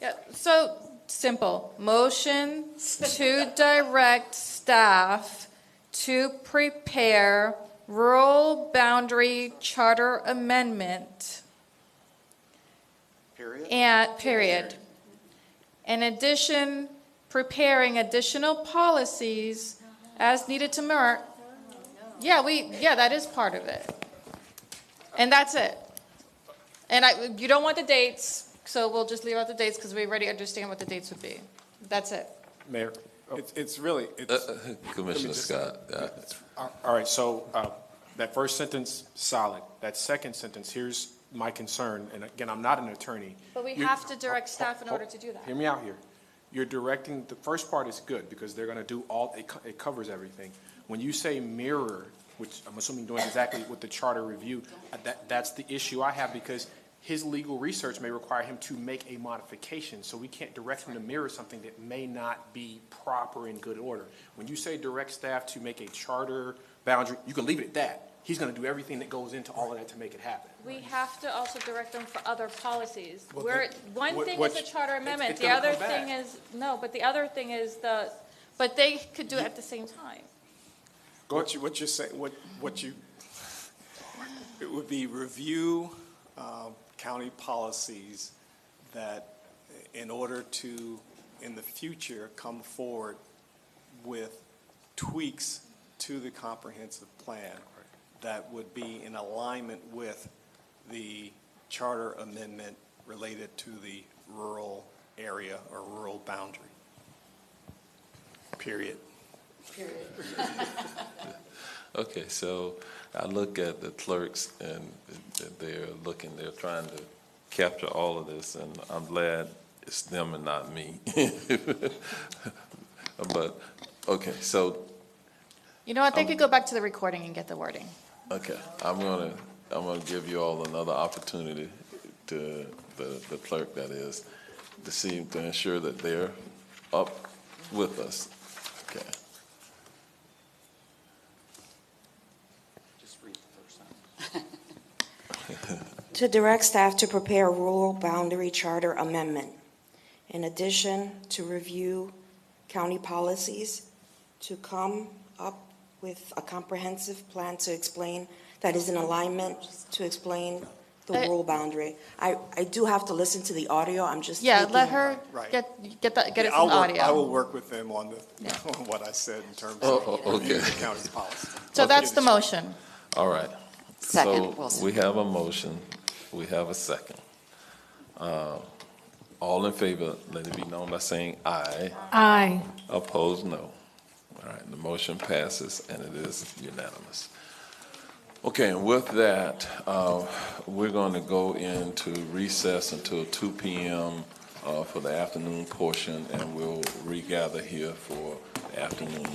Yeah, so simple. Motion to direct staff to prepare rural boundary charter amendment. Period? And, period. In addition, preparing additional policies as needed to mirror. Yeah, that is part of it. And that's it. And you don't want the dates, so we'll just leave out the dates because we already understand what the dates would be. That's it. Mayor? It's really, Commissioner Scott. All right, so that first sentence, solid. That second sentence, here's my concern, and again, I'm not an attorney. But we have to direct staff in order to do that. Hear me out here. You're directing, the first part is good, because they're gonna do it covers everything. When you say mirror, which I'm assuming doing exactly with the charter review, that's the issue I have, because his legal research may require him to make a modification, so we can't direct him to mirror something that may not be proper in good order. When you say direct staff to make a charter boundary, you can leave it at that. He's gonna do everything that goes into all of that to make it happen. We have to also direct them for other policies. Well, One thing is the charter amendment, it's the gonna other come thing back. but the other thing is but they could do it at the same time. what you're saying, it would be review county policies that, in order to, in the future, come forward with tweaks to the comprehensive plan that would be in alignment with the charter amendment related to the rural area or rural boundary. Period. Okay, so I look at the clerks and they're trying to capture all of this, and I'm glad it's them and not me. But, okay, so. You know what, they could go back to the recording and get the wording. Okay, I'm gonna give you all another opportunity to, the clerk that is, to ensure that they're up with us. Okay. Just read the first sentence. To direct staff to prepare a rural boundary charter amendment. In addition, to review county policies, to come up with a comprehensive plan to explain, that is in alignment to explain the rural boundary. I do have to listen to the audio, I'm just Yeah, taking- let her Right. get it I'll from audio. I will work with them on what I said in terms of okay. the county's policy. So that's the motion. All right. Second, So Wilson. we have a motion, we have a second. All in favor, let it be known by saying aye. Aye. Opposed, no. All right, the motion passes and it is unanimous. Okay, and with that, we're going to go into recess until 2 p.m. For the afternoon portion, and we'll regather here for the afternoon.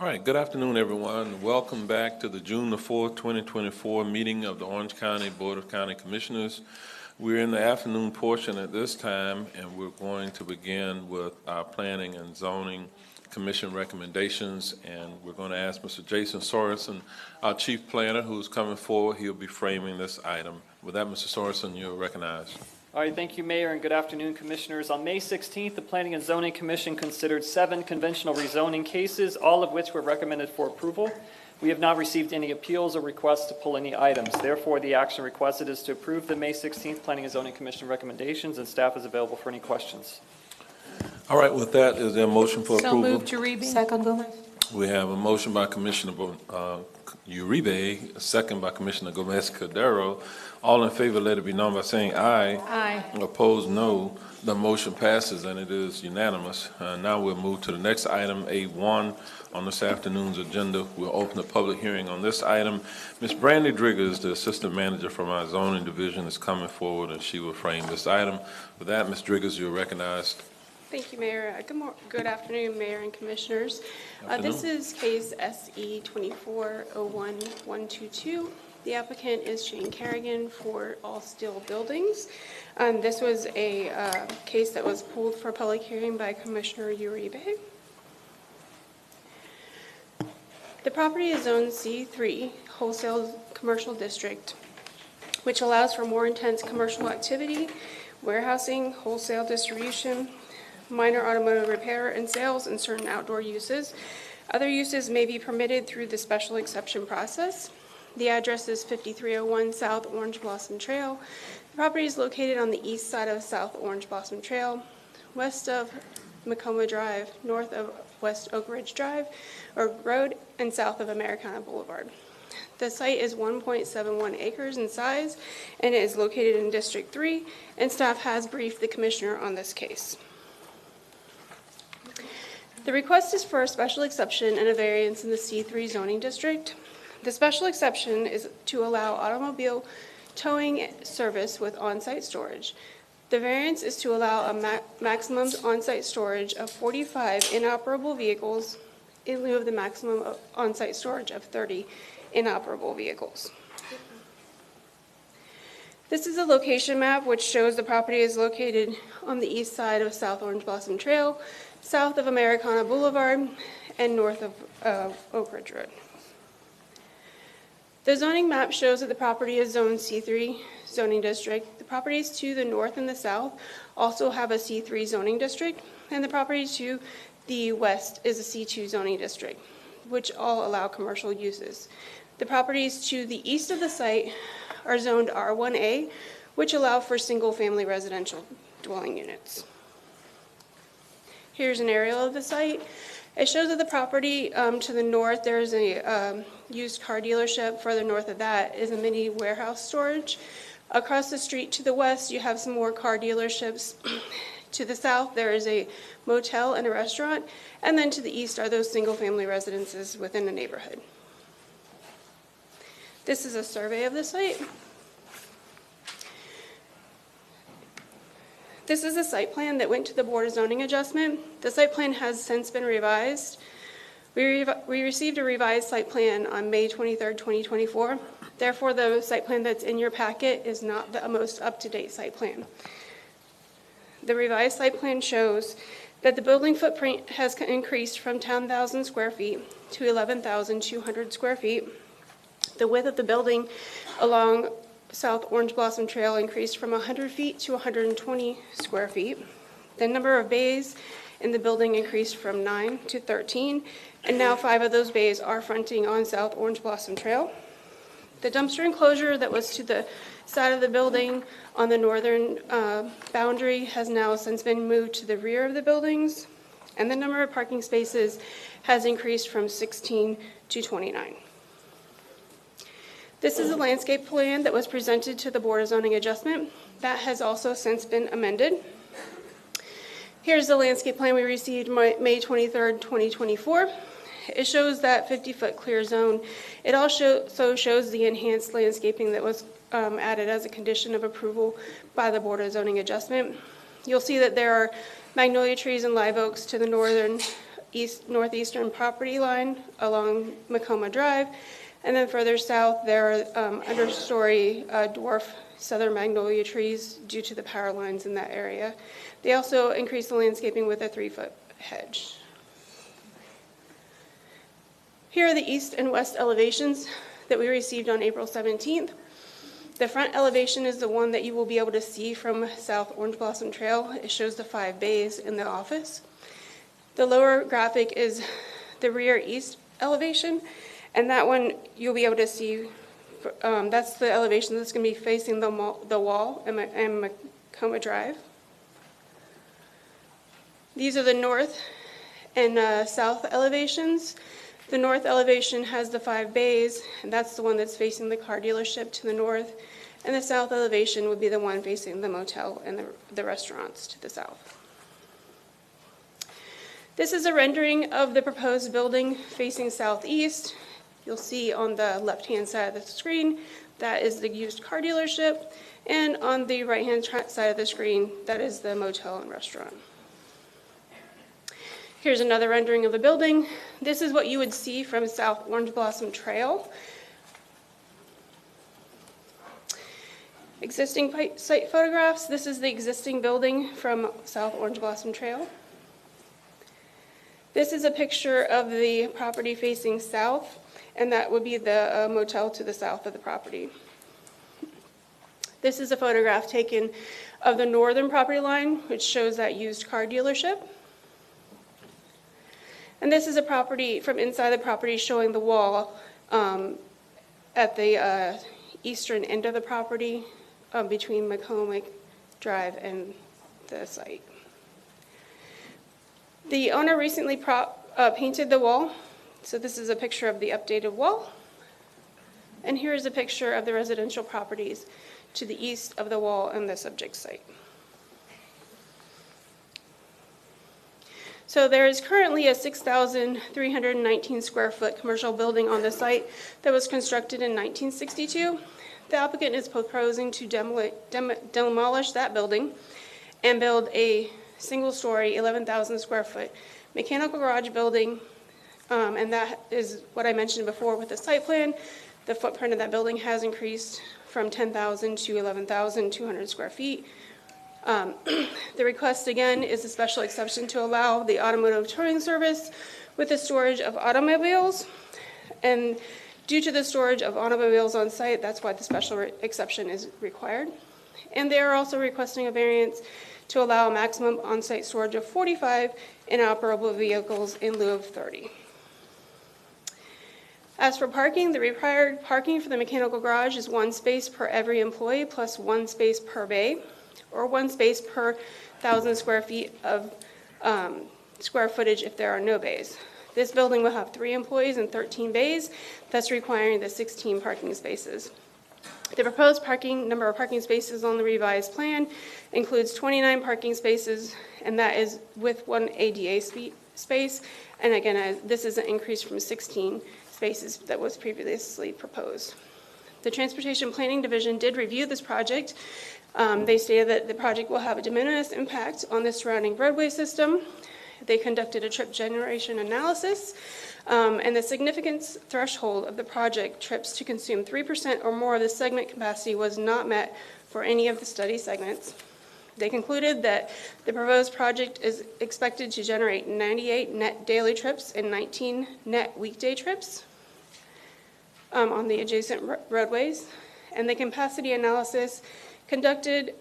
All right, good afternoon, everyone. Welcome back to the June the 4th, 2024 meeting of the Orange County Board of County Commissioners. We're in the afternoon portion at this time, and we're going to begin with our Planning and Zoning Commission recommendations, and we're going to ask Mr. Jason Sorensen, our Chief Planner, who's coming forward. He'll be framing this item. With that, Mr. Sorensen, you're recognized. All right, thank you, Mayor, and good afternoon, Commissioners. On May 16th, the Planning and Zoning Commission considered 7 conventional rezoning cases, all of which were recommended for approval. We have not received any appeals or requests to pull any items. Therefore, the action requested is to approve the May 16th Planning and Zoning Commission recommendations, and staff is available for any questions. All right, with that, is there a motion for approval? So moved, Uribe. Second, Gomez. We have a motion by Commissioner Uribe, a second by Commissioner Gomez-Cordero. All in favor, let it be known by saying aye. Aye. Opposed, no. The motion passes, and it is unanimous. Now we'll move to the next item, A1, on this afternoon's agenda. We'll open the public hearing on this item. Ms. Brandy Driggers, the Assistant Manager from our Zoning Division, is coming forward, and she will frame this item. With that, Ms. Driggers, you're recognized. Thank you, Mayor. Good afternoon, Mayor and Commissioners. This is case SE 2401122. The applicant is Shane Kerrigan for All Steel Buildings. This was a case that was pulled for public hearing by Commissioner Uribe. The property is zoned C3, Wholesale Commercial District, which allows for more intense commercial activity, warehousing, wholesale distribution, minor automotive repair and sales, and certain outdoor uses. Other uses may be permitted through the special exception process. The address is 5301 South Orange Blossom Trail. The property is located on the east side of South Orange Blossom Trail, west of Macoma Drive, north of West Oak Ridge Drive or Road, and south of Americana Boulevard. The site is 1.71 acres in size, and it is located in District 3, and staff has briefed the Commissioner on this case. The request is for a special exception and a variance in the C3 zoning district. The special exception is to allow automobile towing service with on-site storage. The variance is to allow a maximum on-site storage of 45 inoperable vehicles in lieu of the maximum on-site storage of 30 inoperable vehicles. This is a location map which shows the property is located on the east side of South Orange Blossom Trail, south of Americana Boulevard, and north of Oak Ridge Road. The zoning map shows that the property is zoned C3 zoning district. The properties to the north and the south also have a C3 zoning district, and the property to the west is a C2 zoning district, which all allow commercial uses. The properties to the east of the site are zoned R1A, which allow for single-family residential dwelling units. Here's an aerial of the site. It shows that the property to the north, there's a used car dealership. Further north of that is a mini warehouse storage. Across the street to the west, you have some more car dealerships. To the south, there is a motel and a restaurant. And then to the east are those single-family residences within the neighborhood. This is a survey of the site. This is a site plan that went to the Board of Zoning Adjustment. The site plan has since been revised. We received a revised site plan on May 23rd, 2024. Therefore, the site plan that's in your packet is not the most up-to-date site plan. The revised site plan shows that the building footprint has increased from 10,000 square feet to 11,200 square feet. The width of the building along South Orange Blossom Trail increased from 100 feet to 120 square feet. The number of bays in the building increased from 9 to 13, and now 5 of those bays are fronting on South Orange Blossom Trail. The dumpster enclosure that was to the side of the building on the northern boundary has now since been moved to the rear of the buildings, and the number of parking spaces has increased from 16 to 29. This is a landscape plan that was presented to the Board of Zoning Adjustment. That has also since been amended. Here's the landscape plan we received May 23rd, 2024. It shows that 50-foot clear zone. It also shows the enhanced landscaping that was added as a condition of approval by the Board of Zoning Adjustment. You'll see that there are magnolia trees and live oaks to the northern northeastern property line along Macoma Drive. And then further south, there are understory dwarf southern magnolia trees due to the power lines in that area. They also increased the landscaping with a 3-foot hedge. Here are the east and west elevations that we received on April 17th. The front elevation is the one that you will be able to see from South Orange Blossom Trail. It shows the 5 bays in the office. The lower graphic is the rear east elevation, and that one you'll be able to see, that's the elevation that's going to be facing the wall and Macoma Drive. These are the north and south elevations. The north elevation has the 5 bays, and that's the one that's facing the car dealership to the north, and the south elevation would be the one facing the motel and the restaurants to the south. This is a rendering of the proposed building facing southeast. You'll see on the left-hand side of the screen, that is the used car dealership, and on the right-hand side of the screen, that is the motel and restaurant. Here's another rendering of the building. This is what you would see from South Orange Blossom Trail. Existing site photographs. This is the existing building from South Orange Blossom Trail. This is a picture of the property facing south, and that would be the motel to the south of the property. This is a photograph taken of the northern property line, which shows that used car dealership. And this is a property from inside the property showing the wall at the eastern end of the property between Macoma Drive and the site. The owner recently painted the wall. So this is a picture of the updated wall. And here is a picture of the residential properties to the east of the wall and the subject site. So there is currently a 6,319 square foot commercial building on the site that was constructed in 1962. The applicant is proposing to demolish that building and build a single-story, 11,000 square foot mechanical garage building, and that is what I mentioned before with the site plan. The footprint of that building has increased from 10,000 to 11,200 square feet. The request, again, is a special exception to allow the automotive towing service with the storage of automobiles. And due to the storage of automobiles on site, that's why the special exception is required. And they are also requesting a variance to allow a maximum on-site storage of 45 inoperable vehicles in lieu of 30. As for parking, the required parking for the mechanical garage is 1 space per every employee plus 1 space per bay, or 1 space per 1,000 square feet of square footage if there are no bays. This building will have 3 employees and 13 bays, thus requiring the 16 parking spaces. The proposed number of parking spaces on the revised plan includes 29 parking spaces, and that is with 1 ADA space. And again, this is an increase from 16 spaces that was previously proposed. The Transportation Planning Division did review this project. They stated that the project will have a de minimis impact on the surrounding roadway system. They conducted a trip generation analysis, and the significance threshold of the project trips to consume 3% or more of the segment capacity was not met for any of the study segments. They concluded that the proposed project is expected to generate 98 net daily trips and 19 net weekday trips on the adjacent roadways. And the capacity analysis conducted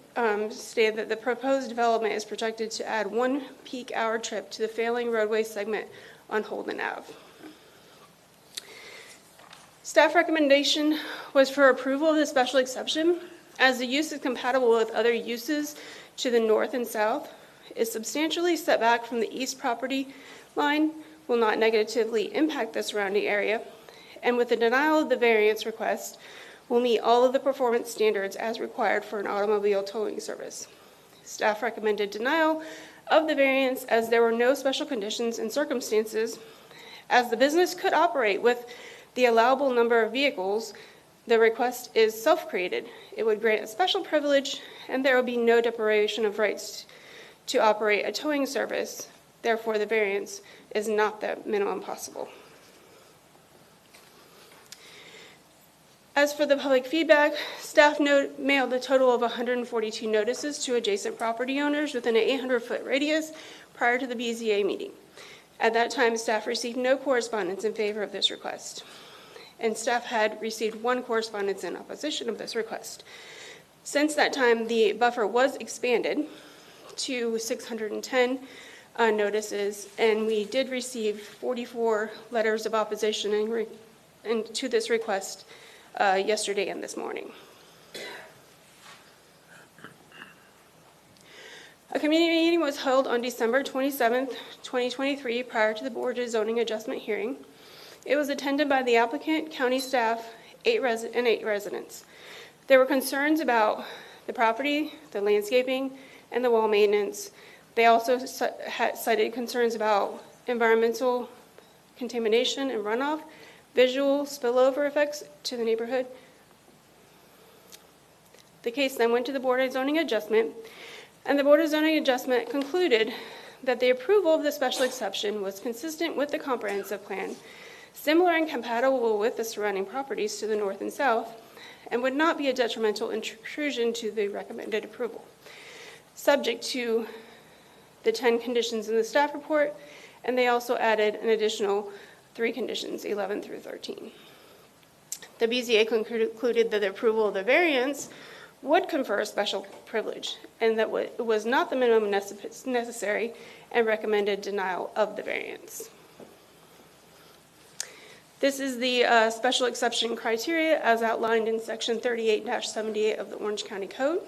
stated that the proposed development is projected to add 1 peak hour trip to the failing roadway segment on Holden Ave. Staff recommendation was for approval of the special exception, as the use is compatible with other uses to the north and south, is substantially set back from the east property line, will not negatively impact the surrounding area, and with the denial of the variance request, will meet all of the performance standards as required for an automobile towing service. Staff recommended denial of the variance as there were no special conditions and circumstances. As the business could operate with the allowable number of vehicles, the request is self-created. It would grant a special privilege, and there would be no deprivation of rights to operate a towing service. Therefore, the variance is not the minimum possible. As for the public feedback, staff mailed a total of 142 notices to adjacent property owners within an 800-foot radius prior to the BZA meeting. At that time, staff received no correspondence in favor of this request, and staff had received one correspondence in opposition of this request. Since that time, the buffer was expanded to 610 notices, and we did receive 44 letters of opposition to this request yesterday and this morning. A community meeting was held on December 27th, 2023, prior to the Board of Zoning Adjustment hearing. It was attended by the applicant, county staff, and 8 residents. There were concerns about the property, the landscaping, and the wall maintenance. They also cited concerns about environmental contamination and runoff, visual spillover effects to the neighborhood. The case then went to the Board of Zoning Adjustment, and the Board of Zoning Adjustment concluded that the approval of the special exception was consistent with the comprehensive plan, similar and compatible with the surrounding properties to the north and south, and would not be a detrimental intrusion to the recommended approval, subject to the 10 conditions in the staff report, and they also added an additional 3 conditions, 11 through 13. The BZA concluded that the approval of the variance would confer a special privilege, and that it was not the minimum necessary, and recommended denial of the variance. This is the special exception criteria as outlined in section 38-78 of the Orange County Code.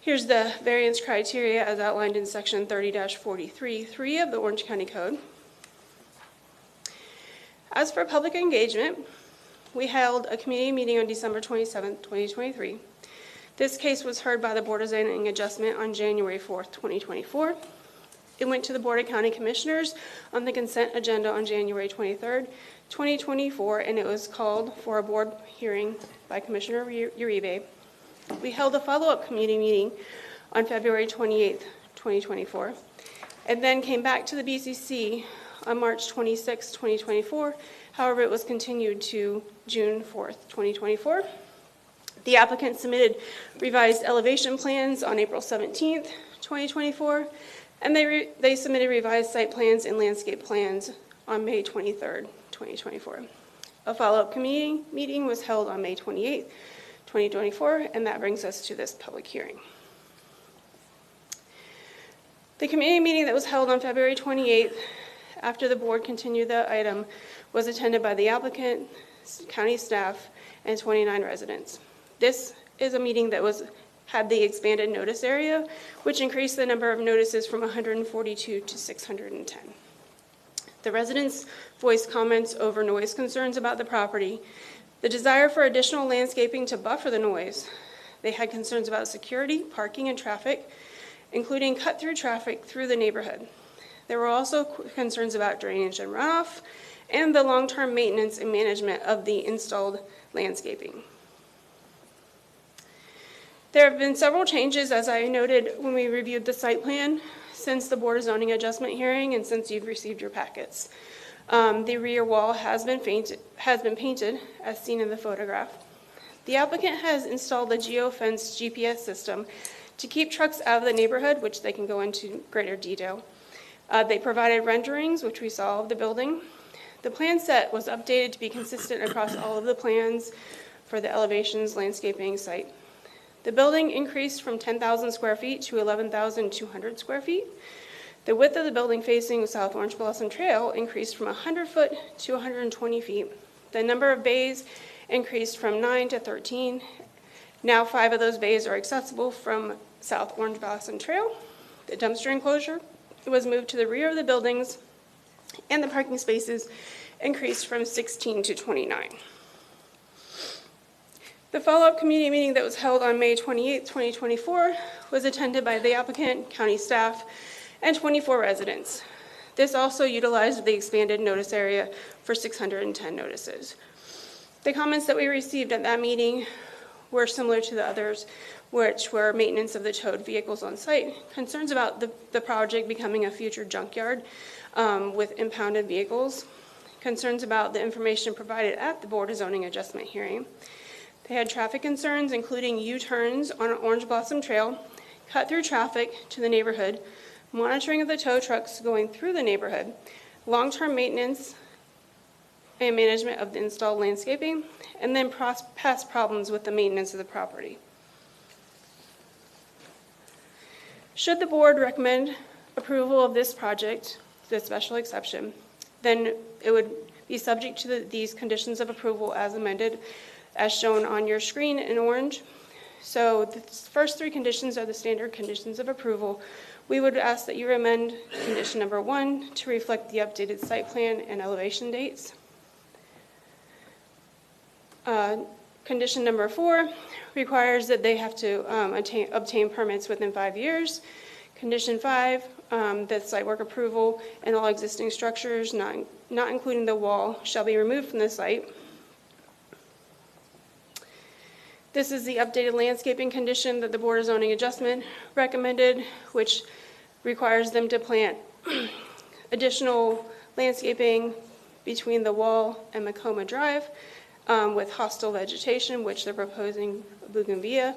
Here's the variance criteria as outlined in section 30-43-3 of the Orange County Code. As for public engagement, we held a community meeting on December 27, 2023. This case was heard by the Board of Zoning Adjustment on January 4, 2024. It went to the Board of County Commissioners on the consent agenda on January 23, 2024, and it was called for a board hearing by Commissioner Uribe. We held a follow-up community meeting on February 28, 2024, and then came back to the BCC on March 26, 2024. However, it was continued to June 4th, 2024. The applicant submitted revised elevation plans on April 17th, 2024, and they submitted revised site plans and landscape plans on May 23rd, 2024. A follow-up community meeting was held on May 28th, 2024, and that brings us to this public hearing. The community meeting that was held on February 28th, after the board continued the item, was attended by the applicant, county staff, and 29 residents. This is a meeting that had the expanded notice area, which increased the number of notices from 142 to 610. The residents voiced comments over noise concerns about the property, the desire for additional landscaping to buffer the noise. They had concerns about security, parking, and traffic, including cut-through traffic through the neighborhood. There were also concerns about drainage and runoff, and the long-term maintenance and management of the installed landscaping. There have been several changes, as I noted when we reviewed the site plan, since the Board of Zoning Adjustment hearing and since you've received your packets. The rear wall has been painted, as seen in the photograph. The applicant has installed a geofence GPS system to keep trucks out of the neighborhood, which they can go into greater detail. They provided renderings, which we saw of the building. The plan set was updated to be consistent across all of the plans for the elevations, landscaping, site. The building increased from 10,000 square feet to 11,200 square feet. The width of the building facing South Orange Blossom Trail increased from 100 foot to 120 feet. The number of bays increased from 9 to 13. Now 5 of those bays are accessible from South Orange Blossom Trail. The dumpster enclosure was moved to the rear of the buildings, and the parking spaces increased from 16 to 29. The follow-up community meeting that was held on May 28, 2024 was attended by the applicant, county staff, and 24 residents. This also utilized the expanded notice area for 610 notices. The comments that we received at that meeting were similar to the others, which were maintenance of the towed vehicles on site, concerns about the project becoming a future junkyard with impounded vehicles, concerns about the information provided at the Board of Zoning Adjustment hearing. They had traffic concerns, including U-turns on Orange Blossom Trail, cut-through traffic to the neighborhood, monitoring of the tow trucks going through the neighborhood, long-term maintenance and management of the installed landscaping, and then past problems with the maintenance of the property. Should the board recommend approval of this project, the special exception, then it would be subject to these conditions of approval as amended, as shown on your screen in orange. So the first three conditions are the standard conditions of approval. We would ask that you amend condition number 1 to reflect the updated site plan and elevation dates. Condition number 4 requires that they have to obtain permits within 5 years. Condition 5, that site work approval and all existing structures, not including the wall, shall be removed from the site. This is the updated landscaping condition that the Board of Zoning Adjustment recommended, which requires them to plant additional landscaping between the wall and Macoma Drive with hostile vegetation, which they're proposing bougainvillea,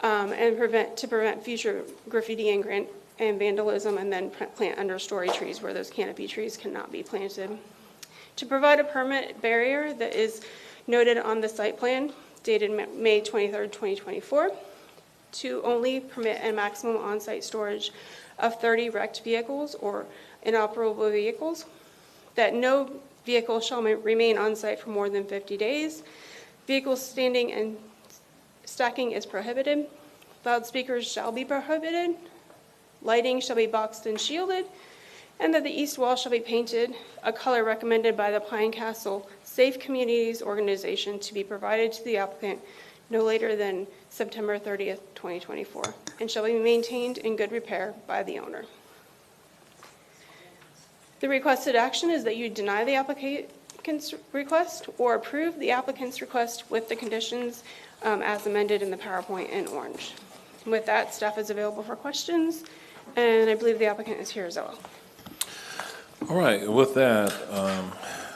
and to prevent future graffiti and vandalism, and then plant understory trees where those canopy trees cannot be planted. To provide a permit barrier that is noted on the site plan, dated May 23rd, 2024, to only permit a maximum on-site storage of 30 wrecked vehicles or inoperable vehicles, that no vehicle shall remain on site for more than 50 days, vehicles standing and stacking is prohibited, loudspeakers shall be prohibited, lighting shall be boxed and shielded, and that the east wall shall be painted a color recommended by the Pine Castle Safe Communities Organization to be provided to the applicant no later than September 30th, 2024, and shall be maintained in good repair by the owner. The requested action is that you deny the applicant's request or approve the applicant's request with the conditions as amended in the PowerPoint in orange. With that, staff is available for questions, and I believe the applicant is here as well. All right, with that,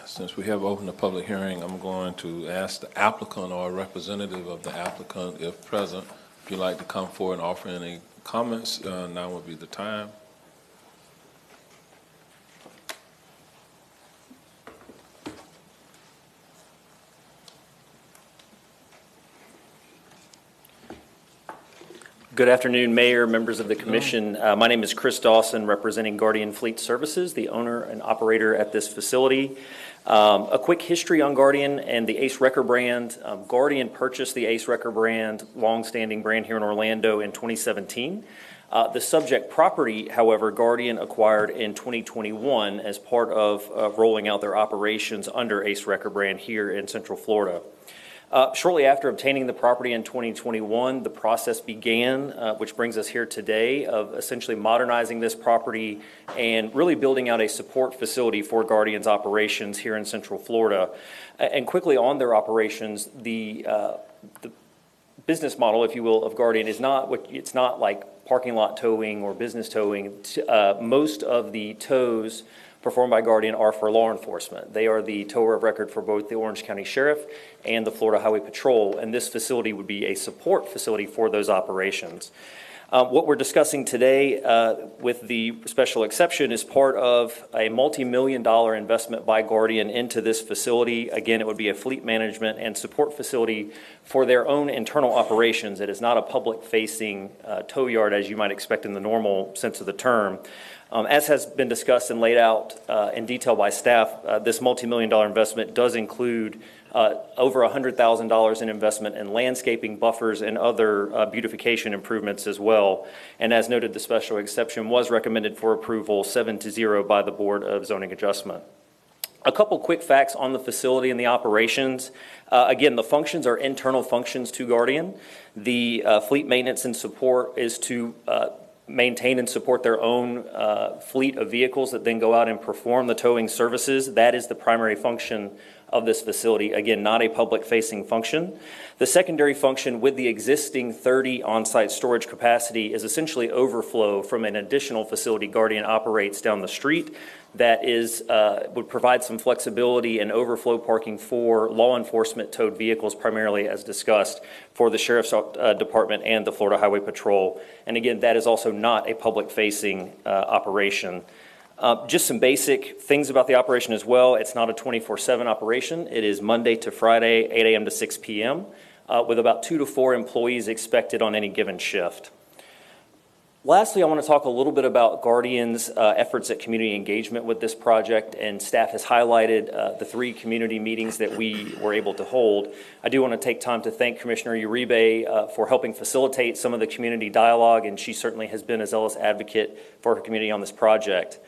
since we have opened the public hearing, I'm going to ask the applicant or a representative of the applicant, if present, if you'd like to come forward and offer any comments, now would be the time. Good afternoon, Mayor, members of the Commission. My name is Chris Dawson, representing Guardian Fleet Services, the owner and operator at this facility. A quick history on Guardian and the Ace Wrecker brand. Guardian purchased the Ace Wrecker brand, long-standing brand here in Orlando, in 2017. The subject property, however, Guardian acquired in 2021 as part of rolling out their operations under Ace Wrecker brand here in Central Florida. Shortly after obtaining the property in 2021, the process began, which brings us here today, of essentially modernizing this property and really building out a support facility for Guardian's operations here in Central Florida. And quickly on their operations, the business model, if you will, of Guardian is it's not like parking lot towing or business towing. Most of the tows performed by Guardian are for law enforcement. They are the tower of record for both the Orange County Sheriff and the Florida Highway Patrol, and this facility would be a support facility for those operations. What we're discussing today with the special exception is part of a multi-million-dollar investment by Guardian into this facility. Again, it would be a fleet management and support facility for their own internal operations. It is not a public-facing tow yard as you might expect in the normal sense of the term. As has been discussed and laid out in detail by staff, this multi-million-dollar investment does include over $100,000 in investment in landscaping, buffers, and other beautification improvements as well. And as noted, the special exception was recommended for approval 7-0 by the Board of Zoning Adjustment. A couple quick facts on the facility and the operations. Again, the functions are internal functions to Guardian. The fleet maintenance and support is to maintain and support their own fleet of vehicles that then go out and perform the towing services. That is the primary function of this facility. Again, not a public-facing function. The secondary function with the existing 30 on-site storage capacity is essentially overflow from an additional facility Guardian operates down the street that is would provide some flexibility and overflow parking for law enforcement towed vehicles, primarily as discussed for the Sheriff's Department and the Florida Highway Patrol. And again, that is also not a public-facing operation. Just some basic things about the operation as well. It's not a 24/7 operation. It is Monday to Friday, 8 a.m. to 6 p.m., with about 2 to 4 employees expected on any given shift. Lastly, I want to talk a little bit about Guardian's efforts at community engagement with this project, and staff has highlighted the 3 community meetings that we were able to hold. I do want to take time to thank Commissioner Uribe for helping facilitate some of the community dialogue, and she certainly has been a zealous advocate for her community on this project.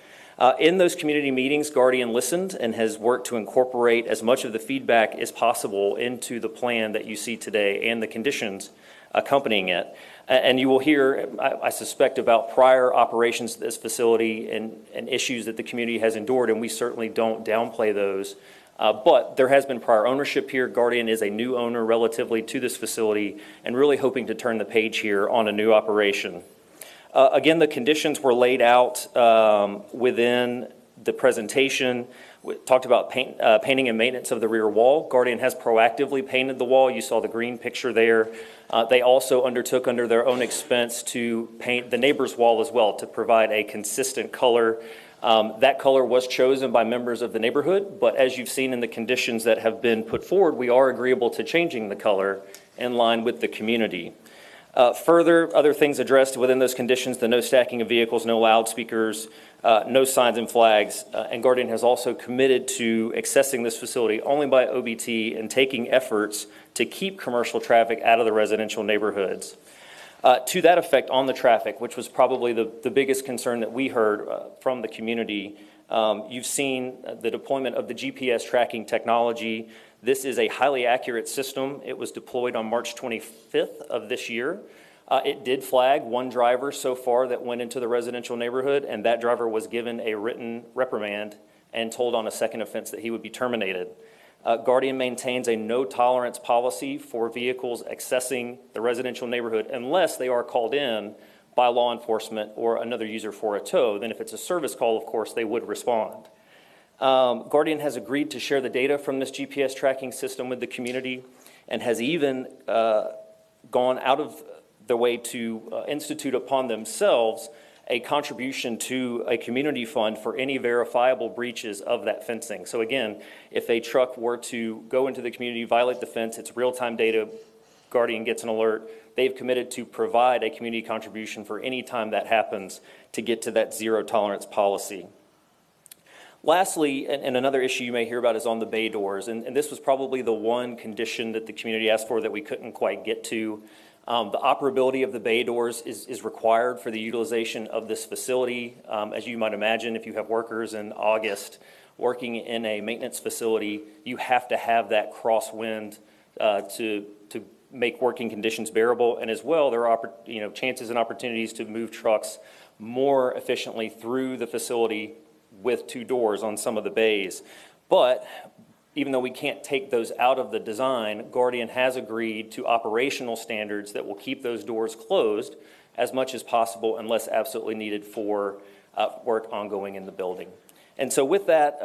In those community meetings, Guardian listened and has worked to incorporate as much of the feedback as possible into the plan that you see today and the conditions accompanying it. And you will hear, I suspect, about prior operations at this facility and issues that the community has endured, and we certainly don't downplay those. But there has been prior ownership here. Guardian is a new owner relatively to this facility and really hoping to turn the page here on a new operation. Again, the conditions were laid out within the presentation. We talked about painting and maintenance of the rear wall. Guardian has proactively painted the wall. You saw the green picture there. They also undertook under their own expense to paint the neighbor's wall as well to provide a consistent color. That color was chosen by members of the neighborhood, but as you've seen in the conditions that have been put forward, we are agreeable to changing the color in line with the community. Further, other things addressed within those conditions, the no stacking of vehicles, no loudspeakers, no signs and flags, and Guardian has also committed to accessing this facility only by OBT and taking efforts to keep commercial traffic out of the residential neighborhoods. To that effect on the traffic, which was probably the biggest concern that we heard from the community, you've seen the deployment of the GPS tracking technology. This is a highly accurate system. It was deployed on March 25th of this year. It did flag one driver so far that went into the residential neighborhood, and that driver was given a written reprimand and told on a second offense that he would be terminated. Guardian maintains a no tolerance policy for vehicles accessing the residential neighborhood unless they are called in by law enforcement or another user for a tow. Then if it's a service call, of course, they would respond. Guardian has agreed to share the data from this GPS tracking system with the community and has even gone out of their way to institute upon themselves a contribution to a community fund for any verifiable breaches of that fencing. So again, if a truck were to go into the community, violate the fence, it's real-time data, Guardian gets an alert. They've committed to provide a community contribution for any time that happens to get to that zero tolerance policy. Lastly, and another issue you may hear about is on the bay doors, and this was probably the one condition that the community asked for that we couldn't quite get to. The operability of the bay doors is required for the utilization of this facility. As you might imagine, if you have workers in August working in a maintenance facility, you have to have that crosswind to make working conditions bearable. And as well, there are chances and opportunities to move trucks more efficiently through the facility with 2 doors on some of the bays. But even though we can't take those out of the design, Guardian has agreed to operational standards that will keep those doors closed as much as possible unless absolutely needed for work ongoing in the building. And so with that,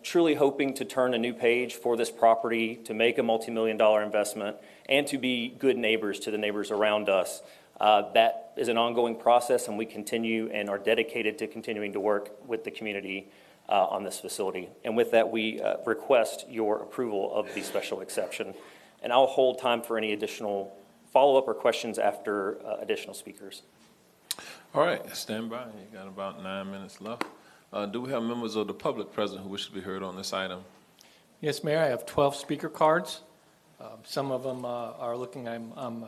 truly hoping to turn a new page for this property, to make a multi-million-dollar investment, and to be good neighbors to the neighbors around us. That is an ongoing process, and we continue and are dedicated to continuing to work with the community on this facility. And with that, we request your approval of the special exception. And I'll hold time for any additional follow-up or questions after additional speakers. All right, stand by. You got about 9 minutes left. Do we have members of the public present who wish to be heard on this item? Yes, Mayor, I have 12 speaker cards. Some of them are looking, I'm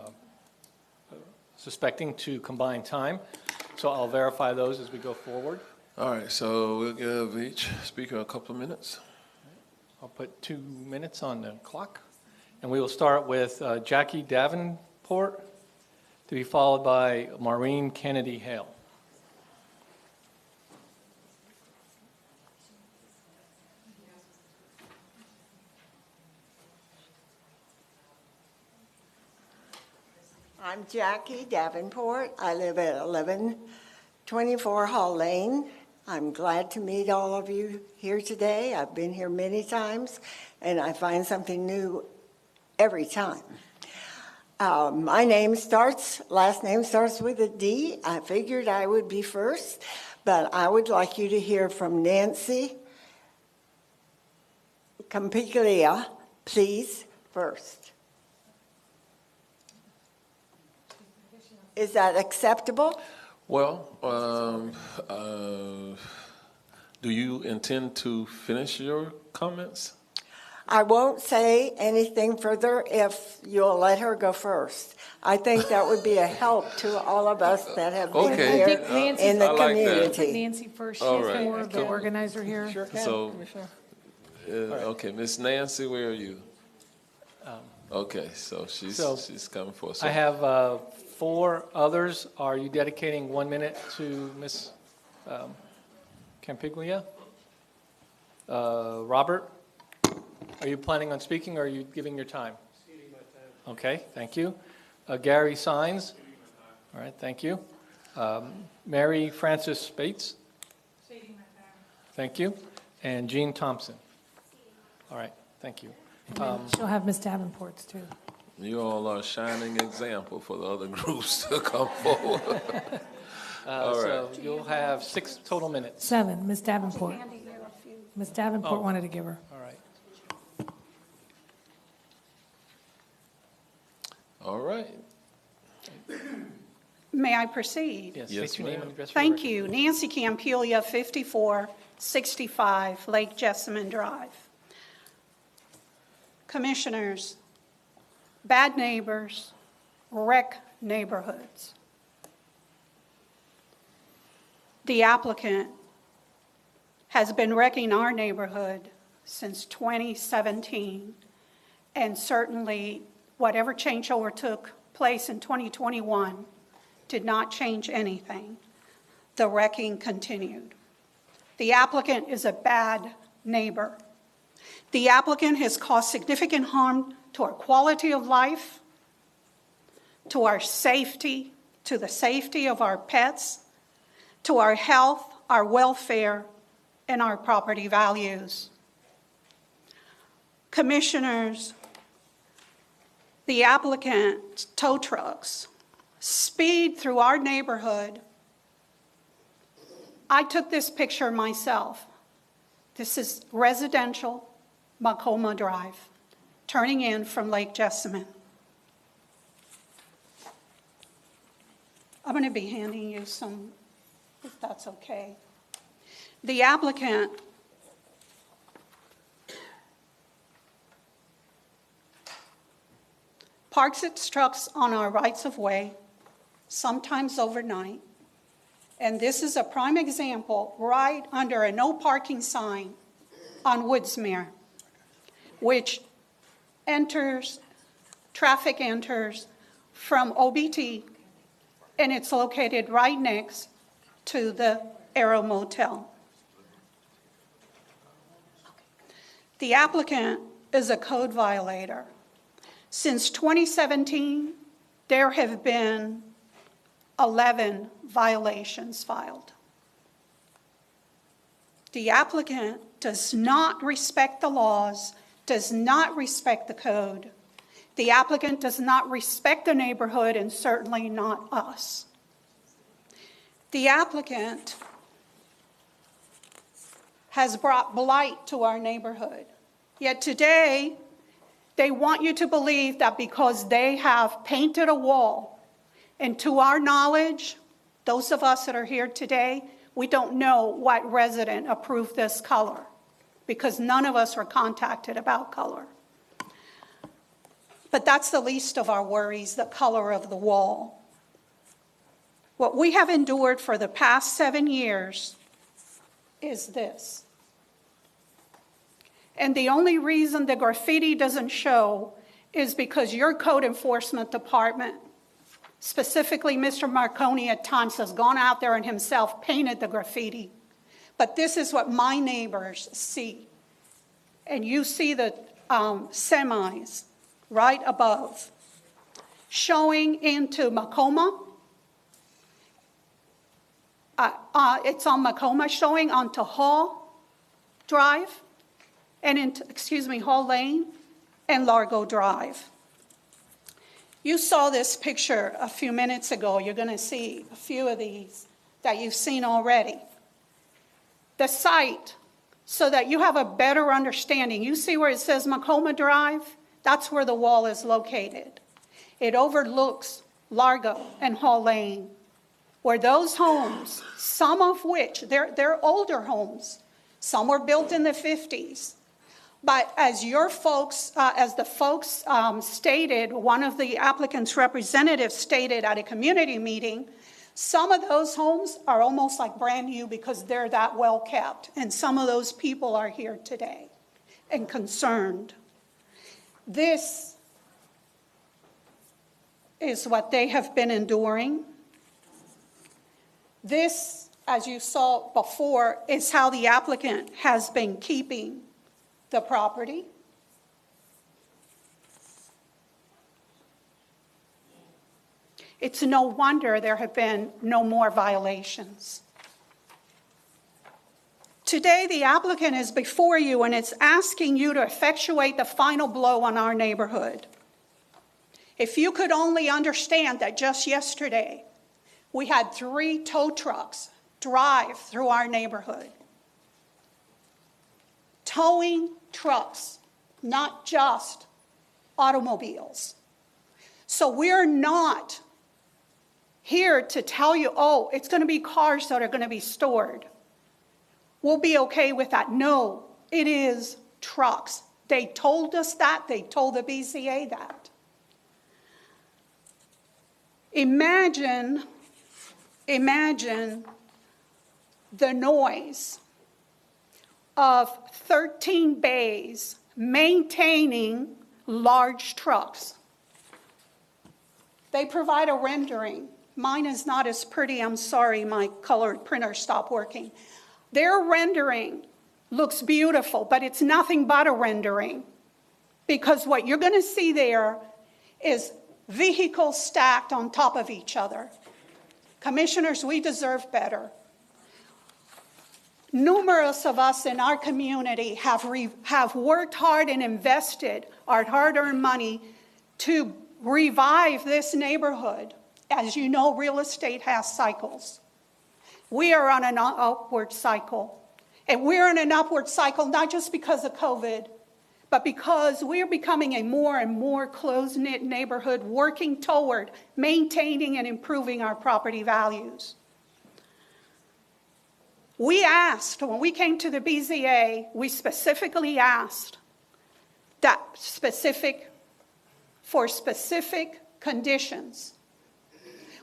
suspecting, to combine time. So I'll verify those as we go forward. All right, so we'll give each speaker a couple of minutes. I'll put 2 minutes on the clock. And we will start with Jackie Davenport, to be followed by Maureen Kennedy Hale. I'm Jackie Davenport. I live at 1124 Hall Lane. I'm glad to meet all of you here today. I've been here many times, and I find something new every time. My last name starts with a D. I figured I would be first, but I would like you to hear from Nancy Campiglia, please, first. Is that acceptable? Well, do you intend to finish your comments? I won't say anything further if you'll let her go first. I think that would be a help to all of us that have been Okay. here I think Nancy, in the I like that. community. Nancy first, All she's right. more of the organizer here. Sure can, So, Commissioner. Okay, Miss Nancy, where are you? Okay, so she's coming for us. I have 4 others. Are you dedicating 1 minute to Ms. Campiglia? Robert, are you planning on speaking, or are you giving your time? Okay, thank you. Gary Sines? All right, thank you. Mary Frances Bates? Thank you. And Jean Thompson? All right, thank you. She'll have Ms. Davenport's too. You all are a shining example for the other groups to come forward. All right. So you'll have 6 total minutes. 7, Ms. Davenport. Ms. Davenport wanted to give her. All right. All right. May I proceed? Yes, Yes, state your name ma'am. and address for the Thank record. you. Nancy Campiglia, 5465 Lake Jessamine Drive. Commissioners, bad neighbors wreck neighborhoods. The applicant has been wrecking our neighborhood since 2017, and certainly whatever changeover took place in 2021 did not change anything. The wrecking continued. The applicant is a bad neighbor. The applicant has caused significant harm to our quality of life, to our safety, to the safety of our pets, to our health, our welfare, and our property values. Commissioners, the applicant tow trucks speed through our neighborhood. I took this picture myself. This is residential Macoma Drive, turning in from Lake Jessamine. I'm going to be handing you some, if that's okay. The applicant parks its trucks on our rights of way, sometimes overnight. And this is a prime example right under a no parking sign on Woodsmere, which traffic enters from OBT, and it's located right next to the Arrow Motel. The applicant is a code violator. Since 2017, there have been 11 violations filed. The applicant does not respect the laws, does not respect the code. The applicant does not respect the neighborhood, and certainly not us. The applicant has brought blight to our neighborhood. Yet today, they want you to believe that because they have painted a wall, and to our knowledge, those of us that are here today, we don't know what resident approved this color because none of us were contacted about color. But that's the least of our worries, the color of the wall. What we have endured for the past 7 years is this. And the only reason the graffiti doesn't show is because your code enforcement department, specifically Mr. Marconi at times, has gone out there and himself painted the graffiti. But this is what my neighbors see. And you see the semis right above. showing into Macoma. It's on Macoma, showing onto Hall Drive, and into, Hall Lane and Largo Drive. You saw this picture a few minutes ago. You're going to see a few of these that you've seen already. The site, so that you have a better understanding. You see where it says Macoma Drive? That's where the wall is located. It overlooks Largo and Hall Lane, where those homes, some of which, they're older homes, some were built in the 50s. But as your folks, as the folks stated, one of the applicant's representatives stated at a community meeting, some of those homes are almost like brand new because they're that well kept. And some of those people are here today and concerned. This is what they have been enduring. This, as you saw before, is how the applicant has been keeping the property. It's no wonder there have been no more violations. Today, the applicant is before you and it's asking you to effectuate the final blow on our neighborhood. If you could only understand that just yesterday, we had 3 tow trucks drive through our neighborhood. Towing trucks, not just automobiles. So we're not here to tell you, oh, it's going to be cars that are going to be stored. We'll be okay with that. No, it is trucks. They told us that. They told the BZA that. Imagine the noise of 13 bays maintaining large trucks. They provide a rendering. Mine is not as pretty. I'm sorry, my colored printer stopped working. Their rendering looks beautiful, but it's nothing but a rendering, because what you're going to see there is vehicles stacked on top of each other. Commissioners, we deserve better. Numerous of us in our community have worked hard and invested our hard-earned money to revive this neighborhood. As you know, real estate has cycles. We are on an upward cycle. And we're in an upward cycle not just because of COVID, but because we're becoming a more and more close-knit neighborhood working toward maintaining and improving our property values. We asked, when we came to the BZA, we specifically asked that for specific conditions.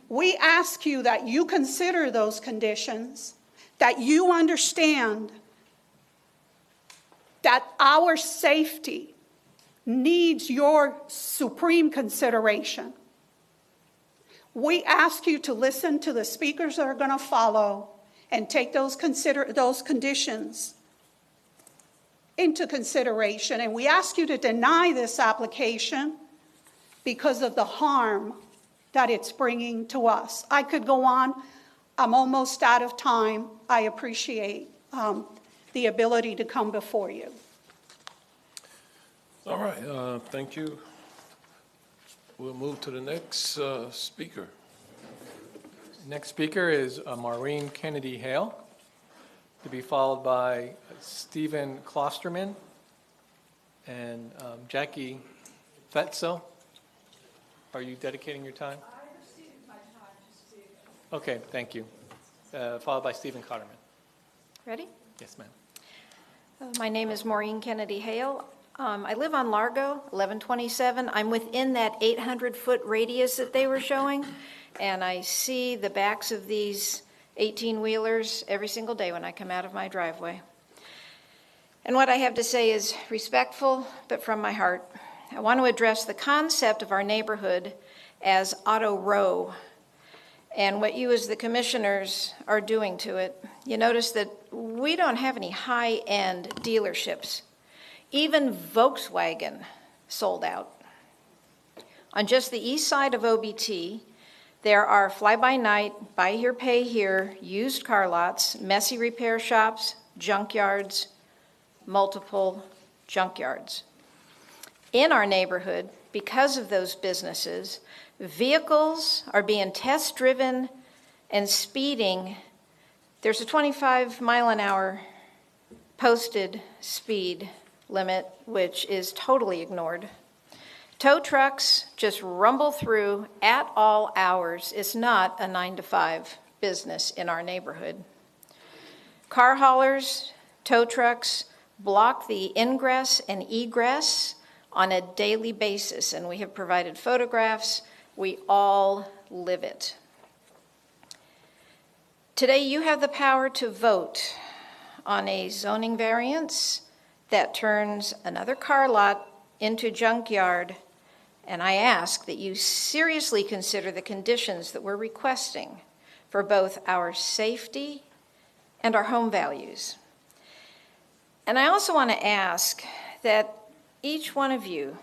We ask you that you consider those conditions, that you understand that our safety needs your supreme consideration. We ask you to listen to the speakers that are going to follow and take those conditions into consideration. And we ask you to deny this application because of the harm that it's bringing to us. I could go on. I'm almost out of time. I appreciate the ability to come before you. All right, thank you. We'll move to the next speaker. Next speaker is Maureen Kennedy Hale, to be followed by Stephen Klosterman and Jackie Fetzel. Are you dedicating your time? I received my time to speak. Okay, thank you. Followed by Stephen Cotterman. Ready? Yes, ma'am. My name is Maureen Kennedy Hale. I live on Largo, 1127. I'm within that 800-foot radius that they were showing, and I see the backs of these 18-wheelers every single day when I come out of my driveway. And what I have to say is respectful, but from my heart. I want to address the concept of our neighborhood as auto row and what you as the commissioners are doing to it. You notice that we don't have any high-end dealerships. Even Volkswagen sold out. On just the east side of OBT, there are fly-by-night, buy here, pay here, used car lots, messy repair shops, junkyards, multiple junkyards. In our neighborhood, because of those businesses, vehicles are being test-driven and speeding. There's a 25-mile-an-hour posted speed limit, which is totally ignored. Tow trucks just rumble through at all hours. It's not a 9-to-5 business in our neighborhood. Car haulers, tow trucks block the ingress and egress on a daily basis, and we have provided photographs. We all live it. Today, you have the power to vote on a zoning variance that turns another car lot into junkyard, and I ask that you seriously consider the conditions that we're requesting for both our safety and our home values. And I also want to ask that each one of you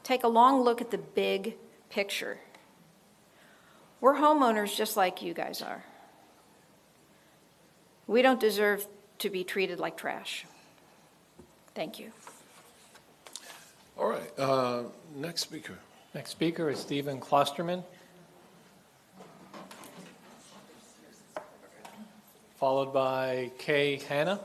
take a long look at the big picture. We're homeowners just like you guys are. We don't deserve to be treated like trash. Thank you. All right, next speaker. Next speaker is Stephen Klosterman, followed by Kay Hanna.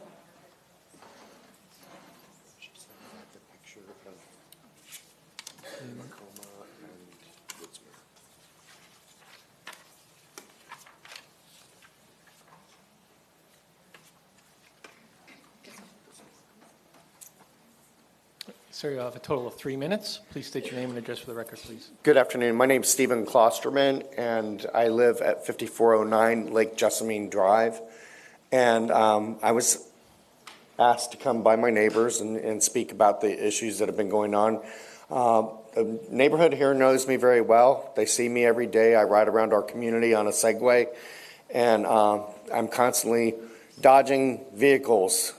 Sir, you have a total of 3 minutes. Please state your name and address for the record, please. Good afternoon. My name is Stephen Klosterman, and I live at 5409 Lake Jessamine Drive. And I was asked to come by my neighbors and speak about the issues that have been going on. The neighborhood here knows me very well. They see me every day. I ride around our community on a Segway, and I'm constantly dodging vehicles.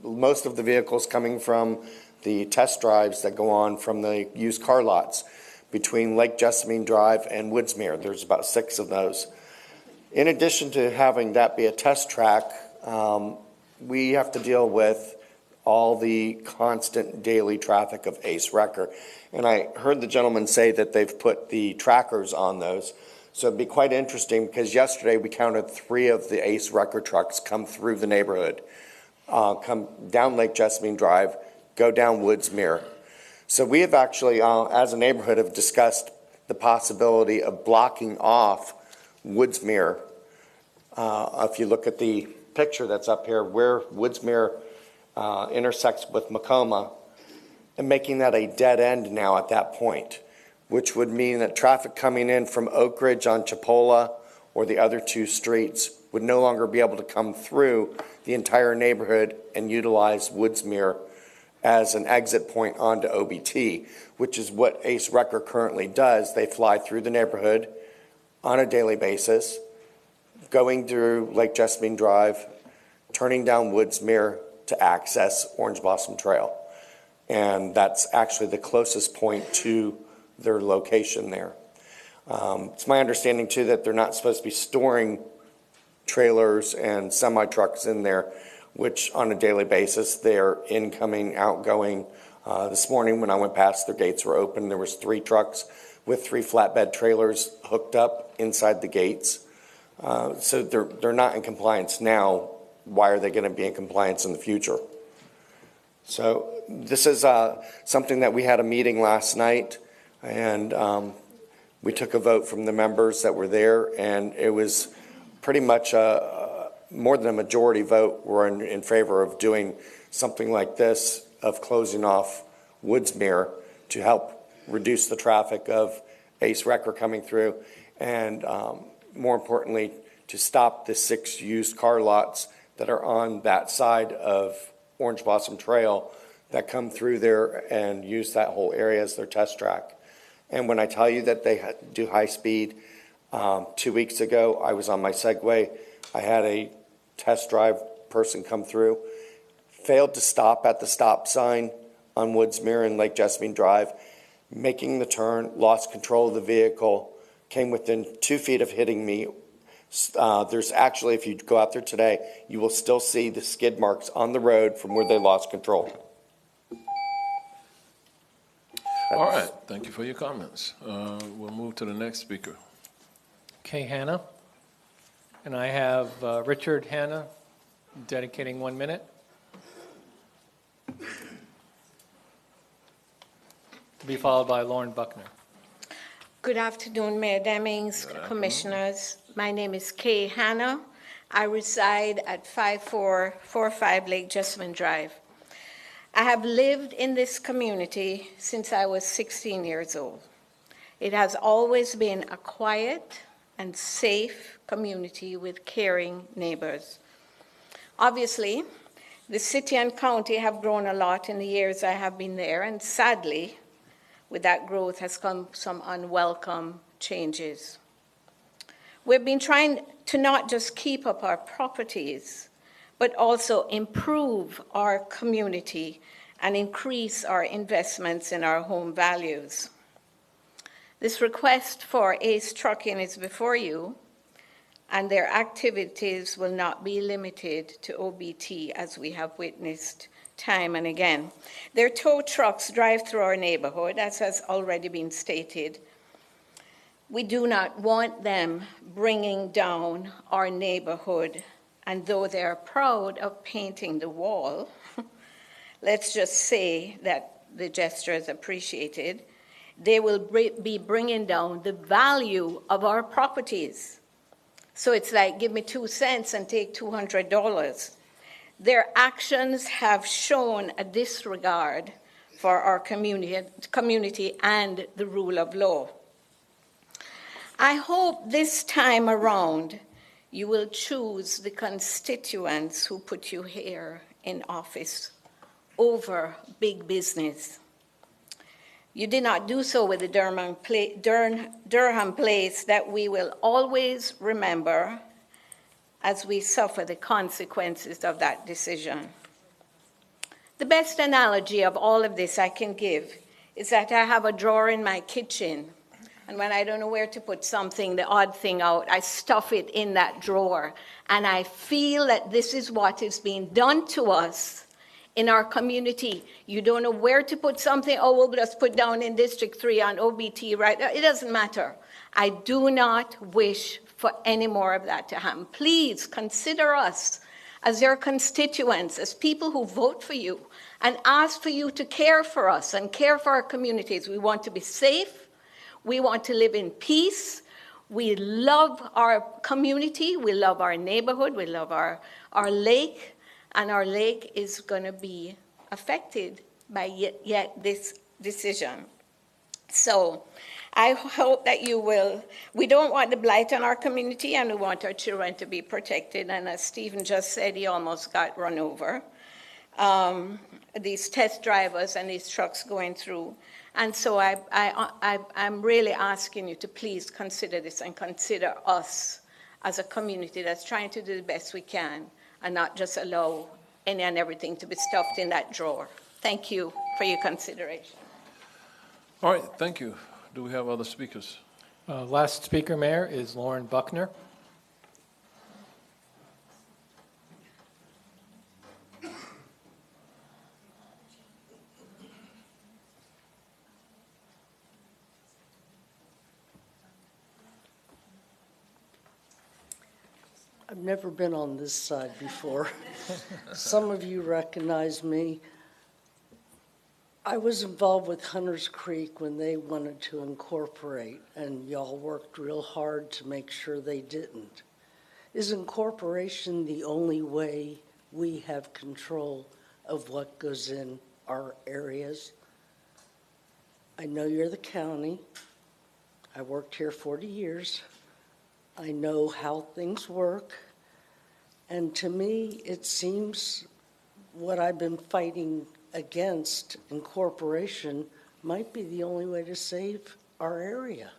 Most of the vehicles coming from the test drives that go on from the used car lots between Lake Jessamine Drive and Woodsmere. There's about 6 of those. In addition to having that be a test track, we have to deal with all the constant daily traffic of Ace Wrecker. And I heard the gentleman say that they've put the trackers on those. So it'd be quite interesting because yesterday we counted 3 of the Ace Wrecker trucks come through the neighborhood, come down Lake Jessamine Drive, go down Woodsmere. So we have actually, as a neighborhood, have discussed the possibility of blocking off Woodsmere. If you look at the picture that's up here, where Woodsmere intersects with Macoma, and making that a dead end now at that point, which would mean that traffic coming in from Oak Ridge on Chipola or the other 2 streets would no longer be able to come through the entire neighborhood and utilize Woodsmere as an exit point onto OBT, which is what Ace Wrecker currently does. They fly through the neighborhood on a daily basis, going through Lake Jessamine Drive, turning down Woodsmere to access Orange Blossom Trail. And that's actually the closest point to their location there. It's my understanding, too, that they're not supposed to be storing trailers and semi-trucks in there, which on a daily basis, they're incoming, outgoing. This morning when I went past, their gates were open. There was 3 trucks with 3 flatbed trailers hooked up inside the gates. So they're not in compliance now. Why are they going to be in compliance in the future? So this is something that we had a meeting last night, and we took a vote from the members that were there, and it was pretty much more than a majority vote were in favor of doing something like this, of closing off Woodsmere to help reduce the traffic of Ace Wrecker coming through, and more importantly, to stop the 6 used car lots that are on that side of Orange Blossom Trail that come through there and use that whole area as their test track. And when I tell you that they do high speed, 2 weeks ago, I was on my Segway. I had a test drive person come through, failed to stop at the stop sign on Woodsmere and Lake Jessamine Drive, making the turn, lost control of the vehicle, came within 2 feet of hitting me. There's actually, if you go out there today, you will still see the skid marks on the road from where they lost control. All right, thank you for your comments. We'll move to the next speaker. Kay Hanna. And I have Richard Hanna dedicating 1 minute. To be followed by Lauren Buckner. Good afternoon, Mayor Demings, Commissioners. My name is Kay Hanna. I reside at 5445 Lake Jessamine Drive. I have lived in this community since I was 16 years old. It has always been a quiet and safe community with caring neighbors. Obviously, the city and county have grown a lot in the years I have been there, and sadly, with that growth has come some unwelcome changes. We've been trying to not just keep up our properties, but also improve our community and increase our investments in our home values. This request for Ace Trucking is before you, and their activities will not be limited to OBT, as we have witnessed time and again. Their tow trucks drive through our neighborhood, as has already been stated. We do not want them bringing down our neighborhood, and though they are proud of painting the wall, let's just say that the gesture is appreciated, they will be bringing down the value of our properties. So it's like, give me 2 cents and take $200. Their actions have shown a disregard for our community and the rule of law. I hope this time around you will choose the constituents who put you here in office over big business. You did not do so with the Durham place that we will always remember as we suffer the consequences of that decision. The best analogy of all of this I can give is that I have a drawer in my kitchen, and when I don't know where to put something, the odd thing out, I stuff it in that drawer, and I feel that this is what is being done to us in our community. You don't know where to put something, oh, we'll just put down in District 3 on OBT, right? It doesn't matter. I do not wish for any more of that to happen. Please consider us as your constituents, as people who vote for you and ask for you to care for us and care for our communities. We want to be safe. We want to live in peace. We love our community. We love our neighborhood. We love our lake. And our lake is going to be affected by yet this decision. So I hope that you will. We don't want the blight on our community, and we want our children to be protected. And as Stephen just said, he almost got run over. These test drivers and these trucks going through. And so I'm really asking you to please consider this and consider us as a community that's trying to do the best we can and not just allow any and everything to be stuffed in that drawer. Thank you for your consideration. All right, thank you. Do we have other speakers? Last speaker, Mayor, is Lauren Buckner. I've never been on this side before. Some of you recognize me. I was involved with Hunters Creek when they wanted to incorporate, and y'all worked real hard to make sure they didn't. Is incorporation the only way we have control of what goes in our areas? I know you're the county. I worked here 40 years. I know how things work, and to me, it seems what I've been fighting against, incorporation, might be the only way to save our area.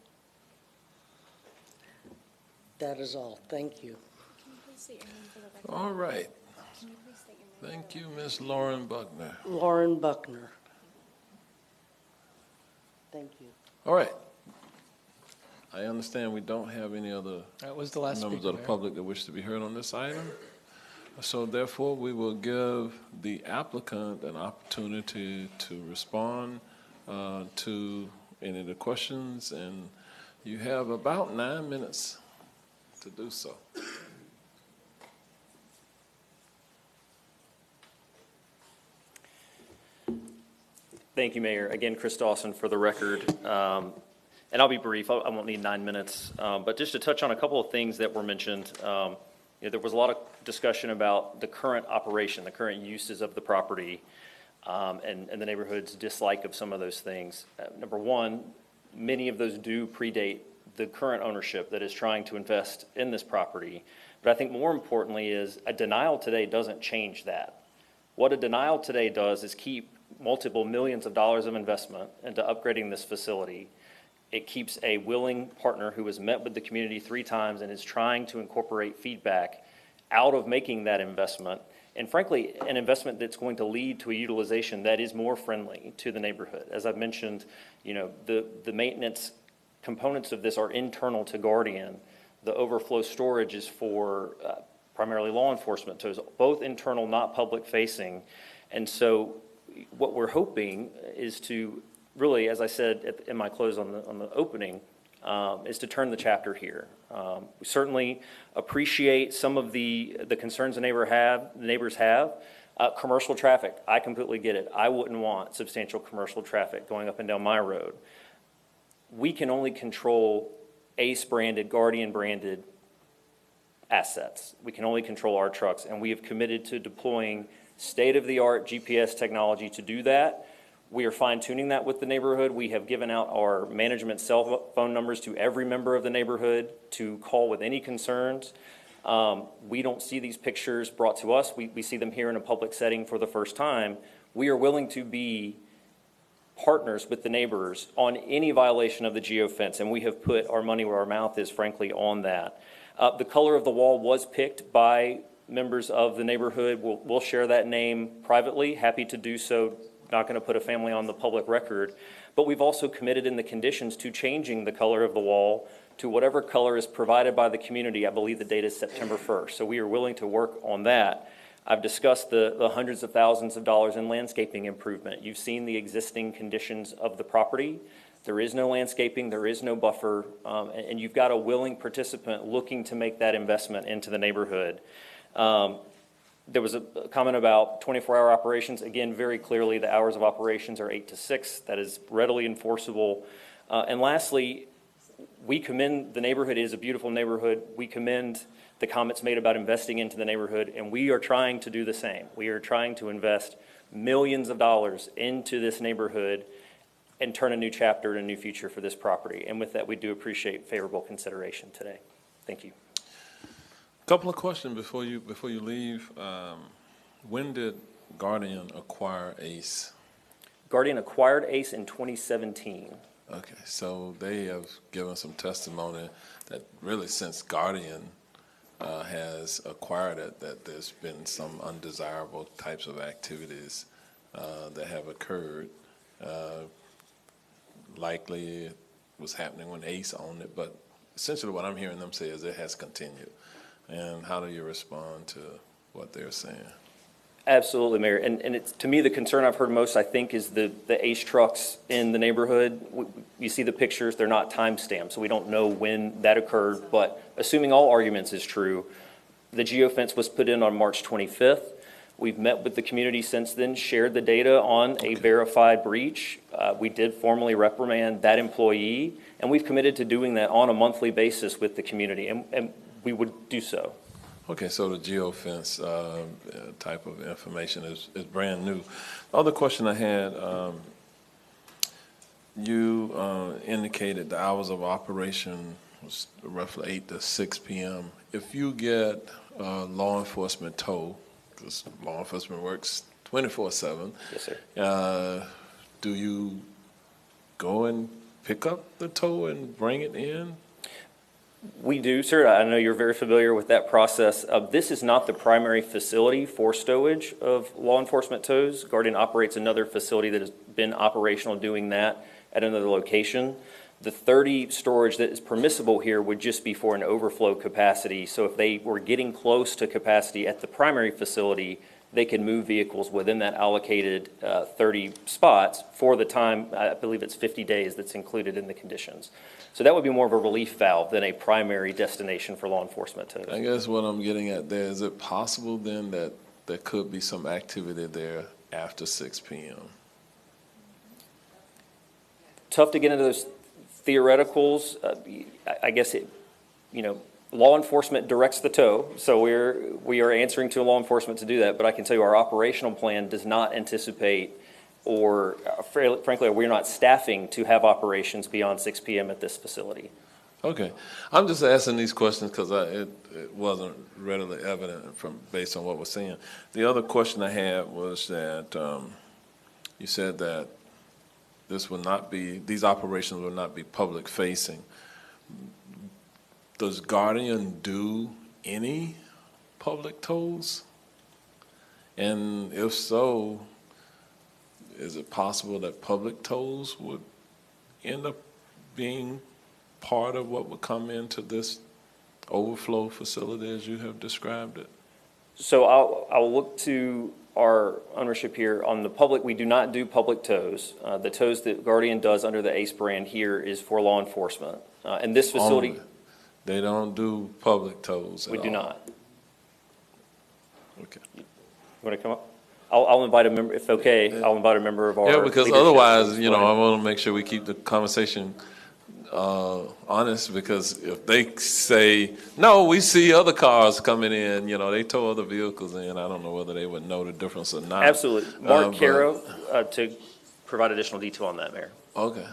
That is all. Thank you. All right. Thank you, Ms. Lauren Buckner. Lauren Buckner. Thank you. All right. I understand we don't have any other That was the last members speaker, of the Mayor. public that wish to be heard on this item. So therefore, we will give the applicant an opportunity to respond to any of the questions, and you have about 9 minutes to do so. Thank you, Mayor. Again, Chris Dawson for the record. And I'll be brief. I won't need 9 minutes. But just to touch on a couple of things that were mentioned, there was a lot of discussion about the current operation, the current uses of the property, and the neighborhood's dislike of some of those things. Number one, many of those do predate the current ownership that is trying to invest in this property. But I think more importantly is a denial today doesn't change that. What a denial today does is keep multiple millions of dollars of investment into upgrading this facility. It keeps a willing partner who has met with the community 3 times and is trying to incorporate feedback out of making that investment. And frankly, an investment that's going to lead to a utilization that is more friendly to the neighborhood. As I've mentioned, the maintenance components of this are internal to Guardian. The overflow storage is for primarily law enforcement, so it's both internal, not public facing. And so what we're hoping is to really, as I said in my close on the opening, is to turn the chapter here. We certainly appreciate some of the concerns the neighbors have. Commercial traffic, I completely get it. I wouldn't want substantial commercial traffic going up and down my road. We can only control ACE-branded, Guardian-branded assets. We can only control our trucks, and we have committed to deploying state-of-the-art GPS technology to do that. We are fine-tuning that with the neighborhood. We have given out our management cell phone numbers to every member of the neighborhood to call with any concerns. We don't see these pictures brought to us. We see them here in a public setting for the first time. We are willing to be partners with the neighbors on any violation of the geofence, and we have put our money where our mouth is, frankly, on that. The color of the wall was picked by members of the neighborhood. We'll share that name privately. Happy to do so. Not going to put a family on the public record. But we've also committed in the conditions to changing the color of the wall to whatever color is provided by the community. I believe the date is September 1st. So we are willing to work on that. I've discussed the hundreds of thousands of dollars in landscaping improvement. You've seen the existing conditions of the property. There is no landscaping, there is no buffer, and you've got a willing participant looking to make that investment into the neighborhood. There was a comment about 24-hour operations. Again, very clearly, the hours of operations are 8 to 6. That is readily enforceable. And lastly, we commend the neighborhood. It is a beautiful neighborhood. We commend the comments made about investing into the neighborhood, and we are trying to do the same. We are trying to invest millions of dollars into this neighborhood and turn a new chapter and a new future for this property. And with that, we do appreciate favorable consideration today. Thank you. Couple of questions before you leave. When did Guardian acquire ACE? Guardian acquired ACE in 2017. Okay, so they have given some testimony that really since Guardian has acquired it, that there's been some undesirable types of activities that have occurred. Likely it was happening when ACE owned it, but essentially what I'm hearing them say is it has continued. And how do you respond to what they're saying? Absolutely, Mayor. And it's, to me, the concern I've heard most, I think, is the ACE trucks in the neighborhood. You see the pictures, they're not time-stamped, so we don't know when that occurred. But assuming all arguments is true, the geofence was put in on March 25th. We've met with the community since then, shared the data on a verified breach. We did formally reprimand that employee, and we've committed to doing that on a monthly basis with the community, and we would do so. Okay, so the geofence type of information is brand new. The other question I had, you indicated the hours of operation was roughly 8 to 6 p.m. If you get law enforcement tow, because law enforcement works 24/7. Yes, sir. Do you go and pick up the tow and bring it in? We do, sir. I know you're very familiar with that process. This is not the primary facility for stowage of law enforcement tows. Guardian operates another facility that has been operational doing that at another location. The 30 storage that is permissible here would just be for an overflow capacity. So if they were getting close to capacity at the primary facility, they can move vehicles within that allocated 30 spots for the time, I believe it's 50 days that's included in the conditions. So that would be more of a relief valve than a primary destination for law enforcement tows. I guess what I'm getting at there, is it possible then that there could be some activity there after 6 p.m.? Tough to get into those theoreticals. I guess law enforcement directs the tow, so we are answering to law enforcement to do that. But I can tell you our operational plan does not anticipate, or frankly, we're not staffing to have operations beyond 6 p.m. at this facility. Okay, I'm just asking these questions because it wasn't readily evident based on what we're seeing. The other question I had was that you said that these operations will not be public facing. Does Guardian do any public tows? And if so, is it possible that public tows would end up being part of what would come into this overflow facility as you have described it? So I'll look to our ownership here. On the public, we do not do public tows. The tows that Guardian does under the ACE brand here is for law enforcement. And this facility... Only. They don't do public tows at all? We do not. Okay. You want to come up? I'll invite a member, if okay, I'll invite a member of our... Yeah, because otherwise, I want to make sure we keep the conversation honest, because if they say, no, we see other cars coming in, they tow other vehicles in, I don't know whether they would know the difference or not. Absolutely. Mark Caro to provide additional detail on that, Mayor. Okay.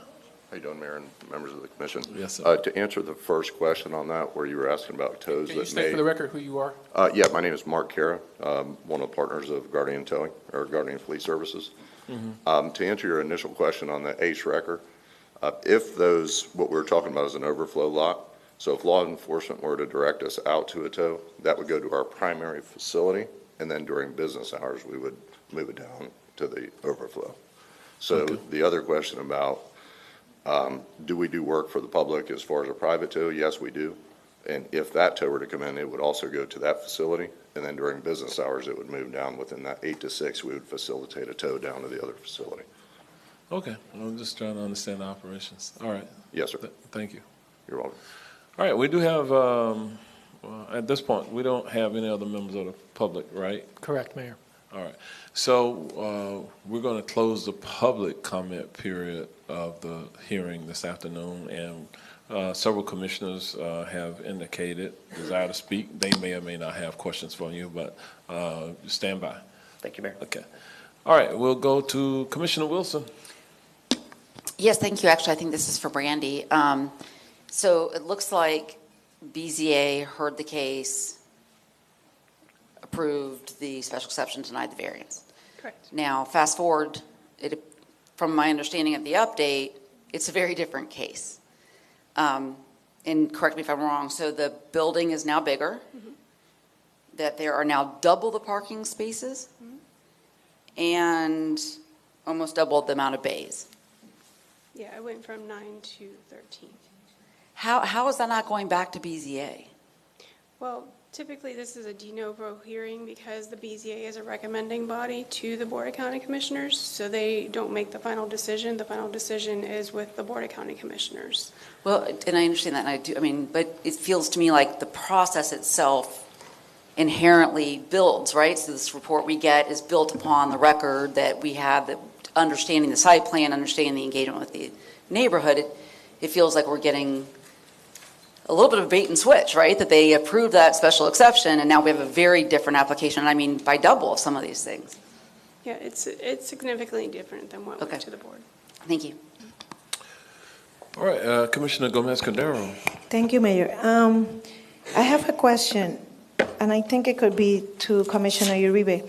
How you doing, Mayor and members of the commission? Yes, sir. To answer the first question on that, where you were asking about tows Can you state for the record who you are? Yeah, my name is Mark Caro, one of the partners of Guardian Towing, or Guardian Fleet Services. To answer your initial question on the ACE wrecker, if what we were talking about is an overflow lot, so if law enforcement were to direct us out to a tow, that would go to our primary facility, and then during business hours, we would move it down to the overflow. So the other question about do we do work for the public as far as a private tow? Yes, we do. And if that tow were to come in, it would also go to that facility. And then during business hours, it would move down within that 8 to 6. We would facilitate a tow down to the other facility. Okay. I'm just trying to understand the operations. All right. Yes, sir. Thank you. You're welcome. All right. We do have, at this point, we don't have any other members of the public, right? Correct, Mayor. All right. So we're going to close the public comment period of the hearing this afternoon, and several commissioners have indicated desire to speak. They may or may not have questions for you, but stand by. Thank you, Mayor. Okay. All right. We'll go to Commissioner Wilson. Yes, thank you. Actually, I think this is for Brandy. So it looks like BZA heard the case, approved the special exception, denied the variance. Correct. Now, fast forward, from my understanding of the update, it's a very different case. And correct me if I'm wrong, so the building is now bigger, that there are now double the parking spaces, and almost double the amount of bays. Yeah, I went from 9 to 13. How is that not going back to BZA? Well, typically this is a de novo hearing because the BZA is a recommending body to the Board of County Commissioners, so they don't make the final decision. The final decision is with the Board of County Commissioners. Well, and I understand that, and I do, but it feels to me like the process itself inherently builds, right? So this report we get is built upon the record that we have, that understanding the site plan, understanding the engagement with the neighborhood. It feels like we're getting a little bit of bait and switch, right? That they approved that special exception, and now we have a very different application. I mean, by double of some of these things. Yeah, it's significantly different than what went to the board. Thank you. All right, Commissioner Gomez-Cordero. Thank you, Mayor. I have a question, and I think it could be to Commissioner Uribe.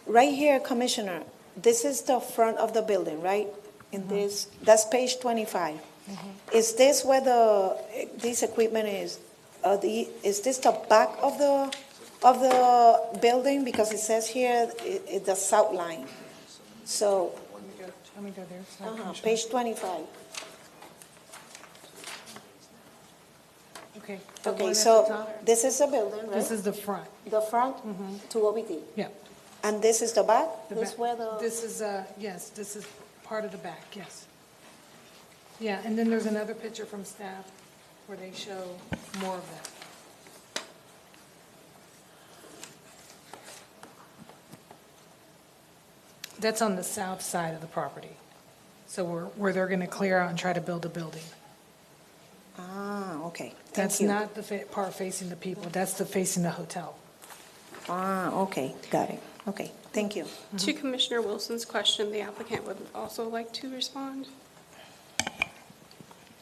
Right here, Commissioner, this is the front of the building, right? That's page 25. Is this where this equipment is? Is this the back of the building? Because it says here the south line. So Let me go there. Sorry, Commissioner. Page 25. Okay. the one Okay, at the so top. this is the building, right? This is the front. The front to OBD? Yeah. And this is the back? The This back. where the, This is, yes, this is part of the back, yes. Yeah, and then there's another picture from staff where they show more of that. That's on the south side of the property. So where they're going to clear out and try to build a building. okay. Thank That's you. not the part facing the people, that's the facing the hotel. Okay, got it. Okay, thank you. To Commissioner Wilson's question, the applicant would also like to respond.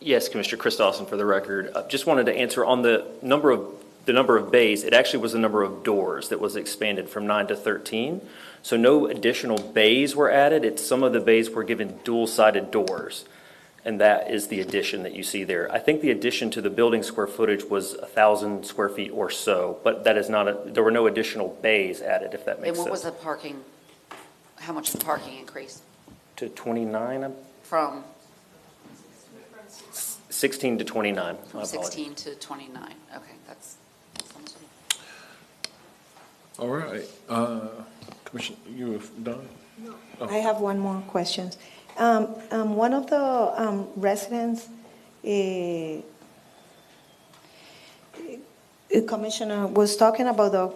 Yes, Commissioner Chris Dawson, for the record. Just wanted to answer on the number of bays. It actually was the number of doors that was expanded from 9 to 13. So no additional bays were added. It's some of the bays were given dual-sided doors, and that is the addition that you see there. I think the addition to the building square footage was 1,000 square feet or so, but that is not there were no additional bays added, if that makes And sense. what was the parking, how much did the parking increase? To 29, From 16 to 29. from 16 to 29? Okay, that's. All right. Commissioner, you have done? I have one more question. One of the residents, Commissioner, was talking about the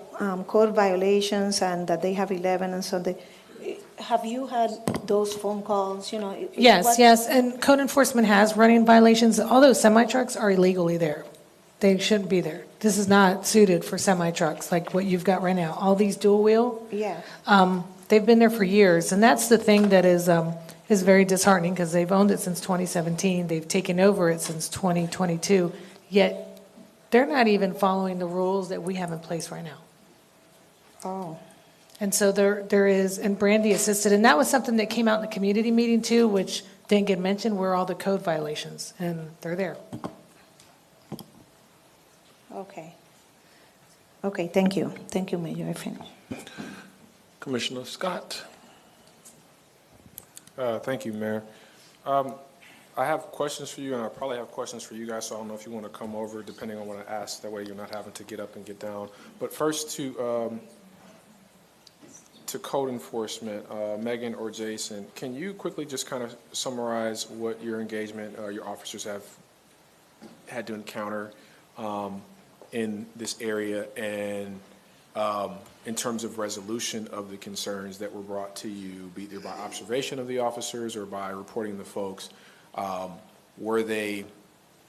code violations and that they have 11 and so have you had those phone calls, you know? Yes, yes, and code enforcement has running violations. All those semi-trucks are illegally there. They shouldn't be there. This is not suited for semi-trucks like what you've got right now. All these dual wheel, Yeah. they've been there for years, and that's the thing that is very disheartening because they've owned it since 2017. They've taken over it since 2022, yet they're not even following the rules that we have in place right now. Oh. And so there is, and Brandy assisted, and that was something that came out in the community meeting too, which didn't get mentioned, were all the code violations, and they're there. Okay. Okay, thank you. Thank you, Mayor. I finished. Commissioner Scott? Thank you, Mayor. I have questions for you, and I probably have questions for you guys, so I don't know if you want to come over, depending on what I ask. That way you're not having to get up and get down. But first to code enforcement, Megan or Jason, can you quickly just kind of summarize what your engagement, your officers have had to encounter in this area and in terms of resolution of the concerns that were brought to you, be either by observation of the officers or by reporting the folks? Were they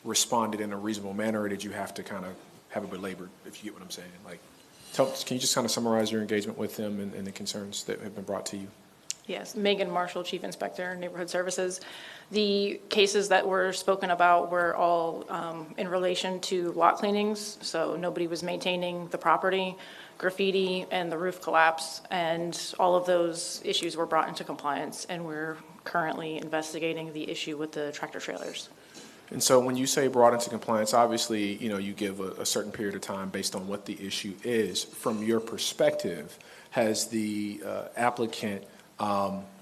responded in a reasonable manner, or did you have to kind of have it belabored, if you get what I'm saying? Like, can you just kind of summarize your engagement with them and the concerns that have been brought to you? Yes, Megan Marshall, Chief Inspector, Neighborhood Services. The cases that were spoken about were all in relation to lot cleanings, so nobody was maintaining the property, graffiti, and the roof collapse, and all of those issues were brought into compliance, and we're currently investigating the issue with the tractor trailers. And so when you say brought into compliance, obviously, you know, you give a certain period of time based on what the issue is. From your perspective, has the applicant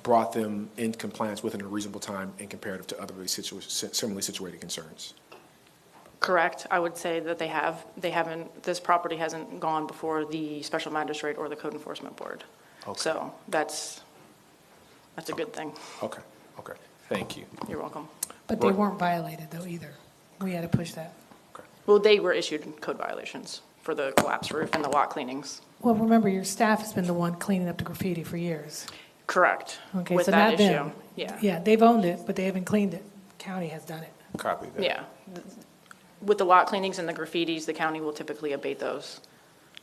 brought them in compliance within a reasonable time in comparative to other similarly situated concerns? Correct. I would say that they have. They haven't, this property hasn't gone before the special magistrate or the code enforcement board. Okay. So that's a good thing. Okay, okay. Thank you. You're welcome. But they weren't violated though either. We had to push that. Well, they were issued code violations for the collapsed roof and the lot cleanings. Well, remember, your staff has been the one cleaning up the graffiti for years. Correct. Okay, With so that not issue. them. Yeah. Yeah, they've owned it, but they haven't cleaned it. County has done it. Copy that. Yeah. With the lot cleanings and the graffitis, the county will typically abate those.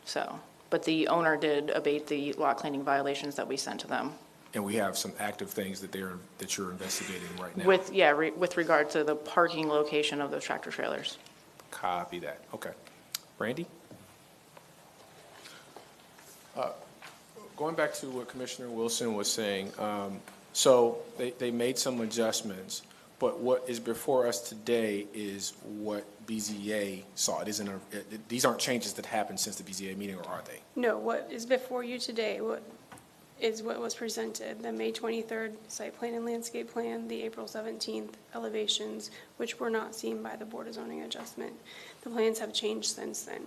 So, but the owner did abate the lot cleaning violations that we sent to them. And we have some active things that you're investigating right now. With regard to the parking location of those tractor trailers. Copy that. Okay. Brandy? Going back to what Commissioner Wilson was saying, so they made some adjustments, but what is before us today is what BZA saw. It isn't No, these aren't changes that happened since the BZA meeting, or are they? No, what is before you today, what is what was presented, the May 23rd site plan and landscape plan, the April 17th elevations, which were not seen by the Board of Zoning Adjustment. The plans have changed since then.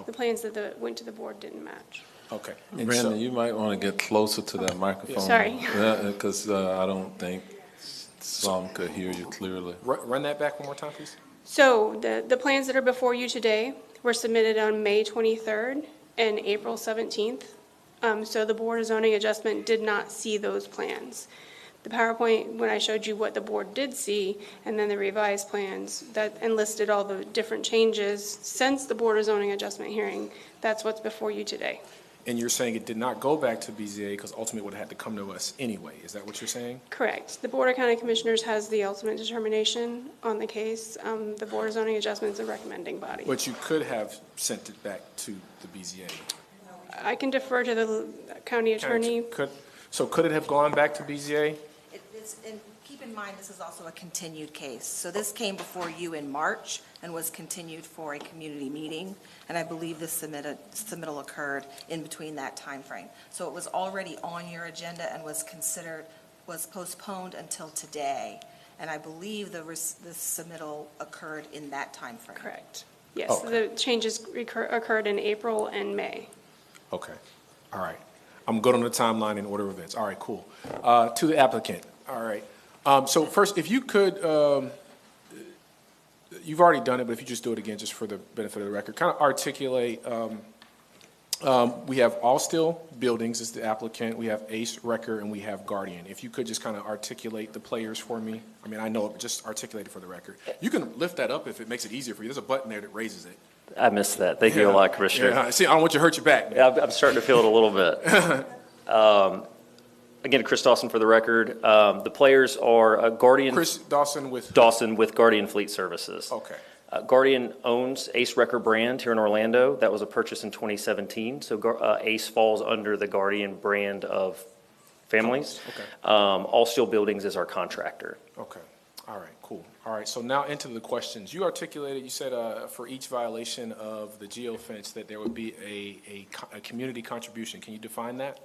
The plans that went to the board didn't match. Okay. Brandon, you might want to get closer to that microphone. Sorry. Because I don't think some could hear you clearly. Run that back one more time, please. So the plans that are before you today were submitted on May 23rd and April 17th. So the Board of Zoning Adjustment did not see those plans. The PowerPoint, when I showed you what the board did see, and then the revised plans that enlisted all the different changes since the Board of Zoning Adjustment hearing, that's what's before you today. And you're saying it did not go back to BZA because ultimately it would have had to come to us anyway. Is that what you're saying? Correct. The Board of County Commissioners has the ultimate determination on the case. The Board of Zoning Adjustment is a recommending body. But you could have sent it back to the BZA. I can defer to the county attorney. So could it have gone back to BZA? And keep in mind, this is also a continued case. So this came before you in March and was continued for a community meeting, and I believe the submittal occurred in between that time frame. So it was already on your agenda and was postponed until today, and I believe the submittal occurred in that time frame. Correct. Yes, the changes occurred in April and May. Okay. All right. I'm good on the timeline and order of events. All right, cool. To the applicant. All right. So first, if you could, you've already done it, but if you just do it again, just for the benefit of the record, kind of articulate, we have All Still Buildings as the applicant, we have Ace Wrecker, and we have Guardian. If you could just kind of articulate the players for me. I mean, I know it, but just articulate it for the record. You can lift that up if it makes it easier for you. There's a button there that raises it. I missed that. Thank you a lot, Commissioner. Yeah. See, I don't want you to hurt your back. Man. Yeah, I'm starting to feel it a little bit. Again, Chris Dawson for the record. The players are Guardian. Chris Dawson with? Dawson with Guardian Fleet Services. Okay. Guardian owns Ace Wrecker brand here in Orlando. That was a purchase in 2017. So Ace falls under the Guardian brand of families. Okay. All Steel Buildings is our contractor. Okay. All right, cool. All right, so now into the questions. You articulated, you said for each violation of the geofence that there would be a community contribution. Can you define that?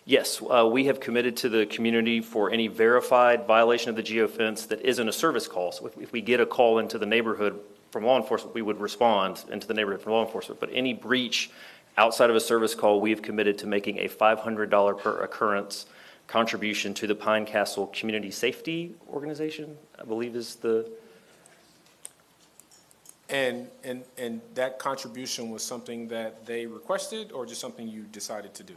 Yes, we have committed to the community for any verified violation of the geofence that isn't a service call. So if we get a call into the neighborhood from law enforcement, we would respond into the neighborhood from law enforcement. But any breach outside of a service call, we have committed to making a $500 per occurrence contribution to the Pine Castle Community Safety Organization, I believe is the... And that contribution was something that they requested or just something you decided to do?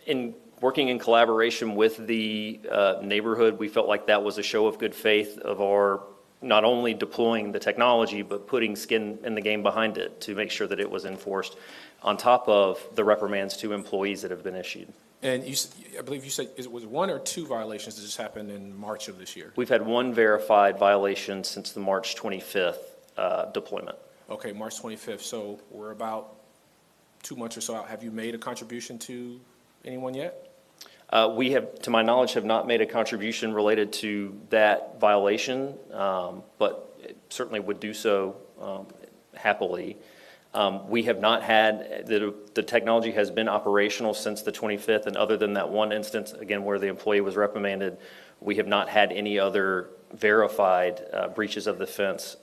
In working in collaboration with the neighborhood, we felt like that was a show of good faith of our not only deploying the technology, but putting skin in the game behind it to make sure that it was enforced on top of the reprimands to employees that have been issued. And I believe you said it was 1 or 2 violations that just happened in March of this year? We've had 1 verified violation since the March 25th deployment. Okay, March 25th. So we're about 2 months or so out. Have you made a contribution to anyone yet? We have, to my knowledge, have not made a contribution related to that violation, but certainly would do so happily. We have not had, the technology has been operational since the 25th, and other than that one instance, again, where the employee was reprimanded, we have not had any other verified breaches of the fence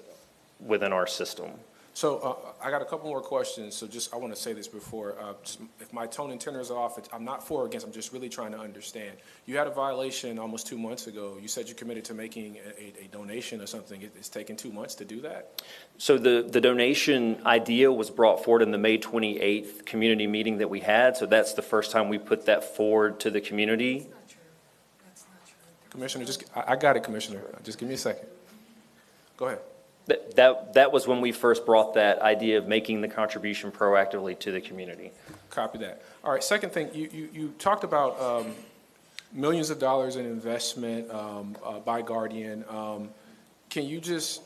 within our system. So I got a couple more questions. So just I want to say this before, just if my tone and tenor is off, I'm not for or against. I'm just really trying to understand. You had a violation almost 2 months ago. You said you committed to making a donation or something. It's taken 2 months to do that? So the donation idea was brought forward in the May 28th community meeting that we had. So that's the first time we put that forward to the community. Commissioner, I got it, Commissioner. Just give me a second. Go ahead. That was when we first brought that idea of making the contribution proactively to the community. Copy that. All right, second thing, you talked about millions of dollars in investment by Guardian. Can you just,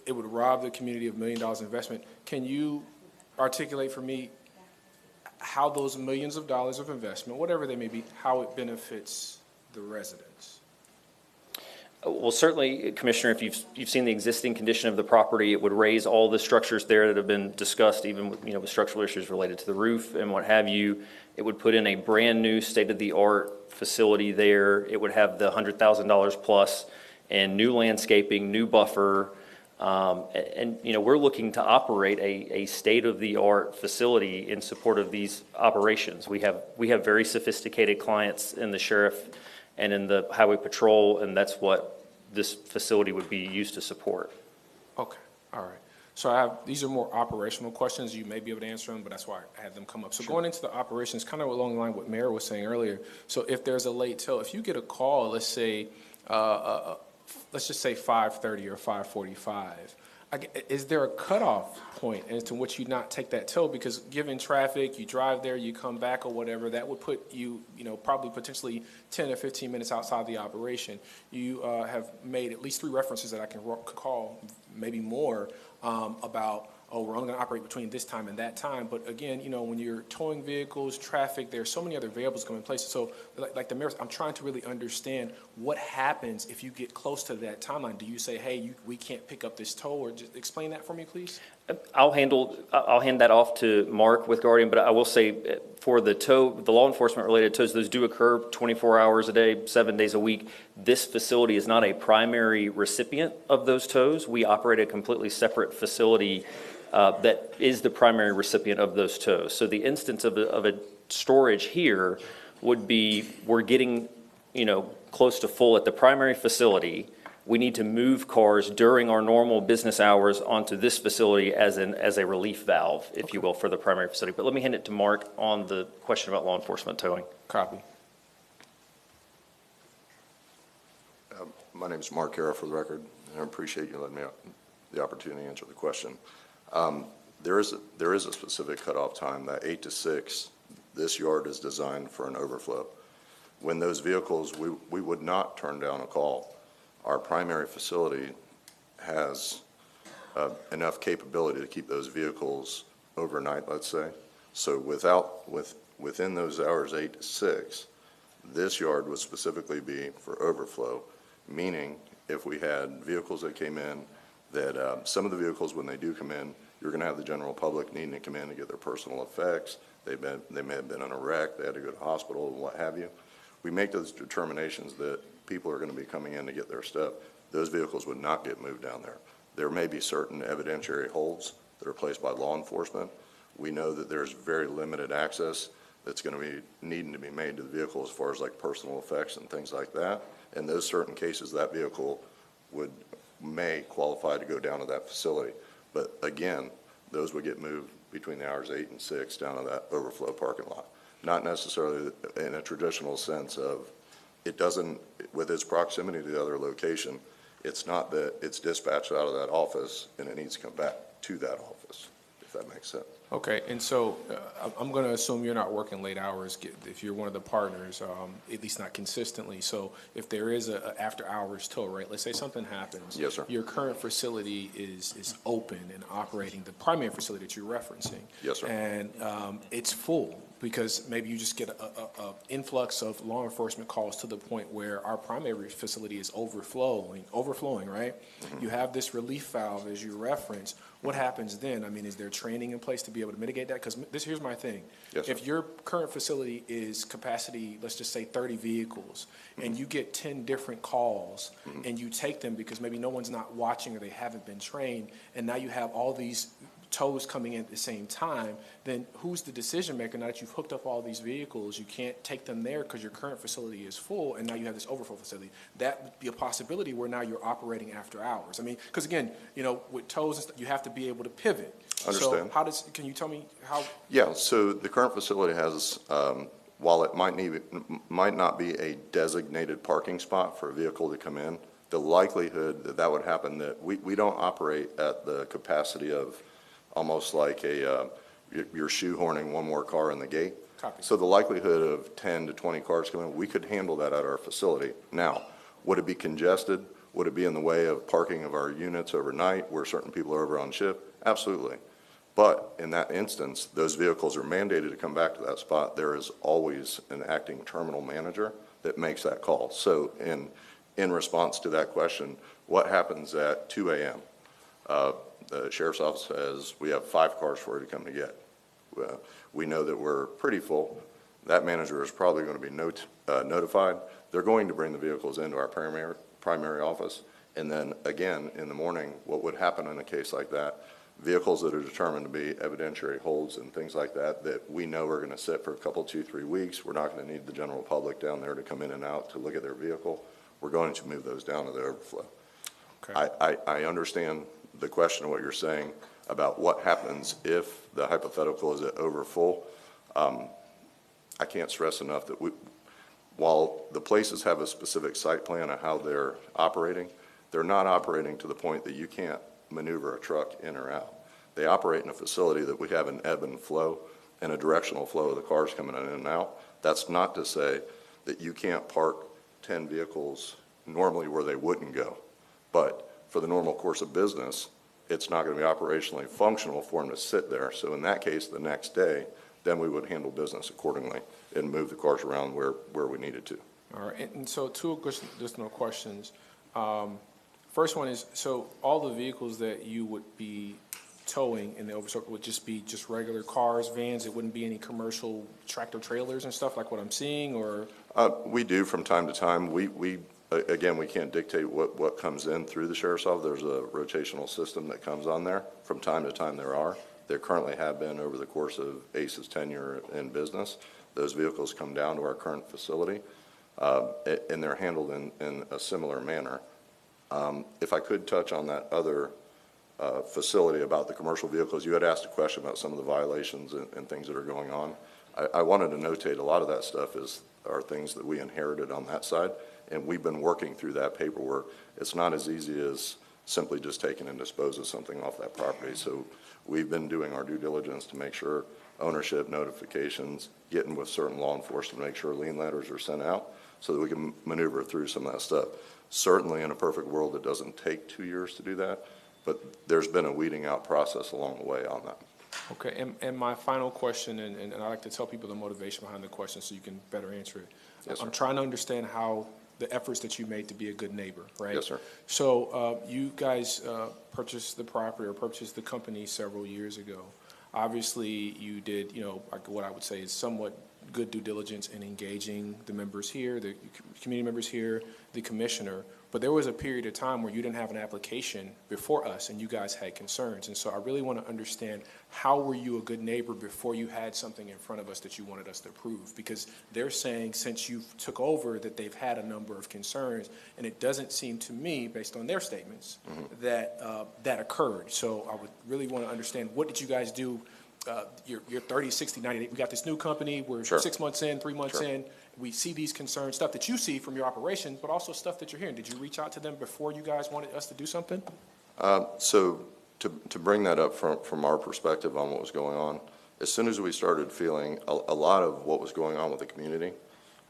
it would rob the community of $1 million investment. Can you articulate for me how those millions of dollars of investment, whatever they may be, how it benefits the residents? Well, certainly, Commissioner, if you've seen the existing condition of the property, it would raise all the structures there that have been discussed, even with, with structural issues related to the roof and what have you. It would put in a brand-new state-of-the-art facility there. It would have the $100,000 plus and new landscaping, new buffer. And we're looking to operate a state-of-the-art facility in support of these operations. We have very sophisticated clients in the sheriff and in the highway patrol, and that's what this facility would be used to support. Okay, all right. So these are more operational questions. You may be able to answer them, but that's why I had them come up. So going into the operations, kind of along the line what Mayor was saying earlier. So if there's a late tow, if you get a call, let's say, let's just say 5:30 or 5:45, is there a cutoff point as to which you not take that tow? Because given traffic, you drive there, you come back or whatever, that would put you, probably potentially 10 or 15 minutes outside the operation. You have made at least 3 references that I can recall, maybe more, about, we're only going to operate between this time and that time. But again, when you're towing vehicles, traffic, there's so many other variables coming in place. So like the mayor, I'm trying to really understand what happens if you get close to that timeline. Do you say, hey, we can't pick up this tow, or just explain that for me, please? I'll hand that off to Mark with Guardian, but I will say for the law enforcement related tows, those do occur 24 hours a day, 7 days a week. This facility is not a primary recipient of those tows. We operate a completely separate facility that is the primary recipient of those tows. So the instance of a storage here would be, we're getting, close to full at the primary facility. We need to move cars during our normal business hours onto this facility as a relief valve, if you will, for the primary facility. But let me hand it to Mark on the question about law enforcement towing. Copy. My name is Mark Hara, for the record, and I appreciate you letting me the opportunity to answer the question. There is a specific cutoff time, that 8 to 6. This yard is designed for an overflow. When those vehicles, we would not turn down a call. Our primary facility has enough capability to keep those vehicles overnight, let's say. So within those hours, 8 to 6, this yard would specifically be for overflow, meaning if we had vehicles that came in, that some of the vehicles, when they do come in, you're going to have the general public needing to come in to get their personal effects. They may have been in a wreck, they had to go to hospital and what have you. We make those determinations that people are going to be coming in to get their stuff. Those vehicles would not get moved down there. There may be certain evidentiary holds that are placed by law enforcement. We know that there's very limited access that's going to be needing to be made to the vehicle as far as like personal effects and things like that. In those certain cases, that vehicle may qualify to go down to that facility. But again, those would get moved between the hours 8 and 6 down to that overflow parking lot. Not necessarily in a traditional sense of, it doesn't, with its proximity to the other location, it's not that it's dispatched out of that office and it needs to come back to that office, if that makes sense. Okay, and so I'm going to assume you're not working late hours if you're one of the partners, at least not consistently. So if there is a after-hours tow, right, let's say something happens. Yes, sir. Your current facility is open and operating, the primary facility that you're referencing. Yes, sir. And it's full because maybe you just get a influx of law enforcement calls to the point where our primary facility is overflowing, right? Mm-hmm. You have this relief valve, as you referenced. What happens then? I mean, is there training in place to be able to mitigate that? Because here's my thing. Yes, if your current facility is capacity, let's just say 30 vehicles, and you get 10 different calls, and you take them because maybe no one's not watching or they haven't been trained, and now you have all these tows coming in at the same time, then who's the decision maker? Now that you've hooked up all these vehicles, you can't take them there because your current facility is full, and now you have this overflow facility. That would be a possibility where now you're operating after hours. I mean, because again, with tows and stuff, you have to be able to pivot. Understand. So can you tell me how? Yeah, so the current facility has, while it might not be a designated parking spot for a vehicle to come in, the likelihood that would happen, that we don't operate at the capacity of almost like you're shoehorning one more car in the gate. Copy. So the likelihood of 10 to 20 cars coming, we could handle that at our facility. Now, would it be congested? Would it be in the way of parking of our units overnight where certain people are over on shift? Absolutely. But in that instance, those vehicles are mandated to come back to that spot. There is always an acting terminal manager that makes that call. So in response to that question, what happens at 2 a.m.? The sheriff's office says, we have 5 cars for you to come to get. We know that we're pretty full. That manager is probably going to be notified. They're going to bring the vehicles into our primary office. And then again, in the morning, what would happen in a case like that, vehicles that are determined to be evidentiary holds and things like that, that we know are going to sit for a couple, 2-3 weeks. We're not going to need the general public down there to come in and out to look at their vehicle. We're going to move those down to the overflow. Okay. I understand the question of what you're saying about what happens if the hypothetical is at overfull. I can't stress enough that while the places have a specific site plan of how they're operating, they're not operating to the point that you can't maneuver a truck in or out. They operate in a facility that we have an ebb and flow and a directional flow of the cars coming in and out. That's not to say that you can't park 10 vehicles normally where they wouldn't go. But for the normal course of business, it's not going to be operationally functional for them to sit there. So in that case, the next day, then we would handle business accordingly and move the cars around where we needed to. All right, and so 2 additional questions. First one is, so all the vehicles that you would be towing in the overcircle would just be just regular cars, vans? It wouldn't be any commercial tractor trailers and stuff like what I'm seeing, or? We do from time to time. Again, we can't dictate what comes in through the sheriff's office. There's a rotational system that comes on there. From time to time there currently have been over the course of ACE's tenure in business. Those vehicles come down to our current facility, and they're handled in a similar manner. If I could touch on that other facility about the commercial vehicles, you had asked a question about some of the violations and things that are going on. I wanted to notate a lot of that stuff are things that we inherited on that side, and we've been working through that paperwork. It's not as easy as simply just taking and dispose of something off that property. So we've been doing our due diligence to make sure ownership notifications, getting with certain law enforcement to make sure lien letters are sent out so that we can maneuver through some of that stuff. Certainly in a perfect world, it doesn't take 2 years to do that, but there's been a weeding out process along the way on that. Okay, and my final question, and I like to tell people the motivation behind the question so you can better answer it. Yes, sir. I'm trying to understand how the efforts that you made to be a good neighbor, right? Yes, sir. So you guys purchased the property or purchased the company several years ago. Obviously, you did, like what I would say is somewhat good due diligence in engaging the members here, the community members here, the commissioner. But there was a period of time where you didn't have an application before us and you guys had concerns. And so I really want to understand, how were you a good neighbor before you had something in front of us that you wanted us to approve? Because they're saying since you took over that they've had a number of concerns, and it doesn't seem to me, based on their statements, that that occurred. So I would really want to understand, what did you guys do? You're 30, 60, 90, we got this new company, we're 6 months in, 3 months in, we see these concerns, stuff that you see from your operation, but also stuff that you're hearing. Did you reach out to them before you guys wanted us to do something? So to bring that up from our perspective on what was going on, as soon as we started feeling a lot of what was going on with the community,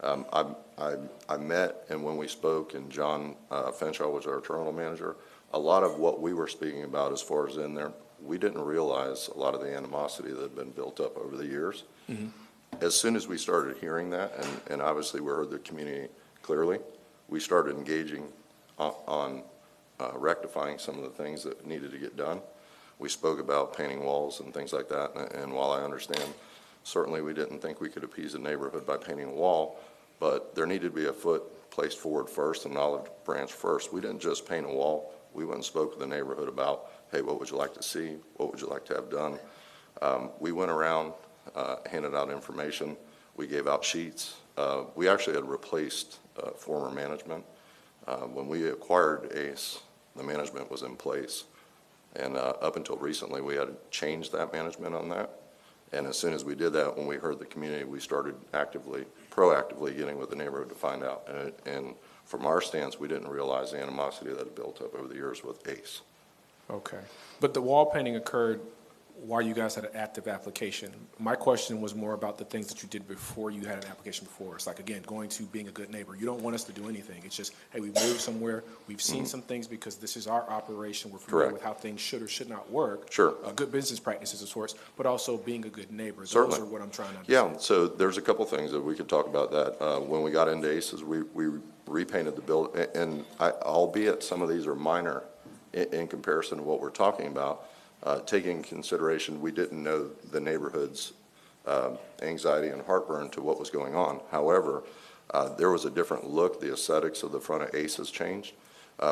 I met, and when we spoke, and John Fenshaw was our terminal manager, a lot of what we were speaking about as far as in there, we didn't realize a lot of the animosity that had been built up over the years. As soon as we started hearing that, and obviously we heard the community clearly, we started engaging on rectifying some of the things that needed to get done. We spoke about painting walls and things like that, and while I understand, certainly we didn't think we could appease the neighborhood by painting a wall, but there needed to be a foot placed forward first, an olive branch first. We didn't just paint a wall. We went and spoke with the neighborhood about, hey, what would you like to see? What would you like to have done? We went around, handed out information. We gave out sheets. We actually had replaced former management. When we acquired ACE, the management was in place. And up until recently, we had changed that management on that. And as soon as we did that, when we heard the community, we started proactively getting with the neighborhood to find out. And from our stance, we didn't realize the animosity that had built up over the years with ACE. Okay. But the wall painting occurred why you guys had an active application. My question was more about the things that you did before you had an application before. It's like, again, going to being a good neighbor. You don't want us to do anything. It's just, hey, we've moved somewhere. We've seen some things because this is our operation. We're familiar with how things should or should not work. Sure. Good business practices of sorts, but also being a good neighbor. Certainly. Those are what I'm trying to understand. Yeah, so there's a couple things that we could talk about that. When we got into ACES, we repainted the building, and albeit some of these are minor in comparison to what we're talking about, taking into consideration we didn't know the neighborhood's anxiety and heartburn to what was going on. However, there was a different look. The aesthetics of the front of ACES changed.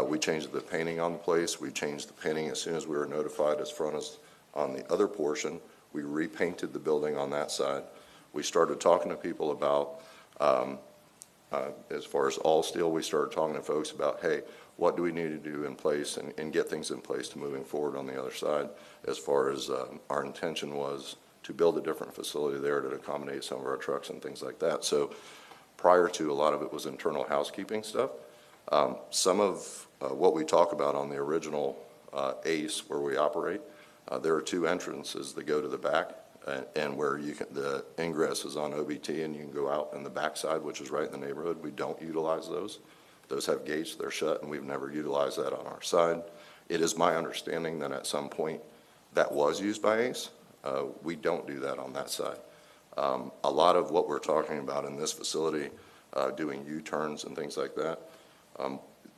We changed the painting on the place. We changed the painting as soon as we were notified as front as on the other portion. We repainted the building on that side. We started talking to people about, as far as all steel, we started talking to folks about, hey, what do we need to do in place and get things in place to moving forward on the other side, as far as our intention was to build a different facility there to accommodate some of our trucks and things like that. So prior to, a lot of it was internal housekeeping stuff. Some of what we talk about on the original ACE where we operate, there are two entrances that go to the back and where you can, the ingress is on OBT and you can go out in the backside, which is right in the neighborhood. We don't utilize those. Those have gates, they're shut, and we've never utilized that on our side. It is my understanding that at some point that was used by ACE. We don't do that on that side. A lot of what we're talking about in this facility, doing U-turns and things like that,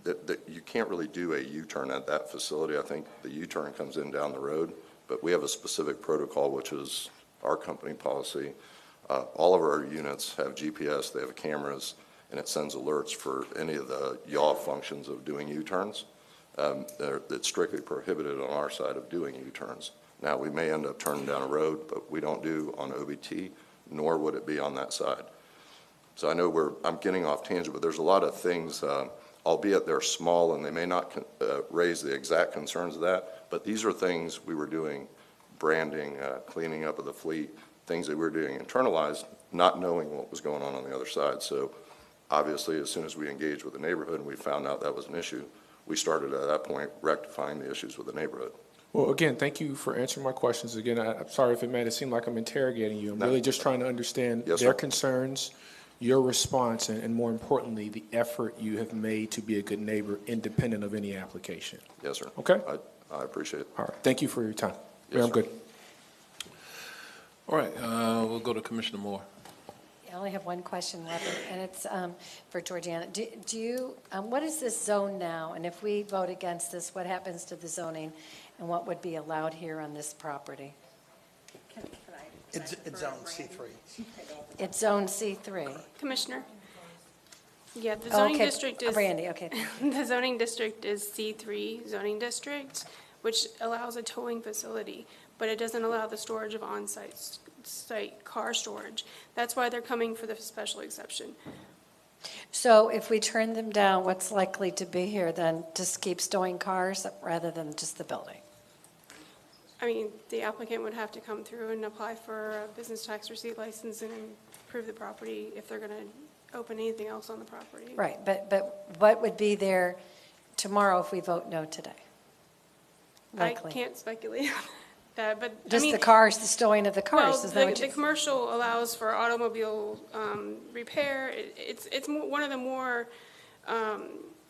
that you can't really do a U-turn at that facility. I think the U-turn comes in down the road, but we have a specific protocol, which is our company policy. All of our units have GPS, they have cameras, and it sends alerts for any of the yaw functions of doing U-turns. It's strictly prohibited on our side of doing U-turns. Now, we may end up turning down a road, but we don't do on OBT, nor would it be on that side. So I know I'm getting off tangent, but there's a lot of things, albeit they're small and they may not raise the exact concerns of that, but these are things we were doing, branding, cleaning up of the fleet, things that we were doing internalized, not knowing what was going on the other side. So obviously, as soon as we engaged with the neighborhood and we found out that was an issue, we started at that point rectifying the issues with the neighborhood. Well, again, thank you for answering my questions. Again, I'm sorry if it made it seem like I'm interrogating you. I'm really just trying to understand their concerns, your response, and more importantly, the effort you have made to be a good neighbor independent of any application. Yes, sir. Okay? I appreciate it. All right. Thank you for your time. Yes, I'm sir. good. All right, we'll go to Commissioner Moore. I only have one question left, and it's for Georgiana. Do you, what is this zone now? And if we vote against this, what happens to the zoning and what would be allowed here on this property? It's zone C3. It's zone C3. Commissioner? Yeah, the zoning Okay, district is. Brandy, okay. The zoning district is C3 zoning district, which allows a towing facility, but it doesn't allow the storage of on-site car storage. That's why they're coming for the special exception. So if we turn them down, what's likely to be here then? Just keep storing cars rather than just the building? I mean, the applicant would have to come through and apply for a business tax receipt license and improve the property if they're going to open anything else on the property. Right, but what would be there tomorrow if we vote no today? Likely. I can't speculate on that, but I Just mean, the cars, the storing of the cars, well, is that what the commercial allows for automobile repair. It's one of the more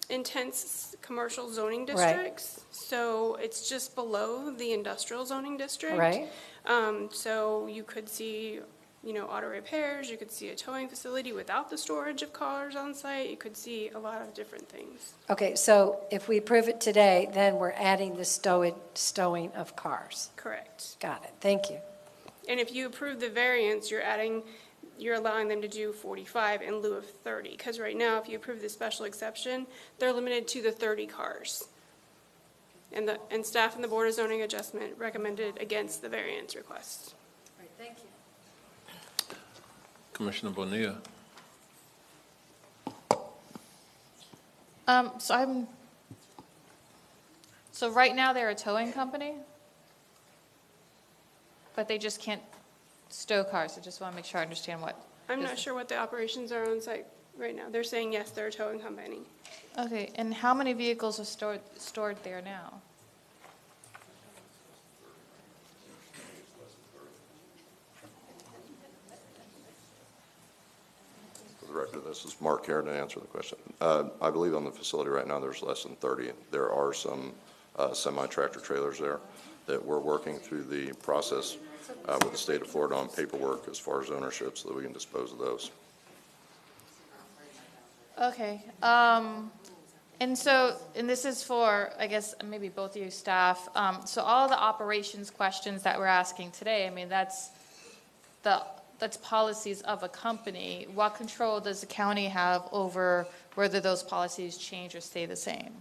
intense commercial zoning districts. So it's just below the industrial zoning district. Right. So you could see, auto repairs, you could see a towing facility without the storage of cars on site. You could see a lot of different things. Okay, so if we approve it today, then we're adding the stowing of cars. Correct. Got it, thank you. And if you approve the variance, you're allowing them to do 45 in lieu of 30. Because right now, if you approve the special exception, they're limited to the 30 cars. And staff and the Board of Zoning Adjustment recommended against the variance request. Right, thank you. Commissioner Bonilla. So right now, they're a towing company, but they just can't stow cars. I just want to make sure I understand what. I'm not sure what the operations are on site right now. They're saying, yes, they're a towing company. Okay, and how many vehicles are stored there now? Director. This is Mark here to answer the question. I believe on the facility right now, there's less than 30. There are some semi-tractor trailers there that we're working through the process with the state of Florida on paperwork as far as ownership so that we can dispose of those. Okay. And this is for, I guess, maybe both of you staff. So all the operations questions that we're asking today, I mean, that's policies of a company. What control does the county have over whether those policies change or stay the same?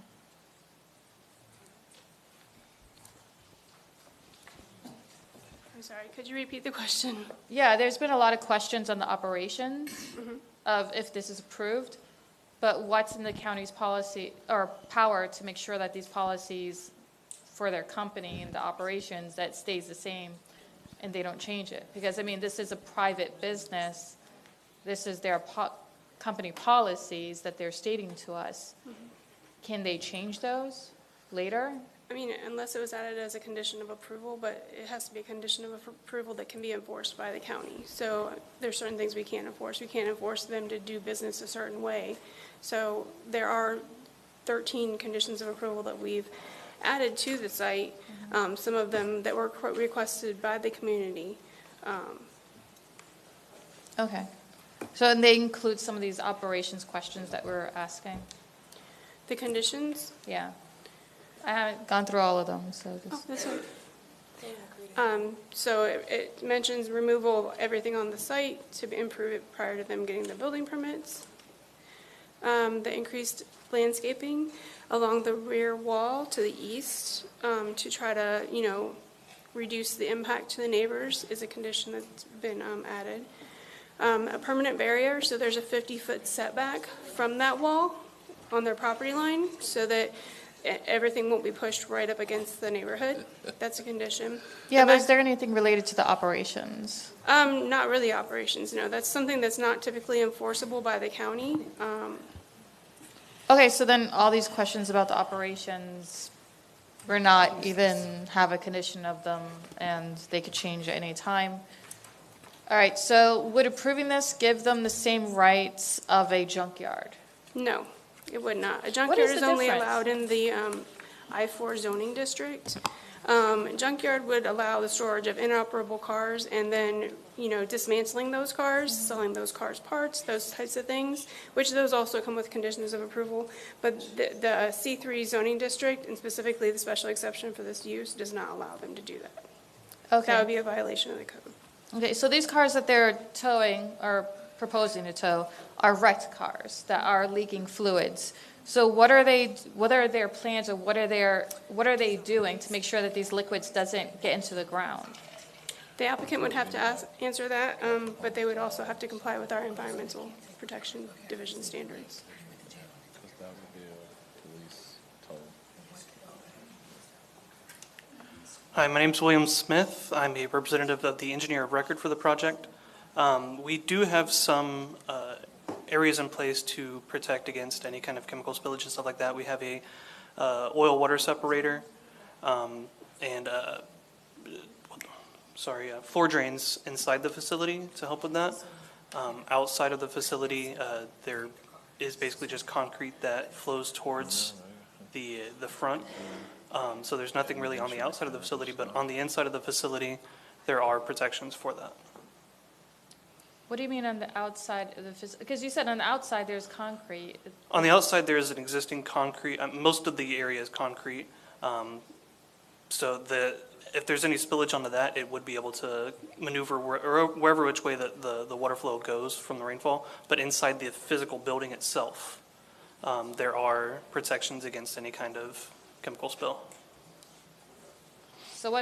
I'm sorry, could you repeat the question? Yeah, there's been a lot of questions on the operations of if this is approved, but what's in the county's policy or power to make sure that these policies for their company and the operations that stays the same and they don't change it? Because, I mean, this is a private business. This is their company policies that they're stating to us. Can they change those later? I mean, unless it was added as a condition of approval, but it has to be a condition of approval that can be enforced by the county. So there's certain things we can't enforce. We can't enforce them to do business a certain way. So there are 13 conditions of approval that we've added to the site, some of them that were requested by the community. Okay. So and they include some of these operations questions that we're asking? The conditions? Yeah. I haven't gone through all of them, so just. Oh, that's right. So it mentions removal of everything on the site to improve it prior to them getting the building permits. The increased landscaping along the rear wall to the east to try to, reduce the impact to the neighbors is a condition that's been added. A permanent barrier, so there's a 50-foot setback from that wall on their property line so that everything won't be pushed right up against the neighborhood. That's a condition. Yeah, but is there anything related to the operations? Not really operations, no. That's something that's not typically enforceable by the county. Okay, so then all these questions about the operations, we're not even have a condition of them and they could change at any time. All right, so would approving this give them the same rights of a junkyard? No, it would not. A What junkyard is is the only difference? allowed in the I-4 zoning district. Junkyard would allow the storage of inoperable cars and then, dismantling those cars, selling those cars parts, those types of things, which those also come with conditions of approval. But the C3 zoning district, and specifically the special exception for this use, does not allow them to do that. Okay. That would be a violation of the code. Okay, so these cars that they're towing or proposing to tow are wrecked cars that are leaking fluids. So what are their plans, or what are they doing to make sure that these liquids doesn't get into the ground? The applicant would have to answer that, but they would also have to comply with our Environmental Protection Division standards. Hi, my name's William Smith. I'm a representative of the engineer of record for the project. We do have some areas in place to protect against any kind of chemical spillage and stuff like that. We have a oil water separator and floor drains inside the facility to help with that. Outside of the facility, there is basically just concrete that flows towards the front. So there's nothing really on the outside of the facility, but on the inside of the facility, there are protections for that. What do you mean on the outside of the facility? Because you said on the outside there's concrete. On the outside, there is an existing concrete, most of the area is concrete. So if there's any spillage onto that, it would be able to maneuver wherever which way the water flow goes from the rainfall. But inside the physical building itself, there are protections against any kind of chemical spill. So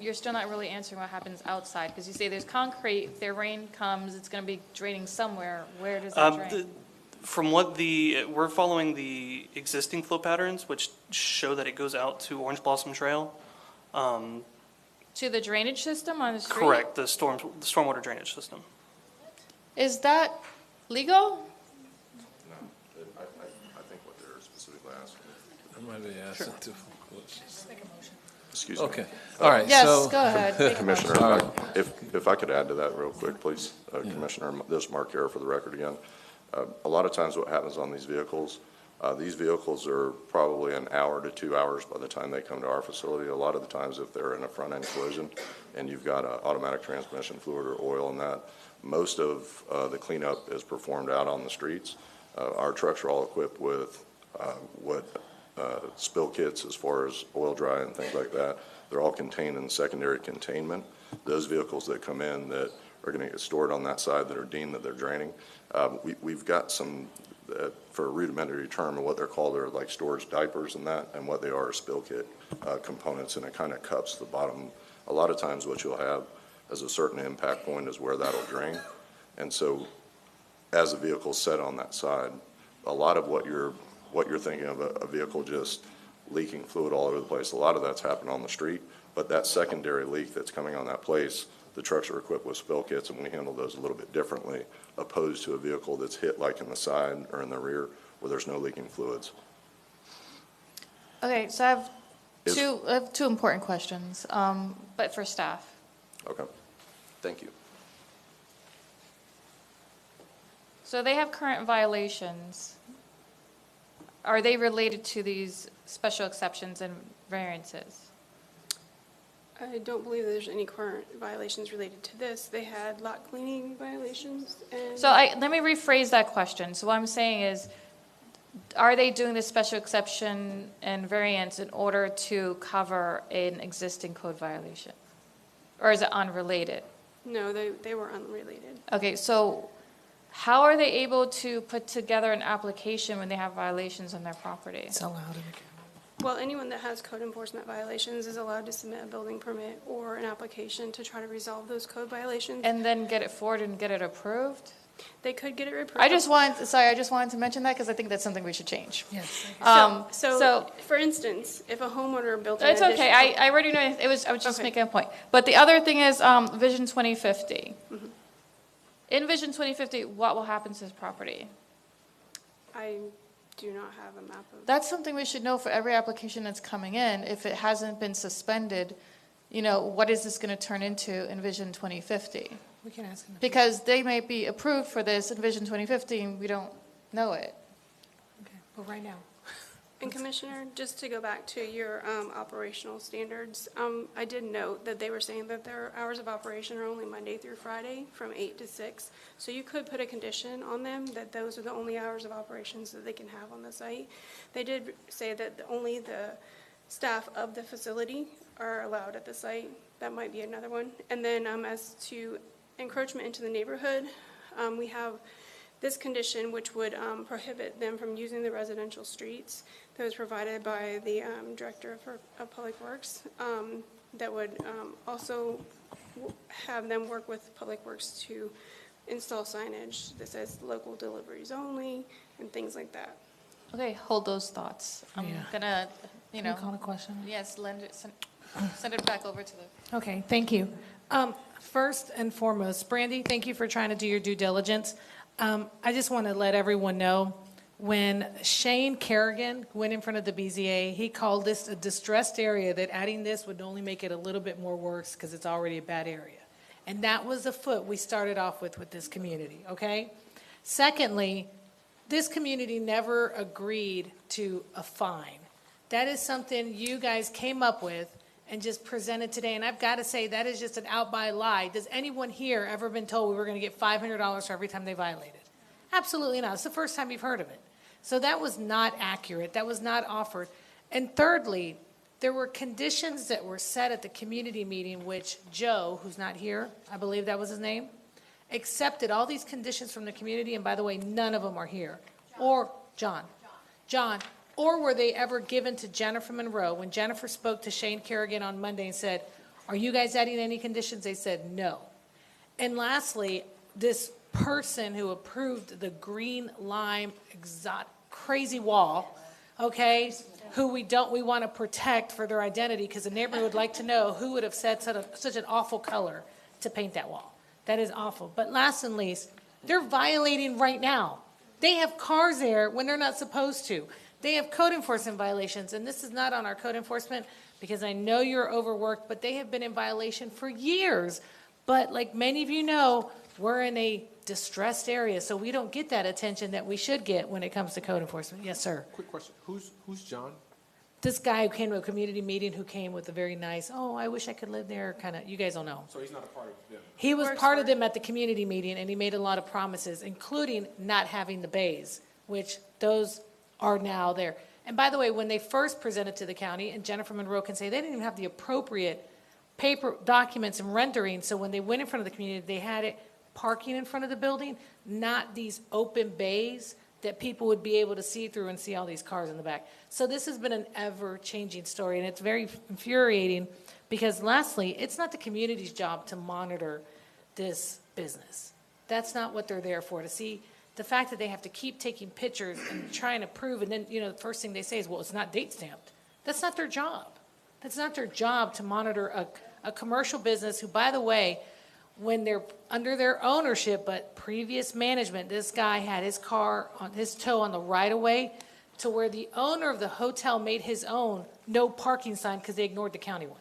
you're still not really answering what happens outside, because you say there's concrete, if the rain comes, it's going to be draining somewhere. Where does it drain? We're following the existing flow patterns, which show that it goes out to Orange Blossom Trail. To the drainage system on the street? Correct, the stormwater drainage system. Is that legal? No, I think what they're specifically asking. I might be asking too. Excuse me. Okay, all right, Yes, so. go ahead. Make a Commissioner, motion. if I could add to that real quick, please. Commissioner, this is Mark Hare for the record again. A lot of times what happens on these vehicles are probably an hour to 2 hours by the time they come to our facility. A lot of the times if they're in a front-end collision and you've got automatic transmission fluid or oil in that, most of the cleanup is performed out on the streets. Our trucks are all equipped with spill kits as far as oil dry and things like that. They're all contained in secondary containment. Those vehicles that come in that are going to get stored on that side that are deemed that they're draining, we've got some, for a rudimentary term, of what they're called, they're like storage diapers and that, and what they are spill kit components, and it kind of cups the bottom. A lot of times what you'll have as a certain impact point is where that'll drain. And so as the vehicle's set on that side, a lot of what you're thinking of a vehicle just leaking fluid all over the place, a lot of that's happened on the street, but that secondary leak that's coming on that place, the trucks are equipped with spill kits, and we handle those a little bit differently, opposed to a vehicle that's hit like in the side or in the rear where there's no leaking fluids. Okay, so I have two important questions, but for staff. Okay, thank you. So they have current violations. Are they related to these special exceptions and variances? I don't believe there's any current violations related to this. They had lot cleaning violations and. So let me rephrase that question. So what I'm saying is, are they doing this special exception and variance in order to cover an existing code violation? Or is it unrelated? No, they were unrelated. Okay, so how are they able to put together an application when they have violations on their property? It's allowed in the Well, anyone that has code enforcement violations is allowed to submit a building permit or an application to try to resolve those code violations. And then get it forward and get it approved? They could get it approved. I just wanted to mention that because I think that's something we should change. Yes. So, for instance, if a homeowner built an It's addition. okay, I already know, I was just making a point. But the other thing is Vision 2050. Mm-hmm. In Vision 2050, what will happen to this property? I do not have a map of. That's something we should know for every application that's coming in. If it hasn't been suspended, what is this going to turn into in Vision 2050? We can ask them. Because they may be approved for this in Vision 2050, and we don't know it. Okay, but right now. And Commissioner, just to go back to your operational standards, I did note that they were saying that their hours of operation are only Monday through Friday from 8 to 6. So you could put a condition on them that those are the only hours of operations that they can have on the site. They did say that only the staff of the facility are allowed at the site. That might be another one. And then as to encroachment into the neighborhood, we have this condition which would prohibit them from using the residential streets that was provided by the Director of Public Works, that would also have them work with Public Works to install signage that says local deliveries only and things like that. Okay, hold those thoughts. I'm Yeah. gonna, Can you call a question? Yes, send it back over to the. Okay, thank you. First and foremost, Brandy, thank you for trying to do your due diligence. I just want to let everyone know, when Shane Kerrigan went in front of the BZA, he called this a distressed area, that adding this would only make it a little bit more worse because it's already a bad area. And that was the foot we started off with this community, okay? Secondly, this community never agreed to a fine. That is something you guys came up with and just presented today. And I've got to say, that is just an outright lie. Does anyone here ever been told we were going to get $500 for every time they violated? Absolutely not. It's the first time you've heard of it. So that was not accurate. That was not offered. And thirdly, there were conditions that were set at the community meeting, which Joe, who's not here, I believe that was his name, accepted all these conditions from the community. And by the way, none of them are here. Or John. Or were they ever given to Jennifer Monroe? When Jennifer spoke to Shane Kerrigan on Monday and said, are you guys adding any conditions? They said no. And lastly, this person who approved the green lime exotic crazy wall, okay, who we want to protect for their identity, because the neighborhood would like to know who would have said such an awful color to paint that wall. That is awful. But last and least, they're violating right now. They have cars there when they're not supposed to. They have code enforcement violations, and this is not on our code enforcement because I know you're overworked, but they have been in violation for years. But like many of you know, we're in a distressed area, so we don't get that attention that we should get when it comes to code enforcement. Yes, sir. Quick question, who's John? This guy who came to a community meeting, who came with a very nice, oh, I wish I could live there, kind of, you guys don't know. So he's not a part of them? He was part of them at the community meeting, and he made a lot of promises, including not having the bays, which those are now there. And by the way, when they first presented to the county, and Jennifer Monroe can say, they didn't even have the appropriate paper documents and rendering, so when they went in front of the community, they had it parking in front of the building, not these open bays that people would be able to see through and see all these cars in the back. So this has been an ever-changing story, and it's very infuriating because, lastly, it's not the community's job to monitor this business. That's not what they're there for, to see the fact that they have to keep taking pictures and trying to prove, and then, the first thing they say is, well, it's not date stamped. That's not their job. That's not their job to monitor a commercial business who, by the way, when they're under their ownership, but previous management, this guy had his car on his toe on the right-of-way to where the owner of the hotel made his own no parking sign because they ignored the county one.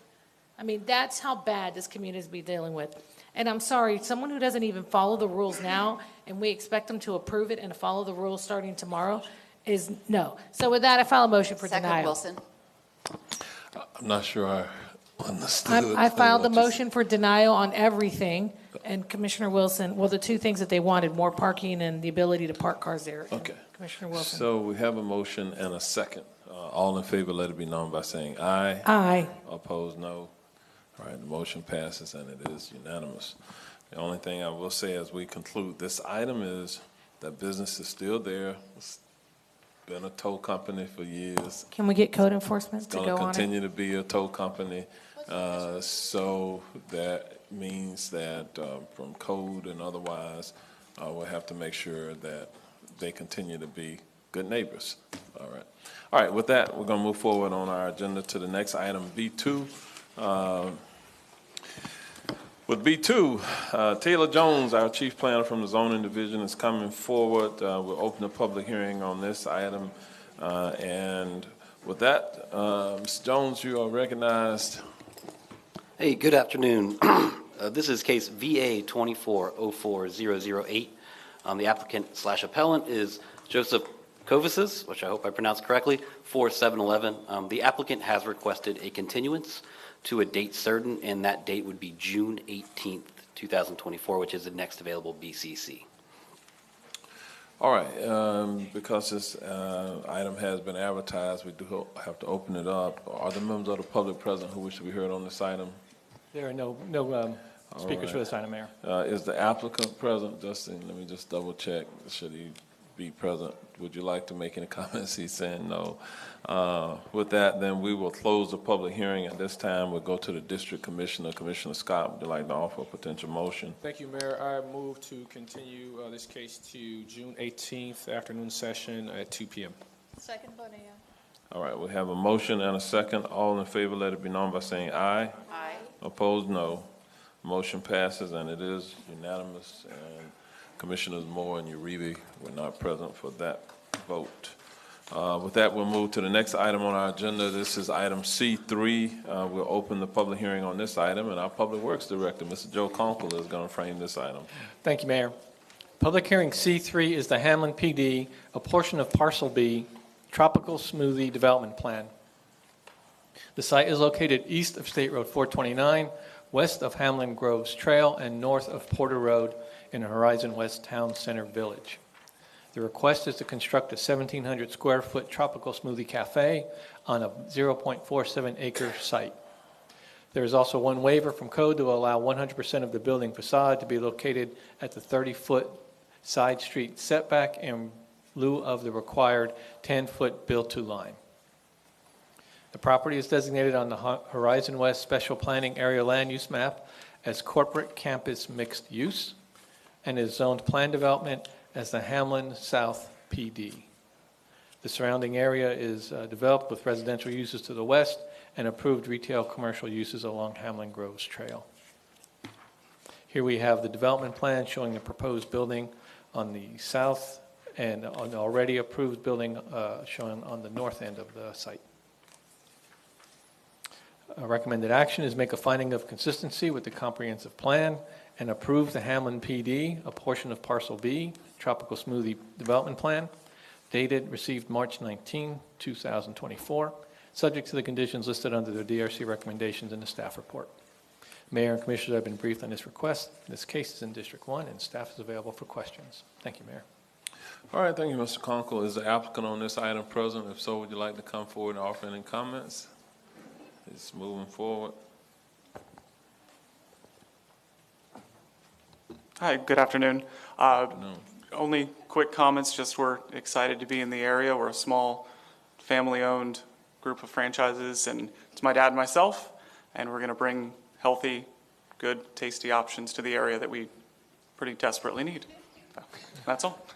I mean, that's how bad this community is be dealing with. And I'm sorry, someone who doesn't even follow the rules now, and we expect them to approve it and follow the rules starting tomorrow, is no. So with that, I file a motion for Second, denial. Wilson. I'm not sure I understood. I filed a what you motion for denial on everything, and Commissioner Wilson, well, the two things that they wanted, more parking and the ability to park cars there. Okay. Commissioner Wilson. So we have a motion and a second. All in favor, let it be known by saying aye. Aye. Opposed, no. All right, the motion passes and it is unanimous. The only thing I will say as we conclude this item is that business is still there. It's been a tow company for years. Can we get code enforcement to Going go to on it? continue to be a tow company. So that means that from code and otherwise, we'll have to make sure that they continue to be good neighbors. All right. All right, with that, we're going to move forward on our agenda to the next item, B2. With B2, Taylor Jones, our chief planner from the zoning division, is coming forward. We'll open a public hearing on this item. And with that, Mr. Jones, you are recognized. Hey, good afternoon. This is case VA 2404008. The applicant/appellant is Joseph Kovacis, which I hope I pronounced correctly, for 7-Eleven. The applicant has requested a continuance to a date certain, and that date would be June 18th, 2024, which is the next available BCC. All right, because this item has been advertised, we do have to open it up. Are there members of the public present who wish to be heard on this item? There are no speakers for this item, Mayor. Is the applicant present? Justin, let me just double check. Should he be present? Would you like to make any comments? He's saying no. With that, then we will close the public hearing at this time. We'll go to the district commissioner. Commissioner Scott, would you like to offer a potential motion? Thank you, Mayor. I move to continue this case to June 18th afternoon session at 2 p.m. Second, Bonilla. All right, we have a motion and a second. All in favor, let it be known by saying aye. Aye. Opposed, no. Motion passes, and it is unanimous. And Commissioners Moore and Uribe were not present for that vote. With that, we'll move to the next item on our agenda. This is item C3. We'll open the public hearing on this item, and our Public Works Director, Mr. Joe Conkle, is going to frame this item. Thank you, Mayor. Public hearing C3 is the Hamlin PD, a portion of Parcel B, Tropical Smoothie Development Plan. The site is located east of State Road 429, west of Hamlin Groves Trail, and north of Porter Road in the Horizon West Town Center Village. The request is to construct a 1,700 square foot tropical smoothie cafe on a 0.47 acre site. There is also one waiver from code to allow 100% of the building facade to be located at the 30-foot side street setback in lieu of the required 10-foot build-to line. The property is designated on the Horizon West Special Planning Area Land Use Map as corporate campus mixed use and is zoned plan development as the Hamlin South PD. The surrounding area is developed with residential uses to the west and approved retail commercial uses along Hamlin Groves Trail. Here we have the development plan showing the proposed building on the south and an already approved building shown on the north end of the site. Recommended action is make a finding of consistency with the comprehensive plan and approve the Hamlin PD, a portion of Parcel B, Tropical Smoothie Development Plan, dated, received March 19, 2024, subject to the conditions listed under the DRC recommendations in the staff report. Mayor and Commissioners have been briefed on this request. This case is in District 1, and staff is available for questions. Thank you, Mayor. All right, thank you, Mr. Conkle. Is the applicant on this item present? If so, would you like to come forward and offer any comments? It's moving forward. Hi, good afternoon. Only quick comments, just we're excited to be in the area. We're a small family-owned group of franchises, and it's my dad and myself, and we're going to bring healthy, good, tasty options to the area that we pretty desperately need. That's all.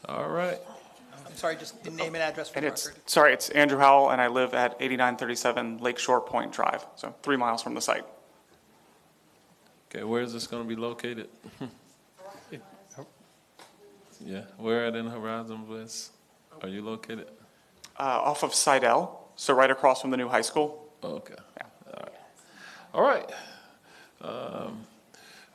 All right. I'm sorry, just name and address for the record. It's Andrew Howell, and I live at 8937 Lakeshore Point Drive, so 3 miles from the site. Okay, where is this going to be located? Yeah, where at in Horizon West are you located? Off of Sidell, so right across from the new high school. Okay. All right.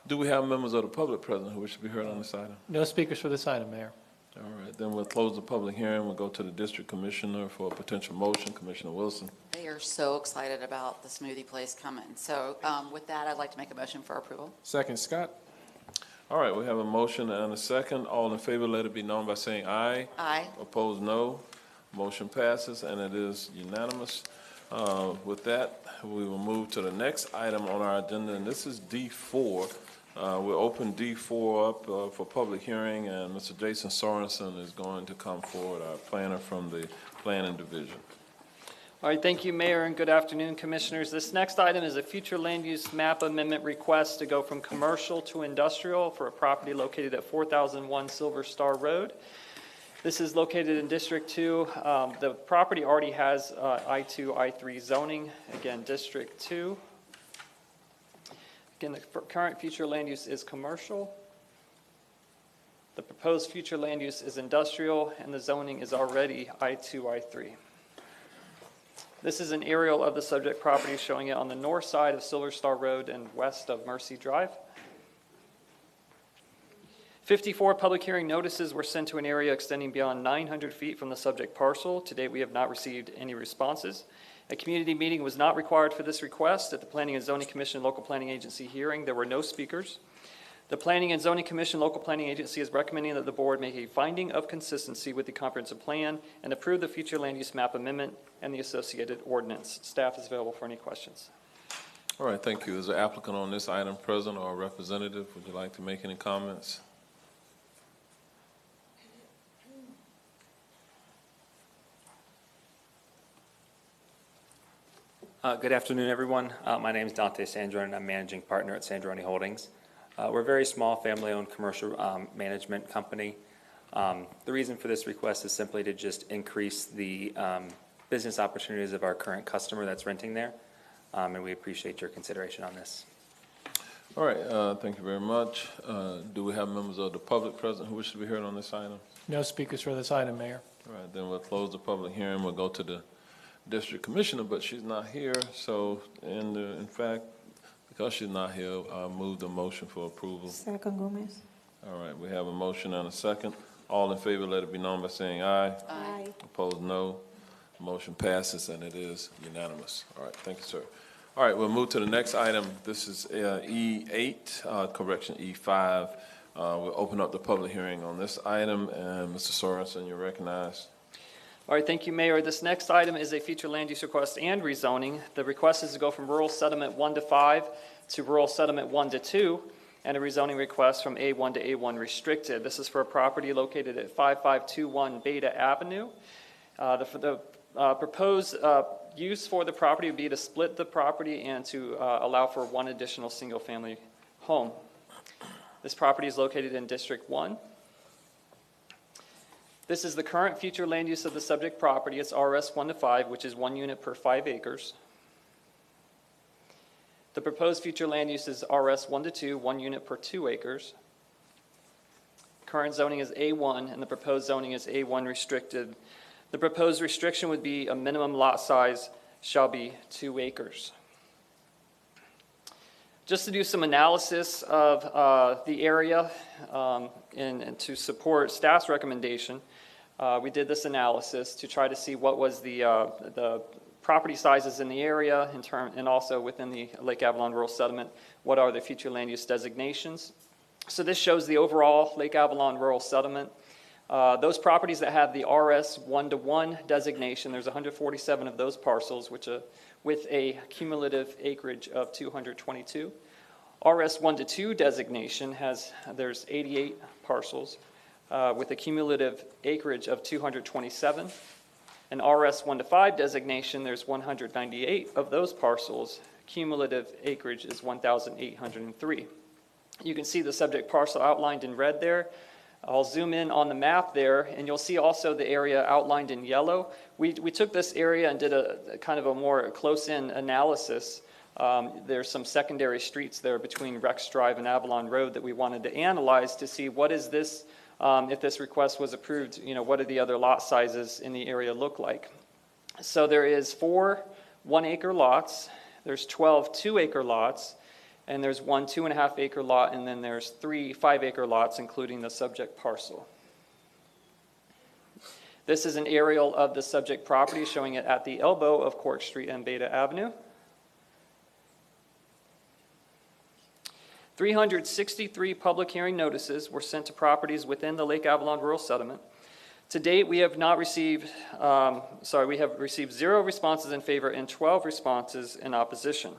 Do we have members of the public present who wish to be heard on this item? No speakers for this item, Mayor. All right, then we'll close the public hearing. We'll go to the district commissioner for a potential motion. Commissioner Wilson. They are so excited about the smoothie place coming. So with that, I'd like to make a motion for approval. Second, Scott. All right, we have a motion and a second. All in favor, let it be known by saying aye. Aye. Opposed, no. Motion passes, and it is unanimous. With that, we will move to the next item on our agenda, and this is D4. We'll open D4 up for public hearing, and Mr. Jason Sorensen is going to come forward, our planner from the Planning Division. All right, thank you, Mayor, and good afternoon, Commissioners. This next item is a future land use map amendment request to go from commercial to industrial for a property located at 4001 Silver Star Road. This is located in District 2. The property already has I2, I3 zoning, again, District 2. Again, the current future land use is commercial. The proposed future land use is industrial, and the zoning is already I2, I3. This is an aerial of the subject property showing it on the north side of Silver Star Road and west of Mercy Drive. 54 public hearing notices were sent to an area extending beyond 900 feet from the subject parcel. To date, we have not received any responses. A community meeting was not required for this request. At the Planning and Zoning Commission Local Planning Agency hearing, there were no speakers. The Planning and Zoning Commission Local Planning Agency is recommending that the board make a finding of consistency with the comprehensive plan and approve the future land use map amendment and the associated ordinance. Staff is available for any questions. All right, thank you. Is the applicant on this item present or a representative? Would you like to make any comments? Good afternoon, everyone. My name is Dante Sandrone, and I'm managing partner at Sandrone Holdings. We're a very small family-owned commercial management company. The reason for this request is simply to just increase the business opportunities of our current customer that's renting there, and we appreciate your consideration on this. All right, thank you very much. Do we have members of the public present who wish to be heard on this item? No speakers for this item, Mayor. All right, then we'll close the public hearing. We'll go to the district commissioner, but she's not here. So, in fact, because she's not here, I'll move the motion for approval. Second, Gomez. All right, we have a motion and a second. All in favor, let it be known by saying aye. Aye. Opposed, no. Motion passes, and it is unanimous. All right, thank you, sir. All right, we'll move to the next item. This is E8, correction E5. We'll open up the public hearing on this item, and Mr. Sorensen, you're recognized. All right, thank you, Mayor. This next item is a future land use request and rezoning. The request is to go from rural settlement 1 to 5 to rural settlement 1 to 2, and a rezoning request from A1 to A1 restricted. This is for a property located at 5521 Beta Avenue. The proposed use for the property would be to split the property and to allow for one additional single-family home. This property is located in District 1. This is the current future land use of the subject property. It's RS 1 to 5, which is 1 unit per 5 acres. The proposed future land use is RS 1 to 2, 1 unit per 2 acres. Current zoning is A1, and the proposed zoning is A1 restricted. The proposed restriction would be a minimum lot size shall be 2 acres. Just to do some analysis of the area and to support staff's recommendation, we did this analysis to try to see what was the property sizes in the area and also within the Lake Avalon Rural Settlement, what are the future land use designations. So this shows the overall Lake Avalon Rural Settlement. Those properties that have the RS 1-to-1 designation, there's 147 of those parcels, with a cumulative acreage of 222. RS 1-to-2 designation there's 88 parcels with a cumulative acreage of 227. And RS 1-to-5 designation, there's 198 of those parcels. Cumulative acreage is 1,803. You can see the subject parcel outlined in red there. I'll zoom in on the map there, and you'll see also the area outlined in yellow. We took this area and did a kind of a more close-in analysis. There's some secondary streets there between Rex Drive and Avalon Road that we wanted to analyze to see what is this, if this request was approved, what do the other lot sizes in the area look like. So there is 4 1-acre lots, there's 12 2-acre lots, and there's 1 2.5-acre lot, and then there's 3 5-acre lots, including the subject parcel. This is an aerial of the subject property, showing it at the elbow of Cork Street and Beta Avenue. 363 public hearing notices were sent to properties within the Lake Avalon Rural Settlement. To date, we have received 0 responses in favor and 12 responses in opposition.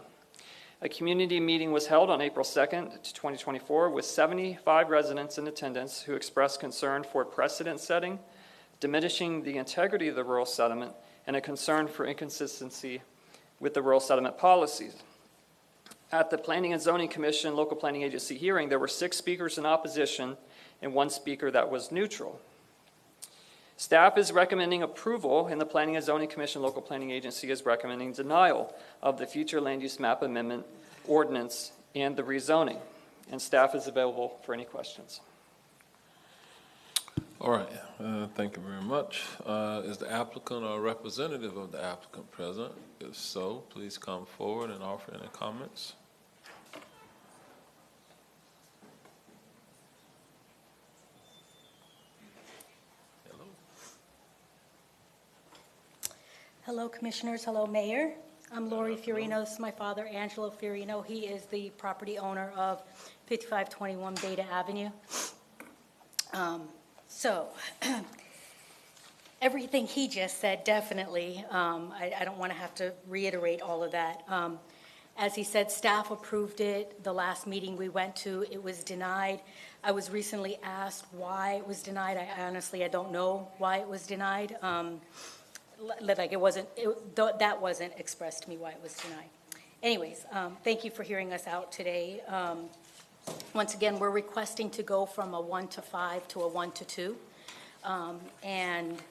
A community meeting was held on April 2nd, 2024, with 75 residents in attendance who expressed concern for precedent setting, diminishing the integrity of the rural settlement, and a concern for inconsistency with the rural settlement policies. At the Planning and Zoning Commission Local Planning Agency hearing, there were 6 speakers in opposition and 1 speaker that was neutral. Staff is recommending approval, and the Planning and Zoning Commission Local Planning Agency is recommending denial of the future land use map amendment ordinance and the rezoning. And staff is available for any questions. All right, thank you very much. Is the applicant or representative of the applicant present? If so, please come forward and offer any comments. Hello, Commissioners. Hello, Mayor. I'm Lori Fiorino. This is my father, Angelo Fiorino. He is the property owner of 5521 Beta Avenue. Everything he just said, definitely. I don't want to have to reiterate all of that. As he said, staff approved it. The last meeting we went to, it was denied. I was recently asked why it was denied. I don't know why it was denied. That wasn't expressed to me why it was denied. Anyways, thank you for hearing us out today. Once again, we're requesting to go from a 1-to-5 to a 1-to-2. And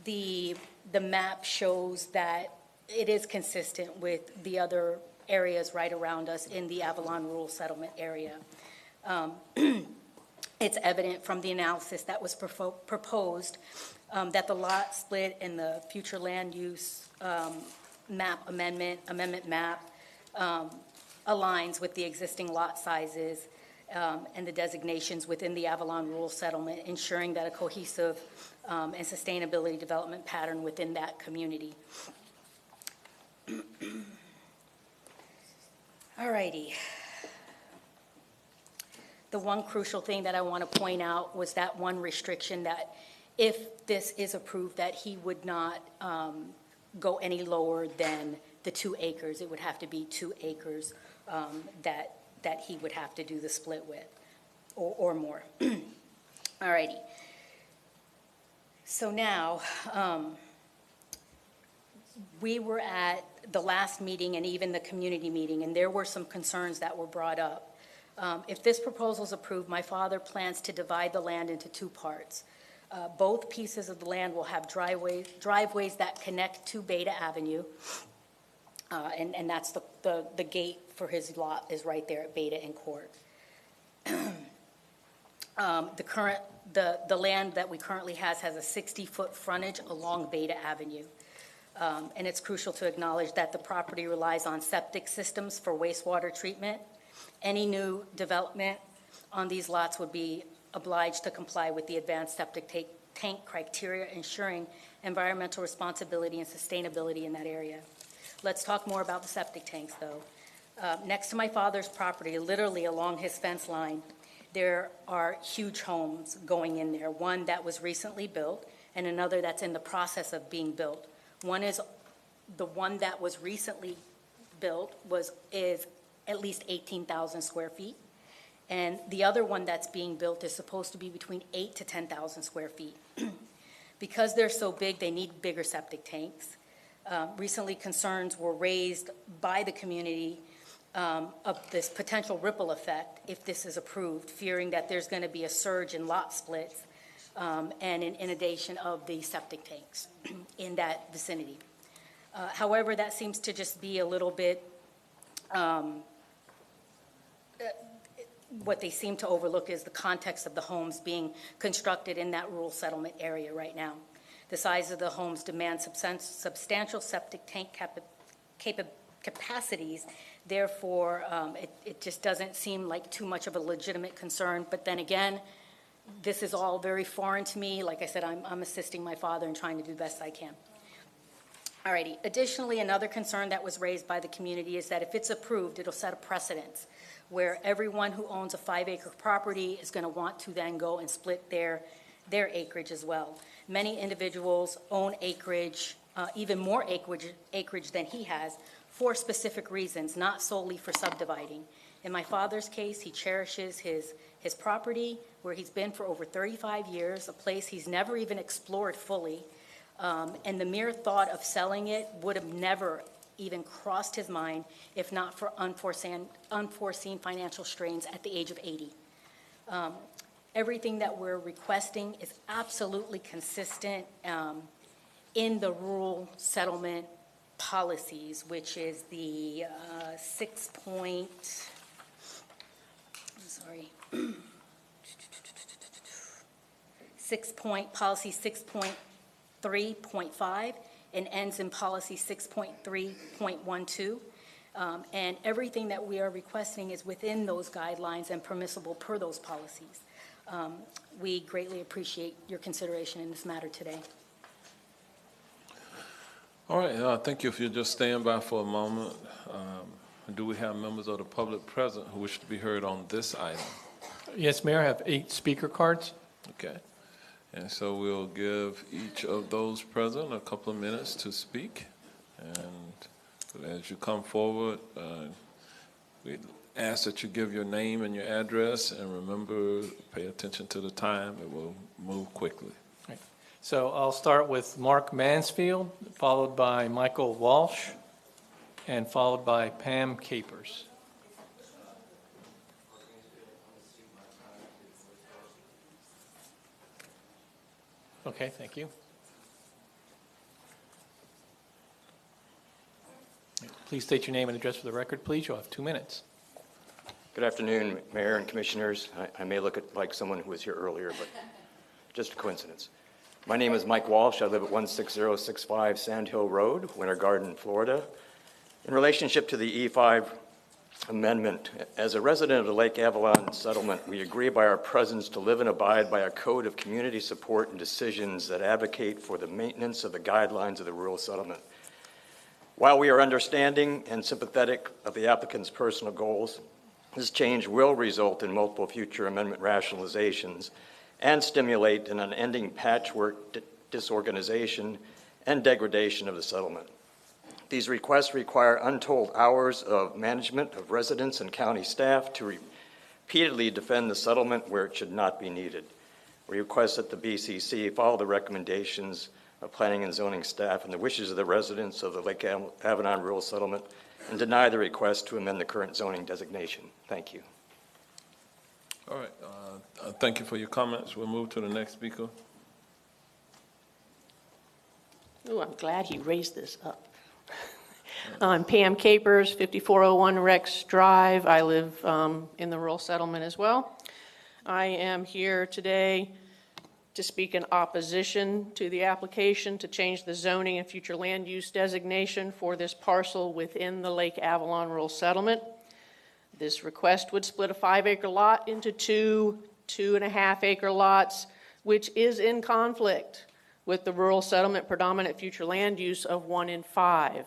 the map shows that it is consistent with the other areas right around us in the Avalon Rural Settlement area. It's evident from the analysis that was proposed that the lot split in the future land use amendment map aligns with the existing lot sizes and the designations within the Avalon Rural Settlement, ensuring that a cohesive and sustainability development pattern within that community. All righty. The one crucial thing that I want to point out was that one restriction that if this is approved, that he would not go any lower than the 2 acres. It would have to be 2 acres that he would have to do the split with, or more. All righty. So now, we were at the last meeting and even the community meeting, and there were some concerns that were brought up. If this proposal is approved, my father plans to divide the land into 2 parts. Both pieces of the land will have driveways that connect to Beta Avenue, and that's the gate for his lot is right there at Beta and Court. The land that we currently has a 60-foot frontage along Beta Avenue. And it's crucial to acknowledge that the property relies on septic systems for wastewater treatment. Any new development on these lots would be obliged to comply with the advanced septic tank criteria, ensuring environmental responsibility and sustainability in that area. Let's talk more about the septic tanks, though. Next to my father's property, literally along his fence line, there are huge homes going in there, one that was recently built and another that's in the process of being built. The one that was recently built is at least 18,000 square feet. And the other one that's being built is supposed to be between 8,000 to 10,000 square feet. Because they're so big, they need bigger septic tanks. Recently, concerns were raised by the community of this potential ripple effect if this is approved, fearing that there's going to be a surge in lot splits and an inundation of the septic tanks in that vicinity. However, that seems to just be a little bit what they seem to overlook is the context of the homes being constructed in that rural settlement area right now. The size of the homes demand substantial septic tank capacities. Therefore, it just doesn't seem like too much of a legitimate concern. But then again, this is all very foreign to me. Like I said, I'm assisting my father and trying to do the best I can. Alrighty. Additionally, another concern that was raised by the community is that if it's approved, it'll set a precedence where everyone who owns a 5-acre property is going to want to then go and split their acreage as well. Many individuals own acreage, even more acreage than he has, for specific reasons, not solely for subdividing. In my father's case, he cherishes his property where he's been for over 35 years, a place he's never even explored fully. And the mere thought of selling it would have never even crossed his mind if not for unforeseen financial strains at the age of 80. Everything that we're requesting is absolutely consistent in the rural settlement policies, which is the 6.3.5 and ends in policy 6.3.12. And everything that we are requesting is within those guidelines and permissible per those policies. We greatly appreciate your consideration in this matter today. All right, thank you. If you'll just stand by for a moment. Do we have members of the public present who wish to be heard on this item? Yes, Mayor, I have 8 speaker cards. Okay. And so we'll give each of those present a couple of minutes to speak. And as you come forward, we ask that you give your name and your address, and remember, pay attention to the time. It will move quickly. Right. So I'll start with Mark Mansfield, followed by Michael Walsh, and followed by Pam Capers. Okay, thank you. Please state your name and address for the record, please. You'll have 2 minutes. Good afternoon, Mayor and Commissioners. I may look like someone who was here earlier, but just a coincidence. My name is Mike Walsh. I live at 16065 Sand Hill Road, Winter Garden, Florida. In relationship to the E5 amendment, as a resident of the Lake Avalon settlement, we agree by our presence to live and abide by a code of community support and decisions that advocate for the maintenance of the guidelines of the rural settlement. While we are understanding and sympathetic of the applicant's personal goals, this change will result in multiple future amendment rationalizations and stimulate an unending patchwork disorganization and degradation of the settlement. These requests require untold hours of management of residents and county staff to repeatedly defend the settlement where it should not be needed. We request that the BCC follow the recommendations of planning and zoning staff and the wishes of the residents of the Lake Avalon Rural Settlement and deny the request to amend the current zoning designation. Thank you. All right. Thank you for your comments. We'll move to the next speaker. Oh, I'm glad he raised this up. I'm Pam Capers, 5401 Rex Drive. I live in the rural settlement as well. I am here today to speak in opposition to the application to change the zoning and future land use designation for this parcel within the Lake Avalon Rural Settlement. This request would split a 5-acre lot into 2.5-acre lots, which is in conflict with the rural settlement predominant future land use of 1 in 5.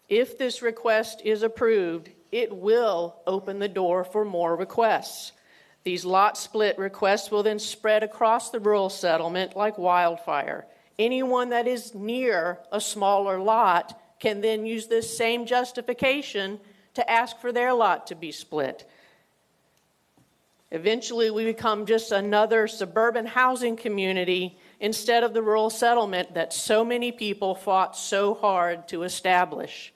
If this request is approved, it will open the door for more requests. These lot split requests will then spread across the rural settlement like wildfire. Anyone that is near a smaller lot can then use this same justification to ask for their lot to be split. Eventually, we become just another suburban housing community instead of the rural settlement that so many people fought so hard to establish.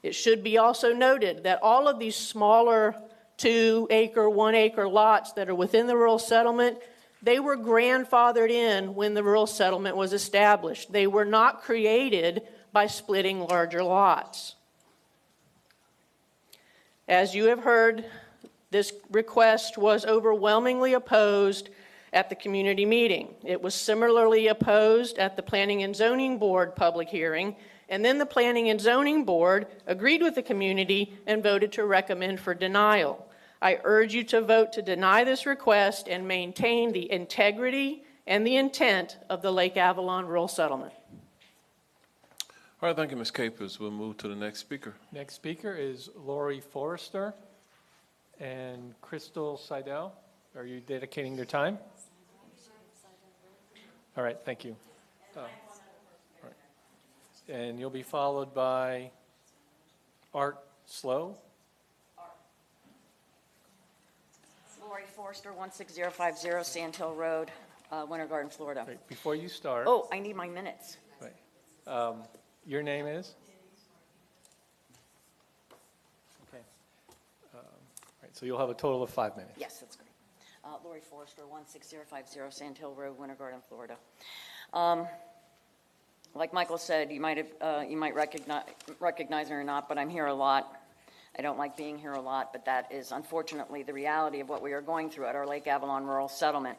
It should be also noted that all of these smaller 2-acre, 1-acre lots that are within the rural settlement, they were grandfathered in when the rural settlement was established. They were not created by splitting larger lots. As you have heard, this request was overwhelmingly opposed at the community meeting. It was similarly opposed at the Planning and Zoning Board public hearing, and then the Planning and Zoning Board agreed with the community and voted to recommend for denial. I urge you to vote to deny this request and maintain the integrity and the intent of the Lake Avalon Rural Settlement. All right, thank you, Ms. Capers. We'll move to the next speaker. Next speaker is Lori Forrester and Crystal Seidel. Are you dedicating their time? All right, thank you. All right. And you'll be followed by Art Slow. Lori Forrester, 16050 Sand Hill Road, Winter Garden, Florida. Right, before you start. Oh, I need my minutes. Right. Your name is? Okay. Right, so you'll have a total of 5 minutes. Yes, that's great. Lori Forrester, 16050 Sand Hill Road, Winter Garden, Florida. Like Michael said, you might recognize me or not, but I'm here a lot. I don't like being here a lot, but that is unfortunately the reality of what we are going through at our Lake Avalon Rural Settlement.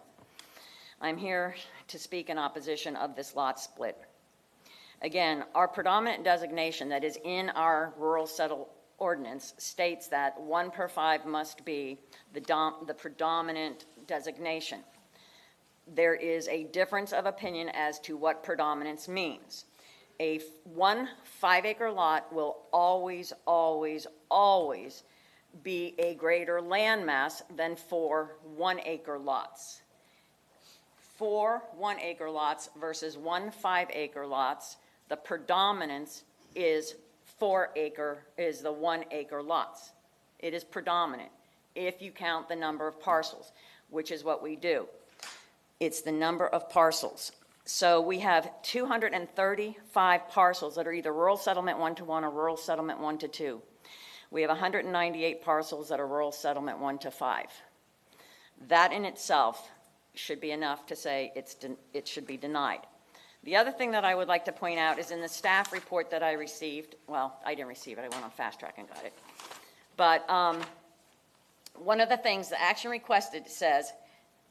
I'm here to speak in opposition of this lot split. Again, our predominant designation that is in our rural settle ordinance states that 1 per 5 must be the predominant designation. There is a difference of opinion as to what predominance means. A 1 5-acre lot will always, always, always be a greater landmass than 4 1-acre lots. 4 1-acre lots versus 1 5-acre lots, the predominance is the 1-acre lots. It is predominant if you count the number of parcels, which is what we do. It's the number of parcels. So we have 235 parcels that are either rural settlement 1-to-1 or rural settlement 1-to-2. We have 198 parcels that are rural settlement 1-to-5. That in itself should be enough to say it should be denied. The other thing that I would like to point out is in the staff report that I received, well, I didn't receive it, I went on Fast Track and got it. But one of the things the action requested says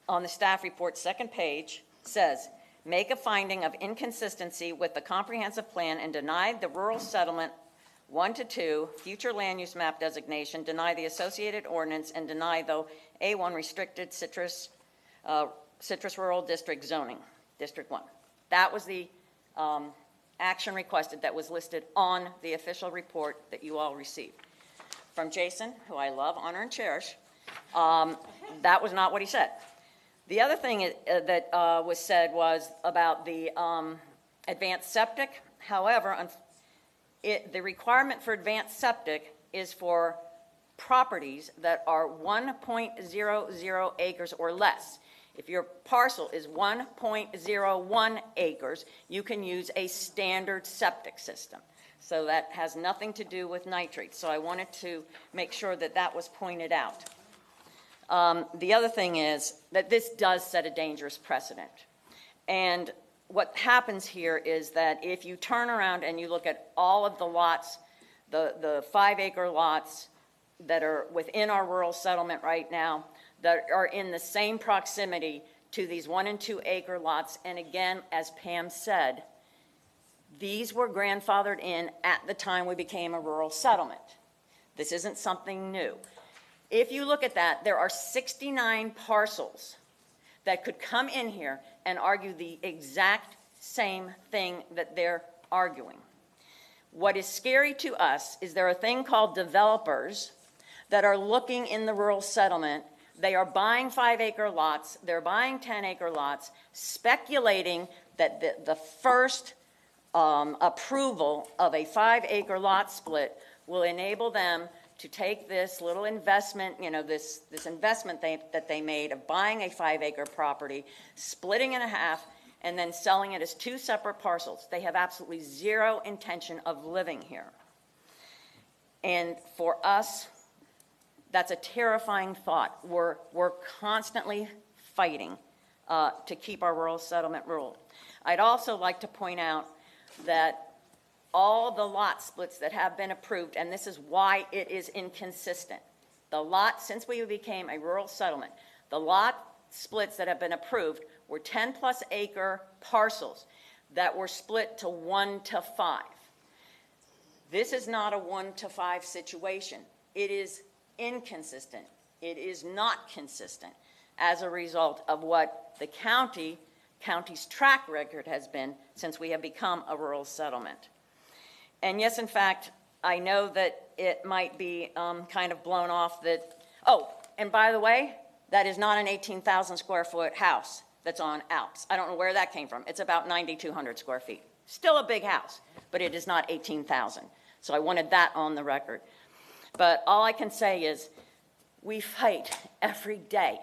on the staff report, second page, says, make a finding of inconsistency with the comprehensive plan and deny the rural settlement 1-to-2 future land use map designation, deny the associated ordinance, and deny the A1 restricted citrus rural district zoning, District 1. That was the action requested that was listed on the official report that you all received. From Jason, who I love, honor, and cherish, that was not what he said. The other thing that was said was about the advanced septic. However, the requirement for advanced septic is for properties that are 1.00 acres or less. If your parcel is 1.01 acres, you can use a standard septic system. So that has nothing to do with nitrates. So I wanted to make sure that that was pointed out. The other thing is that this does set a dangerous precedent. And what happens here is that if you turn around and you look at all of the lots, the 5-acre lots that are within our rural settlement right now, that are in the same proximity to these 1 and 2 acre lots. And again, as Pam said, these were grandfathered in at the time we became a rural settlement. This isn't something new. If you look at that, there are 69 parcels that could come in here and argue the exact same thing that they're arguing. What is scary to us is there are a thing called developers that are looking in the rural settlement. They are buying 5-acre lots, they're buying 10-acre lots, speculating that the first approval of a 5-acre lot split will enable them to take this little investment, this investment that they made of buying a 5-acre property, splitting it in half, and then selling it as 2 separate parcels. They have absolutely zero intention of living here. And for us, that's a terrifying thought. We're constantly fighting to keep our rural settlement rule. I'd also like to point out that all the lot splits that have been approved, and this is why it is inconsistent. Since we became a rural settlement, the lot splits that have been approved were 10+ acre parcels that were split to 1 to 5. This is not a 1 to 5 situation. It is inconsistent. It is not consistent as a result of what the county's track record has been since we have become a rural settlement. And yes, in fact, I know that it might be kind of blown off that, and by the way, that is not an 18,000 square foot house that's on Alps. I don't know where that came from. It's about 9,200 square feet. Still a big house, but it is not 18,000. So I wanted that on the record. But all I can say is we fight every day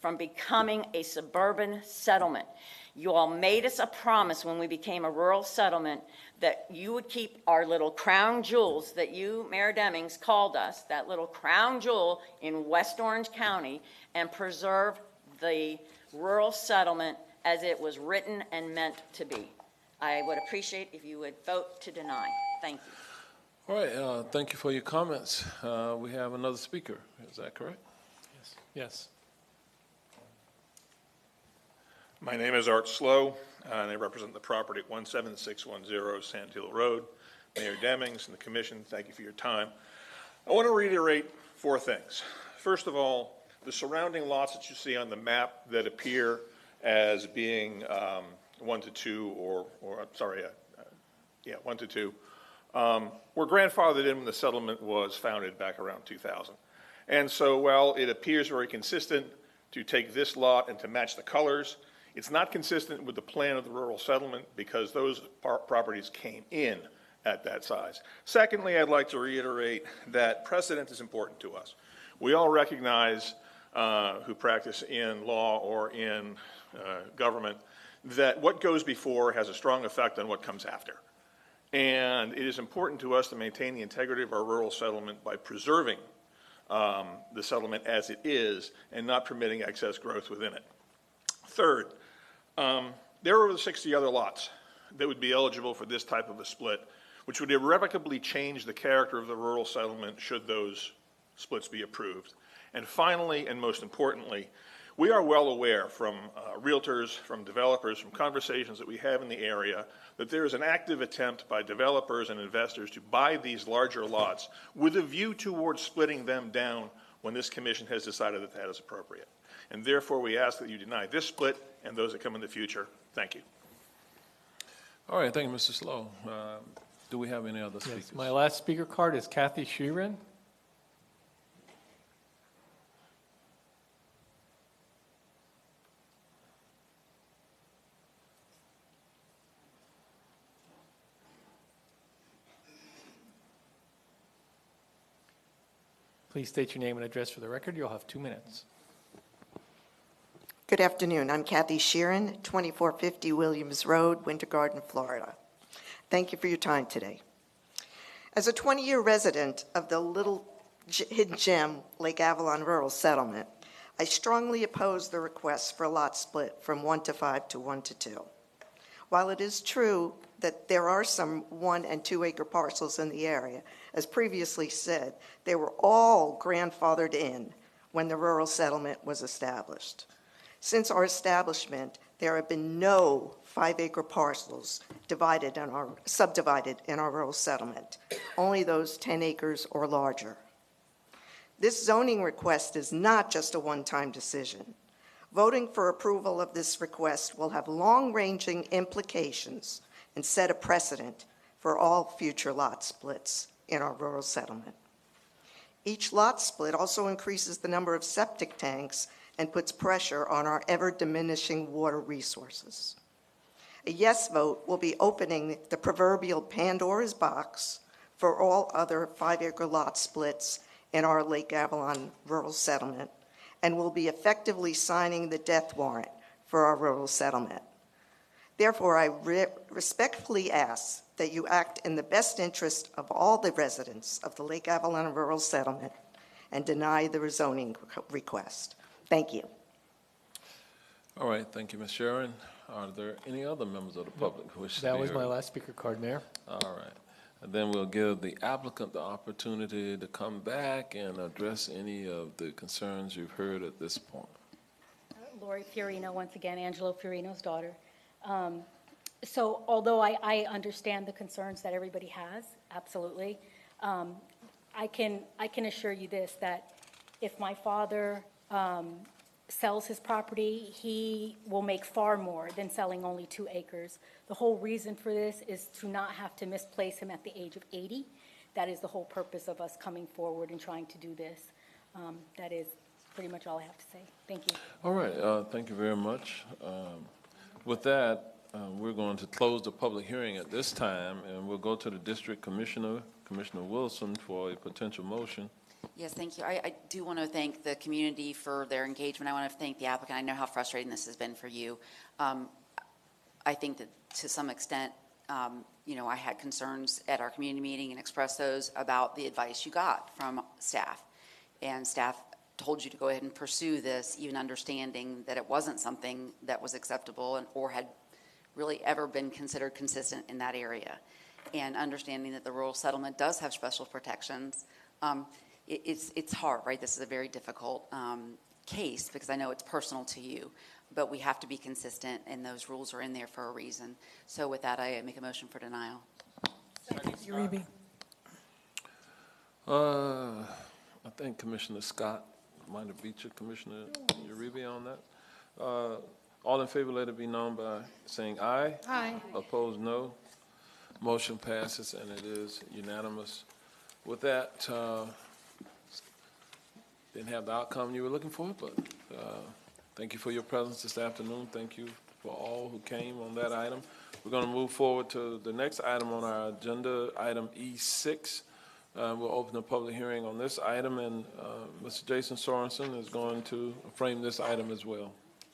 from becoming a suburban settlement. You all made us a promise when we became a rural settlement that you would keep our little crown jewels that you, Mayor Demings, called us, that little crown jewel in West Orange County, and preserve the rural settlement as it was written and meant to be. I would appreciate if you would vote to deny. Thank you. All right, thank you for your comments. We have another speaker. Is that correct? Yes. My name is Art Slow, and I represent the property at 17610 Sand Hill Road. Mayor Demings and the commission, thank you for your time. I want to reiterate 4 things. First of all, the surrounding lots that you see on the map that appear as being 1 to 2 1 to 2, were grandfathered in when the settlement was founded back around 2000. And so while it appears very consistent to take this lot and to match the colors, it's not consistent with the plan of the rural settlement because those properties came in at that size. Secondly, I'd like to reiterate that precedent is important to us. We all recognize who practice in law or in government that what goes before has a strong effect on what comes after. And it is important to us to maintain the integrity of our rural settlement by preserving the settlement as it is and not permitting excess growth within it. Third, there are over 60 other lots that would be eligible for this type of a split, which would irrevocably change the character of the rural settlement should those splits be approved. And finally, and most importantly, we are well aware from realtors, from developers, from conversations that we have in the area, that there is an active attempt by developers and investors to buy these larger lots with a view towards splitting them down when this commission has decided that that is appropriate. And therefore, we ask that you deny this split and those that come in the future. Thank you. All right, thank you, Mr. Slow. Do we have any other speakers? Yes, my last speaker card is Kathy Sheeran. Please state your name and address for the record. You'll have 2 minutes. Good afternoon. I'm Kathy Sheeran, 2450 Williams Road, Winter Garden, Florida. Thank you for your time today. As a 20-year resident of the little hidden gem, Lake Avalon Rural Settlement, I strongly oppose the request for a lot split from 1 to 5 to 1 to 2. While it is true that there are some 1 and 2 acre parcels in the area, as previously said, they were all grandfathered in when the rural settlement was established. Since our establishment, there have been no 5-acre parcels subdivided in our rural settlement, only those 10 acres or larger. This zoning request is not just a one-time decision. Voting for approval of this request will have long-ranging implications and set a precedent for all future lot splits in our rural settlement. Each lot split also increases the number of septic tanks and puts pressure on our ever-diminishing water resources. A yes vote will be opening the proverbial Pandora's box for all other 5-acre lot splits in our Lake Avalon rural settlement, and will be effectively signing the death warrant for our rural settlement. Therefore, I respectfully ask that you act in the best interest of all the residents of the Lake Avalon rural settlement and deny the rezoning request. Thank you. All right, thank you, Ms. Sharon. Are there any other members of the public who wish to be heard? That was my last speaker card, Mayor. All right. And then we'll give the applicant the opportunity to come back and address any of the concerns you've heard at this point. Lori Fiorino, once again, Angelo Fiorino's daughter. So although I understand the concerns that everybody has, absolutely, I can assure you this, that if my father sells his property, he will make far more than selling only 2 acres. The whole reason for this is to not have to misplace him at the age of 80. That is the whole purpose of us coming forward and trying to do this. That is pretty much all I have to say. Thank you. All right, thank you very much. With that, we're going to close the public hearing at this time, and we'll go to the District Commissioner, Commissioner Wilson, for a potential motion. Yes, thank you. I do want to thank the community for their engagement. I want to thank the applicant. I know how frustrating this has been for you. I think that to some extent, I had concerns at our community meeting and expressed those about the advice you got from staff. And staff told you to go ahead and pursue this, even understanding that it wasn't something that was acceptable or had really ever been considered consistent in that area. And understanding that the rural settlement does have special protections. It's hard, right? This is a very difficult case because I know it's personal to you, but we have to be consistent, and those rules are in there for a reason. So with that, I make a motion for denial. Uribe. I think Commissioner Scott might have beat you, Commissioner Uribe, on that. All in favor, let it be known by saying aye. Aye. Opposed, no. Motion passes, and it is unanimous. With that, didn't have the outcome you were looking for, but thank you for your presence this afternoon. Thank you for all who came on that item. We're going to move forward to the next item on our agenda, item E6. We'll open a public hearing on this item, and Mr. Jason Sorensen is going to frame this item as well.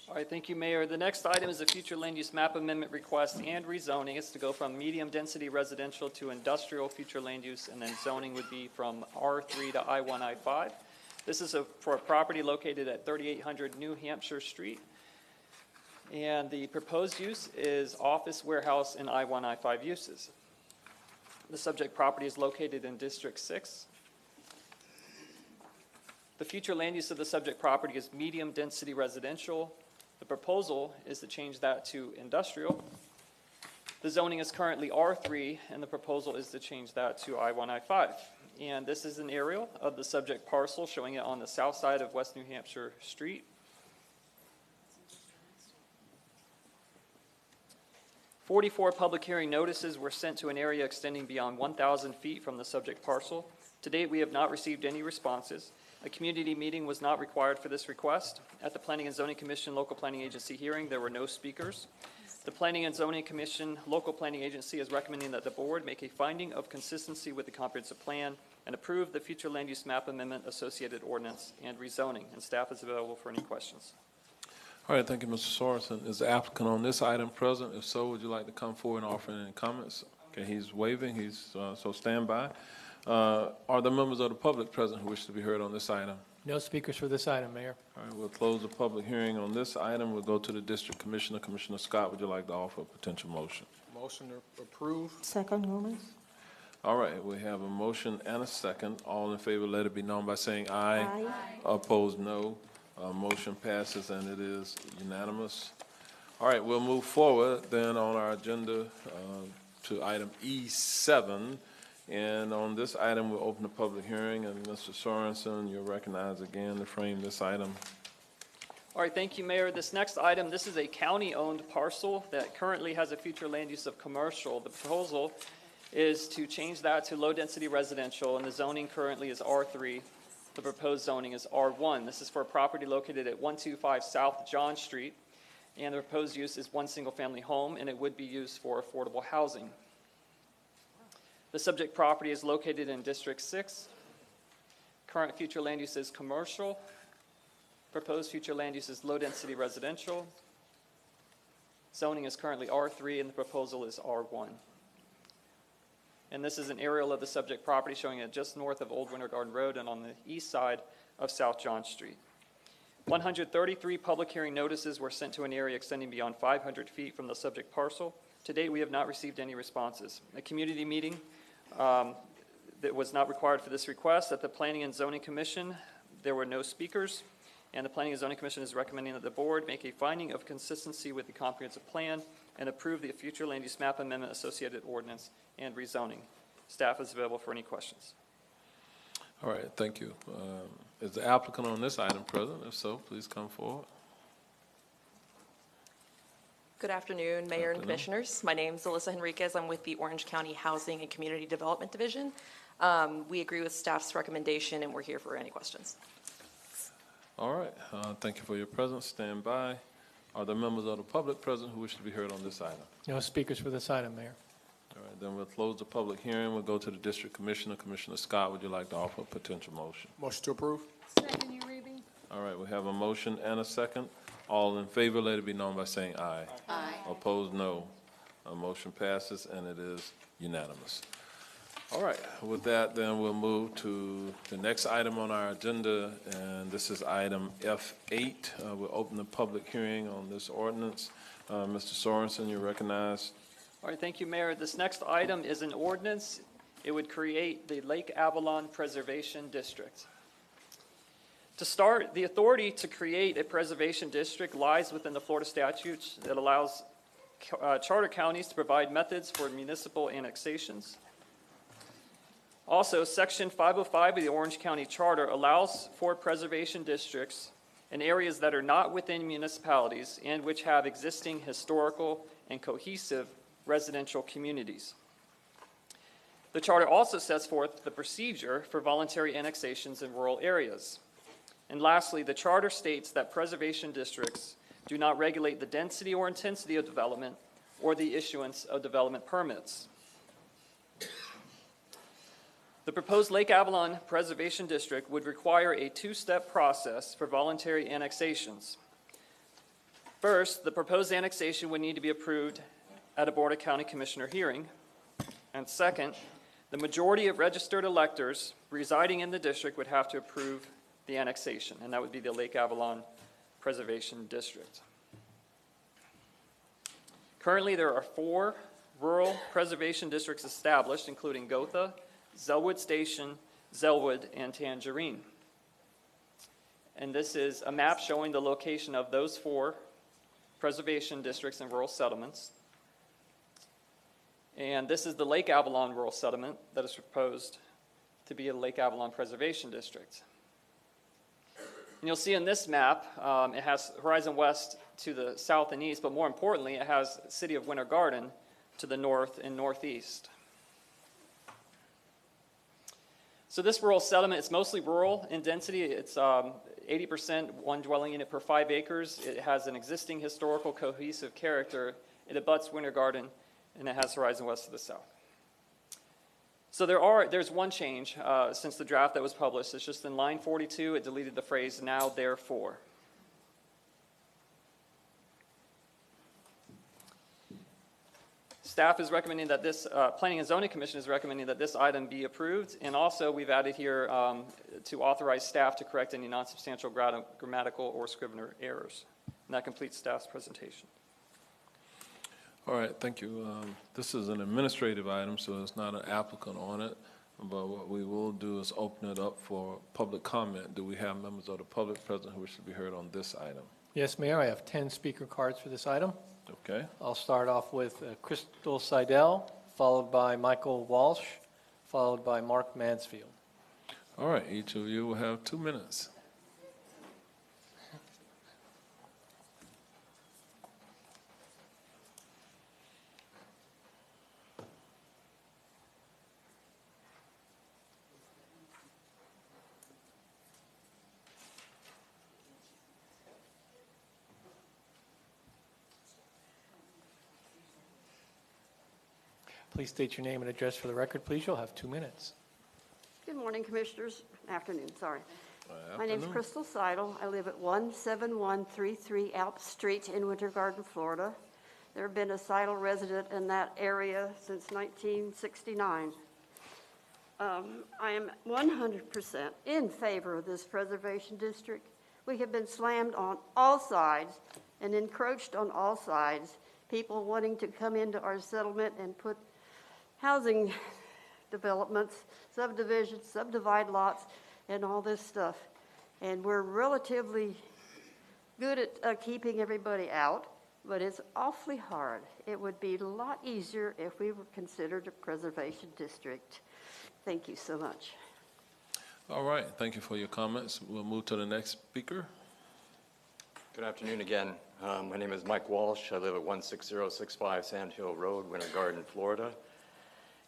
All right, thank you, Mayor. The next item is a future land use map amendment request and rezoning. It's to go from medium-density residential to industrial future land use, and then zoning would be from R3 to I1, I5. This is for a property located at 3800 New Hampshire Street. And the proposed use is office, warehouse, and I1, I5 uses. The subject property is located in District 6. The future land use of the subject property is medium-density residential. The proposal is to change that to industrial. The zoning is currently R3, and the proposal is to change that to I1, I5. And this is an aerial of the subject parcel, showing it on the south side of West New Hampshire Street. "44 public hearing notices were sent to an area extending beyond 1,000 feet from the subject parcel. To date, we have not received any responses. A community meeting was not required for this request. At the Planning and Zoning Commission Local Planning Agency hearing, there were no speakers. The Planning and Zoning Commission Local Planning Agency is recommending that the board make a finding of consistency with the comprehensive plan and approve the future land use map amendment, associated ordinance, and rezoning. And staff is available for any questions. All right, thank you, Mr. Sorensen. Is the applicant on this item present? If so, would you like to come forward and offer any comments? Okay, he's waving. So stand by. Are there members of the public present who wish to be heard on this item? No speakers for this item, Mayor. All right, we'll close the public hearing on this item. We'll go to the District Commissioner. Commissioner Scott, would you like to offer a potential motion? Motion to approve. Second, Gomez. All right, we have a motion and a second. All in favor, let it be known by saying aye. Aye. Opposed, no. Motion passes and it is unanimous. All right, we'll move forward then on our agenda to item E7. And on this item, we'll open the public hearing. And Mr. Sorensen, you're recognized again to frame this item. All right, thank you, Mayor. This next item, this is a county-owned parcel that currently has a future land use of commercial. The proposal is to change that to low-density residential, and the zoning currently is R3. The proposed zoning is R1. This is for a property located at 125 South John Street, and the proposed use is one single-family home, and it would be used for affordable housing. The subject property is located in District 6. Current future land use is commercial. Proposed future land use is low-density residential. Zoning is currently R3, and the proposal is R1. And this is an aerial of the subject property showing it just north of Old Winter Garden Road and on the east side of South John Street. 133 public hearing notices were sent to an area extending beyond 500 feet from the subject parcel. To date, we have not received any responses. A community meeting that was not required for this request. At the Planning and Zoning Commission, there were no speakers. And the Planning and Zoning Commission is recommending that the board make a finding of consistency with the comprehensive plan and approve the future land use map amendment, associated ordinance, and rezoning. Staff is available for any questions. All right, thank you. Is the applicant on this item present? If so, please come forward. Good afternoon, Mayor and Commissioners. My name is Alyssa Henriquez. I'm with the Orange County Housing and Community Development Division. We agree with staff's recommendation, and we're here for any questions. All right, thank you for your presence. Stand by. Are there members of the public present who wish to be heard on this item? No speakers for this item, Mayor. All right, then we'll close the public hearing. We'll go to the district commissioner. Commissioner Scott, would you like to offer a potential motion? Motion to approve. Second, Uribe. All right, we have a motion and a second. All in favor, let it be known by saying aye. Aye. Opposed, no. Motion passes and it is unanimous. All right, with that, then we'll move to the next item on our agenda, and this is item F8. We'll open the public hearing on this ordinance. Mr. Sorensen, you're recognized. All right, thank you, Mayor. This next item is an ordinance. It would create the Lake Avalon Preservation District. To start, the authority to create a preservation district lies within the Florida statutes that allows charter counties to provide methods for municipal annexations. Also, Section 505 of the Orange County Charter allows for preservation districts in areas that are not within municipalities and which have existing historical and cohesive residential communities. The Charter also sets forth the procedure for voluntary annexations in rural areas. And lastly, the Charter states that preservation districts do not regulate the density or intensity of development or the issuance of development permits. The proposed Lake Avalon Preservation District would require a two-step process for voluntary annexations. First, the proposed annexation would need to be approved at a Board of County Commissioner hearing. And second, the majority of registered electors residing in the district would have to approve the annexation, and that would be the Lake Avalon Preservation District. Currently, there are 4 rural preservation districts established, including Gotha, Zellwood Station, Zellwood, and Tangerine. And this is a map showing the location of those 4 preservation districts and rural settlements. And this is the Lake Avalon Rural Settlement that is proposed to be a Lake Avalon Preservation District. And you'll see in this map, it has Horizon West to the south and east, but more importantly, it has City of Winter Garden to the north and northeast. So this rural settlement is mostly rural in density. It's 80% one dwelling unit per 5 acres. It has an existing historical cohesive character. It abuts Winter Garden, and it has Horizon West to the south. So there's one change since the draft that was published. It's just in line 42, it deleted the phrase "now therefore." Staff is recommending that this, Planning and Zoning Commission is recommending that this item be approved. And also, we've added here to authorize staff to correct any non-substantial grammatical or scrivener errors. And that completes staff's presentation. All right, thank you. This is an administrative item, so it's not an applicant on it. But what we will do is open it up for public comment. Do we have members of the public present who wish to be heard on this item? Yes, Mayor, I have 10 speaker cards for this item. Okay. I'll start off with Crystal Seidel, followed by Michael Walsh, followed by Mark Mansfield. All right, each of you will have 2 minutes. Please state your name and address for the record, please. You'll have 2 minutes. Good morning, Commissioners. Afternoon, sorry. My name's Afternoon. Crystal Seidel. I live at 17133 Alp Street in Winter Garden, Florida. There have been a Seidel resident in that area since 1969. I am 100% in favor of this preservation district. We have been slammed on all sides and encroached on all sides. People wanting to come into our settlement and put housing developments, subdivisions, subdivide lots, and all this stuff. And we're relatively good at keeping everybody out, but it's awfully hard. It would be a lot easier if we were considered a preservation district. Thank you so much. All right, thank you for your comments. We'll move to the next speaker. Good afternoon again. My name is Mike Walsh. I live at 16065 Sand Hill Road, Winter Garden, Florida.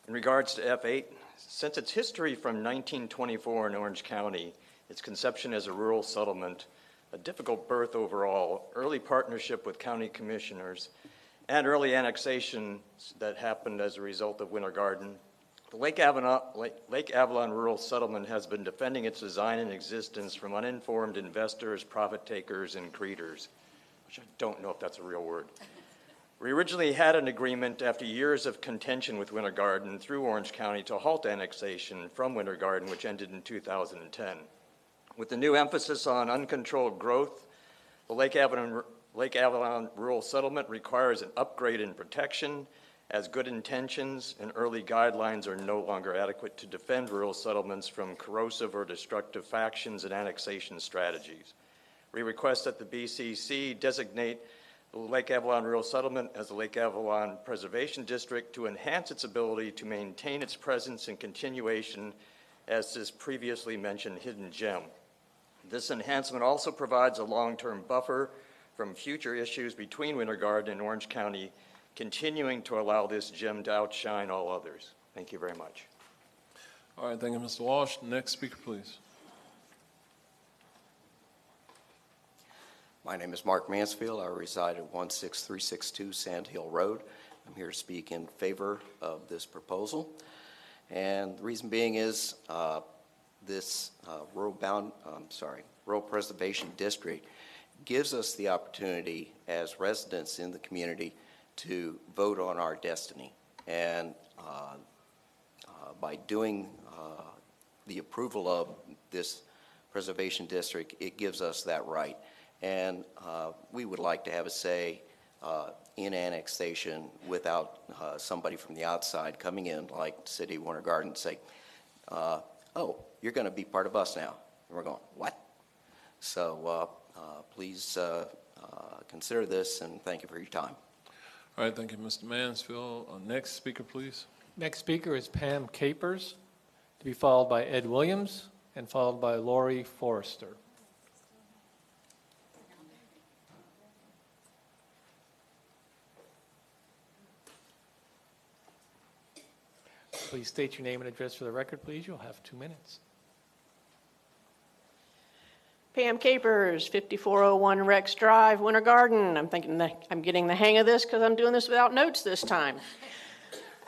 In regards to F8, since its history from 1924 in Orange County, its conception as a rural settlement, a difficult birth overall, early partnership with county commissioners, and early annexation that happened as a result of Winter Garden, the Lake Avalon Rural Settlement has been defending its design and existence from uninformed investors, profit takers, and greeters, which I don't know if that's a real word. We originally had an agreement after years of contention with Winter Garden through Orange County to halt annexation from Winter Garden, which ended in 2010. With the new emphasis on uncontrolled growth, the Lake Avalon Rural Settlement requires an upgrade in protection, as good intentions and early guidelines are no longer adequate to defend rural settlements from corrosive or destructive factions and annexation strategies. We request that the BCC designate the Lake Avalon Rural Settlement as the Lake Avalon Preservation District to enhance its ability to maintain its presence and continuation as this previously mentioned hidden gem. This enhancement also provides a long-term buffer from future issues between Winter Garden and Orange County, continuing to allow this gem to outshine all others. Thank you very much. All right, thank you, Mr. Walsh. Next speaker, please. My name is Mark Mansfield. I reside at 16362 Sand Hill Road. I'm here to speak in favor of this proposal. And the reason being is this Rural Preservation District gives us the opportunity as residents in the community to vote on our destiny. And by doing the approval of this preservation district, it gives us that right. And we would like to have a say in annexation without somebody from the outside coming in, like the City of Winter Garden, and say, oh, you're going to be part of us now. And we're going, what? So please consider this, and thank you for your time. All right, thank you, Mr. Mansfield. Next speaker, please. Next speaker is Pam Capers, to be followed by Ed Williams, and followed by Lori Forrester. Please state your name and address for the record, please. You'll have 2 minutes. Pam Capers, 5401 Rex Drive, Winter Garden. I'm thinking that I'm getting the hang of this because I'm doing this without notes this time.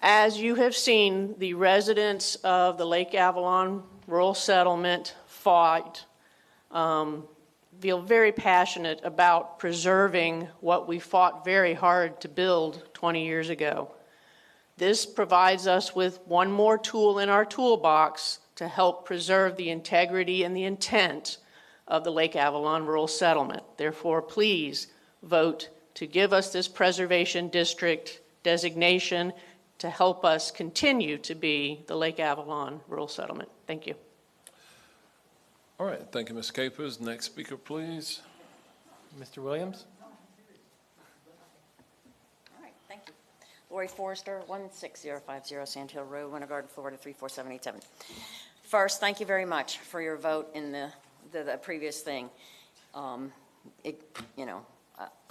As you have seen, the residents of the Lake Avalon Rural Settlement fought, feel very passionate about preserving what we fought very hard to build 20 years ago. This provides us with one more tool in our toolbox to help preserve the integrity and the intent of the Lake Avalon Rural Settlement. Therefore, please vote to give us this preservation district designation to help us continue to be the Lake Avalon Rural Settlement. Thank you. All right, thank you, Ms. Capers. Next speaker, please. Mr. Williams? All right, thank you. Lori Forrester, 16050 Sand Hill Road, Winter Garden, Florida, 34787. First, thank you very much for your vote in the previous thing. I'm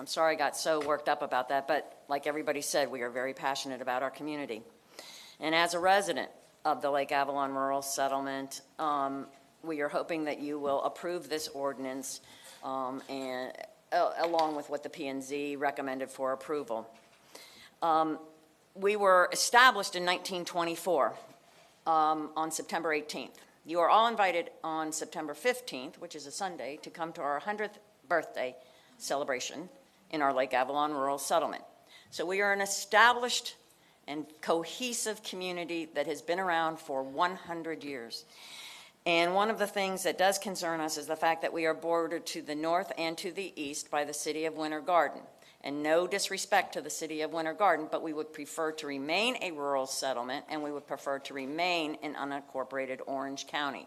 sorry I got so worked up about that, but like everybody said, we are very passionate about our community. And as a resident of the Lake Avalon Rural Settlement, we are hoping that you will approve this ordinance and along with what the P&Z recommended for approval. We were established in 1924 on September 18th. You are all invited on September 15th, which is a Sunday, to come to our 100th birthday celebration in our Lake Avalon Rural Settlement. So we are an established and cohesive community that has been around for 100 years. And one of the things that does concern us is the fact that we are bordered to the north and to the east by the city of Winter Garden. And no disrespect to the city of Winter Garden, but we would prefer to remain a rural settlement, and we would prefer to remain in unincorporated Orange County.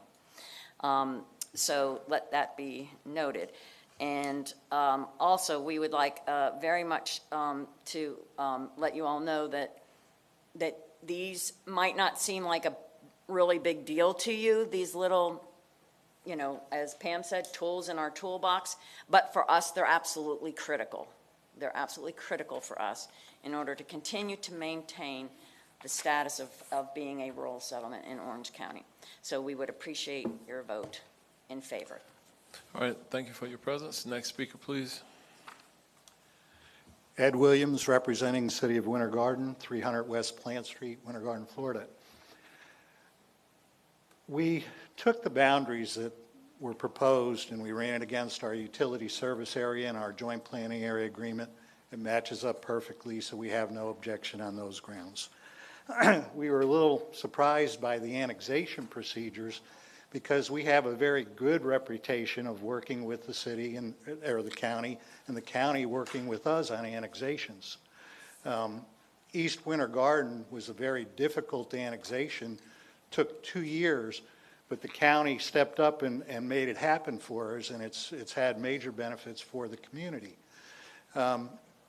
So let that be noted. And also, we would like very much to let you all know that these might not seem like a really big deal to you, these little, as Pam said, tools in our toolbox, but for us, they're absolutely critical. They're absolutely critical for us in order to continue to maintain the status of being a rural settlement in Orange County. So we would appreciate your vote in favor. All right, thank you for your presence. Next speaker, please. Ed Williams, representing the City of Winter Garden, 300 West Plant Street, Winter Garden, Florida. We took the boundaries that were proposed and we ran it against our utility service area and our joint planning area agreement. It matches up perfectly, so we have no objection on those grounds. We were a little surprised by the annexation procedures because we have a very good reputation of working with the city or the county, and the county working with us on annexations. East Winter Garden was a very difficult annexation, took 2 years, but the county stepped up and made it happen for us, and it's had major benefits for the community.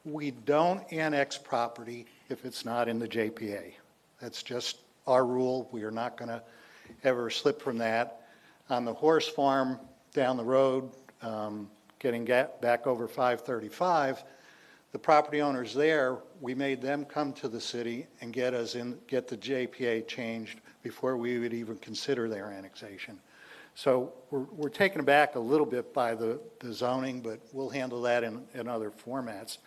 We don't annex property if it's not in the JPA. That's just our rule. We are not going to ever slip from that. On the horse farm down the road, getting back over 535, the property owners there, we made them come to the city and get the JPA changed before we would even consider their annexation. So we're taken aback a little bit by the zoning, but we'll handle that in other formats.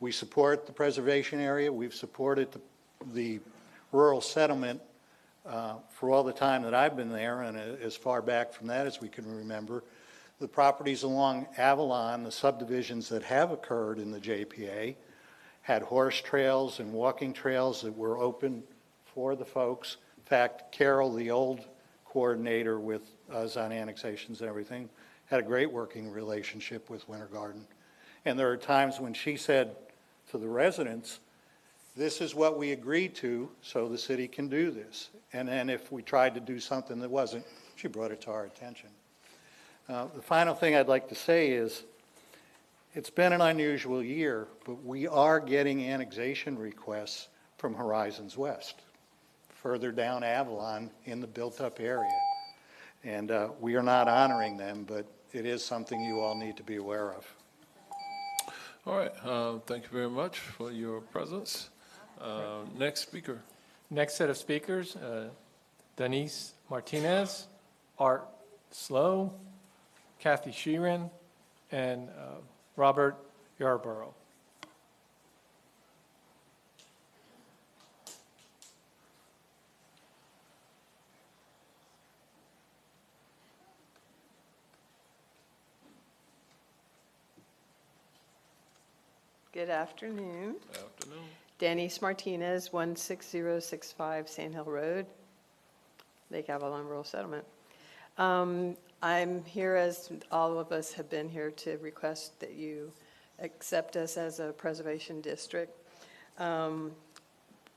We support the preservation area. We've supported the rural settlement for all the time that I've been there, and as far back from that as we can remember. The properties along Avalon, the subdivisions that have occurred in the JPA, had horse trails and walking trails that were open for the folks. In fact, Carol, the old coordinator with us on annexations and everything, had a great working relationship with Winter Garden. And there are times when she said to the residents, this is what we agreed to, so the city can do this. And then if we tried to do something that wasn't, she brought it to our attention. The final thing I'd like to say is, it's been an unusual year, but we are getting annexation requests from Horizons West, further down Avalon in the built-up area. And we are not honoring them, but it is something you all need to be aware of. All right, thank you very much for your presence. Next speaker. Next set of speakers, Denise Martinez, Art Slow, Kathy Sheeran, and Robert Yarborough. Good afternoon. Good afternoon. Denise Martinez, 16065 Sand Hill Road, Lake Avalon Rural Settlement. I'm here, as all of us have been here, to request that you accept us as a preservation district.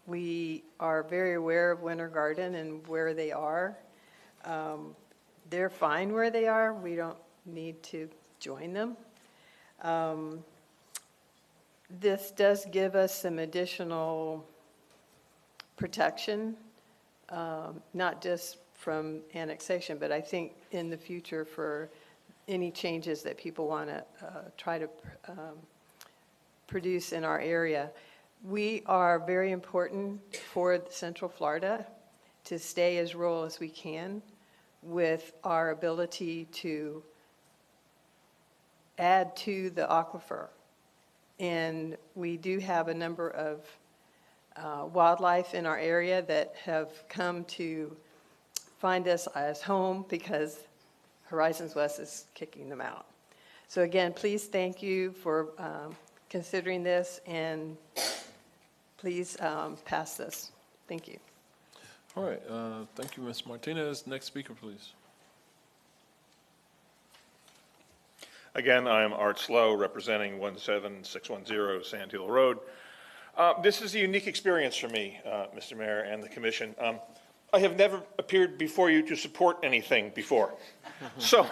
We are very aware of Winter Garden and where they are. They're fine where they are. We don't need to join them. This does give us some additional protection, not just from annexation, but I think in the future for any changes that people want to try to produce in our area. We are very important for Central Florida to stay as rural as we can with our ability to add to the aquifer. And we do have a number of wildlife in our area that have come to find us as home because Horizons West is kicking them out. So again, please thank you for considering this, and please pass this. Thank you. All right, thank you, Ms. Martinez. Next speaker, please. Again, I am Art Slow, representing 17610 Sand Hill Road. This is a unique experience for me, Mr. Mayor and the Commission. I have never appeared before you to support anything before. So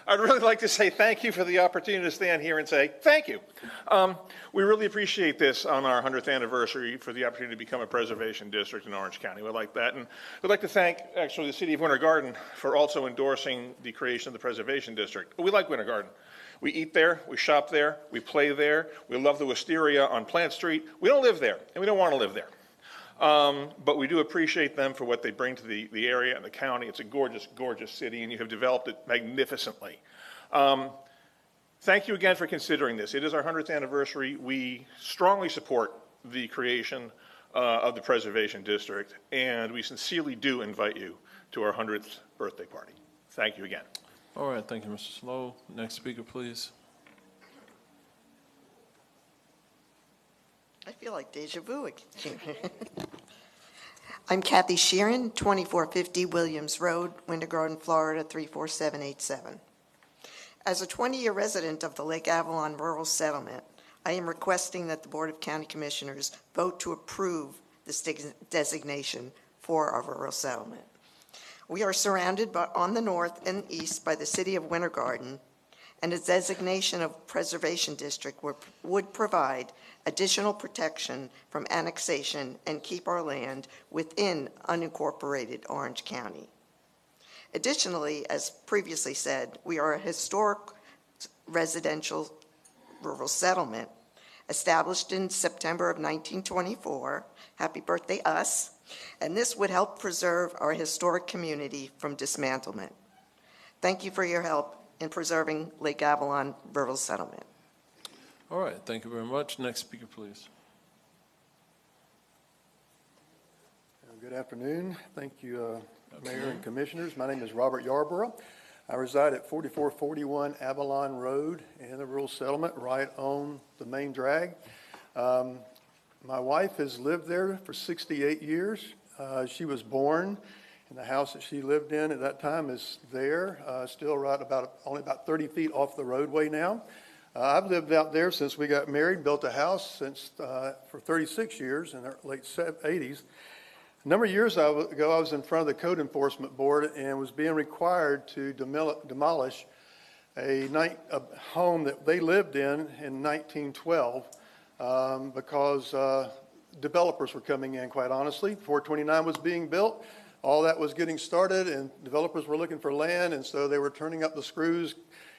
I'd really like to say thank you for the opportunity to stand here and say thank you. We really appreciate this on our 100th anniversary for the opportunity to become a preservation district in Orange County. We like that. And we'd like to thank, actually, the City of Winter Garden for also endorsing the creation of the preservation district. We like Winter Garden. We eat there, we shop there, we play there, we love the wisteria on Plant Street. We don't live there, and we don't want to live there. But we do appreciate them for what they bring to the area and the county. It's a gorgeous, gorgeous city, and you have developed it magnificently. Thank you again for considering this. It is our 100th anniversary. We strongly support the creation of the Preservation District, and we sincerely do invite you to our 100th birthday party. Thank you again. All right, thank you, Mr. Slow. Next speaker, please. I feel like deja vu again. I'm Kathy Sheeran, 2450 Williams Road, Winter Garden, Florida, 34787. As a 20-year resident of the Lake Avalon Rural Settlement, I am requesting that the Board of County Commissioners vote to approve this designation for our rural settlement. We are surrounded on the north and east by the City of Winter Garden, and a designation of preservation district would provide additional protection from annexation and keep our land within unincorporated Orange County. Additionally, as previously said, we are a historic residential rural settlement established in September of 1924. Happy birthday, us. And this would help preserve our historic community from dismantlement. Thank you for your help in preserving Lake Avalon Rural Settlement. All right, thank you very much. Next speaker, please. Good afternoon. Thank you, Mayor and Commissioners. My name is Robert Yarborough. I reside at 4441 Avalon Road in the rural settlement right on the main drag. My wife has lived there for 68 years. She was born, and the house that she lived in at that time is there, still right only about 30 feet off the roadway now. I've lived out there since we got married, built a house for 36 years in the late 80s. A number of years ago, I was in front of the Code Enforcement Board and was being required to demolish a home that they lived in 1912 because developers were coming in, quite honestly. 429 was being built. All that was getting started, and developers were looking for land, and so they were turning up the screws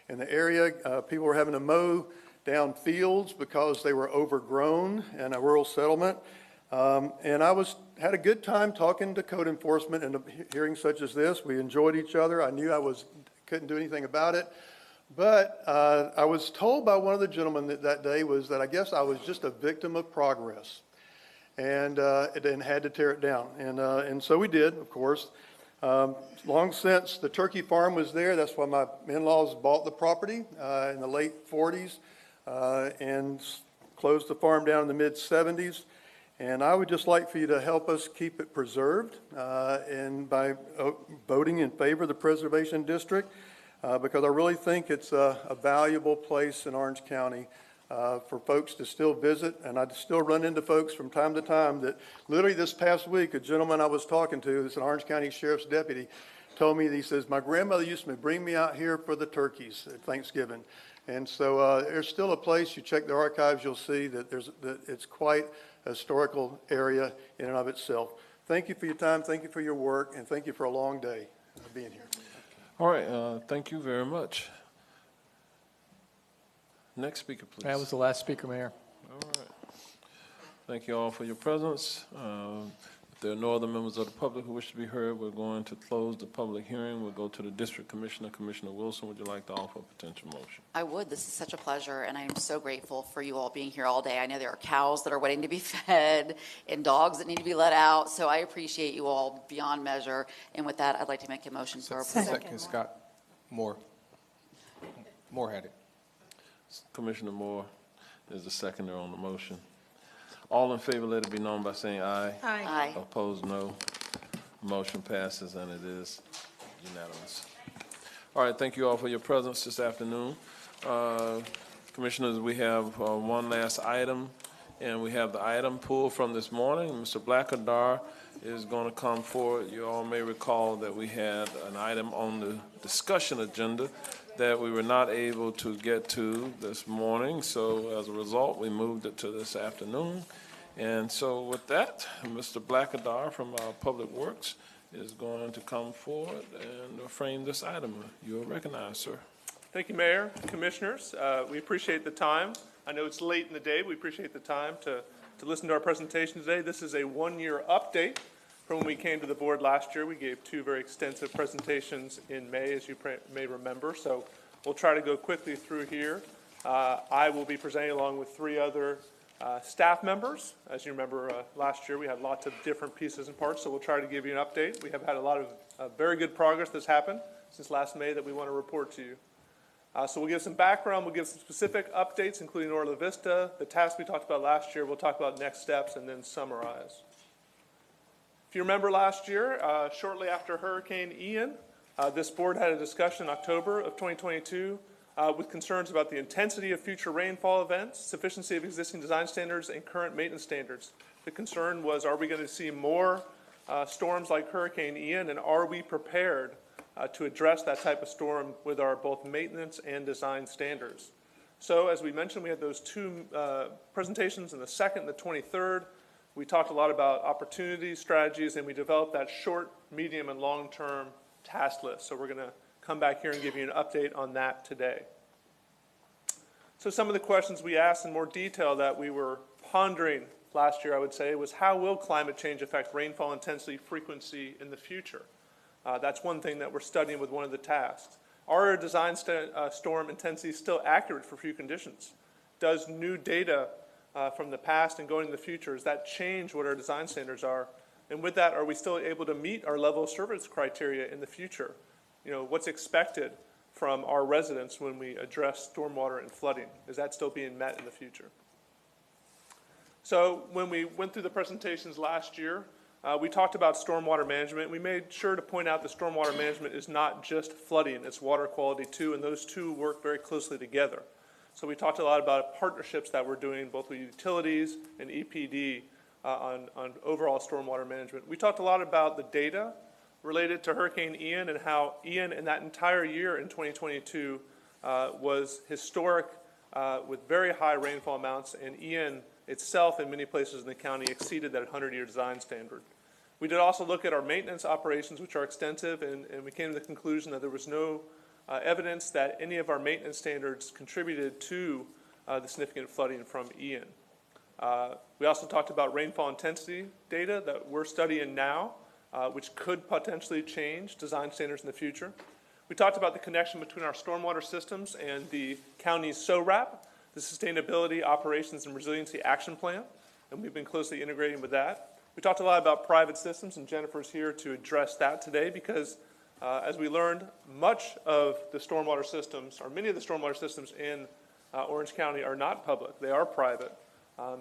in the area. People were having to mow down fields because they were overgrown in a rural settlement. And I had a good time talking to code enforcement and hearings such as this. We enjoyed each other. I knew couldn't do anything about it. But I was told by one of the gentlemen that day was that I guess I was just a victim of progress and had to tear it down. And so we did, of course. Long since the turkey farm was there, that's why my in-laws bought the property in the late 40s and closed the farm down in the mid-70s. And I would just like for you to help us keep it preserved and by voting in favor of the Preservation District. because I really think it's a valuable place in Orange County for folks to still visit. And I still run into folks from time to time that literally this past week, a gentleman I was talking to, that's an Orange County Sheriff's deputy, told me, he says, my grandmother used to bring me out here for the turkeys at Thanksgiving. And so there's still a place, you check the archives, you'll see that it's quite a historical area in and of itself. Thank you for your time, thank you for your work, and thank you for a long day of being here. All right, thank you very much. Next speaker, please. That was the last speaker, Mayor. All right. Thank you all for your presence. If there are no other members of the public who wish to be heard, we're going to close the public hearing. We'll go to the District Commissioner. Commissioner Wilson, would you like to offer a potential motion? I would. This is such a pleasure, and I am so grateful for you all being here all day. I know there are cows that are waiting to be fed and dogs that need to be let out, so I appreciate you all beyond measure. And with that, I'd like to make a motion for approval. Second, Scott. Moore had it. Commissioner Moore is the seconder on the motion. All in favor, let it be known by saying aye. Aye. Aye. Opposed, no. Motion passes, and it is unanimous. All right, thank you all for your presence this afternoon. Commissioners, we have one last item, and we have the item pulled from this morning. Mr. Blackadar is going to come forward. You all may recall that we had an item on the discussion agenda that we were not able to get to this morning. So as a result, we moved it to this afternoon. And so with that, Mr. Blackadar from Public Works is going to come forward and frame this item. You are recognized, sir. Thank you, Mayor, Commissioners. We appreciate the time. I know it's late in the day. We appreciate the time to listen to our presentation today. This is a one-year update from when we came to the board last year. We gave two very extensive presentations in May, as you may remember. So we'll try to go quickly through here. I will be presenting along with three other staff members. As you remember, last year we had lots of different pieces and parts, so we'll try to give you an update. We have had a lot of very good progress that's happened since last May that we want to report to you. So we'll give some background, we'll give some specific updates, including Orla Vista, the tasks we talked about last year, we'll talk about next steps, and then summarize. If you remember last year, shortly after Hurricane Ian, this board had a discussion in October of 2022 with concerns about the intensity of future rainfall events, sufficiency of existing design standards, and current maintenance standards. The concern was, are we going to see more storms like Hurricane Ian, and are we prepared to address that type of storm with our both maintenance and design standards? So as we mentioned, we had those two presentations, in the 2nd and the 23rd. We talked a lot about opportunities, strategies, and we developed that short, medium, and long-term task list. So we're going to come back here and give you an update on that today. So some of the questions we asked in more detail that we were pondering last year, I would say, was how will climate change affect rainfall intensity frequency in the future? That's one thing that we're studying with one of the tasks. Are our design storm intensities still accurate for few conditions? Does new data from the past and going into the future, does that change what our design standards are? And with that, are we still able to meet our level of service criteria in the future? You know, what's expected from our residents when we address stormwater and flooding? Is that still being met in the future? So when we went through the presentations last year, we talked about stormwater management. We made sure to point out that stormwater management is not just flooding, it's water quality too, and those two work very closely together. So we talked a lot about partnerships that we're doing both with utilities and EPD on overall stormwater management. We talked a lot about the data related to Hurricane Ian and how Ian in that entire year in 2022 was historic with very high rainfall amounts, and Ian itself in many places in the county exceeded that 100-year design standard. We did also look at our maintenance operations, which are extensive, and we came to the conclusion that there was no evidence that any of our maintenance standards contributed to the significant flooding from Ian. We also talked about rainfall intensity data that we're studying now, which could potentially change design standards in the future. We talked about the connection between our stormwater systems and the county's SORAP, the Sustainability, Operations, and Resiliency Action Plan, and we've been closely integrating with that. We talked a lot about private systems, and Jennifer's here to address that today because as we learned, much of the stormwater systems, or many of the stormwater systems in Orange County are not public, they are private.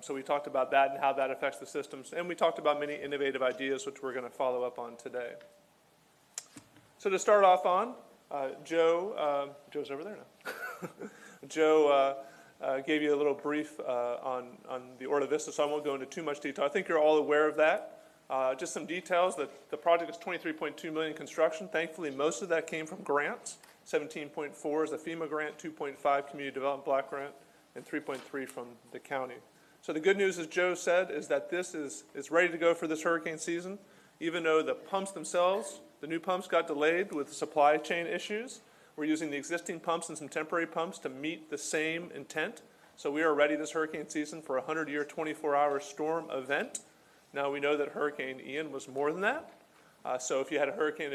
So we talked about that and how that affects the systems, and we talked about many innovative ideas which we're going to follow up on today. So to start off on, Joe's over there now. Joe gave you a little brief on the Orla Vista, so I won't go into too much detail. I think you're all aware of that. Just some details, that the project is $23.2 million construction. Thankfully, most of that came from grants. 17.4 is a FEMA grant, 2.5 Community Development Block Grant, and 3.3 from the county. So the good news, as Joe said, is that this is ready to go for this hurricane season, even though the pumps themselves, the new pumps got delayed with supply chain issues. We're using the existing pumps and some temporary pumps to meet the same intent. So we are ready this hurricane season for a 100-year, 24-hour storm event. Now we know that Hurricane Ian was more than that. So if you had a Hurricane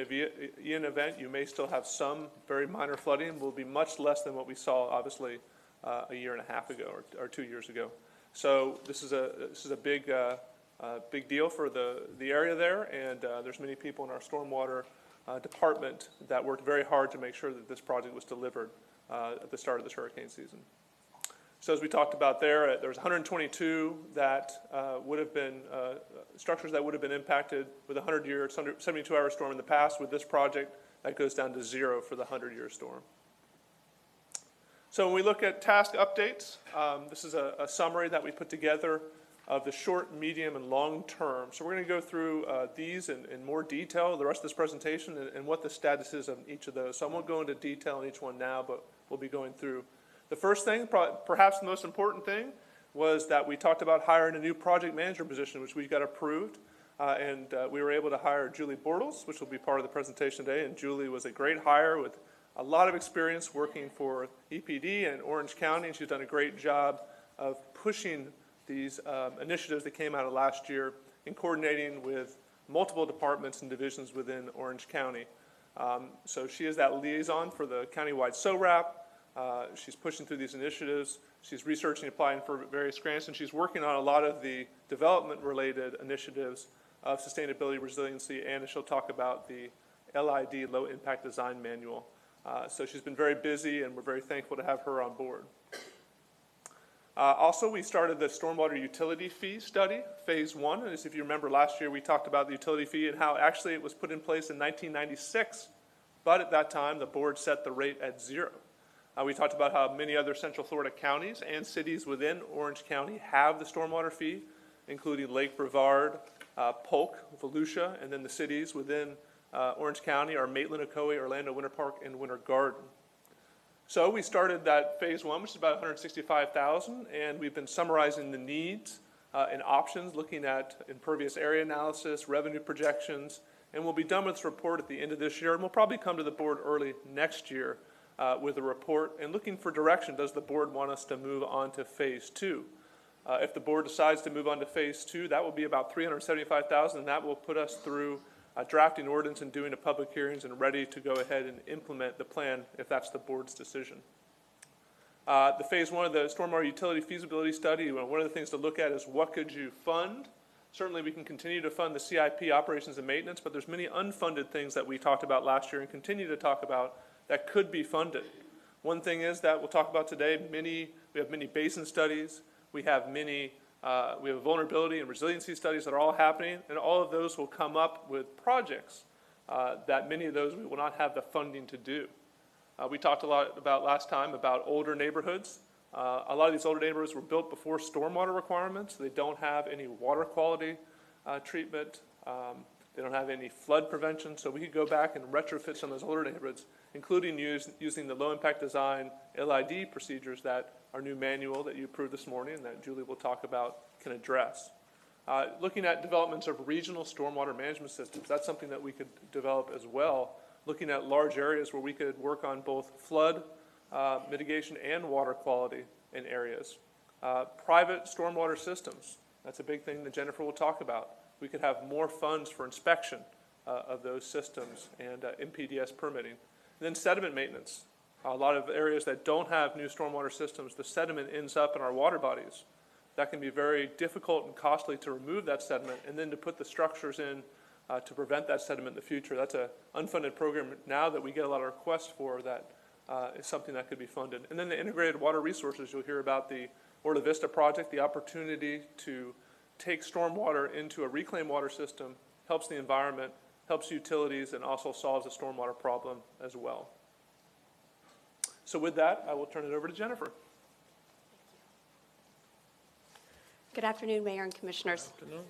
Ian event, you may still have some very minor flooding. It will be much less than what we saw, obviously, a year and a half ago or 2 years ago. So this is a big deal for the area there, and there's many people in our stormwater department that worked very hard to make sure that this project was delivered at the start of this hurricane season. So as we talked about there was 122 that would have been structures that would have been impacted with a 100-year, 72-hour storm in the past. With this project, that goes down to 0 for the 100-year storm. So when we look at task updates, this is a summary that we put together of the short, medium, and long term. So we're going to go through these in more detail, the rest of this presentation, and what the status is of each of those. So I won't go into detail on each one now, but we'll be going through. The first thing, perhaps the most important thing, was that we talked about hiring a new project manager position, which we got approved. And we were able to hire Julie Bortles, which will be part of the presentation today. And Julie was a great hire with a lot of experience working for EPD and Orange County. And she's done a great job of pushing these initiatives that came out of last year and coordinating with multiple departments and divisions within Orange County. So she is that liaison for the countywide SORAP. She's pushing through these initiatives. She's researching, applying for various grants, and she's working on a lot of the development-related initiatives of sustainability, resiliency, and she'll talk about the LID, Low Impact Design Manual. So she's been very busy, and we're very thankful to have her on board. Also, we started the stormwater utility fee study, phase 1. As if you remember last year, we talked about the utility fee and how actually it was put in place in 1996, but at that time, the board set the rate at 0. We talked about how many other Central Florida counties and cities within Orange County have the stormwater fee, including Lake Brevard, Polk, Volusia, and then the cities within Orange County are Maitland, Ocoee, Orlando, Winter Park, and Winter Garden. So we started that phase 1, which is about $165,000, and we've been summarizing the needs and options, looking at impervious area analysis, revenue projections, and we'll be done with this report at the end of this year, and we'll probably come to the board early next year with a report and looking for direction. Does the board want us to move on to phase 2? If the board decides to move on to phase 2, that will be about $375,000, and that will put us through drafting ordinance and doing the public hearings and ready to go ahead and implement the plan if that's the board's decision. The phase 1 of the stormwater utility feasibility study, one of the things to look at is what could you fund? Certainly we can continue to fund the CIP operations and maintenance, but there's many unfunded things that we talked about last year and continue to talk about that could be funded. One thing is that we'll talk about today, we have many basin studies, we have vulnerability and resiliency studies that are all happening, and all of those will come up with projects that many of those we will not have the funding to do. We talked a lot about last time about older neighborhoods. A lot of these older neighborhoods were built before stormwater requirements. They don't have any water quality treatment. They don't have any flood prevention, so we could go back and retrofit some of those older neighborhoods, including using the low impact design LID procedures that our new manual that you approved this morning and that Julie will talk about can address. Looking at developments of regional stormwater management systems, that's something that we could develop as well, looking at large areas where we could work on both flood mitigation and water quality in areas. Private stormwater systems, that's a big thing that Jennifer will talk about. We could have more funds for inspection of those systems and MPDS permitting. And then sediment maintenance. A lot of areas that don't have new stormwater systems, the sediment ends up in our water bodies. That can be very difficult and costly to remove that sediment and then to put the structures in to prevent that sediment in the future. That's an unfunded program now that we get a lot of requests for that is something that could be funded. And then the integrated water resources, you'll hear about the Orla Vista project, the opportunity to take stormwater into a reclaimed water system, helps the environment, helps utilities, and also solves the stormwater problem as well. So with that, I will turn it over to Jennifer. Good afternoon, Mayor and Commissioners. Good afternoon.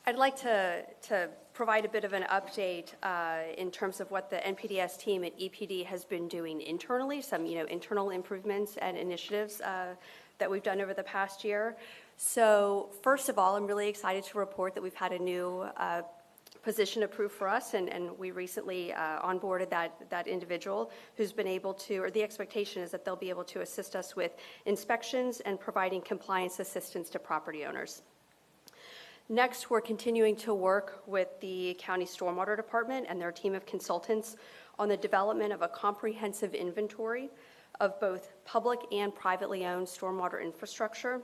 I'd like to provide a bit of an update in terms of what the NPDS team at EPD has been doing internally, some internal improvements and initiatives that we've done over the past year. So first of all, I'm really excited to report that we've had a new position approved for us, and we recently onboarded that individual who's been able to, or the expectation is that they'll be able to assist us with inspections and providing compliance assistance to property owners. Next, we're continuing to work with the County Stormwater Department and their team of consultants on the development of a comprehensive inventory of both public and privately owned stormwater infrastructure.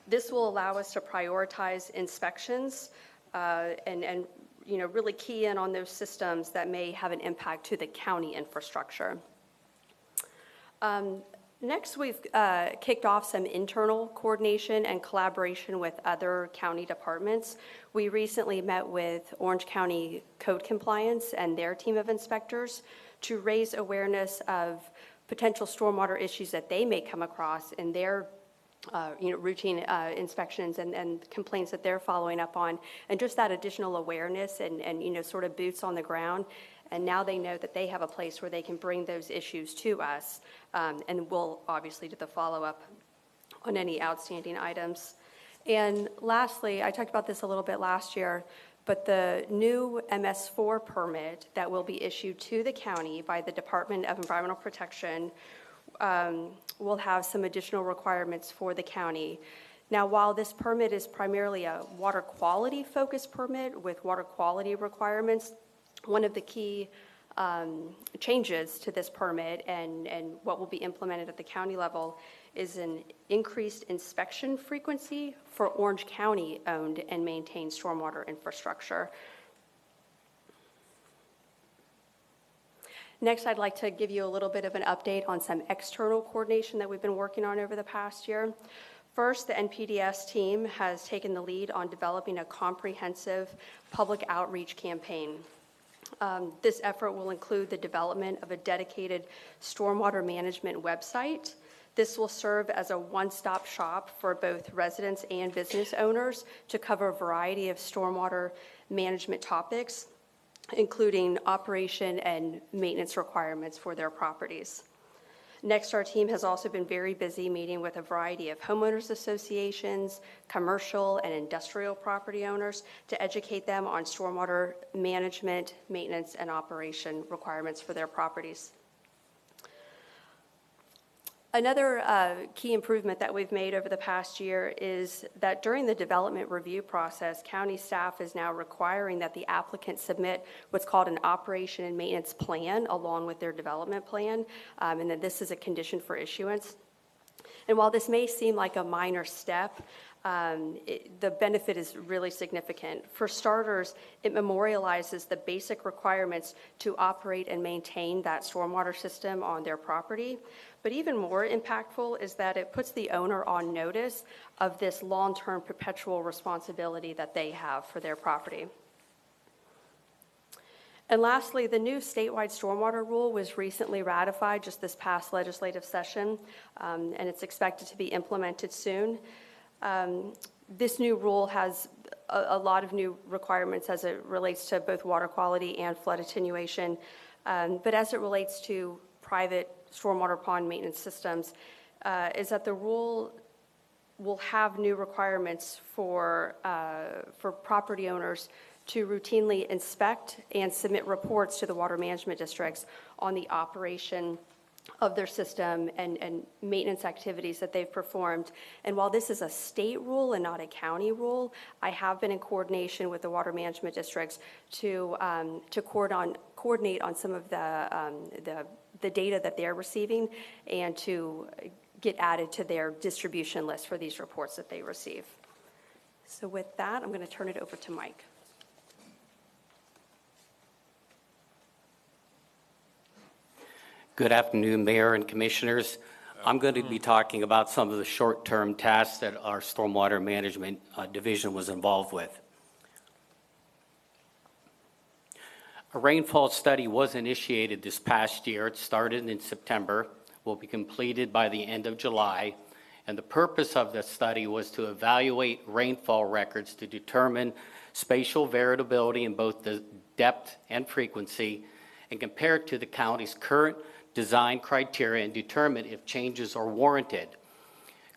This will allow us to prioritize inspections and really key in on those systems that may have an impact to the county infrastructure. Next, we've kicked off some internal coordination and collaboration with other county departments. We recently met with Orange County Code Compliance and their team of inspectors to raise awareness of potential stormwater issues that they may come across in their routine inspections and complaints that they're following up on, and just that additional awareness and sort of boots on the ground. And now they know that they have a place where they can bring those issues to us, and we'll obviously do the follow-up on any outstanding items. And lastly, I talked about this a little bit last year, but the new MS4 permit that will be issued to the county by the Department of Environmental Protection will have some additional requirements for the county. Now, while this permit is primarily a water quality focused permit with water quality requirements, one of the key changes to this permit and what will be implemented at the county level is an increased inspection frequency for Orange County owned and maintained stormwater infrastructure. Next, I'd like to give you a little bit of an update on some external coordination that we've been working on over the past year. First, the NPDS team has taken the lead on developing a comprehensive public outreach campaign. This effort will include the development of a dedicated stormwater management website. This will serve as a one-stop shop for both residents and business owners to cover a variety of stormwater management topics, including operation and maintenance requirements for their properties. Next, our team has also been very busy meeting with a variety of homeowners associations, commercial and industrial property owners to educate them on stormwater management, maintenance, and operation requirements for their properties. Another key improvement that we've made over the past year is that during the development review process, county staff is now requiring that the applicant submit what's called an operation and maintenance plan along with their development plan, and that this is a condition for issuance. And while this may seem like a minor step, the benefit is really significant. For starters, it memorializes the basic requirements to operate and maintain that stormwater system on their property. But even more impactful is that it puts the owner on notice of this long-term perpetual responsibility that they have for their property. And lastly, the new statewide stormwater rule was recently ratified just this past legislative session, and it's expected to be implemented soon. This new rule has a lot of new requirements as it relates to both water quality and flood attenuation, but as it relates to private stormwater pond maintenance systems, is that the rule will have new requirements for property owners to routinely inspect and submit reports to the water management districts on the operation of their system and maintenance activities that they've performed. And while this is a state rule and not a county rule, I have been in coordination with the water management districts to coordinate on some of the data that they're receiving and to get added to their distribution list for these reports that they receive. So with that, I'm going to turn it over to Mike. Good afternoon, Mayor and Commissioners. I'm going to be talking about some of the short-term tasks that our Stormwater Management Division was involved with. A rainfall study was initiated this past year. It started in September, will be completed by the end of July. And the purpose of the study was to evaluate rainfall records to determine spatial variability in both the depth and frequency and compare it to the county's current design criteria and determine if changes are warranted.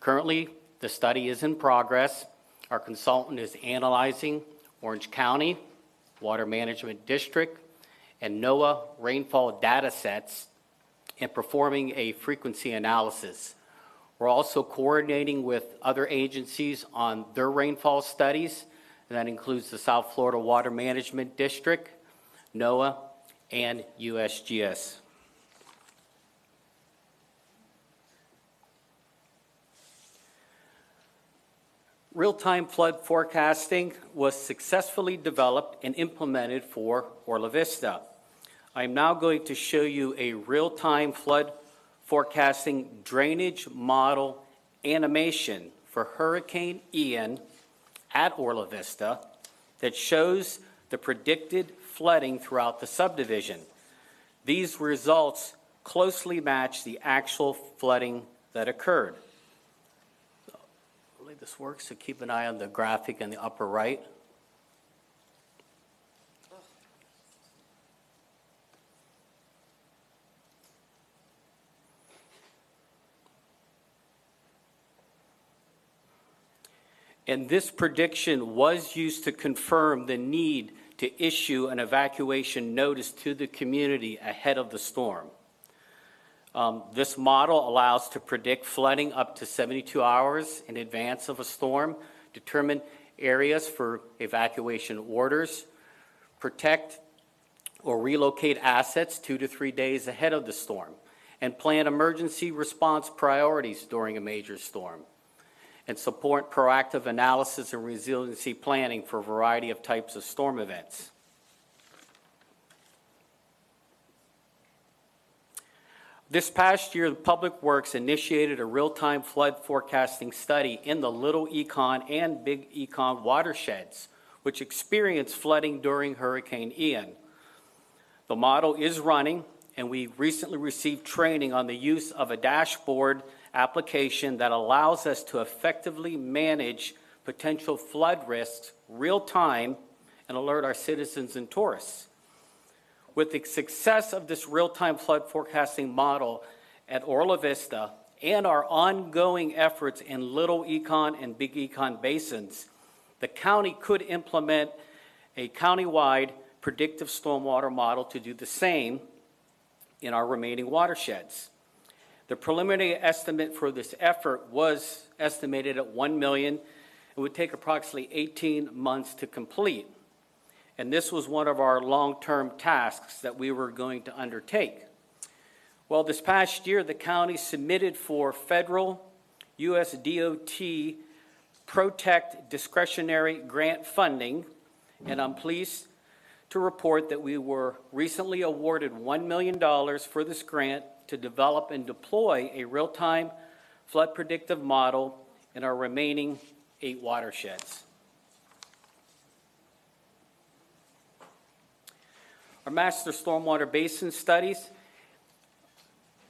Currently, the study is in progress. Our consultant is analyzing Orange County, Water Management District, and NOAA rainfall data sets and performing a frequency analysis. We're also coordinating with other agencies on their rainfall studies, and that includes the South Florida Water Management District, NOAA, and USGS. Real-time flood forecasting was successfully developed and implemented for Orla Vista. I'm now going to show you a real-time flood forecasting drainage model animation for Hurricane Ian at Orla Vista that shows the predicted flooding throughout the subdivision. These results closely match the actual flooding that occurred. Hopefully this works, so keep an eye on the graphic in the upper right. And this prediction was used to confirm the need to issue an evacuation notice to the community ahead of the storm. This model allows to predict flooding up to 72 hours in advance of a storm, determine areas for evacuation orders, protect or relocate assets 2 to 3 days ahead of the storm, and plan emergency response priorities during a major storm, and support proactive analysis and resiliency planning for a variety of types of storm events. This past year, the Public Works initiated a real-time flood forecasting study in the Little Econ and Big Econ watersheds, which experienced flooding during Hurricane Ian. The model is running, and we recently received training on the use of a dashboard application that allows us to effectively manage potential flood risks real-time and alert our citizens and tourists. With the success of this real-time flood forecasting model at Orla Vista and our ongoing efforts in Little Econ and Big Econ basins, the county could implement a countywide predictive stormwater model to do the same in our remaining watersheds. The preliminary estimate for this effort was estimated at $1 million. It would take approximately 18 months to complete. And this was one of our long-term tasks that we were going to undertake. Well, this past year, the county submitted for federal U.S. DOT Protect discretionary grant funding, and I'm pleased to report that we were recently awarded $1 million for this grant to develop and deploy a real-time flood predictive model in our remaining 8 watersheds. Our master stormwater basin studies.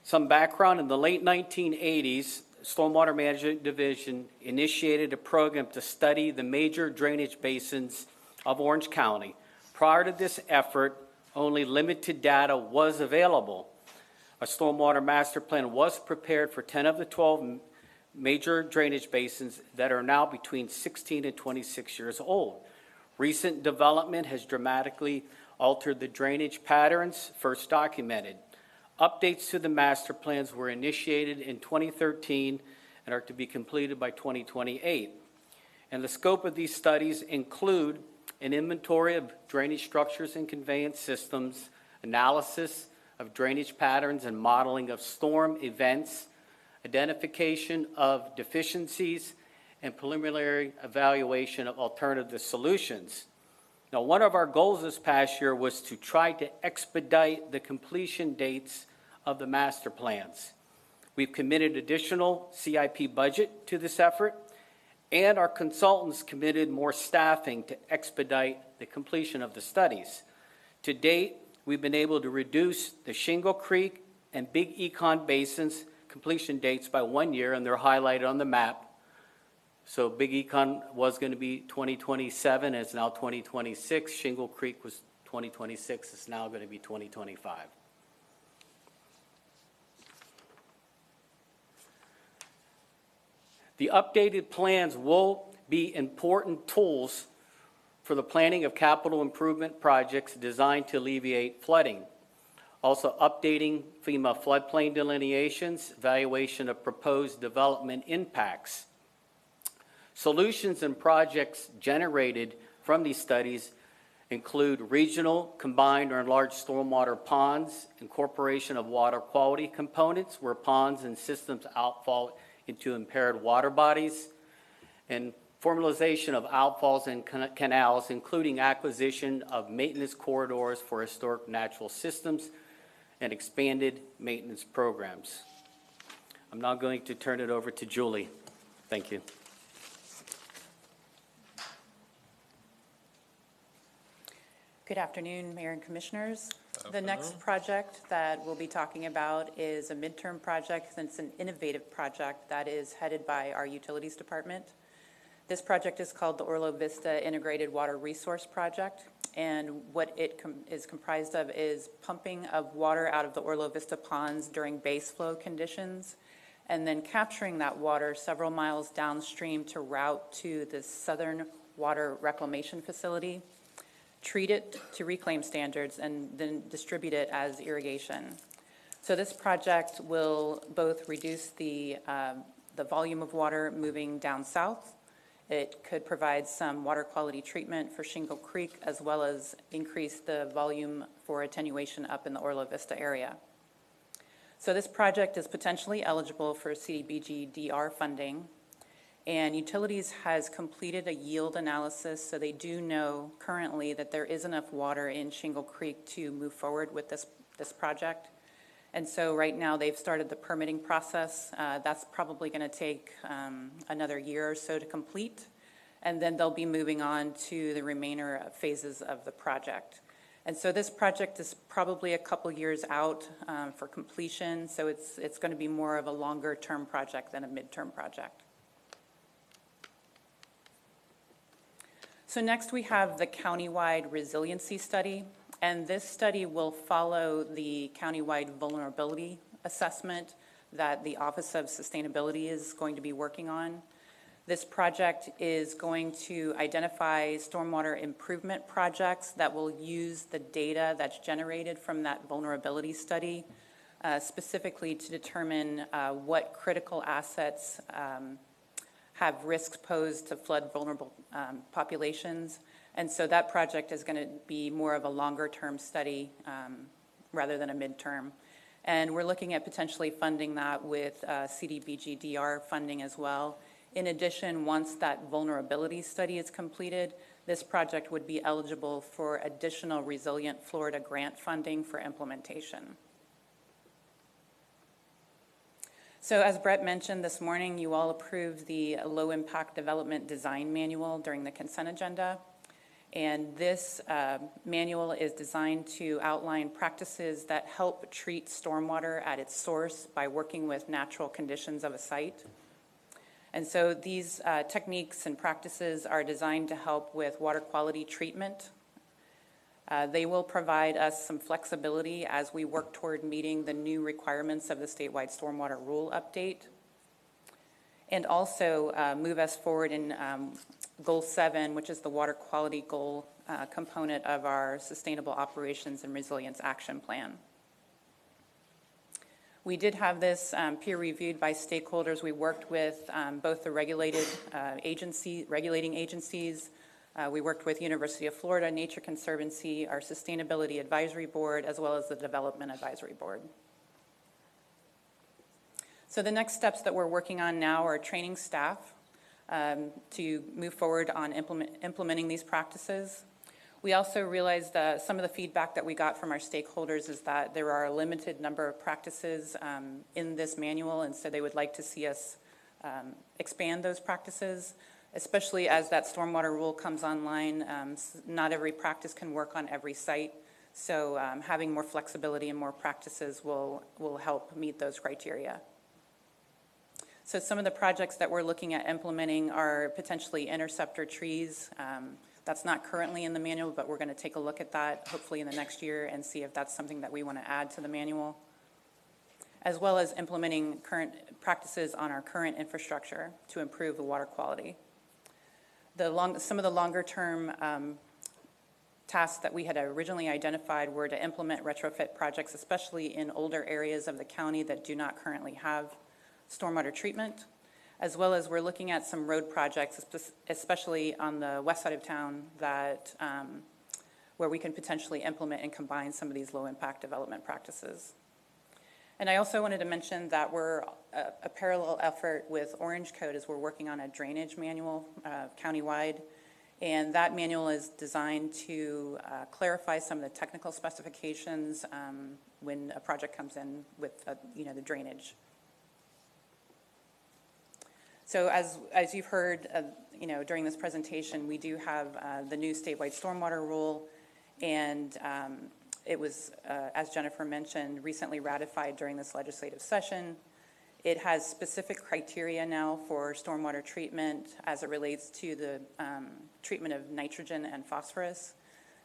Some background: in the late 1980s, Stormwater Management Division initiated a program to study the major drainage basins of Orange County. Prior to this effort, only limited data was available. A stormwater master plan was prepared for 10 of the 12 major drainage basins that are now between 16 and 26 years old. Recent development has dramatically altered the drainage patterns first documented. Updates to the master plans were initiated in 2013 and are to be completed by 2028. And the scope of these studies include an inventory of drainage structures and conveyance systems, analysis of drainage patterns and modeling of storm events, identification of deficiencies, and preliminary evaluation of alternative solutions. Now, one of our goals this past year was to try to expedite the completion dates of the master plans. We've committed additional CIP budget to this effort, and our consultants committed more staffing to expedite the completion of the studies. To date, we've been able to reduce the Shingle Creek and Big Econ Basins completion dates by 1 year, and they're highlighted on the map. So Big Econ was going to be 2027, it's now 2026. Shingle Creek was 2026, it's now going to be 2025. The updated plans will be important tools for the planning of capital improvement projects designed to alleviate flooding. Also updating FEMA floodplain delineations, evaluation of proposed development impacts. Solutions and projects generated from these studies include regional, combined, or enlarged stormwater ponds, incorporation of water quality components where ponds and systems outfall into impaired water bodies, and formalization of outfalls and canals, including acquisition of maintenance corridors for historic natural systems and expanded maintenance programs. I'm now going to turn it over to Julie. Thank you. Good afternoon, Mayor and Commissioners. The next project that we'll be talking about is a midterm project, and it's an innovative project that is headed by our Utilities Department. This project is called the Orlo Vista Integrated Water Resource Project, and what it is comprised of is pumping of water out of the Orlo Vista ponds during base flow conditions, and then capturing that water several miles downstream to route to the Southern Water Reclamation Facility, treat it to reclaim standards, and then distribute it as irrigation. So this project will both reduce the volume of water moving down south. It could provide some water quality treatment for Shingle Creek, as well as increase the volume for attenuation up in the Orlo Vista area. So this project is potentially eligible for CDBG-DR funding, and Utilities has completed a yield analysis, so they do know currently that there is enough water in Shingle Creek to move forward with this project. And so right now they've started the permitting process. That's probably going to take another year or so to complete, and then they'll be moving on to the remainder phases of the project. And so this project is probably a couple years out for completion, so it's going to be more of a longer term project than a midterm project. So next we have the countywide resiliency study, and this study will follow the countywide vulnerability assessment that the Office of Sustainability is going to be working on. This project is going to identify stormwater improvement projects that will use the data that's generated from that vulnerability study, specifically to determine what critical assets have risks posed to flood vulnerable populations. And so that project is going to be more of a longer term study rather than a midterm. And we're looking at potentially funding that with CDBG-DR funding as well. In addition, once that vulnerability study is completed, this project would be eligible for additional Resilient Florida grant funding for implementation. So as Brett mentioned this morning, you all approved the Low Impact Development Design Manual during the consent agenda. And this manual is designed to outline practices that help treat stormwater at its source by working with natural conditions of a site. And so these techniques and practices are designed to help with water quality treatment. They will provide us some flexibility as we work toward meeting the new requirements of the statewide stormwater rule update, and also move us forward in Goal 7, which is the water quality goal component of our Sustainable Operations and Resilience Action Plan. We did have this peer reviewed by stakeholders. We worked with both the regulating agencies. We worked with University of Florida, Nature Conservancy, our Sustainability Advisory Board, as well as the Development Advisory Board. So the next steps that we're working on now are training staff to move forward on implementing these practices. We also realized that some of the feedback that we got from our stakeholders is that there are a limited number of practices in this manual, and so they would like to see us expand those practices, especially as that stormwater rule comes online. Not every practice can work on every site, So having more flexibility and more practices will help meet those criteria. So some of the projects that we're looking at implementing are potentially interceptor trees. That's not currently in the manual, but we're going to take a look at that hopefully in the next year and see if that's something that we want to add to the manual, as well as implementing current practices on our current infrastructure to improve the water quality. Some of the longer-term tasks that we had originally identified were to implement retrofit projects, especially in older areas of the county that do not currently have stormwater treatment, as well as we're looking at some road projects, especially on the west side of town, that where we can potentially implement and combine some of these low-impact development practices. And I also wanted to mention that we're a parallel effort with Orange Code as we're working on a drainage manual countywide. And that manual is designed to clarify some of the technical specifications when a project comes in with the drainage. So as you've heard, during this presentation, we do have the new statewide stormwater rule, and it was, as Jennifer mentioned, recently ratified during this legislative session. It has specific criteria now for stormwater treatment as it relates to the treatment of nitrogen and phosphorus.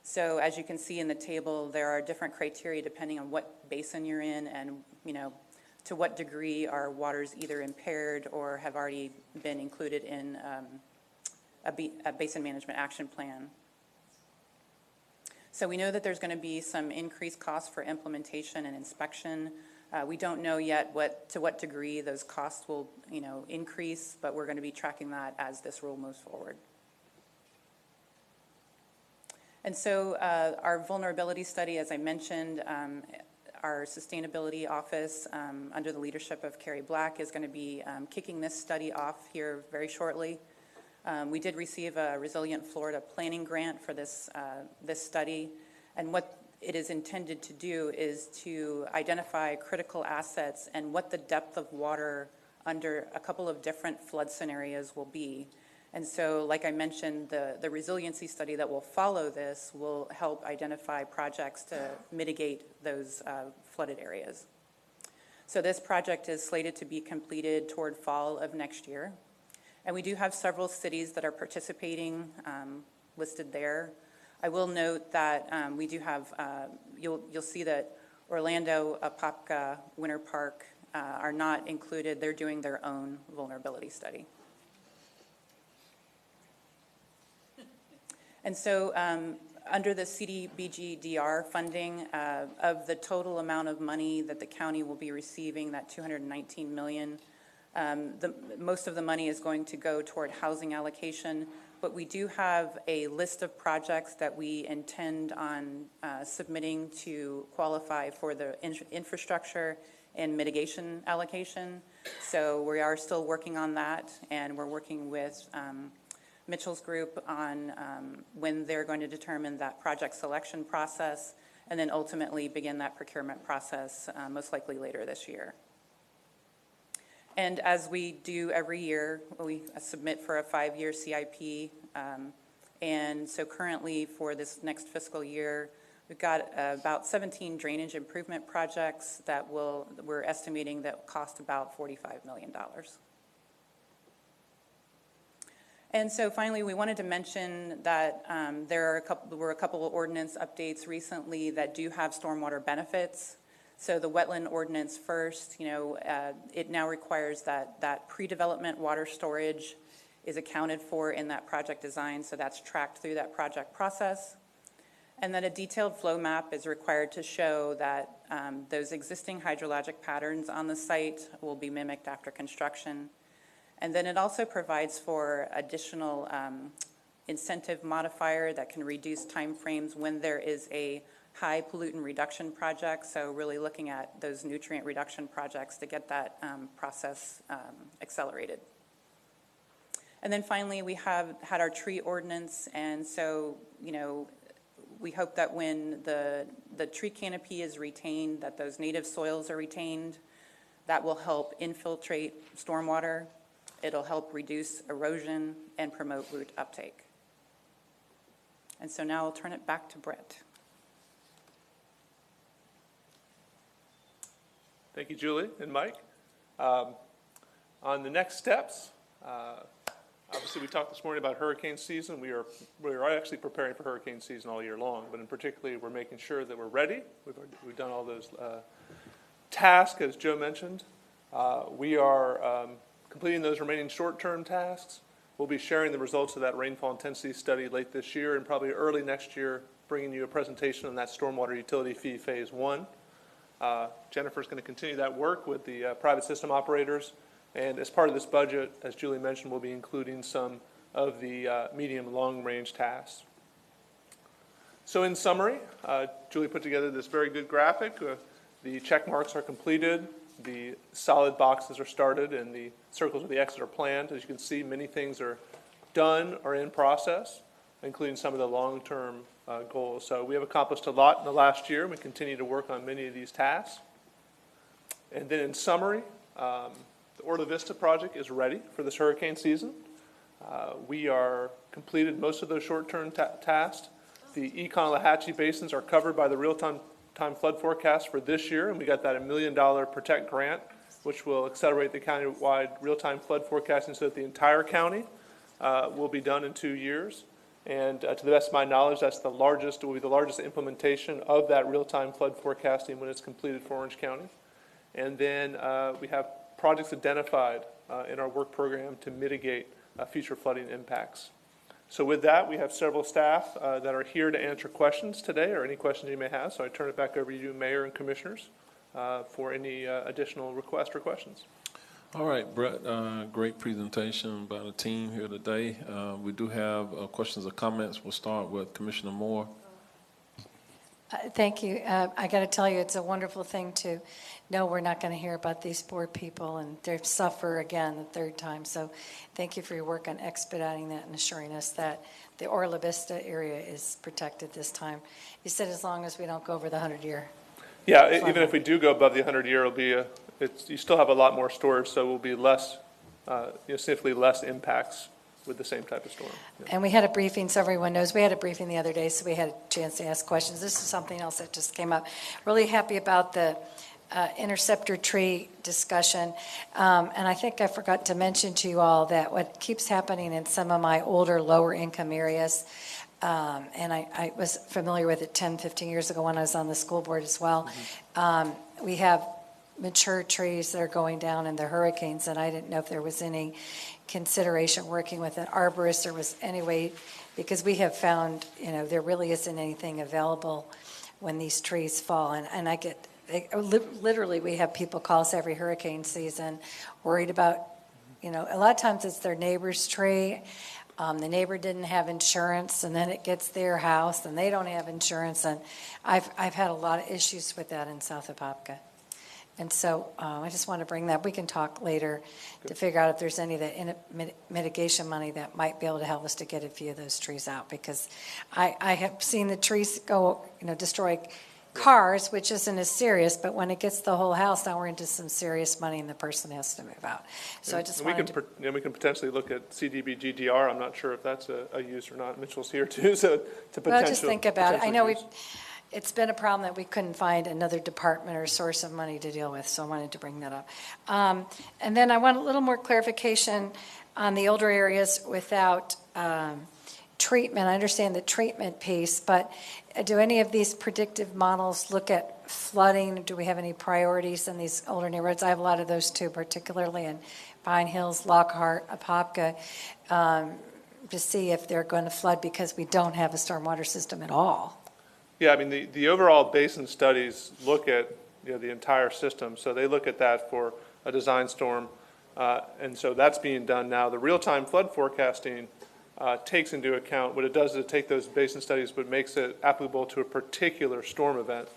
So as you can see in the table, there are different criteria depending on what basin you're in and, to what degree are waters either impaired or have already been included in a basin management action plan. So we know that there's going to be some increased costs for implementation and inspection. We don't know yet to what degree those costs will, increase, but we're going to be tracking that as this rule moves forward. And so our vulnerability study, as I mentioned, our sustainability office under the leadership of Carrie Black is going to be kicking this study off here very shortly. We did receive a Resilient Florida planning grant for this study, and what it is intended to do is to identify critical assets and what the depth of water under a couple of different flood scenarios will be. And so, like I mentioned, the resiliency study that will follow this will help identify projects to mitigate those flooded areas. So this project is slated to be completed toward fall of next year. And we do have several cities that are participating listed there. I will note that we do have, you'll see that Orlando, Apopka, Winter Park are not included. They're doing their own vulnerability study. And so under the CDBG-DR funding, of the total amount of money that the county will be receiving, that $219 million, most of the money is going to go toward housing allocation, but we do have a list of projects that we intend on submitting to qualify for the infrastructure and mitigation allocation. So we are still working on that, and we're working with Mitchell's group on when they're going to determine that project selection process, and then ultimately begin that procurement process most likely later this year. And as we do every year, we submit for a 5-year CIP. And so currently for this next fiscal year, we've got about 17 drainage improvement projects that we're estimating that cost about $45 million. And so finally, we wanted to mention that there were a couple of ordinance updates recently that do have stormwater benefits. So the wetland ordinance first, it now requires that pre-development water storage is accounted for in that project design, so that's tracked through that project process. And then a detailed flow map is required to show that those existing hydrologic patterns on the site will be mimicked after construction. And then it also provides for additional incentive modifier that can reduce timeframes when there is a high pollutant reduction project, so really looking at those nutrient reduction projects to get that process accelerated. And then finally, we have had our tree ordinance, and so, we hope that when the tree canopy is retained, that those native soils are retained. That will help infiltrate stormwater. It'll help reduce erosion and promote root uptake. And so now I'll turn it back to Brett. Thank you, Julie and Mike. On the next steps, obviously we talked this morning about hurricane season. We are actually preparing for hurricane season all year long, but in particular, we're making sure that we're ready. We've done all those tasks, as Joe mentioned. We are completing those remaining short-term tasks. We'll be sharing the results of that rainfall intensity study late this year and probably early next year, bringing you a presentation on that stormwater utility fee phase 1. Jennifer's going to continue that work with the private system operators. And as part of this budget, as Julie mentioned, we'll be including some of the medium and long-range tasks. So in summary, Julie put together this very good graphic. The check marks are completed, the solid boxes are started, and the circles of the X are planned. As you can see, many things are done or in process, including some of the long-term goals. So we have accomplished a lot in the last year, and we continue to work on many of these tasks. And then in summary, the Orla Vista project is ready for this hurricane season. We are completed most of those short-term tasks. The Econ-Lahatchie basins are covered by the real-time flood forecast for this year, and we got that $1 million Protect grant, which will accelerate the county-wide real-time flood forecasting so that the entire county will be done in 2 years. And to the best of my knowledge, will be the largest implementation of that real-time flood forecasting when it's completed for Orange County. And then we have projects identified in our work program to mitigate future flooding impacts. So with that, we have several staff that are here to answer questions today, or any questions you may have. So I turn it back over to you, Mayor and Commissioners, for any additional requests or questions. All right, Brett, great presentation by the team here today. We do have questions or comments. We'll start with Commissioner Moore. Thank you. I got to tell you, it's a wonderful thing to know we're not going to hear about these poor people and they suffer again the third time. So thank you for your work on expediting that and assuring us that the Orla Vista area is protected this time. You said as long as we don't go over the 100-year. Yeah, even if we do go above the 100-year, it'll be you still have a lot more storage, so it will be less, significantly less impacts with the same type of storm. Yeah. And we had a briefing, so everyone knows, we had a briefing the other day, so we had a chance to ask questions. This is something else that just came up. Really happy about the interceptor tree discussion. And I think I forgot to mention to you all that what keeps happening in some of my older, lower income areas, and I was familiar with it 10, 15 years ago when I was on the school board as well. We have mature trees that are going down in the hurricanes, and I didn't know if there was any consideration working with an arborist or was any way, because we have found, there really isn't anything available when these trees fall. And I get, literally, we have people call us every hurricane season worried about, a lot of times it's their neighbor's tree. The neighbor didn't have insurance, and then it gets their house, and they don't have insurance. And I've had a lot of issues with that in South Apopka. And so I just want to bring that. We can talk later to figure out if there's any of the mitigation money that might be able to help us to get a few of those trees out, because I have seen the trees go, destroy cars, which isn't as serious, but when it gets the whole house, now we're into some serious money and the person has to move out. So I just wanted to... we can potentially look at CDBG-DR. I'm not sure if that's a use or not. Mitchell's here too, so to potential... Well, just think about it. I know use. It's been a problem that we couldn't find another department or source of money to deal with, so I wanted to bring that up. And then I want a little more clarification on the older areas without treatment. I understand the treatment piece, but do any of these predictive models look at flooding? Do we have any priorities in these older neighborhoods? I have a lot of those too, particularly in Pine Hills, Lockhart, Apopka, to see if they're going to flood because we don't have a stormwater system at all. Yeah, I mean, the overall basin studies look at, the entire system. So they look at that for a design storm. And so that's being done now. The real-time flood forecasting takes into account, what it does is it takes those basin studies, but makes it applicable to a particular storm event.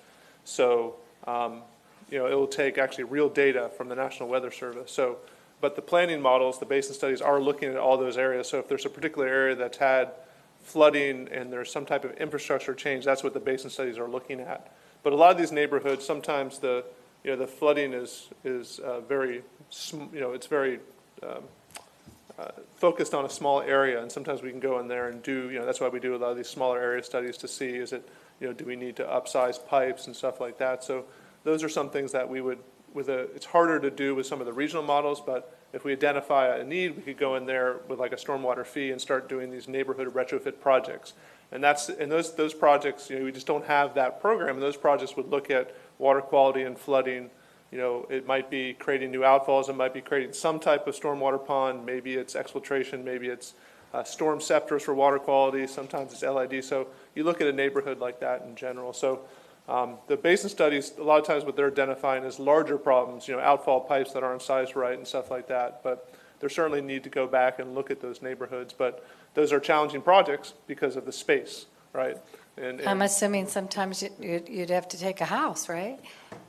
So, it will take actually real data from the National Weather Service. So, but the planning models, the basin studies are looking at all those areas. So if there's a particular area that's had flooding and there's some type of infrastructure change, that's what the basin studies are looking at. But a lot of these neighborhoods, sometimes the flooding is very, it's very focused on a small area, and sometimes we can go in there and do, that's why we do a lot of these smaller area studies to see, is it, do we need to upsize pipes and stuff like that. So those are some things that we would it's harder to do with some of the regional models, but if we identify a need, we could go in there with like a stormwater fee and start doing these neighborhood retrofit projects. And those projects, we just don't have that program, and those projects would look at water quality and flooding. It might be creating new outfalls, it might be creating some type of stormwater pond, maybe it's exfiltration, maybe it's storm scepters for water quality, sometimes it's LID. So you look at a neighborhood like that in general. So the basin studies, a lot of times what they're identifying is larger problems, outfall pipes that aren't sized right and stuff like that. But there certainly need to go back and look at those neighborhoods. But those are challenging projects because of the space, right? And I'm assuming sometimes you'd have to take a house, right?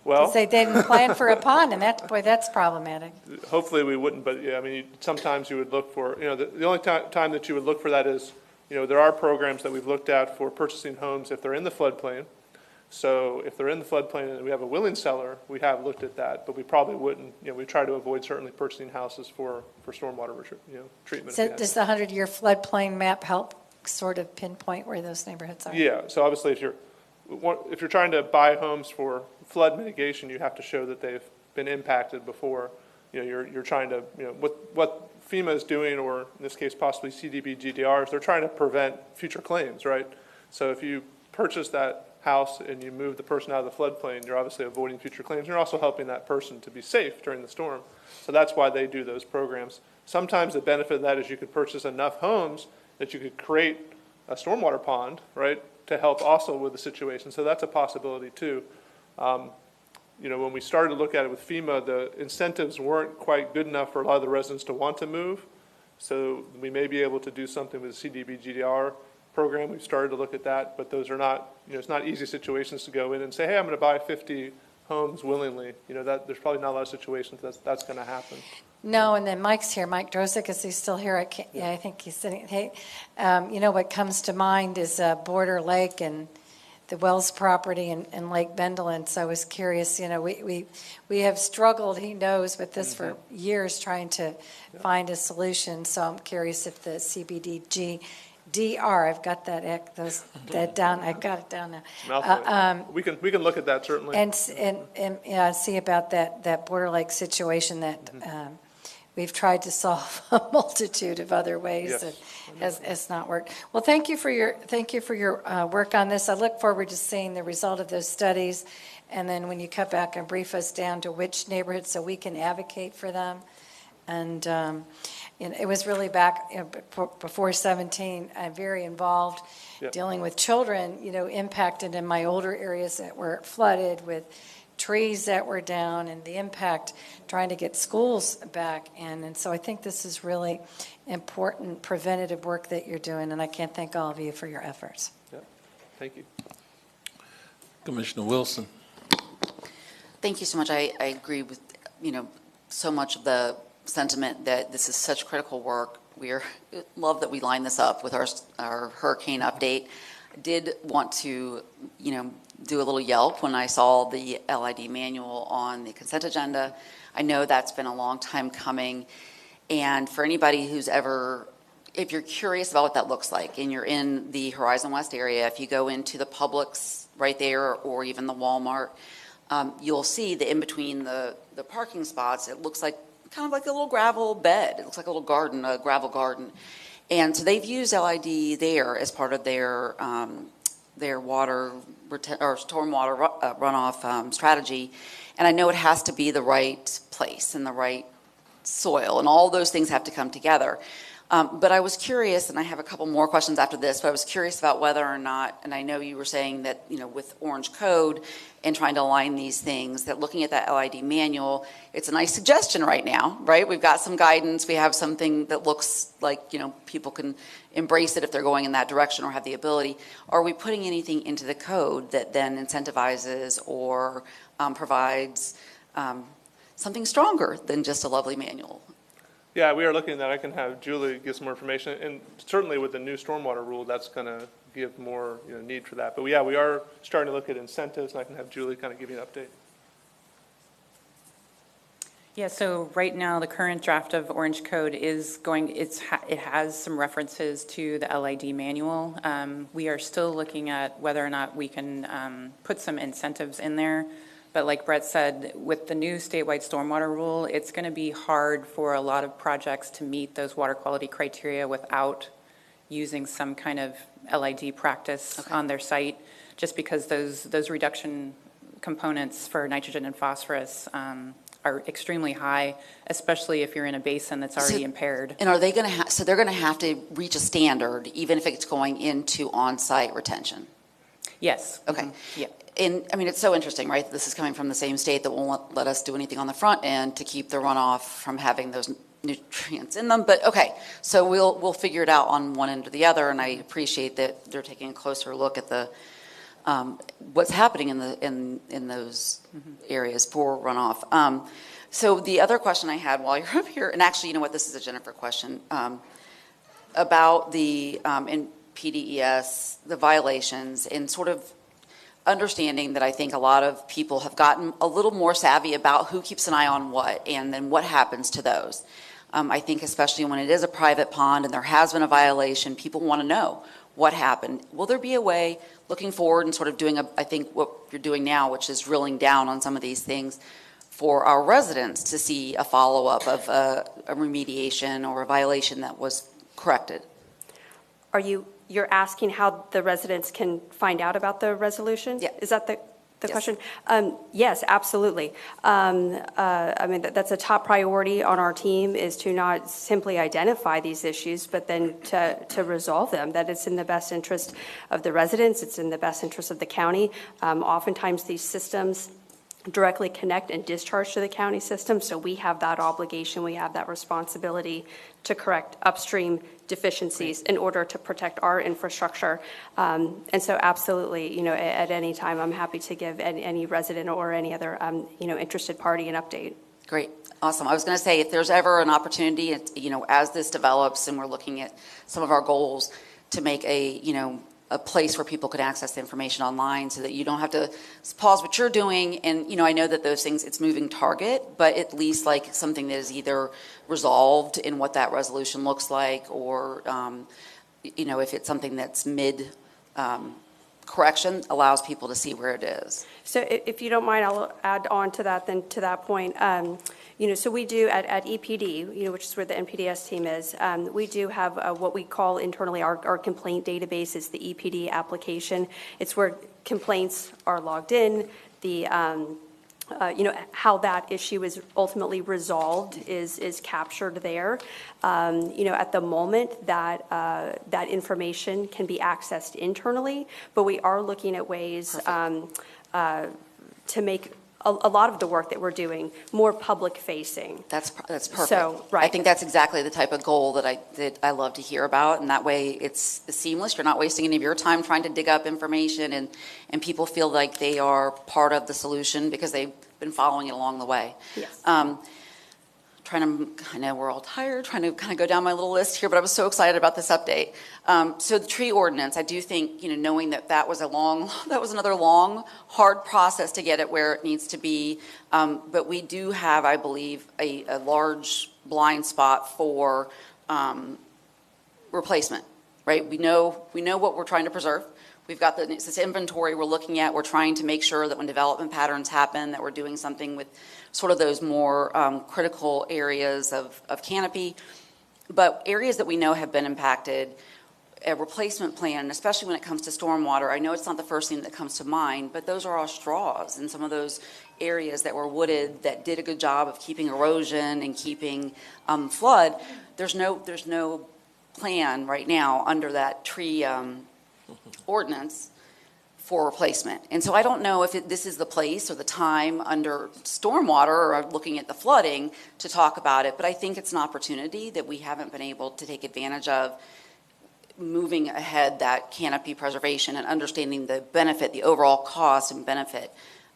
well, Because they didn't plan for a pond, and that's problematic. hopefully we wouldn't, but yeah, I mean, sometimes you would look for, the only time that you would look for that is, there are programs that we've looked at for purchasing homes if they're in the floodplain. So if they're in the floodplain and we have a willing seller, we have looked at that, but we probably wouldn't, we try to avoid certainly purchasing houses for stormwater, treatment. So does the 100-year floodplain map help sort of pinpoint where those neighborhoods are? Yeah, so obviously if you're trying to buy homes for flood mitigation, you have to show that they've been impacted before. You're trying to, what FEMA is doing, or in this case possibly CDB GDRs, they're trying to prevent future claims, right? So if you purchase that house and you move the person out of the floodplain, you're obviously avoiding future claims. You're also helping that person to be safe during the storm. So that's why they do those programs. Sometimes the benefit of that is you could purchase enough homes that you could create a stormwater pond, right, to help also with the situation. So that's a possibility too. When we started to look at it with FEMA, the incentives weren't quite good enough for a lot of the residents to want to move. So we may be able to do something with the CDB GDR program. We've started to look at that, but those are not, it's not easy situations to go in and say, hey, I'm going to buy 50 homes willingly. There's probably not a lot of situations that's going to happen. No, and then Mike's here. Mike Drosick, is he still here? I think he's sitting. Hey, what comes to mind is Border Lake and the Wells property and Lake Bendelin. So I was curious, we have struggled, he knows, with this for years trying to find a solution. So I'm curious if the CBDG-DR, I've got that down. I got it down now. We can look at that certainly. And see about that Border Lake situation that we've tried to solve a multitude of other ways that has not worked. Well, thank you for your work on this. I look forward to seeing the result of those studies, and then when you come back and brief us down to which neighborhoods so we can advocate for them. And it was really back before 17. I'm very involved dealing with children, impacted in my older areas that were flooded with trees that were down, and the impact trying to get schools back in. And so I think this is really important preventative work that you're doing, and I can't thank all of you for your efforts. Yeah. Thank you. Commissioner Wilson. Thank you so much. I agree with, so much of the sentiment that this is such critical work. Love that we line this up with our hurricane update. I did want to, do a little yelp when I saw the LID manual on the consent agenda. I know that's been a long time coming. And for anybody who's if you're curious about what that looks like and you're in the Horizon West area, if you go into the Publix right there or even the Walmart, you'll see that in between the parking spots, it looks like kind of like a little gravel bed. It looks like a little garden, a gravel garden. And so they've used LID there as part of their water or stormwater runoff strategy. And I know it has to be the right place and the right soil, and all those things have to come together. But I was curious, and I have a couple more questions after this, but I was curious about whether or not, and I know you were saying that, with Orange Code and trying to align these things, that looking at that LID manual, it's a nice suggestion right now, right? We've got some guidance, we have something that looks like, people can embrace it if they're going in that direction or have the ability. Are we putting anything into the code that then incentivizes or provides something stronger than just a lovely manual? Yeah, we are looking at that. I can have Julie give some more information, and certainly with the new stormwater rule, that's going to give more need for that. But yeah, we are starting to look at incentives, and I can have Julie kind of give you an update. Yeah, so right now, the current draft of Orange Code is it has some references to the LID manual. We are still looking at whether or not we can put some incentives in there But like Brett said, with the new statewide stormwater rule, it's going to be hard for a lot of projects to meet those water quality criteria without using some kind of LID practice on their site, just because those reduction components for nitrogen and phosphorus are extremely high, especially if you're in a basin that's already impaired. And are they going to so they're going to have to reach a standard, even if it's going into on-site retention? Yes. Okay. Yeah. And, I mean, it's so interesting, right? This is coming from the same state that won't let us do anything on the front end to keep the runoff from having those nutrients in them. But, okay, so we'll figure it out on one end or the other, and I appreciate that they're taking a closer look at the what's happening in those areas for runoff. So the other question I had while you're up here, and actually, you know what, this is a Jennifer question, about the in PDES, the violations, and sort of understanding that I think a lot of people have gotten a little more savvy about who keeps an eye on what, and then what happens to those. I think especially when it is a private pond and there has been a violation, people want to know what happened. Will there be a way, looking forward and sort of doing, I think what you're doing now, which is drilling down on some of these things, for our residents to see a follow-up of a remediation or a violation that was corrected? You're asking how the residents can find out about the resolution? Yeah. Is that the Yes. question? Yes, absolutely. I mean, that's a top priority on our team, is to not simply identify these issues, but then to resolve them, that it's in the best interest of the residents, it's in the best interest of the county. Oftentimes, these systems directly connect and discharge to the county system, so we have that obligation, we have that responsibility to correct upstream deficiencies in order to protect our infrastructure. And so absolutely, you know, at any time, I'm happy to give any resident or any other, you know, interested party an update. Great. Awesome. I was going to say, if there's ever an opportunity, you know, as this develops and we're looking at some of our goals, to make a place where people could access the information online so that you don't have to pause what you're doing. And, you know, I know that those things, it's moving target, but at least like something that is either resolved in what that resolution looks like, or, you know, if it's something that's mid correction, allows people to see where it is. So if you don't mind, I'll add on to that, then, to that point. You know, so we do at EPD, you know, which is where the NPDS team is, we do have what we call internally our complaint database is the EPD application. It's where complaints are logged in. The you know, how that issue is ultimately resolved is captured there. You know, at the moment that that information can be accessed internally, but we are looking at ways to make a lot of the work that we're doing more public facing. That's perfect. So, right. I think that's exactly the type of goal that I love to hear about, and that way it's seamless. You're not wasting any of your time trying to dig up information, and people feel like they are part of the solution because they've been following it along the way. Yes. I know we're all tired, trying to kind of go down my little list here, but I was so excited about this update. So the tree ordinance, I do think, you know, knowing that was another long, hard process to get it where it needs to be. But we do have, I believe, a large blind spot for replacement, right? We know what we're trying to preserve. We've got this inventory we're looking at. We're trying to make sure that when development patterns happen, that we're doing something with sort of those more critical areas of canopy. But areas that we know have been impacted, a replacement plan, especially when it comes to stormwater, I know it's not the first thing that comes to mind, but those are our straws and some of those areas that were wooded that did a good job of keeping erosion and keeping flood. There's no plan right now under that tree ordinance for replacement. And so I don't know if this is the place or the time under stormwater or looking at the flooding to talk about it, but I think it's an opportunity that we haven't been able to take advantage of, moving ahead that canopy preservation and understanding the benefit, the overall cost and benefit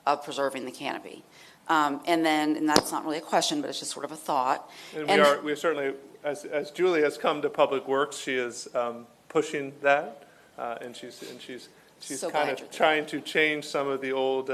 of preserving the canopy. And that's not really a question, but it's just sort of a thought. And we are certainly, as Julie has come to Public Works, she is pushing that. And she's So kind of trying to change some of the old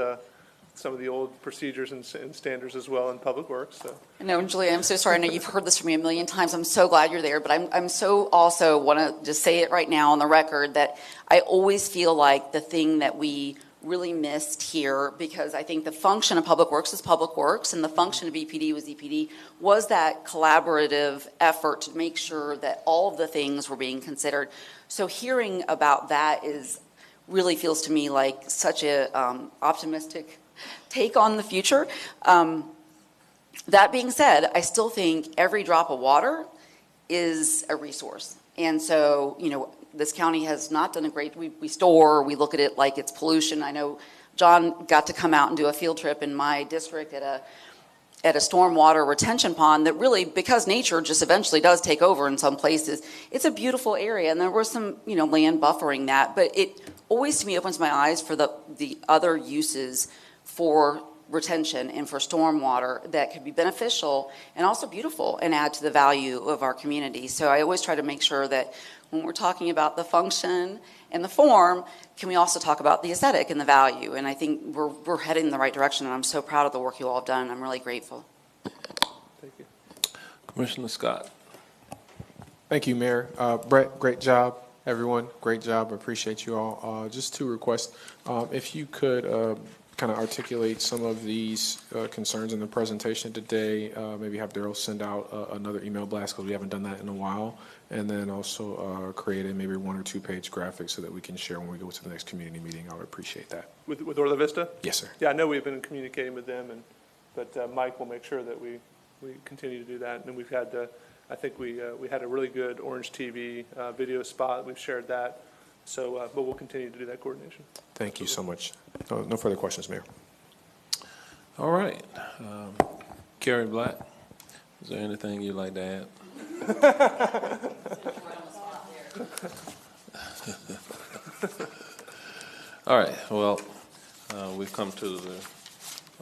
procedures and standards as well in Public Works. So. No, Julie, I'm so sorry. I know you've heard this from me a million times. I'm so glad you're there, but I'm so also want to just say it right now on the record that I always feel like the thing that we really missed here, because I think the function of Public Works is Public Works, and the function of EPD was EPD, was that collaborative effort to make sure that all of the things were being considered. So hearing about that really feels to me like such a optimistic take on the future. That being said, I still think every drop of water is a resource. And so, this county has not done a great, we look at it like it's pollution. I know John got to come out and do a field trip in my district at a stormwater retention pond that really, because nature just eventually does take over in some places, it's a beautiful area. And there was some, land buffering that, but it always to me opens my eyes for the other uses for retention and for stormwater that could be beneficial and also beautiful and add to the value of our community. So I always try to make sure that when we're talking about the function and the form, can we also talk about the aesthetic and the value? And I think we're heading in the right direction, and I'm so proud of the work you all have done, and I'm really grateful. Thank you. Commissioner Scott. Thank you, Mayor. Brett, great job. Everyone, great job. I appreciate you all. Just two requests. If you could kind of articulate some of these concerns in the presentation today, maybe have Daryl send out another email blast, because we haven't done that in a while, and then also create a maybe 1 or 2 page graphic so that we can share when we go to the next community meeting. I would appreciate that. With Orla Vista? Yes, sir. Yeah, I know we've been communicating with them, but Mike will make sure that we continue to do that. And we've had, I think we had a really good Orange TV video spot. We've shared that. So, but we'll continue to do that coordination. Thank you so much. No further questions, Mayor. All right. Carrie Black, is there anything you'd like to add? All right. Well, we've come to the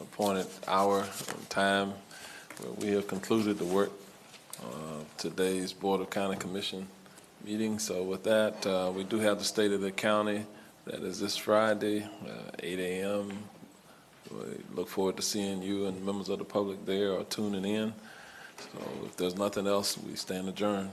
appointed hour and time where we have concluded the work of today's Board of County Commission meeting. So with that, we do have the State of the County. That is this Friday, 8 a.m. We look forward to seeing you and members of the public there or tuning in. So if there's nothing else, we stand adjourned.